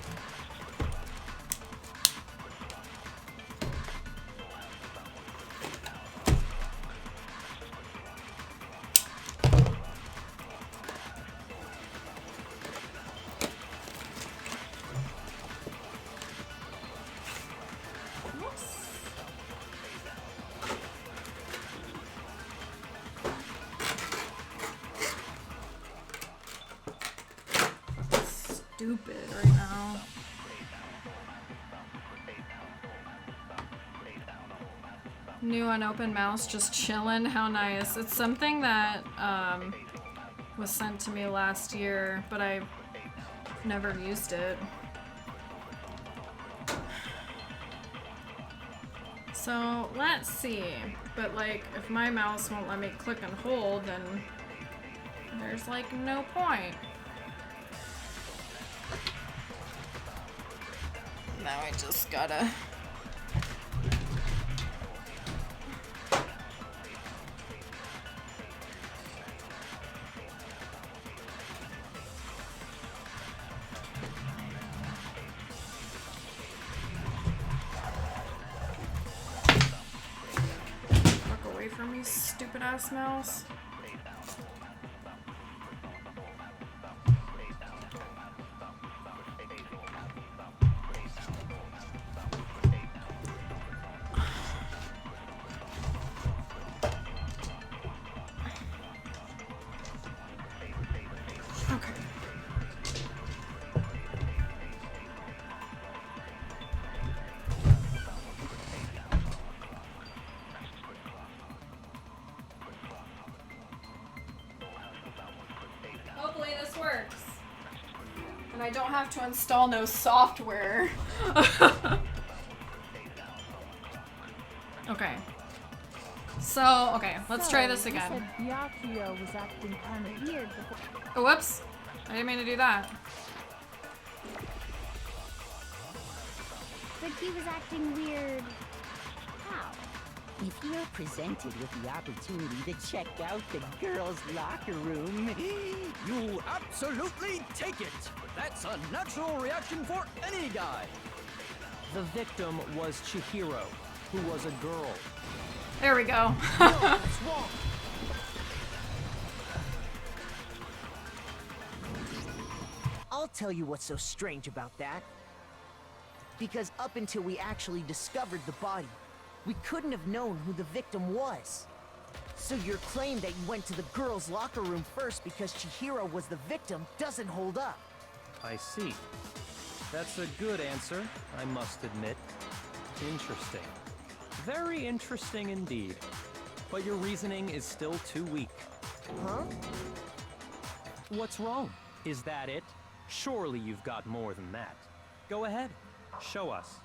stupid right now. New unopened mouse, just chillin'. How nice. It's something that was sent to me last year, but I've never used it. So let's see. But like, if my mouse won't let me click and hold, then there's like no point. Now I just gotta... Walk away from me, stupid ass mouse. Hopefully this works. And I don't have to install no software. Okay. So, okay, let's try this again. You said Byakuya was acting kind of weird before. Oh, whoops. I didn't mean to do that. But he was acting weird. How? If you're presented with the opportunity to check out the girls' locker room, you absolutely take it. That's a natural reaction for any guy. The victim was Chihiro, who was a girl. There we go. That's wrong. I'll tell you what's so strange about that. Because up until we actually discovered the body, we couldn't have known who the victim was. So your claim that you went to the girls' locker room first because Chihiro was the victim doesn't hold up. I see. That's a good answer, I must admit. Interesting. Very interesting indeed. But your reasoning is still too weak. Huh? What's wrong? Is that it? Surely you've got more than that. Go ahead. Show us.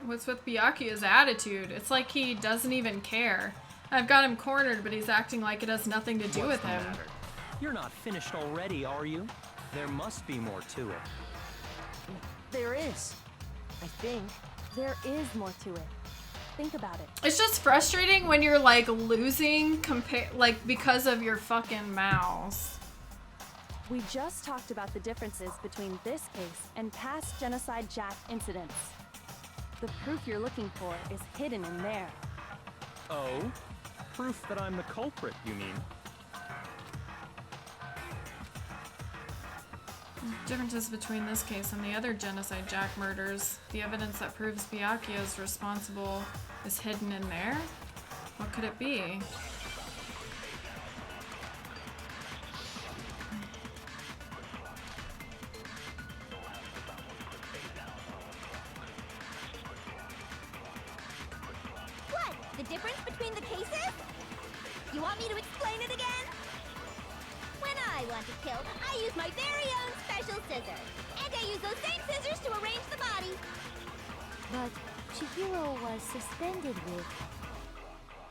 What's with Byakuya's attitude? It's like he doesn't even care. I've got him cornered, but he's acting like it has nothing to do with him. Matter? You're not finished already, are you? There must be more to it. There is. I think. There is more to it. Think about it. It's just frustrating when you're like losing because of your fucking mouse. We just talked about the differences between this case and past Genocide Jack incidents. The proof you're looking for is hidden in there. Oh? Proof that I'm the culprit, you mean? Differences between this case and the other Genocide Jack murders. The evidence that proves Byakuya is responsible is hidden in there? What could it be? What? The difference between the cases? You want me to explain it again? When I want to kill, I use my very own special scissors. And I use those same scissors to arrange the body. But Chihiro was suspended with...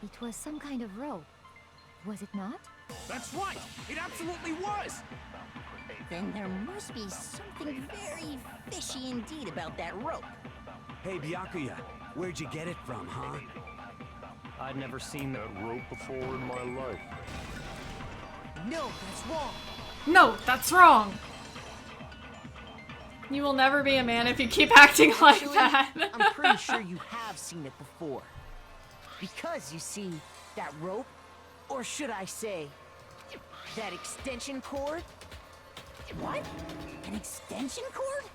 It was some kind of rope. Was it not? That's right! It absolutely was! Then there must be something very fishy indeed about that rope. Hey, Byakuya, where'd you get it from, huh? I'd never seen that rope before in my life. No, that's wrong. No, that's wrong! You will never be a man if you keep acting like Actually, that. I'm pretty sure you have seen it before. Because, you see, that rope, or should I say, that extension cord? What? An extension cord?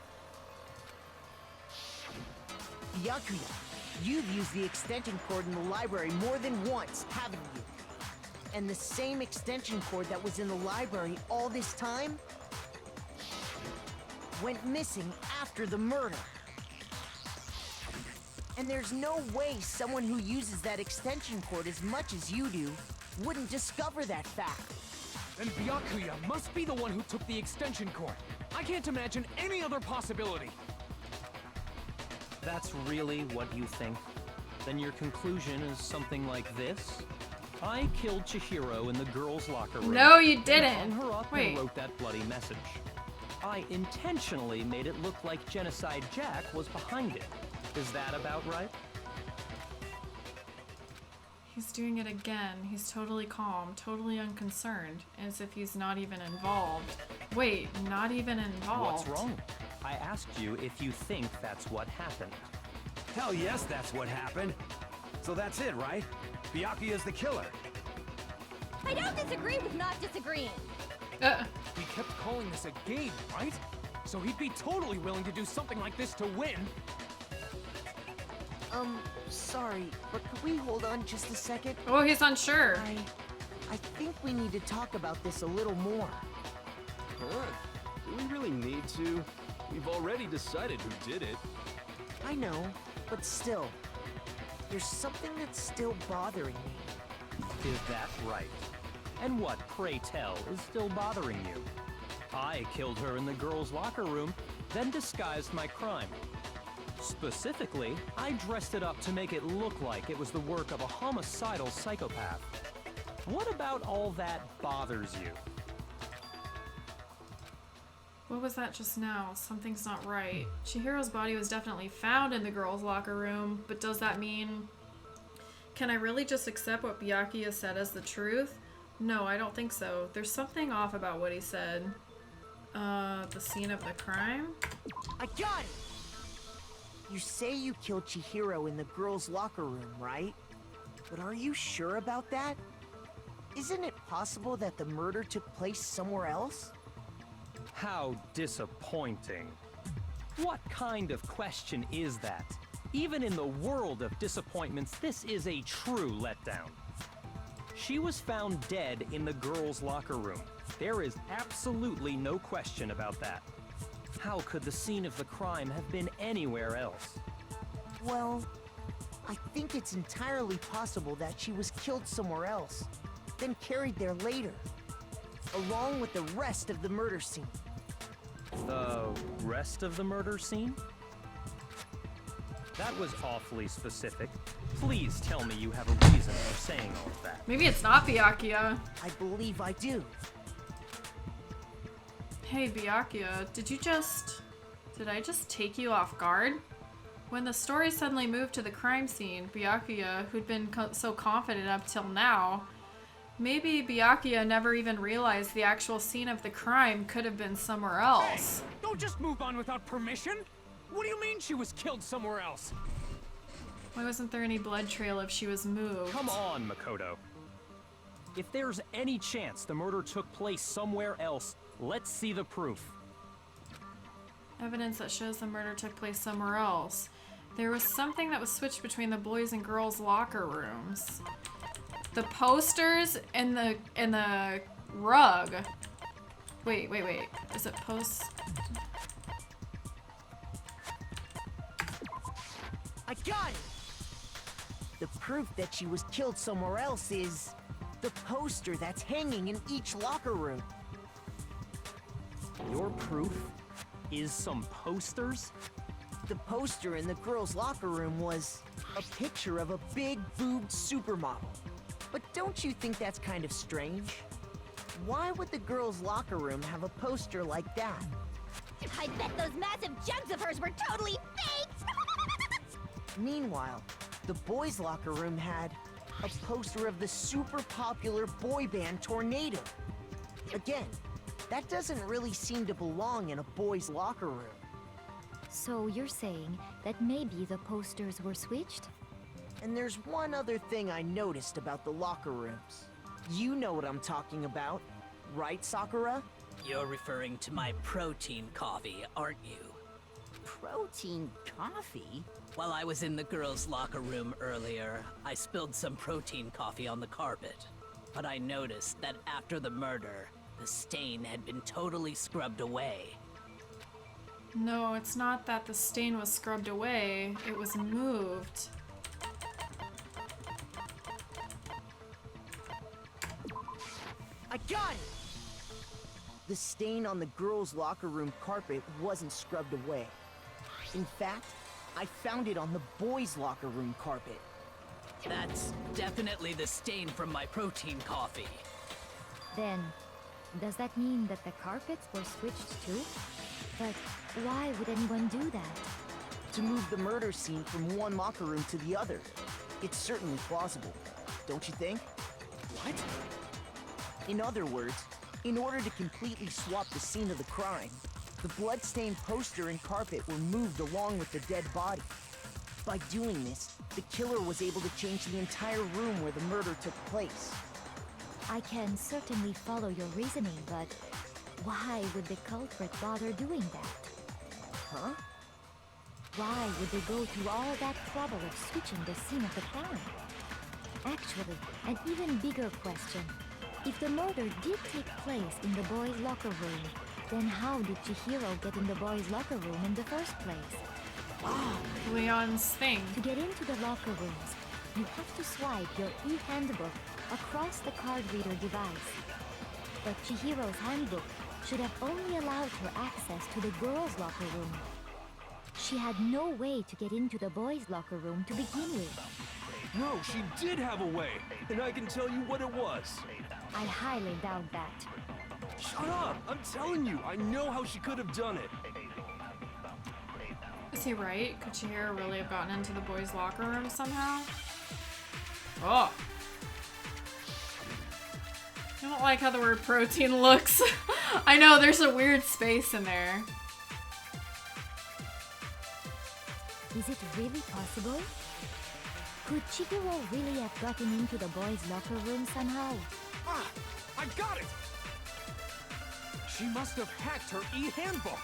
Byakuya, you've used the extension cord in the library more than once, haven't you? And the same extension cord that was in the library all this time went missing after the murder. And there's no way someone who uses that extension cord as much as you do wouldn't discover that fact. Then Byakuya must be the one who took the extension cord. I can't imagine any other possibility. That's really what you think? Then your conclusion is something like this? I killed Chihiro in the girls' locker room. No, you and didn't. hung her up Wait. and wrote that bloody message. I intentionally made it look like Genocide Jack was behind it. Is that about right? He's doing it again. He's totally calm, totally unconcerned, as if he's not even involved. Wait, not even involved. What's wrong? I asked you if you think that's what happened. Hell yes, that's what happened. So that's it, right? Byakuya's the killer. I don't disagree with not disagreeing. He kept calling this a game, right? So he'd be totally willing to do something like this to win. Sorry, but could we hold on just a second? Oh, he's unsure. I think we need to talk about this a little more. Huh? Do we really need to? We've already decided who did it. I know, but still, there's something that's still bothering me. Is that right? And what, pray tell, is still bothering you? I killed her in the girls' locker room, then disguised my crime. Specifically, I dressed it up to make it look like it was the work of a homicidal psychopath. What about all that bothers you? What was that just now? Something's not right. Chihiro's body was definitely found in the girls' locker room, but does that mean... Can I really just accept what Byakuya said as the truth? No, I don't think so. There's something off about what he said. The scene of the crime? I got it! You say you killed Chihiro in the girls' locker room, right? But are you sure about that? Isn't it possible that the murder took place somewhere else? How disappointing. What kind of question is that? Even in the world of disappointments, this is a true letdown. She was found dead in the girls' locker room. There is absolutely no question about that. How could the scene of the crime have been anywhere else? Well, I think it's entirely possible that she was killed somewhere else, then carried there later, along with the rest of the murder scene. The rest of the murder scene? That was awfully specific. Please tell me you have a reason for saying all of that. Maybe it's not Byakuya. I believe I do. Hey Byakuya, did I just take you off guard? When the story suddenly moved to the crime scene, Byakuya, who'd been so confident up till now, maybe Byakuya never even realized the actual scene of the crime could have been somewhere else. Hey, don't just move on without permission! What do you mean she was killed somewhere else? Why wasn't there any blood trail if she was moved? Come on, Makoto. If there's any chance the murder took place somewhere else, let's see the proof. Evidence that shows the murder took place somewhere else. There was something that was switched between the boys' and girls' locker rooms. The posters and the rug. Wait. Is it post? I got it! The proof that she was killed somewhere else is the poster that's hanging in each locker room. Your proof is some posters? The poster in the girls' locker room was a picture of a big boobed supermodel. But don't you think that's kind of strange? Why would the girls' locker room have a poster like that? I bet those massive jugs of hers were totally fake! Meanwhile, the boys' locker room had a poster of the super popular boy band Tornado. Again, that doesn't really seem to belong in a boys' locker room. So you're saying that maybe the posters were switched? And there's one other thing I noticed about the locker rooms. You know what I'm talking about, right, Sakura? You're referring to my protein coffee, aren't you? Protein coffee? While I was in the girls' locker room earlier, I spilled some protein coffee on the carpet. But I noticed that after the murder, the stain had been totally scrubbed away. No, it's not that the stain was scrubbed away. It was moved. I got it! The stain on the girls' locker room carpet wasn't scrubbed away. In fact, I found it on the boys' locker room carpet. That's definitely the stain from my protein coffee. Then, does that mean that the carpets were switched too? But why would anyone do that? To move the murder scene from one locker room to the other. It's certainly plausible, don't you think? What? In other words, in order to completely swap the scene of the crime, the blood-stained poster and carpet were moved along with the dead body. By doing this, the killer was able to change the entire room where the murder took place. I can certainly follow your reasoning, but why would the culprit bother doing that? Huh? Why would they go through all that trouble of switching the scene of the crime? Actually, an even bigger question. If the murder did take place in the boys' locker room, then how did Chihiro get in the boys' locker room in the first place? Oh, Leon's thing. To get into the locker rooms, you have to swipe your e-handbook across the card reader device. But Chihiro's handbook should have only allowed her access to the girls' locker room. She had no way to get into the boys' locker room to begin with. No, she did have a way, and I can tell you what it was. I highly doubt that. Shut up! I'm telling you, I know how she could have done it. Is he right? Could Chihiro really have gotten into the boys' locker room somehow? Oh! I don't like how the word protein looks. I know, there's a weird space in there. Is it really possible? Could Chihiro really have gotten into the boys' locker room somehow? Ah! I got it! She must have hacked her e-handbook.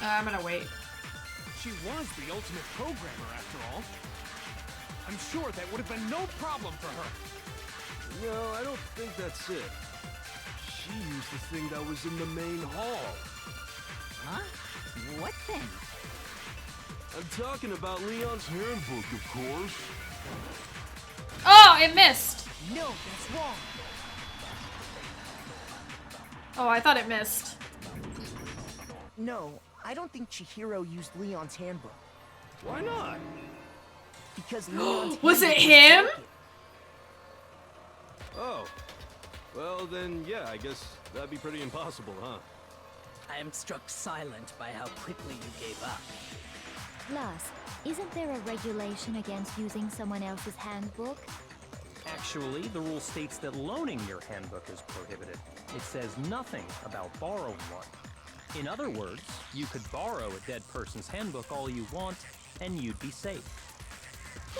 I'm gonna wait. She was the ultimate programmer, after all. I'm sure that would have been no problem for her. No, I don't think that's it. She used the thing that was in the main hall. Huh? What thing? I'm talking about Leon's handbook, of course. Oh, it missed! No, that's wrong. Oh, I thought it missed. No, I don't think Chihiro used Leon's handbook. Why not? Because Leon's Was it handbook him? broken. Oh. Well, then, yeah, I guess that'd be pretty impossible, huh? I am struck silent by how quickly you gave up. Plus, isn't there a regulation against using someone else's handbook? Actually, the rule states that loaning your handbook is prohibited. It says nothing about borrowing one. In other words, you could borrow a dead person's handbook all you want, and you'd be safe.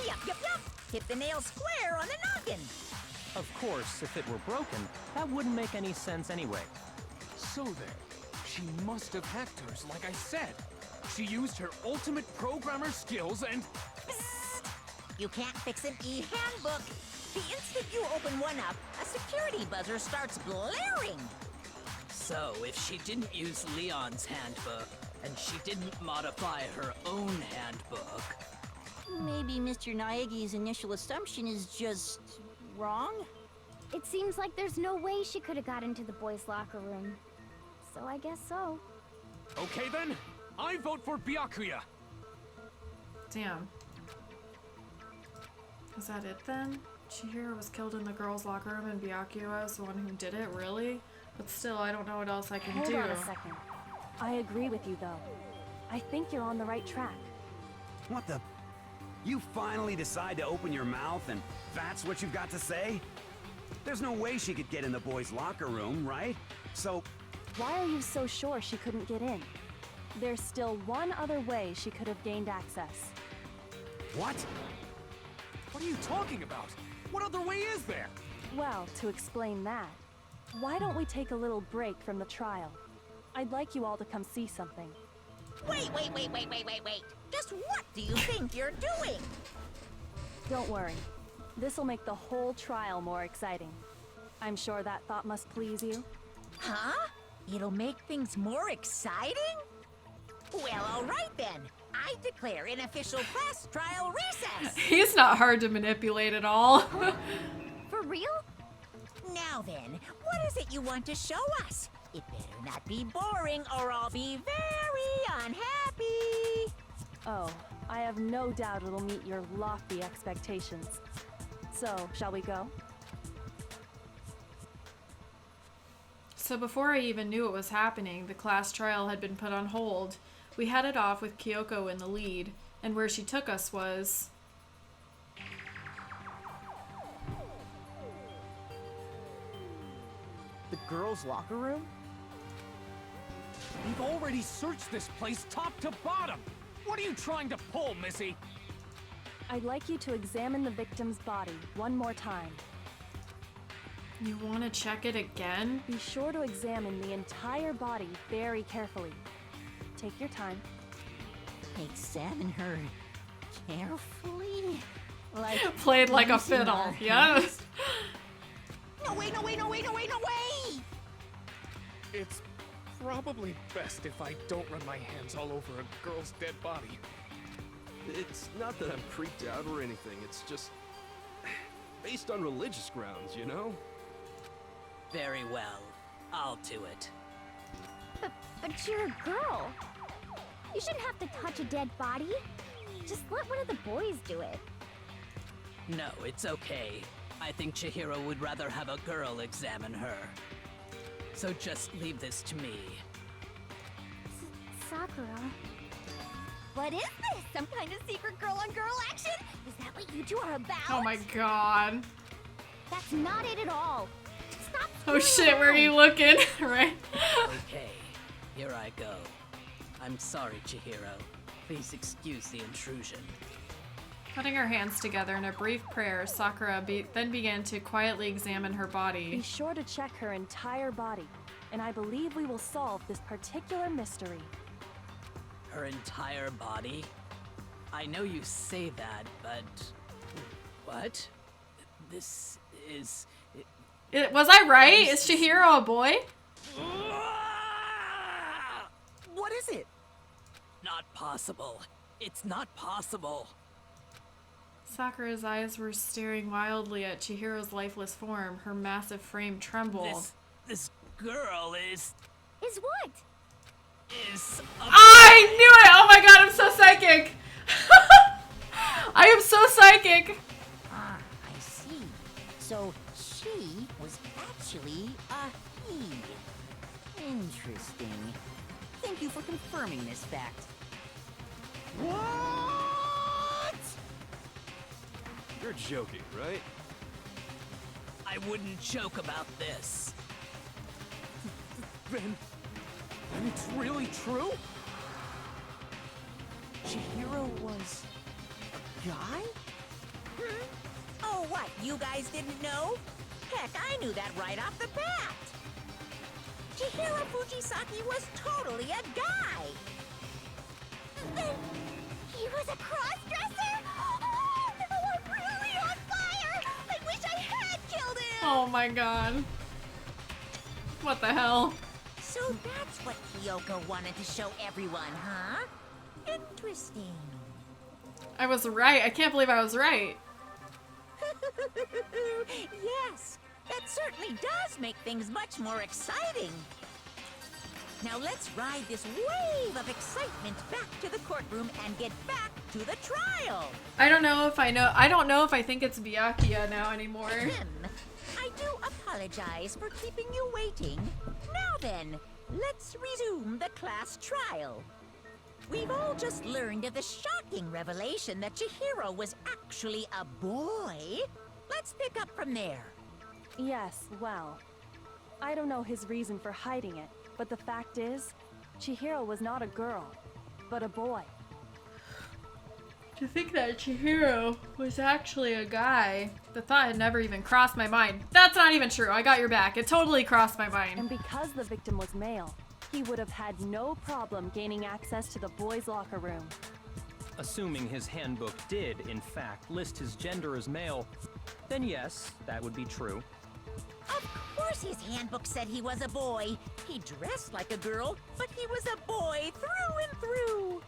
Yup, yup, yup! Hit the nail square on the noggin! Of course, if it were broken, that wouldn't make any sense anyway. So then, she must have hacked hers, like I said. She used her ultimate programmer skills and... Psst! You can't fix an e-handbook. The instant you open one up, a security buzzer starts blaring. So, if she didn't use Leon's handbook, and she didn't modify her own handbook... Maybe Mr. Naegi's initial assumption is just... wrong? It seems like there's no way she could have got into the boys' locker room. So I guess so. Okay then, I vote for Byakuya. Damn. Is that it then? Chihiro was killed in the girls' locker room and Byakuya is the one who did it? Really? But still, I don't know what else I can Hold do. on a second. I agree with you, though. I think you're on the right track. What the? You finally decide to open your mouth and that's what you've got to say? There's no way she could get in the boys' locker room, right? So... Why are you so sure she couldn't get in? There's still one other way she could have gained access. What? What are you talking about? What other way is there? Well, to explain that, why don't we take a little break from the trial? I'd like you all to come see something. Wait! Just what do you think you're doing? Don't worry. This'll make the whole trial more exciting. I'm sure that thought must please you. Huh? It'll make things more exciting? Well, all right then. I declare an official class trial recess. He's not hard to manipulate at all. For real? Now then, what is it you want to show us? It better not be boring or I'll be very unhappy. Oh, I have no doubt it'll meet your lofty expectations. So, shall we go? So before I even knew what was happening, the class trial had been put on hold. We headed off with Kyoko in the lead, and where she took us was... The girls' locker room? We've already searched this place top to bottom. What are you trying to pull, Missy? I'd like you to examine the victim's body one more time. You want to check it again? Be sure to examine the entire body very carefully. Take your time. Examine her carefully? Like Played like a fiddle, yes. No way, no way, no way, no way, no way! It's probably best if I don't run my hands all over a girl's dead body. It's not that I'm creeped out or anything, it's just based on religious grounds, you know? Very well. I'll do it. But you're a girl. You shouldn't have to touch a dead body. Just let one of the boys do it. No, it's okay. I think Chihiro would rather have a girl examine her. So just leave this to me. Sakura. What is this? Some kind of secret girl-on-girl action? Is that what you two are about? Oh my god. That's not it at all. Stop. Oh shit, where are you looking? Right? Okay, here I go. I'm sorry, Chihiro. Please excuse the intrusion. Putting her hands together in a brief prayer, Sakura then began to quietly examine her Be body. sure to check her entire body, and I believe we will solve this particular mystery. Her entire body? I know you say that, but... What? This is... Was I right? Is Chihiro a boy? What is it? Not possible. It's not possible. Sakura's eyes were staring wildly at Chihiro's lifeless form. Her massive frame trembled. This girl is... Is what? Is... I knew it! Oh my god, I'm so psychic! I am so psychic! Ah, I see. So she was actually a he. Interesting. Thank you for confirming this fact. What? You're joking, right? I wouldn't joke about this. Then it's really true? Chihiro was a guy? Oh, what? You guys didn't know? Heck, I knew that right off the bat. Chihiro Fujisaki was totally a guy. Then he was a cross-dresser? Oh, I'm really on fire! I wish I had killed him! Oh my god. What the hell? So that's what Kyoko wanted to show everyone, huh? Interesting. I was right. I can't believe I was right. Yes, that certainly does make things much more exciting. Now let's ride this wave of excitement back to the courtroom and get back to the trial. I don't know if I think it's Byakuya now anymore. I do apologize for keeping you waiting. Now then, let's resume the class trial. We've all just learned of the shocking revelation that Chihiro was actually a boy. Let's pick up from there. Yes, well, I don't know his reason for hiding it, but the fact is, Chihiro was not a girl, but a boy. To think that Chihiro was actually a guy, the thought had never even crossed my mind. That's not even true. I got your back. It totally crossed my mind. And because the victim was male, he would have had no problem gaining access to the boys' locker room. Assuming his handbook did, in fact, list his gender as male, then yes, that would be true. Of course his handbook said he was a boy. He dressed like a girl, but he was a boy through and through.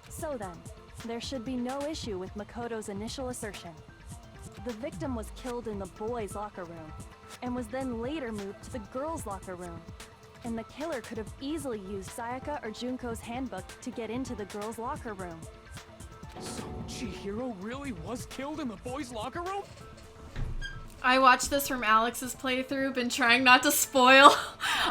So then, there should be no issue with Makoto's initial assertion. The victim was killed in the boys' locker room, and was then later moved to the girls' locker room. And the killer could have easily used Sayaka or Junko's handbook to get into the girls' locker room. So Chihiro really was killed in the boys' locker room? I watched this from Alex's playthrough, been trying not to spoil.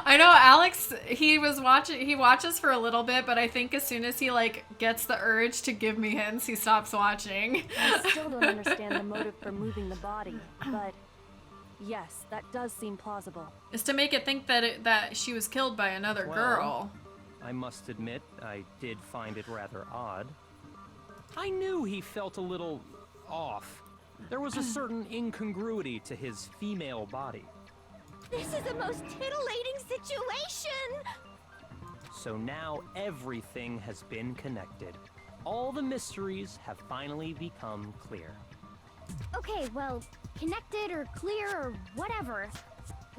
I know Alex, he watches for a little bit, but I think as soon as he like gets the urge to give me hints, he stops watching. I still don't understand the motive for moving the body, but yes, that does seem plausible. It's to make it think that she was killed by another girl. I must admit, I did find it rather odd. I knew he felt a little off. There was a certain incongruity to his female body. This is the most titillating situation! So now everything has been connected. All the mysteries have finally become clear. Okay, well, connected or clear or whatever.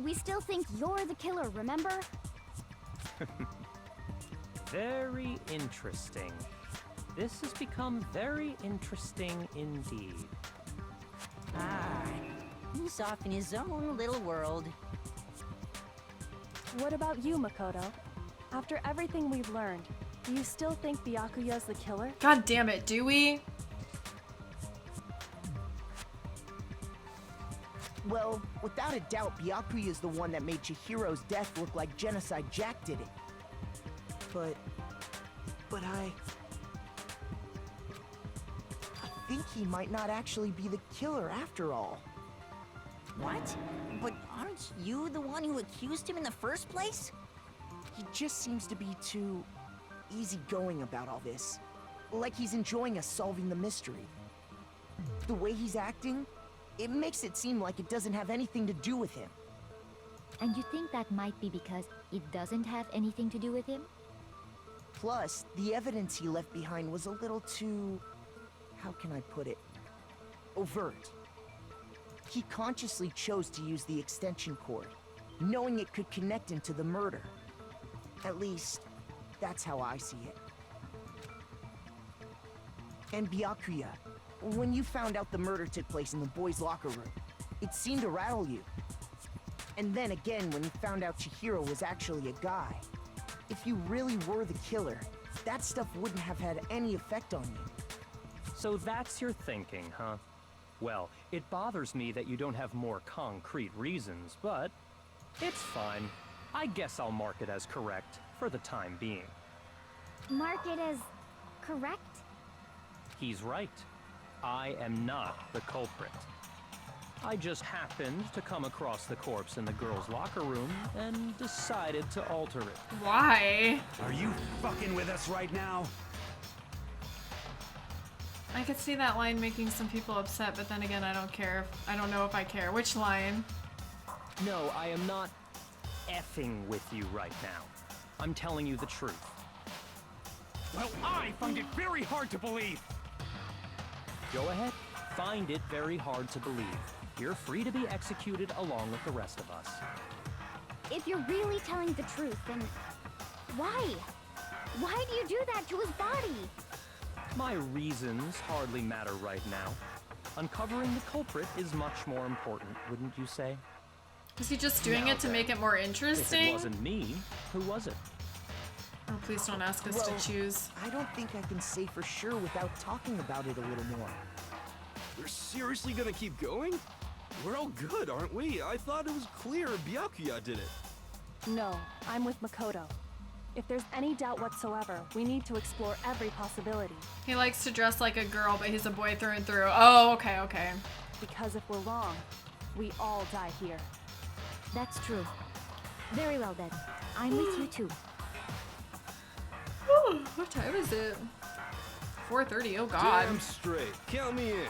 We still think you're the killer, remember? Very interesting. This has become very interesting indeed. Ah, he's off in his own little world. What about you, Makoto? After everything we've learned, do you still think Byakuya's the killer? God damn it, do we? Well, without a doubt, Byakuya is the one that made Chihiro's death look like Genocide Jack did it. But I think he might not actually be the killer after all. What? But aren't you the one who accused him in the first place? He just seems to be too easygoing about all this. Like he's enjoying us solving the mystery. The way he's acting, it makes it seem like it doesn't have anything to do with him. And you think that might be because it doesn't have anything to do with him? Plus, the evidence he left behind was a little too... how can I put it? Overt. He consciously chose to use the extension cord, knowing it could connect him to the murder. At least, that's how I see it. And Byakuya, when you found out the murder took place in the boys' locker room, it seemed to rattle you. And then again, when you found out Chihiro was actually a guy, if you really were the killer, that stuff wouldn't have had any effect on you. So that's your thinking, huh? Well, it bothers me that you don't have more concrete reasons, but it's fine. I guess I'll mark it as correct for the time being. Mark it as correct? He's right. I am not the culprit. I just happened to come across the corpse in the girls' locker room and decided to alter it. Why? Are you fucking with us right now? I could see that line making some people upset, but then again, I don't care. I don't know if I care. Which line? No, I am not effing with you right now. I'm telling you the truth. Well, I find it very hard to believe. Go ahead. Find it very hard to believe. You're free to be executed along with the rest of us. If you're really telling the truth, then why? Why do you do that to his body? My reasons hardly matter right now. Uncovering the culprit is much more important, wouldn't you say? Is he just doing it to make it more interesting? If it wasn't me, who was it? Oh, please don't ask us to choose. I don't think I can say for sure without talking about it a little more. We're seriously gonna keep going? We're all good, aren't we? I thought it was clear Byakuya did it. No, I'm with Makoto. If there's any doubt whatsoever, we need to explore every possibility. He likes to dress like a girl, but he's a boy through and through. Oh, okay, okay. Because if we're wrong, we all die here. That's true. Very well then. I'm with you too. Ooh, what time is it? 4:30, oh god. Damn straight. Count me in.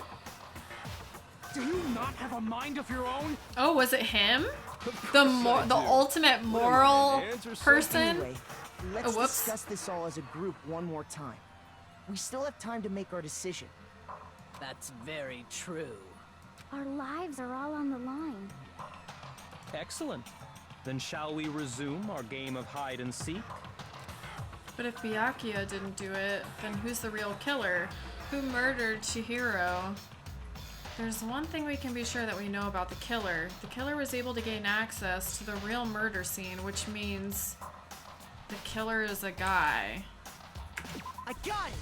Do you not have a mind of your own? Oh, was it him? The ultimate moral person? Anyway, let's whoops. discuss this all as a group one more time. We still have time to make our decision. That's very true. Our lives are all on the line. Excellent. Then shall we resume our game of hide and seek? But if Byakuya didn't do it, then who's the real killer? Who murdered Chihiro? There's one thing we can be sure that we know about the killer. The killer was able to gain access to the real murder scene, which means the killer is a guy. I got it!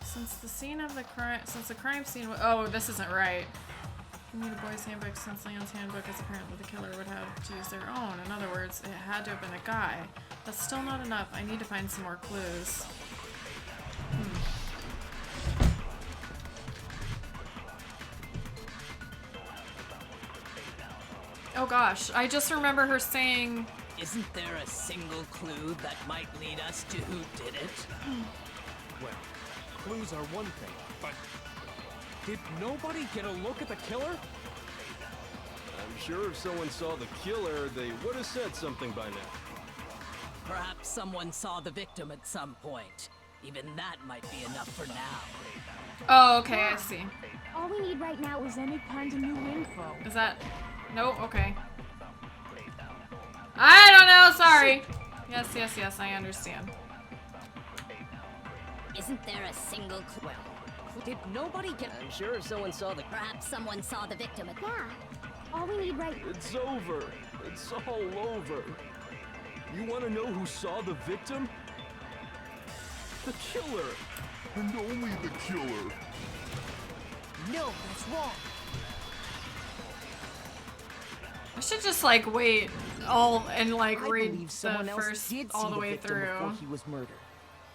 Since the crime scene oh, this isn't right. You need a boy's handbook since Leon's handbook is apparently the killer would have to use their own. In other words, it had to have been a guy. That's still not enough. I need to find some more clues. Oh gosh, I just remember her saying... Isn't there a single clue that might lead us to who did it? Well, clues are one thing, but did nobody get a look at the killer? I'm sure if someone saw the killer, they would have said something by now. Perhaps someone saw the victim at some point. Even that might be enough for now. Oh, okay, I see. All we need right now is any kind of new info. Is that... Nope, okay. I don't know, sorry. Yes, I understand. Isn't there a single clue? Well, did nobody get... I'm sure if someone saw the... Perhaps someone saw the victim. Yeah. All we need right... It's over. It's all over. You want to know who saw the victim? The killer. And only the killer. No, that's wrong. I should just like wait and like I read believe the someone else first did all see the way victim through. before he was murdered.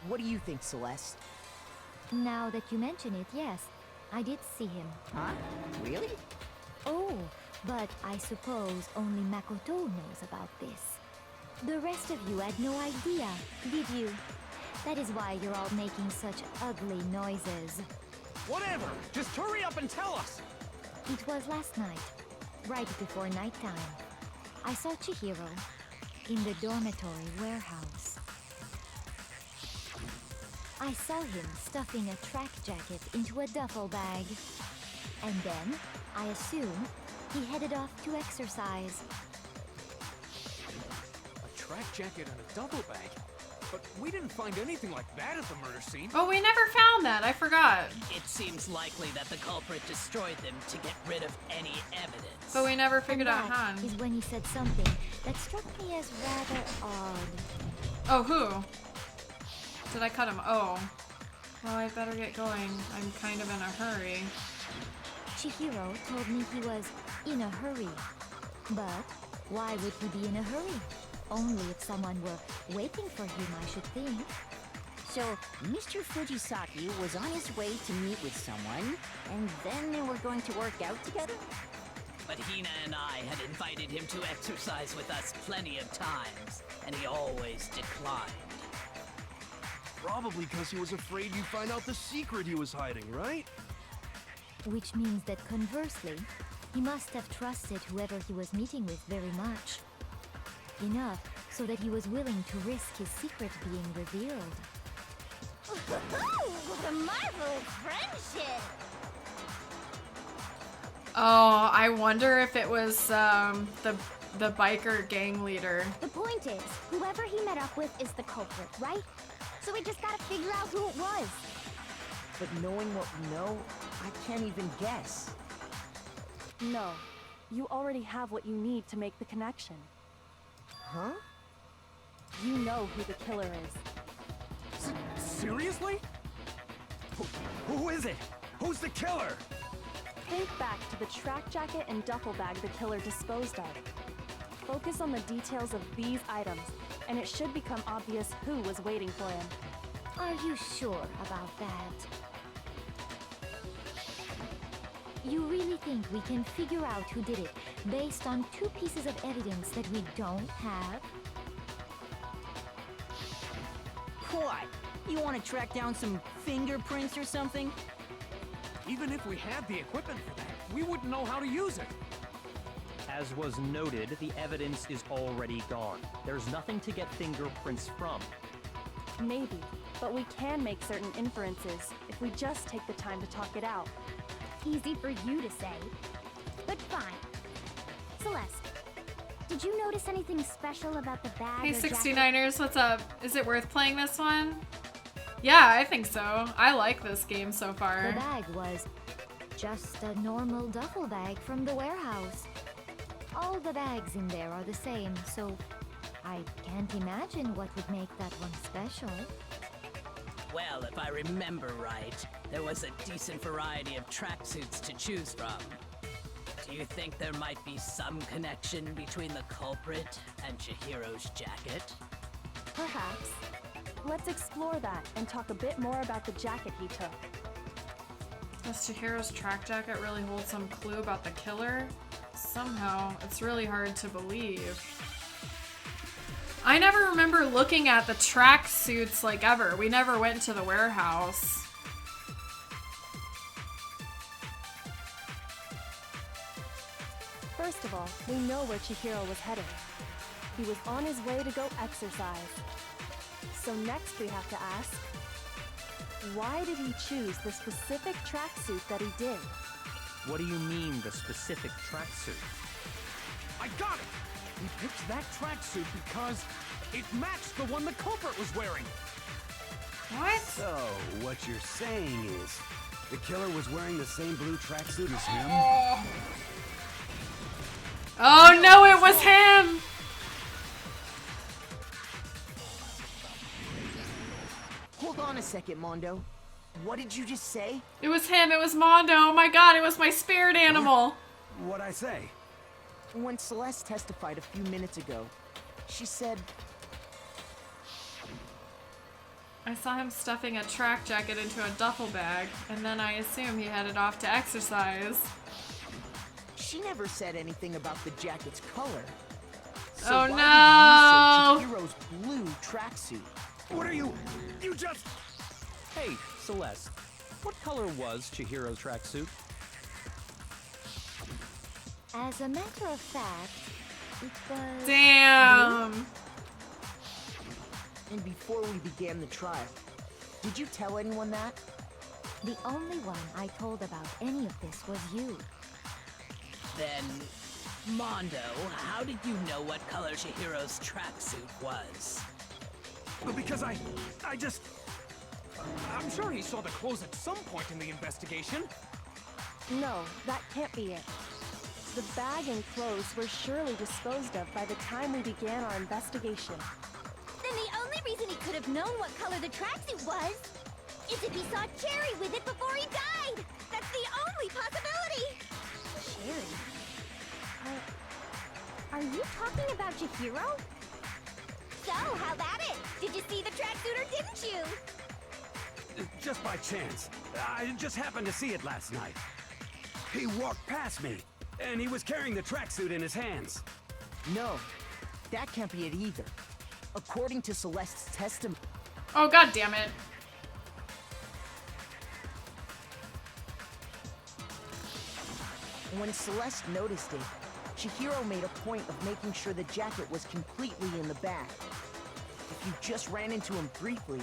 What do you think, Celeste? Now that you mention it, yes. I did see him. Huh? Really? Oh, but I suppose only Makoto knows about this. The rest of you had no idea, did you? That is why you're all making such ugly noises. Whatever! Just hurry up and tell us! It was last night, right before nighttime. I saw Chihiro in the dormitory warehouse. I saw him stuffing a track jacket into a duffel bag. And then, I assume, he headed off to exercise. A track jacket and a duffel bag? But we didn't find anything like that at the murder scene. Oh, we never found that. I forgot. It seems likely that the culprit destroyed them to get rid of any evidence. But we never figured out And Han. that is when he said something that struck me as rather odd. Oh, who? Did I cut him? Oh. Well, I better get going. I'm kind of in a hurry. Chihiro told me he was in a hurry. But why would he be in a hurry? Only if someone were waiting for him, I should think. So, Mr. Fujisaki was on his way to meet with someone, and then they were going to work out together? But Hina and I had invited him to exercise with us plenty of times, and he always declined. Probably because he was afraid you'd find out the secret he was hiding, right? Which means that conversely, he must have trusted whoever he was meeting with very much. Enough so that he was willing to risk his secret being revealed. What a marvelous friendship! Oh, I wonder if it was the biker gang leader. The point is, whoever he met up with is the culprit, right? So we just gotta figure out who it was. But knowing what we know, I can't even guess. No. You already have what you need to make the connection. Huh? You know who the killer is. Seriously? Who is it? Who's the killer? Think back to the track jacket and duffel bag the killer disposed of. Focus on the details of these items, and it should become obvious who was waiting for him. Are you sure about that? You really think we can figure out who did it based on 2 pieces of evidence that we don't have? What? You want to track down some fingerprints or something? Even if we had the equipment for that, we wouldn't know how to use it. As was noted, the evidence is already gone. There's nothing to get fingerprints from. Maybe, but we can make certain inferences if we just take the time to talk it out. Easy for you to say. But fine. Celeste, did you notice anything special about the bag Hey or jacket? 69ers, what's up? Is it worth playing this one? Yeah, I think so. I like this game so far. The bag was just a normal duffel bag from the warehouse. All the bags in there are the same, so I can't imagine what would make that one special. Well, if I remember right, there was a decent variety of tracksuits to choose from. Do you think there might be some connection between the culprit and Chihiro's jacket? Perhaps. Let's explore that and talk a bit more about the jacket he took. Does Chihiro's track jacket really hold some clue about the killer? Somehow, it's really hard to believe. I never remember looking at the track suits like ever. We never went to the warehouse. First of all, we know where Chihiro was headed. He was on his way to go exercise. So next we have to ask, why did he choose the specific tracksuit that he did? What do you mean, the specific tracksuit? I got it! He picked that tracksuit because it matched the one the culprit was wearing. What? So, what you're saying is, the killer was wearing the same blue tracksuit as him? Oh no, it was him! Hold on a second, Mondo. What did you just say? It was him, it was Mondo. Oh my god, it was my spirit animal. What'd I say? When Celeste testified a few minutes ago, she said... I saw him stuffing a track jacket into a duffel bag, and then I assume he headed off to exercise. She never said anything about the jacket's color. So Oh why did no! you say Chihiro's blue tracksuit? What are you just... Hey, Celeste, what color was Chihiro's tracksuit? As a matter of fact, it was... Damn! And before we began the trial, did you tell anyone that? The only one I told about any of this was you. Then, Mondo, how did you know what color Chihiro's tracksuit was? Because I'm sure he saw the clothes at some point in the investigation. No, that can't be it. The bag and clothes were surely disposed of by the time we began our investigation. Then the only reason he could have known what color the tracksuit was is if he saw Cherry with it before he died. That's the only possibility. Cherry? Are you talking about Chihiro? So, how about it? Did you see the tracksuit or didn't you? Just by chance. I just happened to see it last night. He walked past me, and he was carrying the tracksuit in his hands. No, that can't be it either. According to Celeste's testimony... Oh god damn it. When Celeste noticed it, Chihiro made a point of making sure the jacket was completely in the bag. If you just ran into him briefly,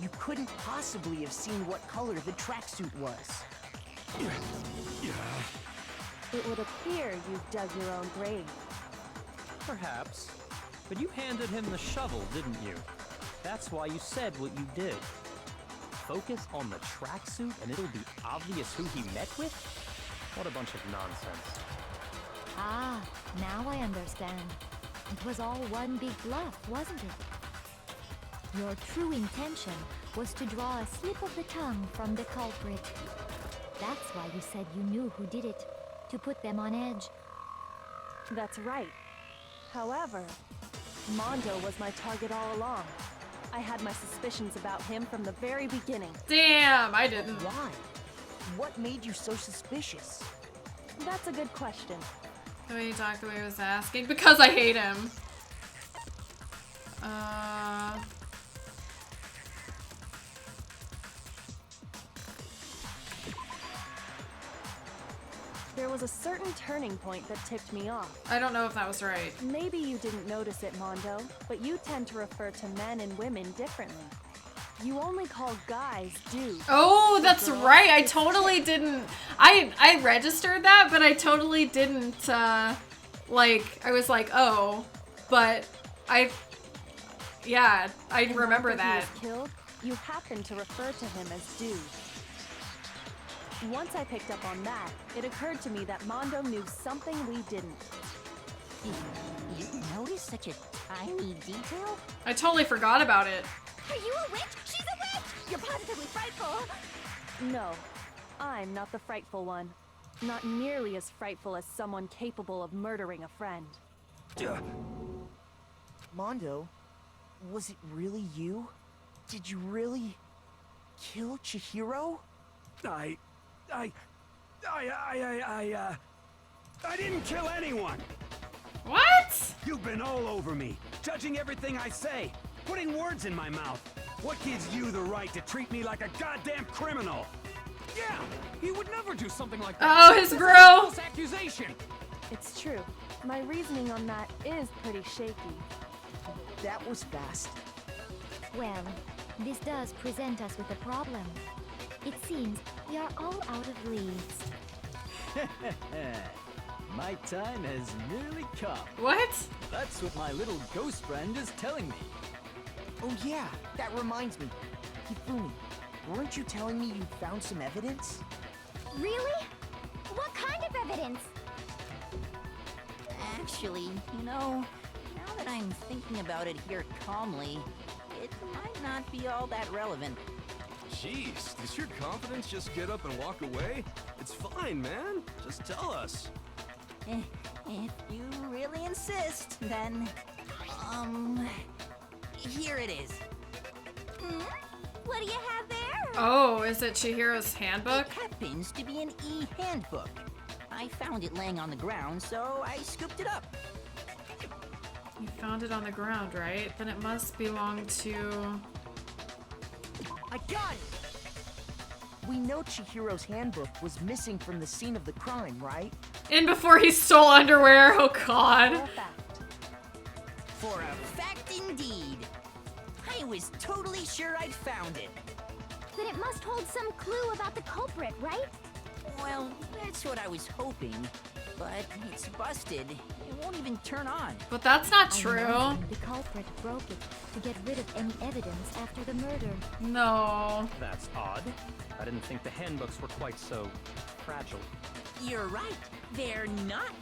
you couldn't possibly have seen what color the tracksuit was. It would appear you've dug your own grave. Perhaps. But you handed him the shovel, didn't you? That's why you said what you did. Focus on the tracksuit and it'll be obvious who he met with? What a bunch of nonsense. Ah, now I understand. It was all one big bluff, wasn't it? Your true intention was to draw a slip of the tongue from the culprit. That's why you said you knew who did it, to put them on edge. That's right. However, Mondo was my target all along. I had my suspicions about him from the very beginning. Damn, I didn't. Why? What made you so suspicious? That's a good question. The way he talked, the way he was asking. Because I hate him. There was a certain turning point that tipped me off. I don't know if that was right. Maybe you didn't notice it, Mondo, but you tend to refer to men and women differently. You only call guys dudes. Oh, that's right. I totally didn't. I registered that, but I totally didn't like, I was like, oh, but yeah, I remember After that. he was killed, you happened to refer to him as Dude. Once I picked up on that, it occurred to me that Mondo knew something we didn't. You noticed such a tiny detail? I totally forgot about it. Are you a witch? She's a witch! You're positively frightful. No, I'm not the frightful one. Not nearly as frightful as someone capable of murdering a friend. Mondo, was it really you? Did you really kill Chihiro? I didn't kill anyone! What? You've been all over me, judging everything I say, putting words in my mouth. What gives you the right to treat me like a goddamn criminal? Yeah, he would never do something like that. Oh, his This is bro. a false accusation. It's true. My reasoning on that is pretty shaky. That was fast. Well, this does present us with a problem. It seems we are all out of leads. My time has nearly come. What? That's what my little ghost friend is telling me. Oh yeah, that reminds me. Hifumi, weren't you telling me you found some evidence? Really? What kind of evidence? Actually, you know, now that I'm thinking about it here calmly, it might not be all that relevant. Jeez, does your confidence just get up and walk away? It's fine, man. Just tell us. If you really insist, then, here it is. What do you have there? Oh, is it Chihiro's handbook? It happens to be an e-handbook. I found it laying on the ground, so I scooped it up. You found it on the ground, right? Then it must belong to... I got it! We know Chihiro's handbook was missing from the scene of the crime, right? In before he stole underwear, oh god. For a fact. For a fact indeed. I was totally sure I'd found it. Then it must hold some clue about the culprit, right? Well, that's what I was hoping. But it's busted. It won't even turn on. But that's not I true. imagine the culprit broke it to get rid of any evidence after the murder. No. That's odd. I didn't think the handbooks were quite so fragile. You're right. They're not.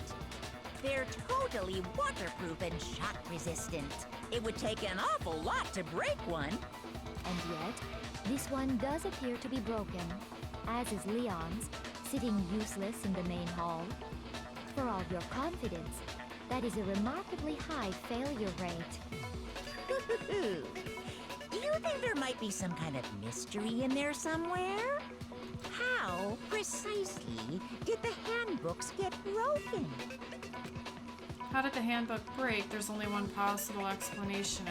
They're totally waterproof and shock resistant. It would take an awful lot to break one. And yet, this one does appear to be broken, as is Leon's, sitting useless in the main hall. For all your confidence, that is a remarkably high failure rate. Do you think there might be some kind of mystery in there somewhere? How, precisely, did the handbooks get broken? How did the handbook break? There's only one possible explanation.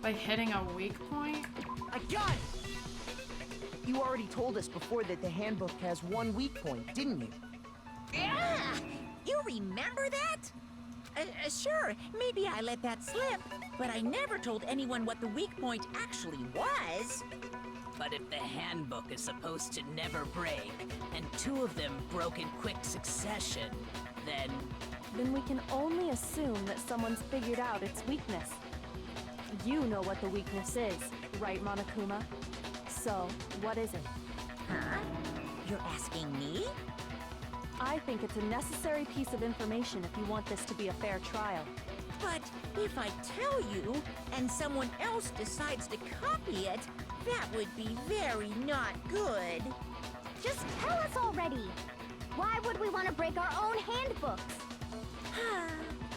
By hitting a weak point? I got it! You already told us before that the handbook has one weak point, didn't you? Yeah! You remember that? Sure, maybe I let that slip, but I never told anyone what the weak point actually was. But if the handbook is supposed to never break, and two of them broke in quick succession, then... Then we can only assume that someone's figured out its weakness. You know what the weakness is, right, Monokuma? So, what is it? Huh? You're asking me? I think it's a necessary piece of information if you want this to be a fair trial. But if I tell you, and someone else decides to copy it, that would be very not good. Just tell us already. Why would we want to break our own handbooks?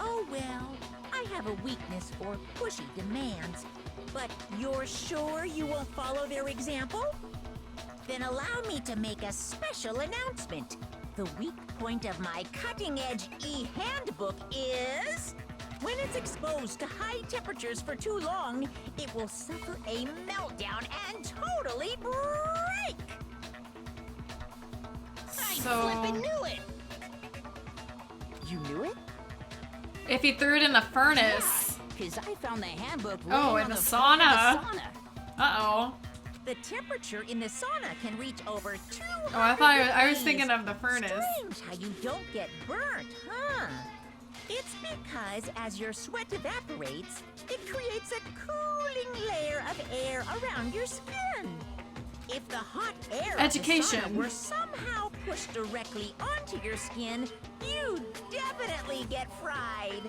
Oh well, I have a weakness for pushy demands. But you're sure you won't follow their example? Then allow me to make a special announcement. The weak point of my cutting-edge e-handbook is... when it's exposed to high temperatures for too long, it will suffer a meltdown and totally break! I flippin' knew it! You knew it? If he threw it in the furnace. Because I found the handbook Oh, laying in on the floor of sauna. the sauna. Uh-oh. The temperature in the sauna can reach over 200 Oh, I thought I was degrees. thinking of the furnace. Strange how you don't get burnt, huh? It's because as your sweat evaporates, it creates a cooling layer of air around your skin. If the hot air Education. of the sauna were somehow pushed directly onto your skin, you'd definitely get fried.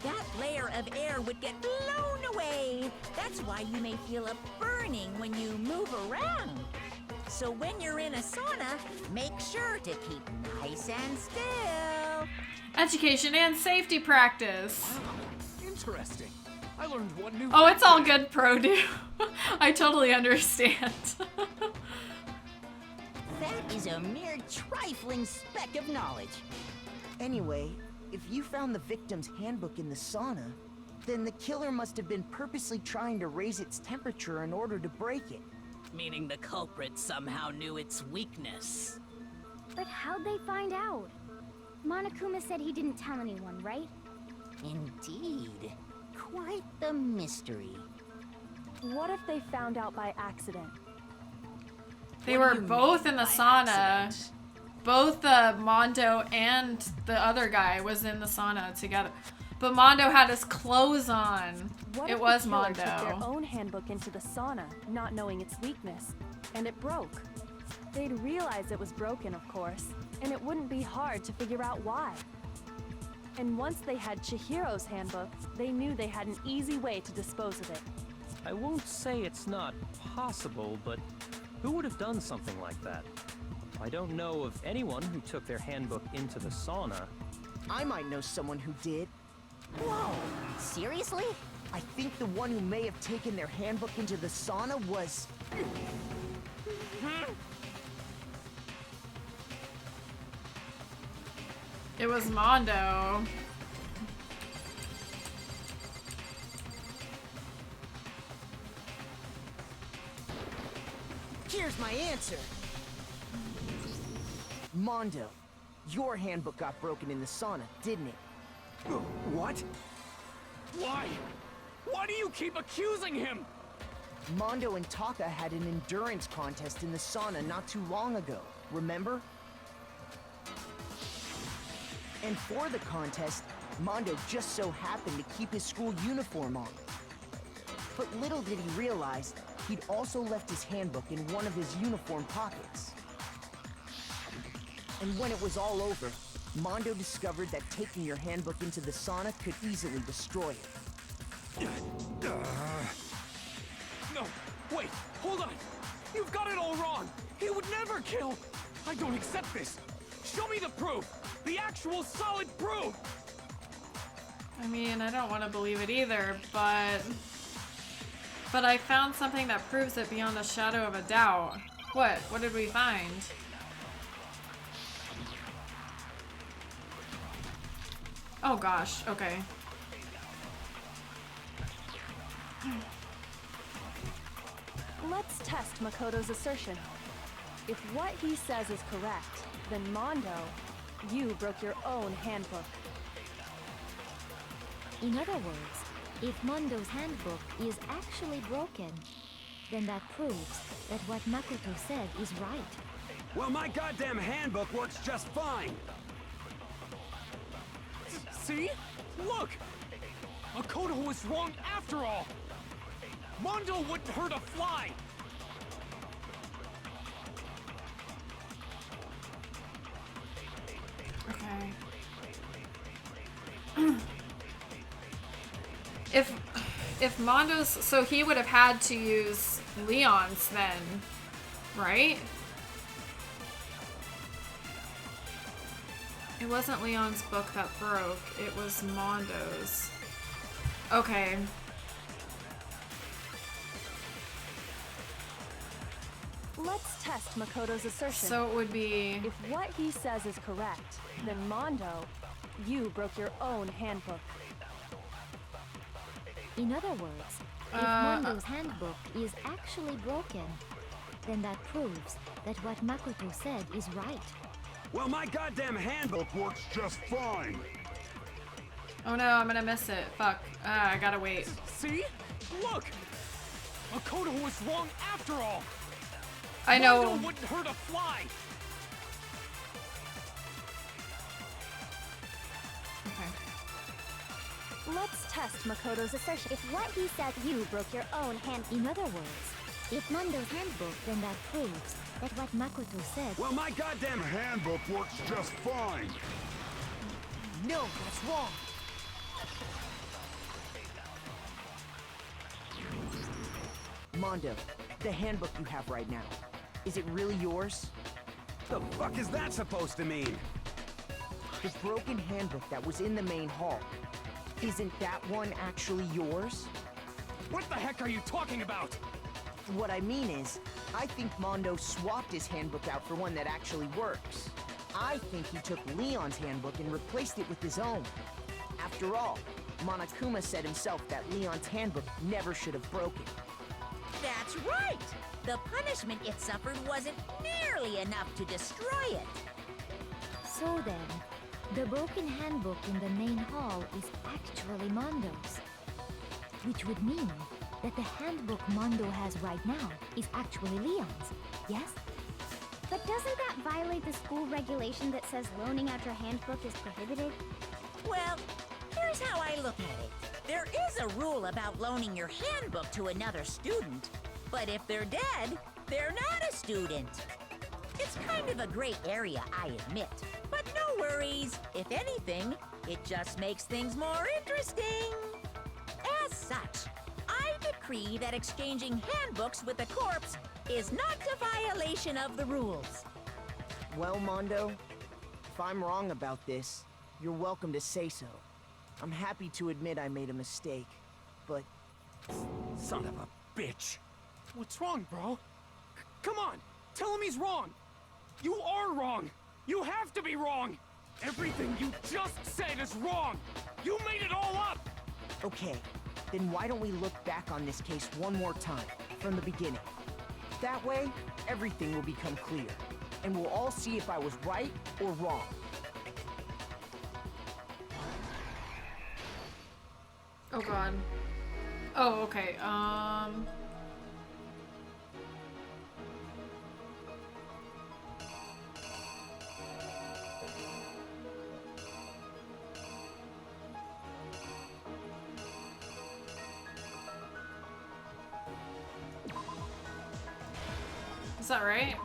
That layer of air would get blown away. That's why you may feel a burning when you move around. So when you're in a sauna, make sure to keep nice and still. Education and safety practice. Wow, interesting. I learned one new. Oh, it's all good, Pro Dude. I totally understand. That is a mere trifling speck of knowledge. Anyway, if you found the victim's handbook in the sauna, then the killer must have been purposely trying to raise its temperature in order to break it. Meaning the culprit somehow knew its weakness. But how'd they find out? Monokuma said he didn't tell anyone, right? Indeed. Quite the mystery. What if they found out by accident? They What were do you both mean in the by sauna. accident? Both Mondo and the other guy was in the sauna together. But Mondo had his clothes on. What It if was the killer took their Mondo. own handbook into the sauna, not knowing its weakness, and it broke? They'd realize it was broken, of course, and it wouldn't be hard to figure out why. And once they had Chihiro's handbook, they knew they had an easy way to dispose of it. I won't say it's not possible, but who would have done something like that? I don't know of anyone who took their handbook into the sauna. I might know someone who did. Whoa, seriously? I think the one who may have taken their handbook into the sauna was... It was Mondo. Here's my answer. Mondo, your handbook got broken in the sauna, didn't it? What? Why? Why do you keep accusing him? Mondo and Taka had an endurance contest in the sauna not too long ago, remember? And for the contest, Mondo just so happened to keep his school uniform on. But little did he realize, he'd also left his handbook in one of his uniform pockets. And when it was all over, Mondo discovered that taking your handbook into the sauna could easily destroy it. No, wait, hold on. You've got it all wrong. He would never kill. I don't accept this. Show me the proof. The actual solid proof. I mean, I don't want to believe it either, but I found something that proves it beyond a shadow of a doubt. What? What did we find? Oh gosh, okay. Let's test Makoto's assertion. If what he says is correct, then Mondo, you broke your own handbook. In other words, if Mondo's handbook is actually broken, then that proves that what Makoto said is right. Well, my goddamn handbook works just fine. See? Look! Makoto was wrong after all! Mondo wouldn't hurt a fly! Okay. If Mondo's, so he would have had to use Leon's then, right? It wasn't Leon's book that broke, it was Mondo's. Okay. Let's test Makoto's assertion. So it would be... If what he says is correct, then Mondo, you broke your own handbook. In other words, if Mondo's handbook is actually broken, then that proves that what Makoto said is right. Well, my goddamn handbook works just fine. Oh no, I'm gonna miss it. Fuck. I gotta wait. See? Look! Makoto was wrong after all! I know. Mondo wouldn't hurt a fly! Let's test Makoto's assertion. If what he said you broke your own hand. In other words, if Mondo's handbook, then that proves that what Makoto said. Well, my goddamn handbook works just fine. No, that's wrong. Mondo, the handbook you have right now, is it really yours? The fuck is that supposed to mean? The broken handbook that was in the main hall, isn't that one actually yours? What the heck are you talking about? What I mean is, I think Mondo swapped his handbook out for one that actually works. I think he took Leon's handbook and replaced it with his own. After all, Monokuma said himself that Leon's handbook never should have broken. That's right! The punishment it suffered wasn't nearly enough to destroy it. So then, the broken handbook in the main hall is actually Mondo's. Which would mean that the handbook Mondo has right now is actually Leon's, yes? But doesn't that violate the school regulation that says loaning out your handbook is prohibited? Well, here's how I look at it. There is a rule about loaning your handbook to another student, but if they're dead, they're not a student. It's kind of a gray area, I admit. But no worries. If anything, it just makes things more interesting. As such, I decree that exchanging handbooks with a corpse is not a violation of the rules. Well, Mondo, if I'm wrong about this, you're welcome to say so. I'm happy to admit I made a mistake, but... Son of a bitch! What's wrong, bro? Come on, tell him he's wrong! You are wrong! You have to be wrong! Everything you just said is wrong! You made it all up! Okay, then why don't we look back on this case one more time, from the beginning? That way, everything will become clear, and we'll all see if I was right or wrong. Oh god. Oh, okay. Is that right?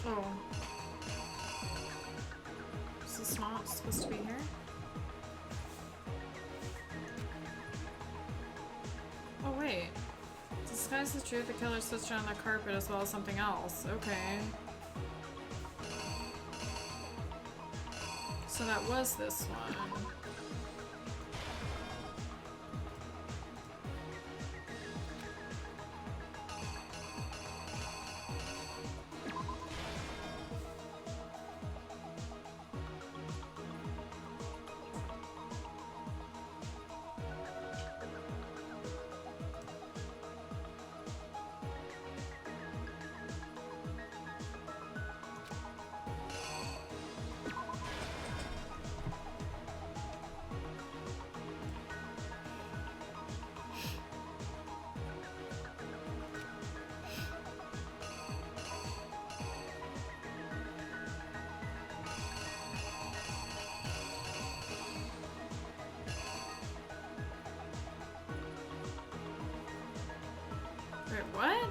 Oh. Is this not supposed to be here? Oh wait. To disguise the truth, the killer switched on the carpet as well as something else. Okay. So that was this one. What?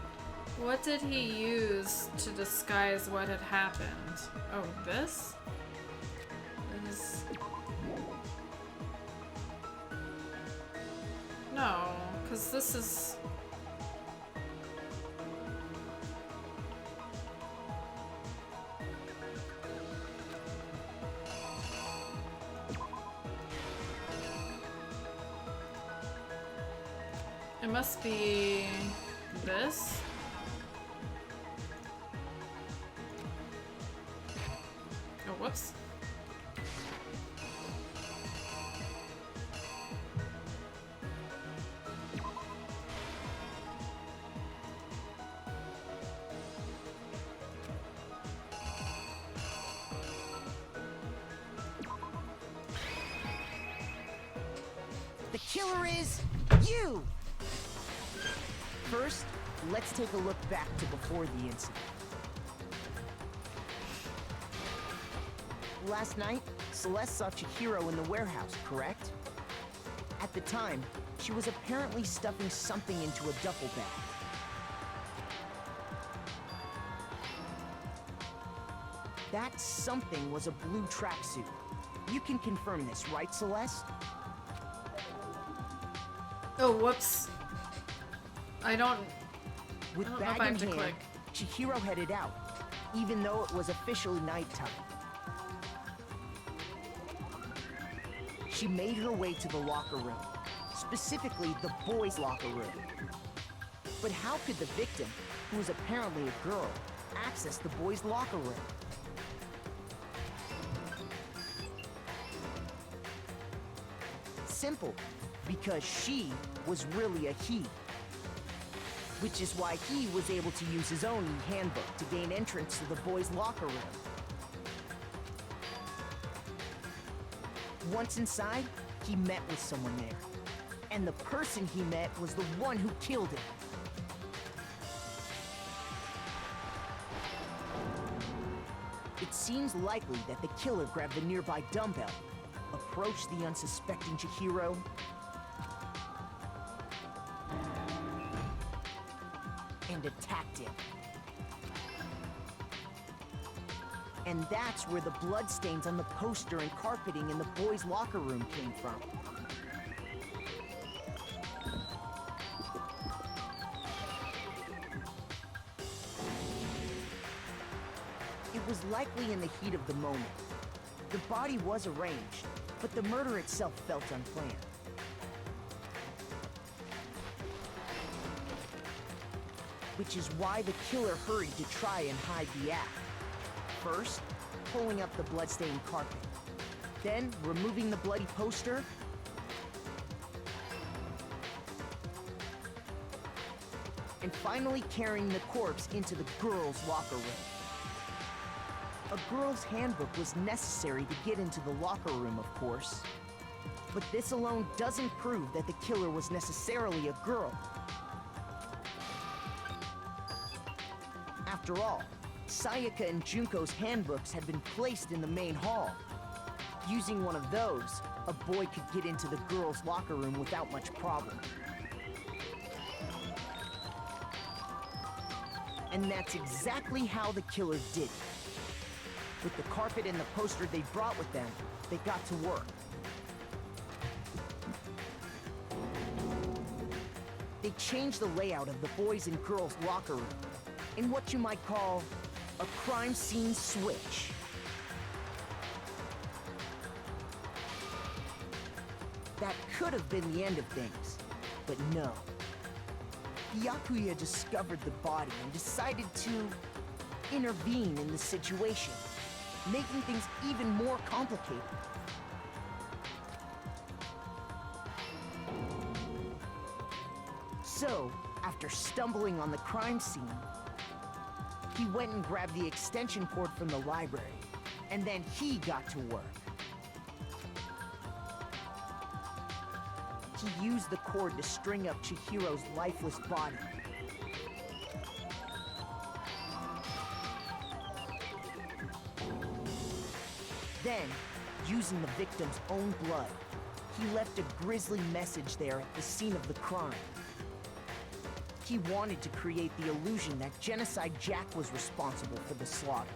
What did he use to disguise what had happened? Oh, this? This... No, because this is... It must be this. Oh, whoops. The killer is you! First, let's take a look back to before the incident. Last night, Celeste saw Chihiro in the warehouse, correct? At the time, she was apparently stuffing something into a duffel bag. That something was a blue tracksuit. You can confirm this, right, Celeste? Oh, whoops. I don't With know if I bag have in to hand, click. Chihiro headed out, even though it was officially nighttime. She made her way to the locker room, specifically the boys' locker room. But how could the victim, who was apparently a girl, access the boys' locker room? Simple, because she was really a he. Which is why he was able to use his own e-handbook to gain entrance to the boys' locker room. Once inside, he met with someone there. And the person he met was the one who killed him. It seems likely that the killer grabbed the nearby dumbbell, approached the unsuspecting Chihiro, and attacked him. And that's where the bloodstains on the poster and carpeting in the boys' locker room came from. It was likely in the heat of the moment. The body was arranged, but the murder itself felt unplanned. Which is why the killer hurried to try and hide the act. First, pulling up the bloodstained carpet. Then, removing the bloody poster. And finally carrying the corpse into the girls' locker room. A girl's handbook was necessary to get into the locker room, of course. But this alone doesn't prove that the killer was necessarily a girl. After all, Sayaka and Junko's handbooks had been placed in the main hall. Using one of those, a boy could get into the girls' locker room without much problem. And that's exactly how the killer did it. With the carpet and the poster they brought with them, they got to work. They changed the layout of the boys' and girls' locker room in what you might call a crime scene switch. That could have been the end of things, but no. Byakuya discovered the body and decided to intervene in the situation, making things even more complicated. So, after stumbling on the crime scene, he went and grabbed the extension cord from the library, and then he got to work. He used the cord to string up Chihiro's lifeless body. Then, using the victim's own blood, he left a grisly message there at the scene of the crime. He wanted to create the illusion that Genocide Jack was responsible for the slaughter.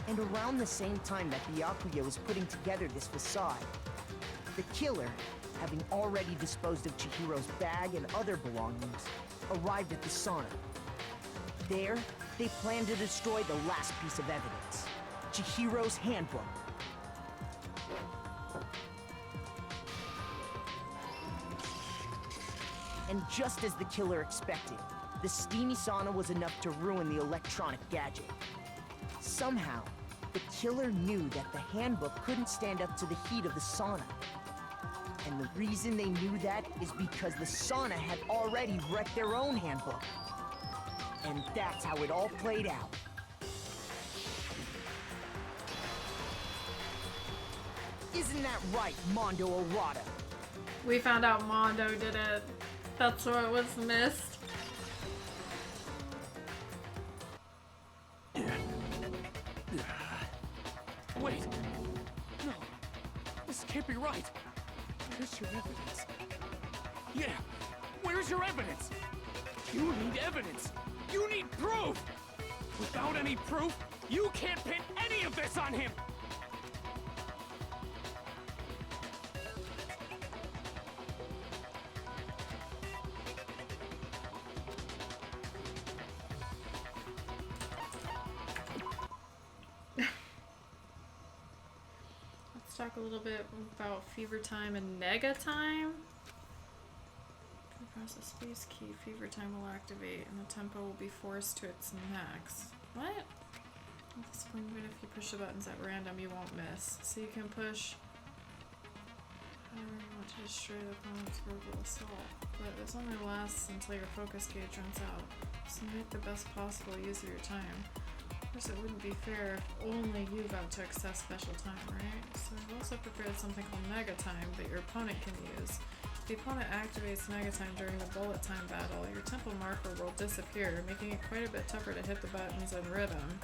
And around the same time that Byakuya was putting together this facade, the killer, having already disposed of Chihiro's bag and other belongings, arrived at the sauna. There, they planned to destroy the last piece of evidence, Chihiro's handbook. And just as the killer expected, the steamy sauna was enough to ruin the electronic gadget. Somehow, the killer knew that the handbook couldn't stand up to the heat of the sauna. And the reason they knew that is because the sauna had already wrecked their own handbook. And that's how it all played out. Isn't that right, Mondo Arata? We found out Mondo did it. That's what was missed. Wait! No! This can't be right! Where's your evidence? Yeah! Where's your evidence? You need evidence! You need proof! Without any proof, you can't pin any of this on him! Let's talk a little bit about fever time and nega time. If you press the space key, fever time will activate and the tempo will be forced to its max. What? At this point, even if you push the buttons at random, you won't miss. So you can push however you want to destroy the opponent's verbal assault, but this only lasts until your focus gauge runs out. So make the best possible use of your time. Of course, it wouldn't be fair if only you got to access special time, right? So I've also prepared something called Mega Time that your opponent can use. If the opponent activates Mega Time during the bullet time battle, your tempo marker will disappear, making it quite a bit tougher to hit the buttons in rhythm.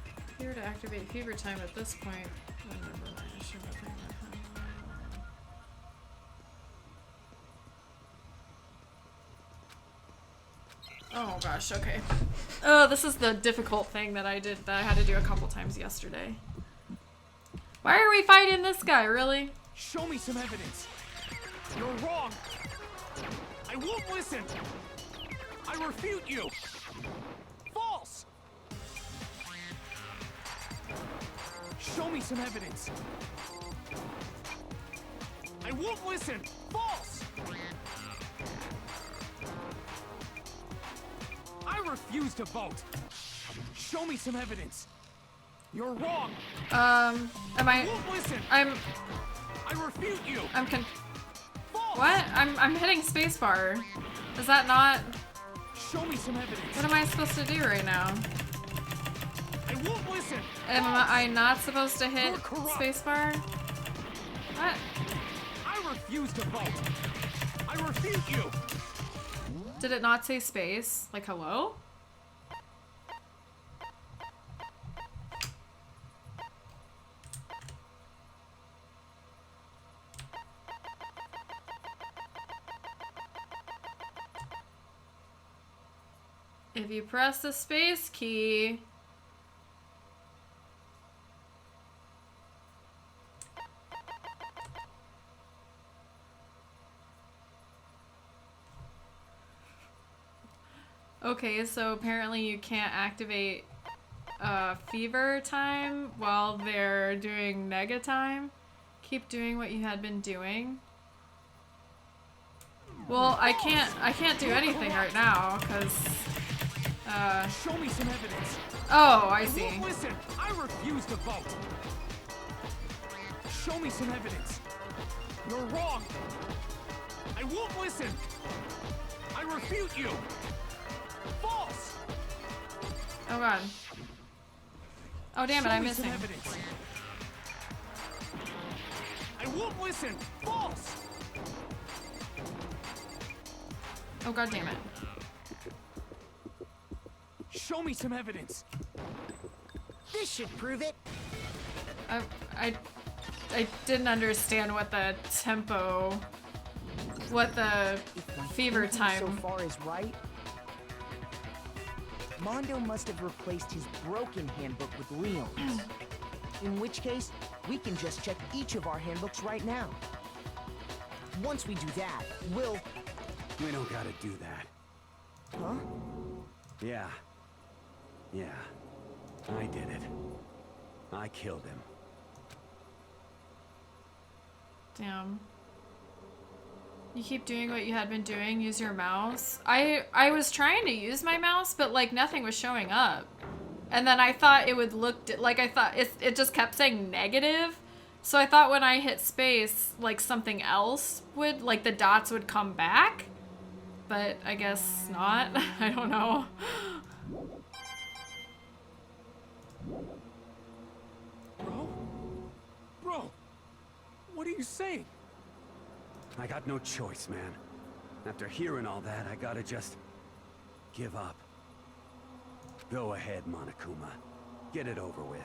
If you were to activate Fever Time at this point, oh, never mind, I should have taken that time. Oh gosh, okay. Oh, this is the difficult thing that I had to do a couple times yesterday. Why are we fighting this guy, really? Show me some evidence! You're wrong! I won't listen! I refute you! False! Show me some evidence! I won't listen! False! I refuse to vote! Show me some evidence! You're wrong! Am I... won't listen! I refute you! What? I'm hitting spacebar. Is that not... Show me some evidence! What am I supposed to do right now? I won't listen! Am I not supposed to hit spacebar? What? I refuse to vote! I refute you! Did it not say space? Like, hello? If you press the space key... Okay, so apparently you can't activate fever time while they're doing nega time. Keep doing what you had been doing. Well, I can't do anything right now because show me some evidence. Oh, I see. Won't listen. I refuse to vote. Show me some evidence. You're wrong. I won't listen. I refute you. False! Oh god. Oh damn it, I'm missing. I won't listen! False! Oh god damn it. Show me some evidence. This should prove it. I didn't understand what the tempo what the If my fever thinking time. so far is right, Mondo must have replaced his broken handbook with Leon's. In which case, we can just check each of our handbooks right now. Once we do that, we'll... We don't gotta do that. Huh? Yeah. Yeah. I did it. I killed him. Damn. You keep doing what you had been doing, use your mouse. I was trying to use my mouse, but like nothing was showing up. And then I thought it would look, like I thought it just kept saying negative. So I thought when I hit space, like something else would, like the dots would come back. But I guess not. I don't know. Bro, what are you saying? I got no choice, man. After hearing all that, I gotta just give up. Go ahead, Monokuma. Get it over with.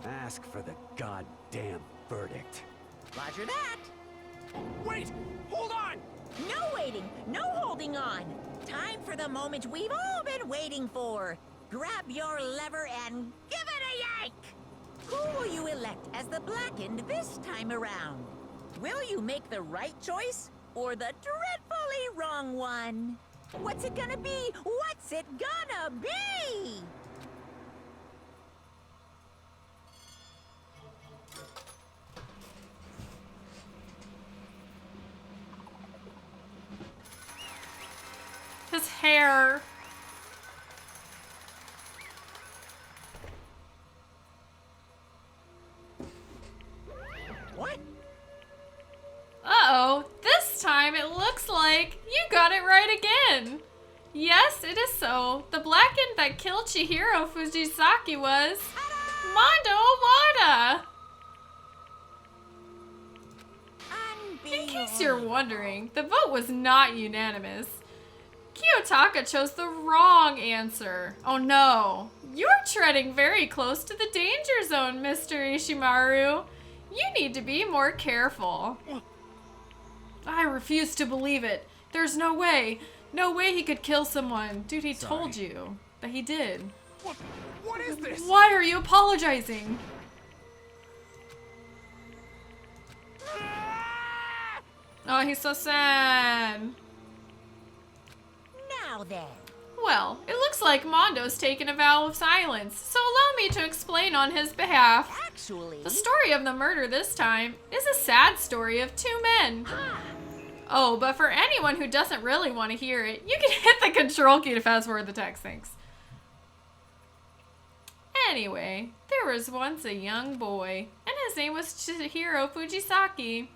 Ask for the goddamn verdict. Roger that. Wait! Hold on! No waiting, no holding on. Time for the moment we've all been waiting for. Grab your lever and give it a yank! Who will you elect as the Blackened this time around? Will you make the right choice or the dreadfully wrong one? What's it gonna be? What's it gonna be? His hair. What? Uh-oh, this time it looks like you got it right again. Yes, it is so. The Blackened that killed Chihiro Fujisaki was Mondo Owada. In case you're wondering, the vote was not unanimous. Kiyotaka chose the wrong answer. Oh no, you're treading very close to the danger zone, Mr. Ishimaru. You need to be more careful. I refuse to believe it. There's no way. No way he could kill someone. Dude, he told you that he did. What is this? Why are you apologizing? Oh, he's so sad. Now then. Well, it looks like Mondo's taken a vow of silence, so allow me to explain on his behalf. Actually, the story of the murder this time is a sad story of two men. Oh, but for anyone who doesn't really want to hear it, you can hit the control key to fast forward the text, thanks. Anyway, there was once a young boy, and his name was Chihiro Fujisaki.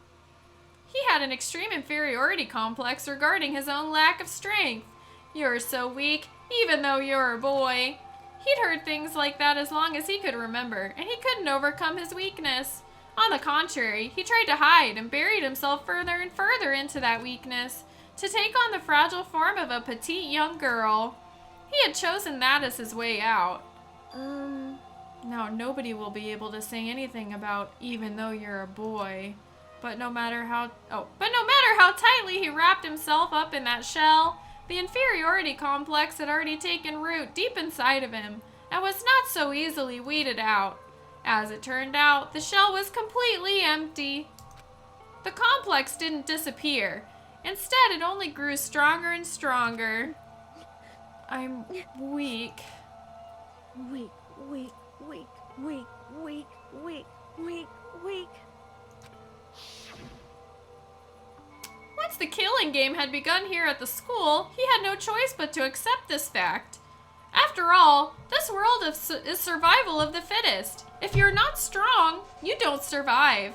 He had an extreme inferiority complex regarding his own lack of strength. You're so weak, even though you're a boy. He'd heard things like that as long as he could remember, and he couldn't overcome his weakness. On the contrary, he tried to hide and buried himself further and further into that weakness, to take on the fragile form of a petite young girl. He had chosen that as his way out. Now nobody will be able to say anything about even though you're a boy. But no matter how tightly he wrapped himself up in that shell, the inferiority complex had already taken root deep inside of him and was not so easily weeded out. As it turned out, the shell was completely empty. The complex didn't disappear. Instead, it only grew stronger and stronger. I'm weak. Weak, weak, weak, weak, weak, weak, weak, weak. Once the killing game had begun here at the school, he had no choice but to accept this fact. After all, this world is survival of the fittest. If you're not strong, you don't survive.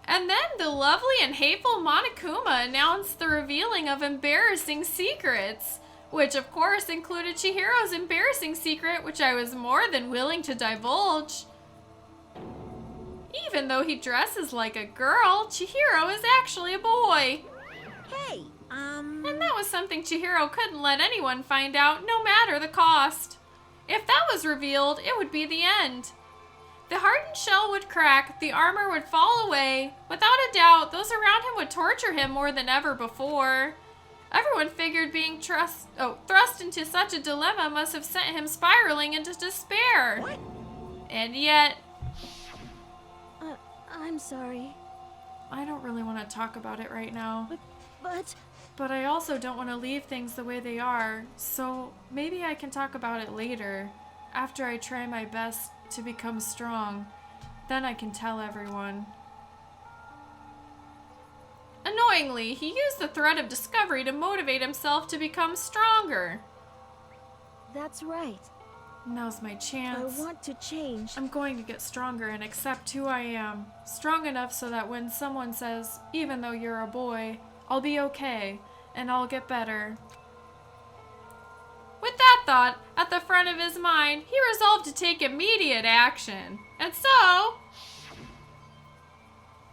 And then the lovely and hateful Monokuma announced the revealing of embarrassing secrets, which of course included Chihiro's embarrassing secret, which I was more than willing to divulge. Even though he dresses like a girl, Chihiro is actually a boy. Hey, And that was something Chihiro couldn't let anyone find out, no matter the cost. If that was revealed, it would be the end. The hardened shell would crack, the armor would fall away. Without a doubt, those around him would torture him more than ever before. Everyone figured being thrust into such a dilemma must have sent him spiraling into despair. What? And yet... I'm sorry. I don't really want to talk about it right now. But I also don't want to leave things the way they are, so maybe I can talk about it later, after I try my best to become strong. Then I can tell everyone. Annoyingly, he used the threat of discovery to motivate himself to become stronger. that's right. Now's my chance. I want to change. I'm going to get stronger and accept who I am. Strong enough so that when someone says, even though you're a boy, I'll be okay, and I'll get better. With that thought at the front of his mind, he resolved to take immediate action. And so,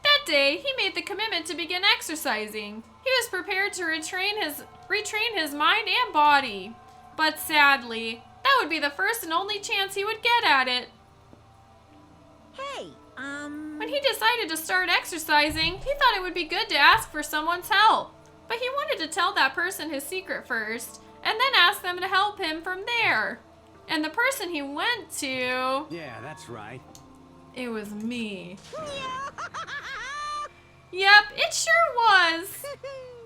that day, he made the commitment to begin exercising. He was prepared to retrain his mind and body. But sadly, that would be the first and only chance he would get at it. Hey, When he decided to start exercising, he thought it would be good to ask for someone's help. But he wanted to tell that person his secret first, and then ask them to help him from there. And the person he went to... Yeah, that's right. It was me. Yep, it sure was.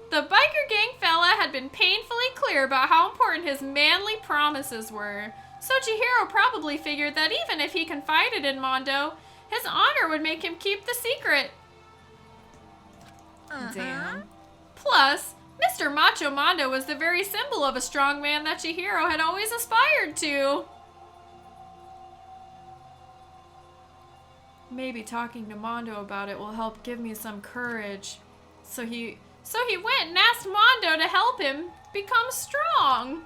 The biker gang fella had been painfully clear about how important his manly promises were. So Chihiro probably figured that even if he confided in Mondo, his honor would make him keep the secret. Damn. Plus, Mr. Macho Mondo was the very symbol of a strong man that Chihiro had always aspired to. Maybe talking to Mondo about it will help give me some courage. So he went and asked Mondo to help him become strong.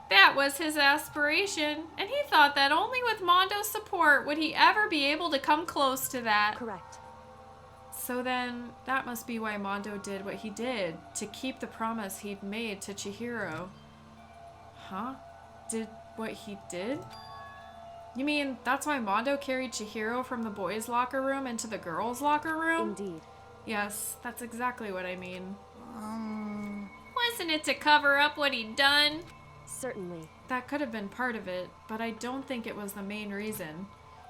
That was his aspiration, and he thought that only with Mondo's support would he ever be able to come close to that. Correct. So then, that must be why Mondo did what he did, to keep the promise he'd made to Chihiro. Huh? Did what he did? You mean that's why Mondo carried Chihiro from the boys' locker room into the girls' locker room? Indeed. Yes, that's exactly what I mean. Wasn't it to cover up what he'd done? Certainly. That could have been part of it, but I don't think it was the main reason.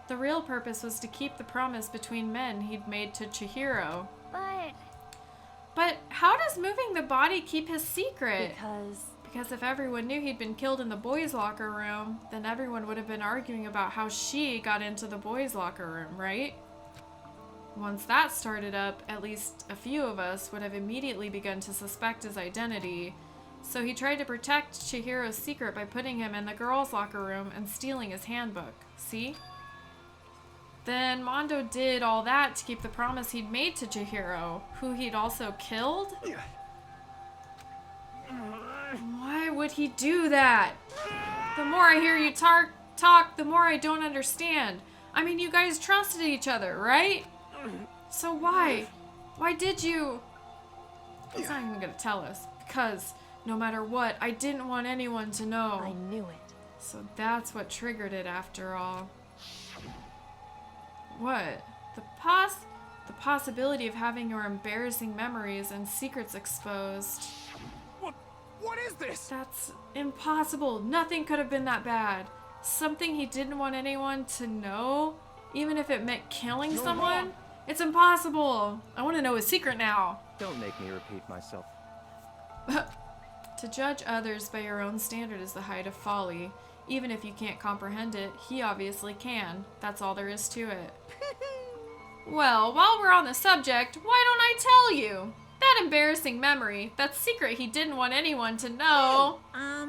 The real purpose was to keep the promise between men he'd made to Chihiro. But how does moving the body keep his secret? Because if everyone knew he'd been killed in the boys' locker room, then everyone would have been arguing about how she got into the boys' locker room, right? Once that started up, at least a few of us would have immediately begun to suspect his identity. So he tried to protect Chihiro's secret by putting him in the girls' locker room and stealing his handbook. See? Then Mondo did all that to keep the promise he'd made to Chihiro, who he'd also killed? Why would he do that? The more I hear you talk, the more I don't understand. I mean, you guys trusted each other, right? So why? Why did you? He's not even gonna tell us. Because no matter what, I didn't want anyone to know. I knew it. So that's what triggered it after all. What? The possibility of having your embarrassing memories and secrets exposed. What is this? That's impossible. Nothing could have been that bad. Something he didn't want anyone to know, even if it meant killing someone? It's impossible. I want to know his secret now. Don't make me repeat myself. To judge others by your own standard is the height of folly. Even if you can't comprehend it, he obviously can. That's all there is to it. Well, while we're on the subject, why don't I tell you? That embarrassing memory, that secret he didn't want anyone to know.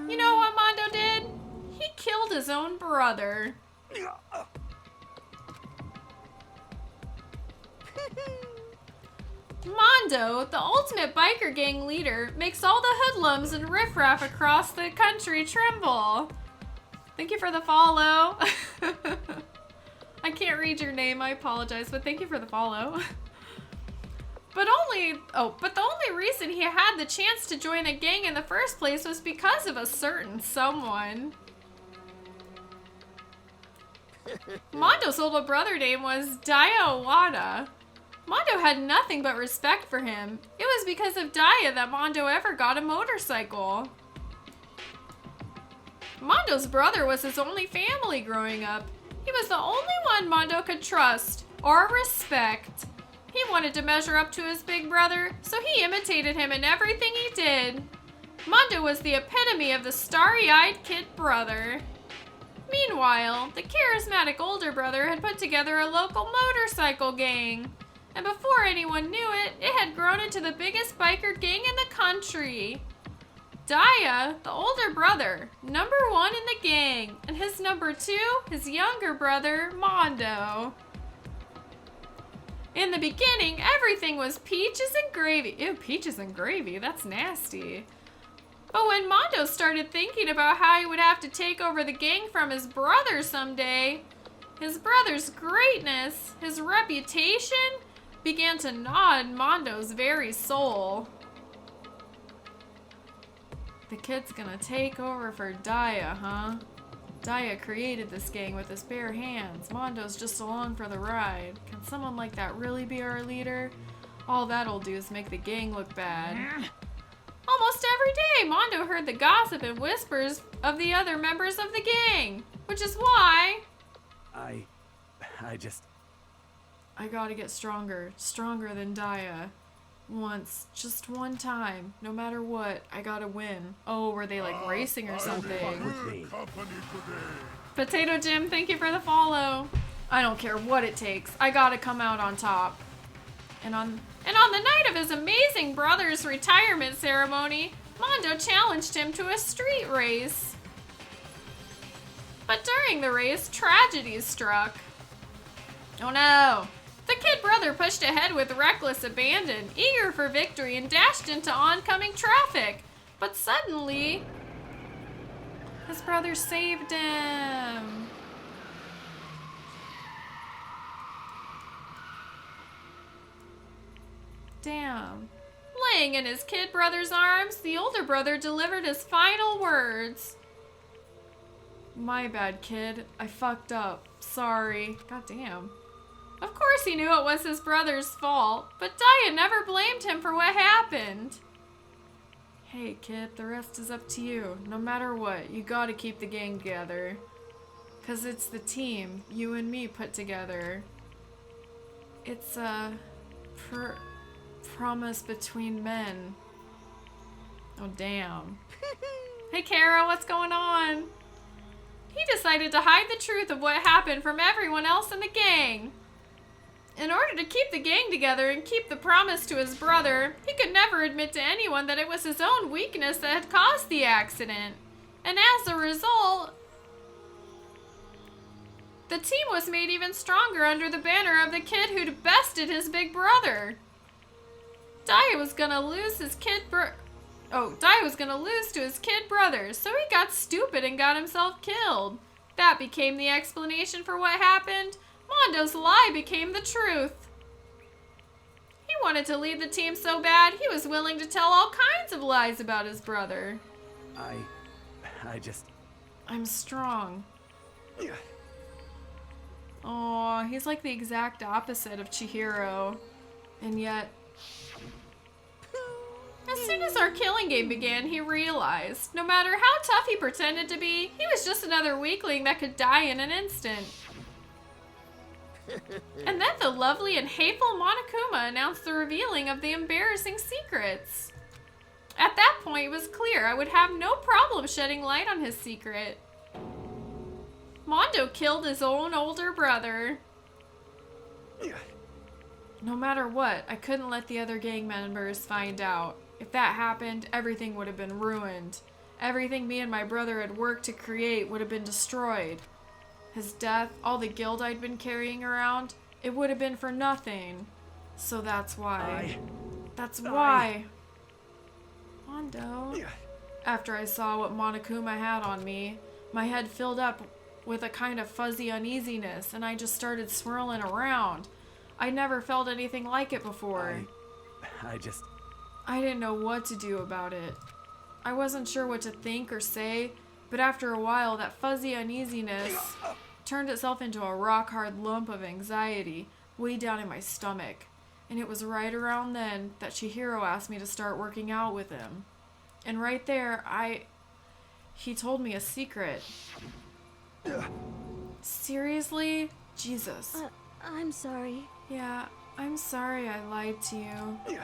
You know what Mondo did? He killed his own brother. Mondo, the ultimate biker gang leader, makes all the hoodlums and riffraff across the country tremble. Thank you for the follow. I can't read your name, I apologize, but thank you for the follow. But the only reason he had the chance to join a gang in the first place was because of a certain someone. Mondo's older brother name was Daya Owada. Mondo had nothing but respect for him. It was because of Daya that Mondo ever got a motorcycle. Mondo's brother was his only family growing up. He was the only one Mondo could trust or respect. He wanted to measure up to his big brother, so he imitated him in everything he did. Mondo was the epitome of the starry-eyed kid brother. Meanwhile, the charismatic older brother had put together a local motorcycle gang. And before anyone knew it, it had grown into the biggest biker gang in the country. Daya, the older brother, #1 in the gang, and his #2, his younger brother, Mondo. In the beginning, everything was peaches and gravy. Ew, peaches and gravy, that's nasty. But when Mondo started thinking about how he would have to take over the gang from his brother someday, his brother's greatness, his reputation, began to gnaw at Mondo's very soul. The kid's gonna take over for Daya, huh? Daya created this gang with his bare hands. Mondo's just along for the ride. Can someone like that really be our leader? All that'll do is make the gang look bad. Almost every day, Mondo heard the gossip and whispers of the other members of the gang, which is why... I gotta get stronger. Stronger than Daya. Once. Just one time. No matter what, I gotta win. Oh, were they like racing or something? Potato Jim, thank you for the follow. I don't care what it takes. I gotta come out on top. And on the night of his amazing brother's retirement ceremony, Mondo challenged him to a street race. But during the race, tragedy struck. Oh no! The kid brother pushed ahead with reckless abandon, eager for victory, and dashed into oncoming traffic. But suddenly, his brother saved him. Damn. Laying in his kid brother's arms, the older brother delivered his final words. My bad, kid. I fucked up. Sorry. Goddamn. Of course he knew it was his brother's fault, but Daya never blamed him for what happened. Hey, kid, the rest is up to you. No matter what, you gotta keep the gang together. 'Cause it's the team you and me put together. It's a promise between men. Oh, damn. Hey, Kara, what's going on? He decided to hide the truth of what happened from everyone else in the gang. In order to keep the gang together and keep the promise to his brother, he could never admit to anyone that it was his own weakness that had caused the accident. And as a result, the team was made even stronger under the banner of the kid who'd bested his big brother. Daya was gonna lose his Daya was gonna lose to his kid brother, so he got stupid and got himself killed. That became the explanation for what happened. Mondo's lie became the truth. He wanted to lead the team so bad, he was willing to tell all kinds of lies about his brother. I'm strong. Aw, he's like the exact opposite of Chihiro. And yet... As soon as our killing game began, he realized, no matter how tough he pretended to be, he was just another weakling that could die in an instant. And then the lovely and hateful Monokuma announced the revealing of the embarrassing secrets. At that point, it was clear I would have no problem shedding light on his secret. Mondo killed his own older brother. No matter what, I couldn't let the other gang members find out. If that happened, everything would have been ruined. Everything me and my brother had worked to create would have been destroyed. His death, all the guilt I'd been carrying around, it would have been for nothing. So that's why. That's why. Mondo. After I saw what Monokuma had on me, my head filled up with a kind of fuzzy uneasiness, and I just started swirling around. I never felt anything like it before. I didn't know what to do about it. I wasn't sure what to think or say, but after a while, that fuzzy uneasiness turned itself into a rock-hard lump of anxiety way down in my stomach. And it was right around then that Chihiro asked me to start working out with him. And right there, he told me a secret. Seriously? Jesus. I'm sorry. Yeah, I'm sorry I lied to you.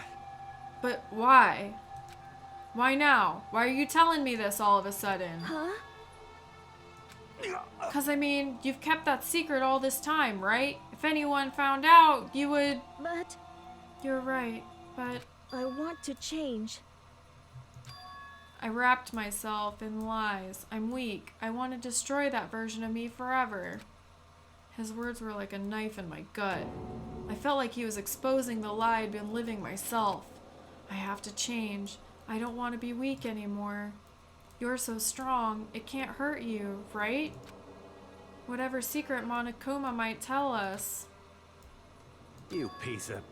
But why? Why now? Why are you telling me this all of a sudden? Huh? 'Cause I mean, you've kept that secret all this time, right? If anyone found out, you would... But... You're right, but... I want to change. I wrapped myself in lies. I'm weak. I want to destroy that version of me forever. His words were like a knife in my gut. I felt like he was exposing the lie I'd been living myself. I have to change. I don't want to be weak anymore. You're so strong, it can't hurt you, right? Whatever secret Monokuma might tell us. You piece of...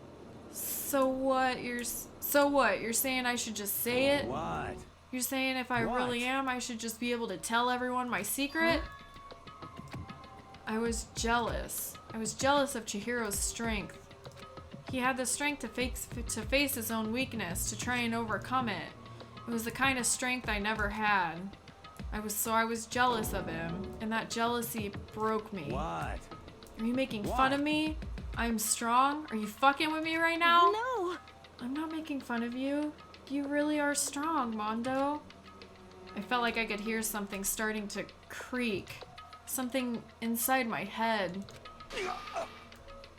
So what? You're saying I should just say it? What? You're saying if I really am, I should just be able to tell everyone my secret? I was jealous. I was jealous of Chihiro's strength. He had the strength to face his own weakness, to try and overcome it. It was the kind of strength I never had. I was jealous of him, and that jealousy broke me. What? Are you making fun of me? I'm strong? Are you fucking with me right now? No! I'm not making fun of you. You really are strong, Mondo. I felt like I could hear something starting to creak. Something inside my head.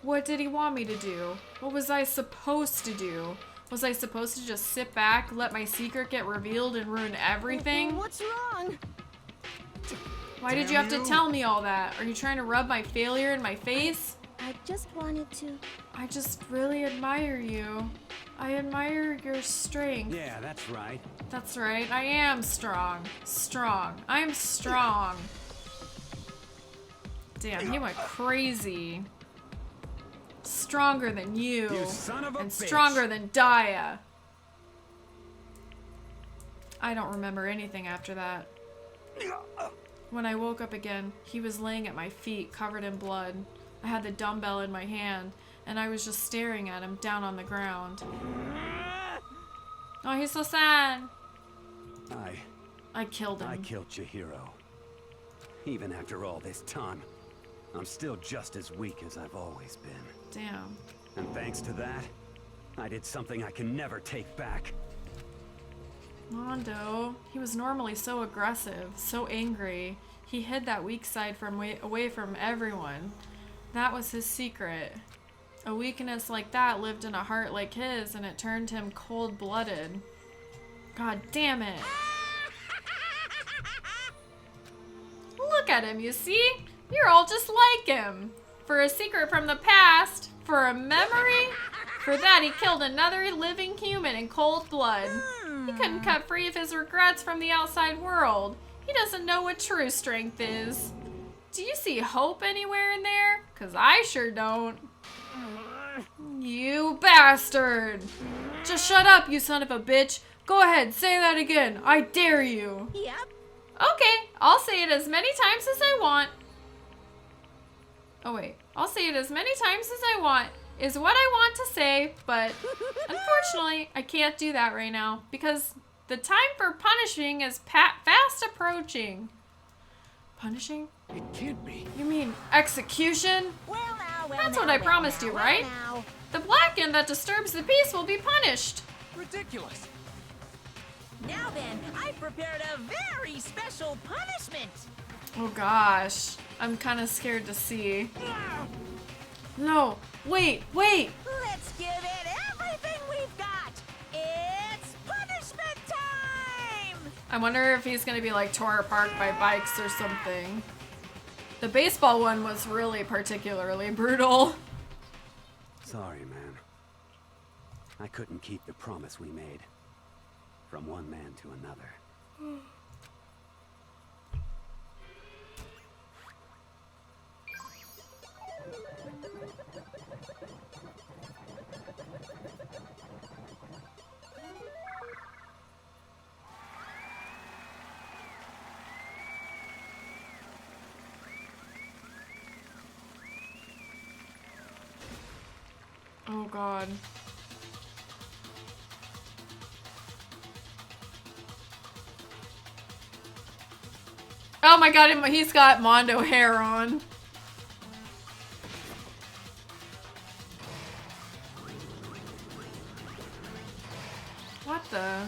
What did he want me to do? What was I supposed to do? Was I supposed to just sit back, let my secret get revealed and ruin everything? What's wrong? Why did you have to tell me all that? Are you trying to rub my failure in my face? I just wanted to... I just really admire you. I admire your strength. Yeah, that's right. That's right. I am strong. Strong. I'm strong. Damn, he went crazy. Stronger than you. You son of a and bitch. Stronger than Daya. I don't remember anything after that. When I woke up again, he was laying at my feet, covered in blood. I had the dumbbell in my hand, and I was just staring at him down on the ground. Oh, he's so sad. I killed him. I killed Chihiro. Even after all this time, I'm still just as weak as I've always been. Damn. And thanks to that, I did something I can never take back. Mondo, he was normally so aggressive, so angry. He hid that weak side away from everyone. That was his secret. A weakness like that lived in a heart like his, and it turned him cold-blooded. God damn it. Look at him, you see? You're all just like him. For a secret from the past, for a memory, for that he killed another living human in cold blood. He couldn't cut free of his regrets from the outside world. He doesn't know what true strength is. Do you see hope anywhere in there? 'Cause I sure don't. You bastard! Just shut up, you son of a bitch. Go ahead, say that again. I dare you. Yep. Okay, I'll say it as many times as I want. Oh wait, I'll say it as many times as I want is what I want to say, but unfortunately, I can't do that right now because the time for punishing is fast approaching. Punishing? It can't be. You mean execution? Well now, That's what I promised you, right? The Blackened that disturbs the peace will be punished. Ridiculous. Now then, I prepared a very special punishment. Oh gosh, I'm kind of scared to see. No, wait. Let's give it everything we've got. It's punishment time. I wonder if he's gonna be like tore apart by bikes or something. The baseball one was really particularly brutal. Sorry, man. I couldn't keep the promise we made. From one man to another. Oh god. Oh my god, he's got Mondo hair on. What the?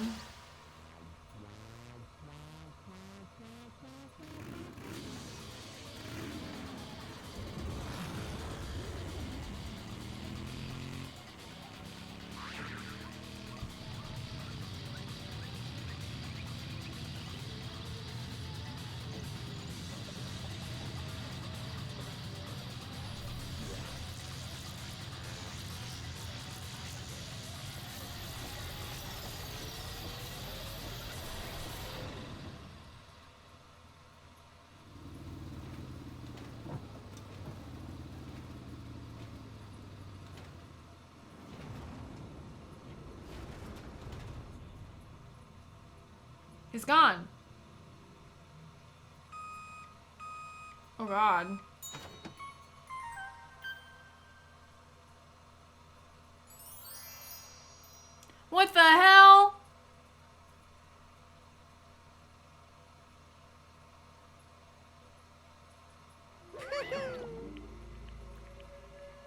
He's gone. Oh god. What the hell?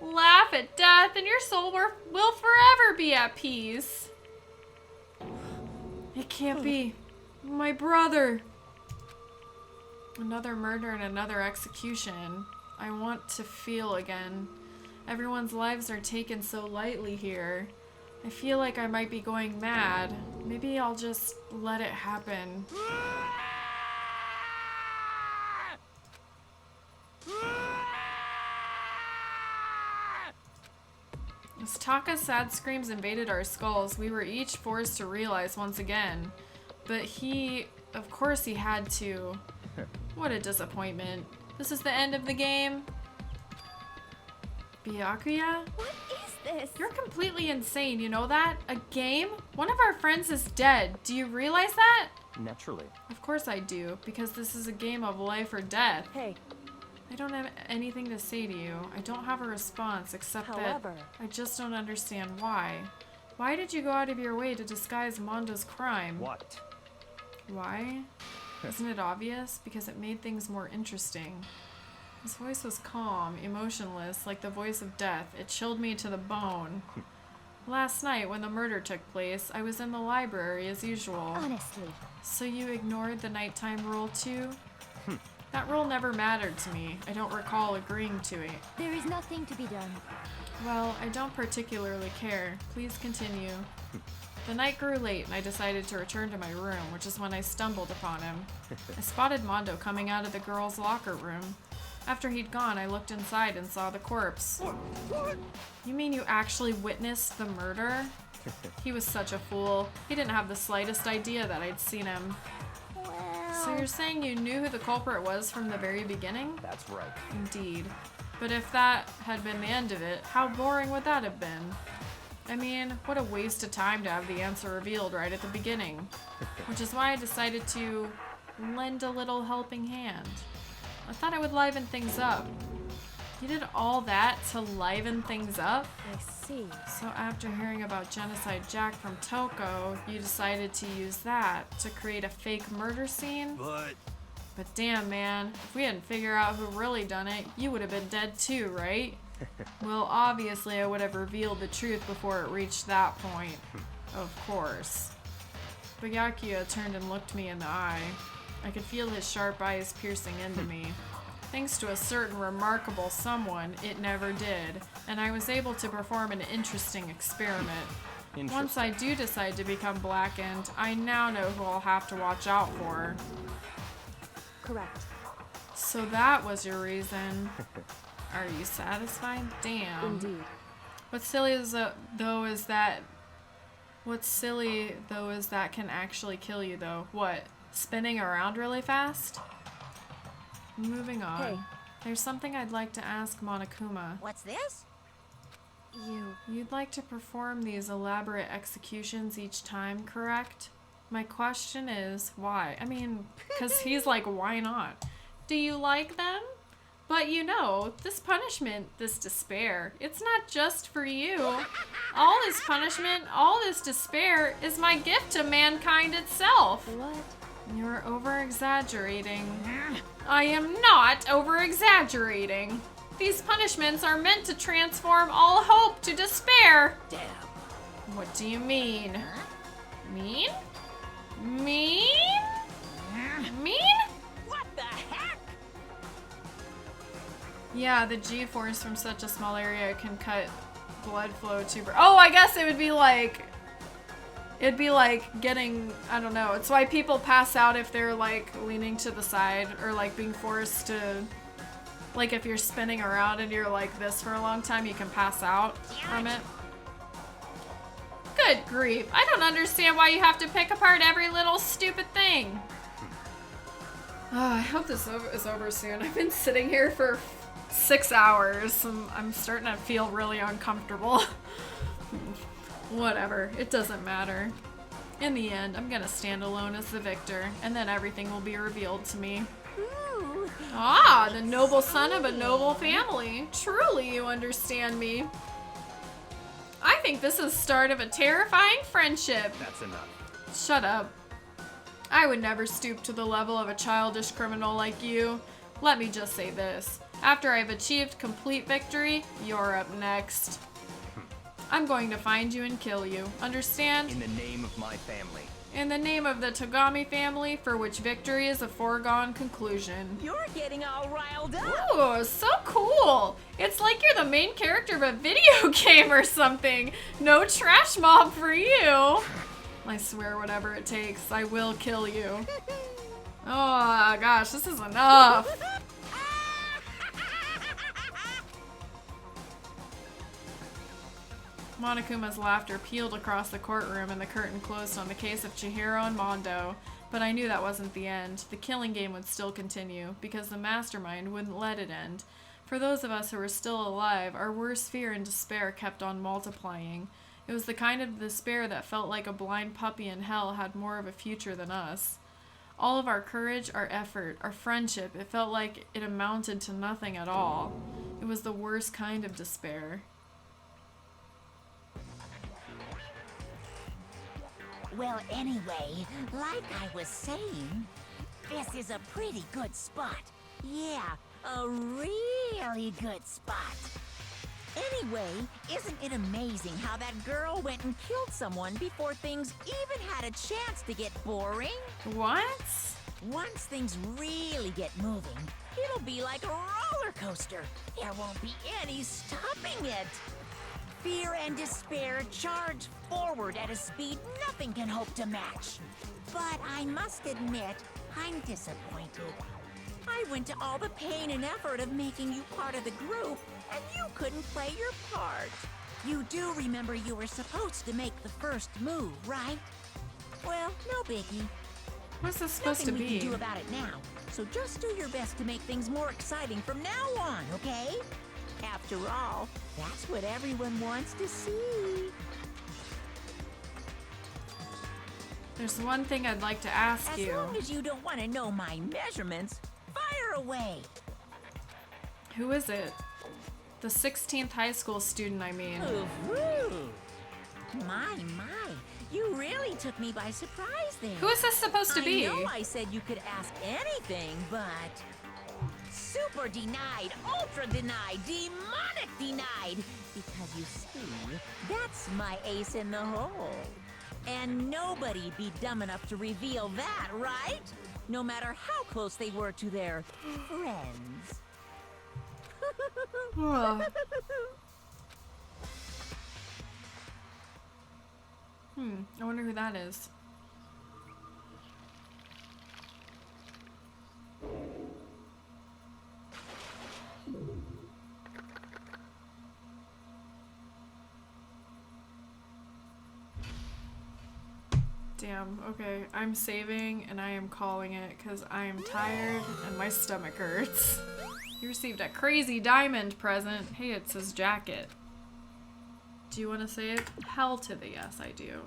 Laugh at death and your soul will forever be at peace. It can't be. My brother. Another murder and another execution. I want to feel again. Everyone's lives are taken so lightly here. I feel like I might be going mad. Maybe I'll just let it happen. As Taka's sad screams invaded our skulls, we were each forced to realize once again. But of course he had to. What a disappointment. This is the end of the game. Byakuya? What is this? You're completely insane, you know that? A game? One of our friends is dead. Do you realize that? Naturally. Of course I do, because this is a game of life or death. Hey. I don't have anything to say to you. I don't have a response except that I just don't understand why. Why did you go out of your way to disguise Mondo's crime? What? Why? Isn't it obvious? Because it made things more interesting. His voice was calm, emotionless, like the voice of death. It chilled me to the bone. Last night, when the murder took place, I was in the library as usual. Honestly. So you ignored the nighttime rule too? That rule never mattered to me. I don't recall agreeing to it. There is nothing to be done. Well, I don't particularly care. Please continue. The night grew late and I decided to return to my room, which is when I stumbled upon him. I spotted Mondo coming out of the girls' locker room. After he'd gone, I looked inside and saw the corpse. What? You mean you actually witnessed the murder? He was such a fool. He didn't have the slightest idea that I'd seen him. So you're saying you knew who the culprit was from the very beginning? That's right. Indeed. But if that had been the end of it, how boring would that have been? I mean, what a waste of time to have the answer revealed right at the beginning. Which is why I decided to lend a little helping hand. I thought I would liven things up. You did all that to liven things up? I see. So after hearing about Genocide Jack from Toko, you decided to use that to create a fake murder scene? But damn, man, if we hadn't figured out who really done it, you would have been dead too, right? Well, obviously I would have revealed the truth before it reached that point. Of course. Byakuya turned and looked me in the eye. I could feel his sharp eyes piercing into me. Thanks to a certain remarkable someone, it never did, and I was able to perform an interesting experiment. Once I do decide to become blackened, I now know who I'll have to watch out for. Correct. So that was your reason. Are you satisfied? Damn. Indeed. What's silly is though is that can actually kill you though. What? Spinning around really fast? Moving on. Hey. There's something I'd like to ask Monokuma. What's this? You'd like to perform these elaborate executions each time, correct? My question is, why? I mean, because he's like, why not? Do you like them? But you know, this punishment, this despair, it's not just for you. All this punishment, all this despair is my gift to mankind itself. What? You're over-exaggerating. I am not over-exaggerating. These punishments are meant to transform all hope to despair. Damn. What do you mean? Mean? Mean? Mean? What the heck? Yeah, the G-force from such a small area can cut blood flow to... Oh, I guess it would be like... It'd be like getting... I don't know. It's why people pass out if they're like leaning to the side or like being forced to... Like if you're spinning around and you're like this for a long time, you can pass out from it. Good grief. I don't understand why you have to pick apart every little stupid thing. Oh, I hope this is over soon. I've been sitting here for 6 hours. I'm starting to feel really uncomfortable. Whatever. It doesn't matter. In the end, I'm gonna stand alone as the victor, and then everything will be revealed to me. Ooh. Ah, the noble son of a noble family. Truly, you understand me. I think this is the start of a terrifying friendship. That's enough. Shut up. I would never stoop to the level of a childish criminal like you. Let me just say this. After I've achieved complete victory, you're up next. I'm going to find you and kill you. Understand? In the name of my family. In the name of the Togami family, for which victory is a foregone conclusion. You're getting all riled up. Ooh, so cool. It's like you're the main character of a video game or something. No trash mob for you. I swear whatever it takes, I will kill you. Oh gosh, this is enough. Monokuma's laughter pealed across the courtroom and the curtain closed on the case of Chihiro and Mondo. But I knew that wasn't the end. The killing game would still continue, because the mastermind wouldn't let it end. For those of us who were still alive, our worst fear and despair kept on multiplying. It was the kind of despair that felt like a blind puppy in hell had more of a future than us. All of our courage, our effort, our friendship, it felt like it amounted to nothing at all. It was the worst kind of despair. Well, anyway, like I was saying, this is a pretty good spot. Yeah, a really good spot. Anyway, isn't it amazing how that girl went and killed someone before things even had a chance to get boring? What? Once things really get moving, it'll be like a roller coaster. There won't be any stopping it. Fear and despair charge forward at a speed nothing can hope to match. But I must admit, I'm disappointed. I went to all the pain and effort of making you part of the group, and you couldn't play your part. You do remember you were supposed to make the first move, right? Well, no biggie. What's this supposed to be? Nothing we can do about it now. So just do your best to make things more exciting from now on, okay? After all, that's what everyone wants to see. There's one thing I'd like to ask you. As long as you don't want to know my measurements, fire away. Who is it? The 16th high school student, I mean. Ooh. My. You really took me by surprise there. Who is this supposed to be? I know I said you could ask anything, but... Super denied, ultra denied, demonic denied. Because you see, that's my ace in the hole. And nobody'd be dumb enough to reveal that, right? No matter how close they were to their friends. I wonder who that is. Damn, okay, I'm saving and I am calling it because I am tired and my stomach hurts. You received a crazy diamond present. Hey, it's his jacket. Do you want to say it? Hell to the yes, I do.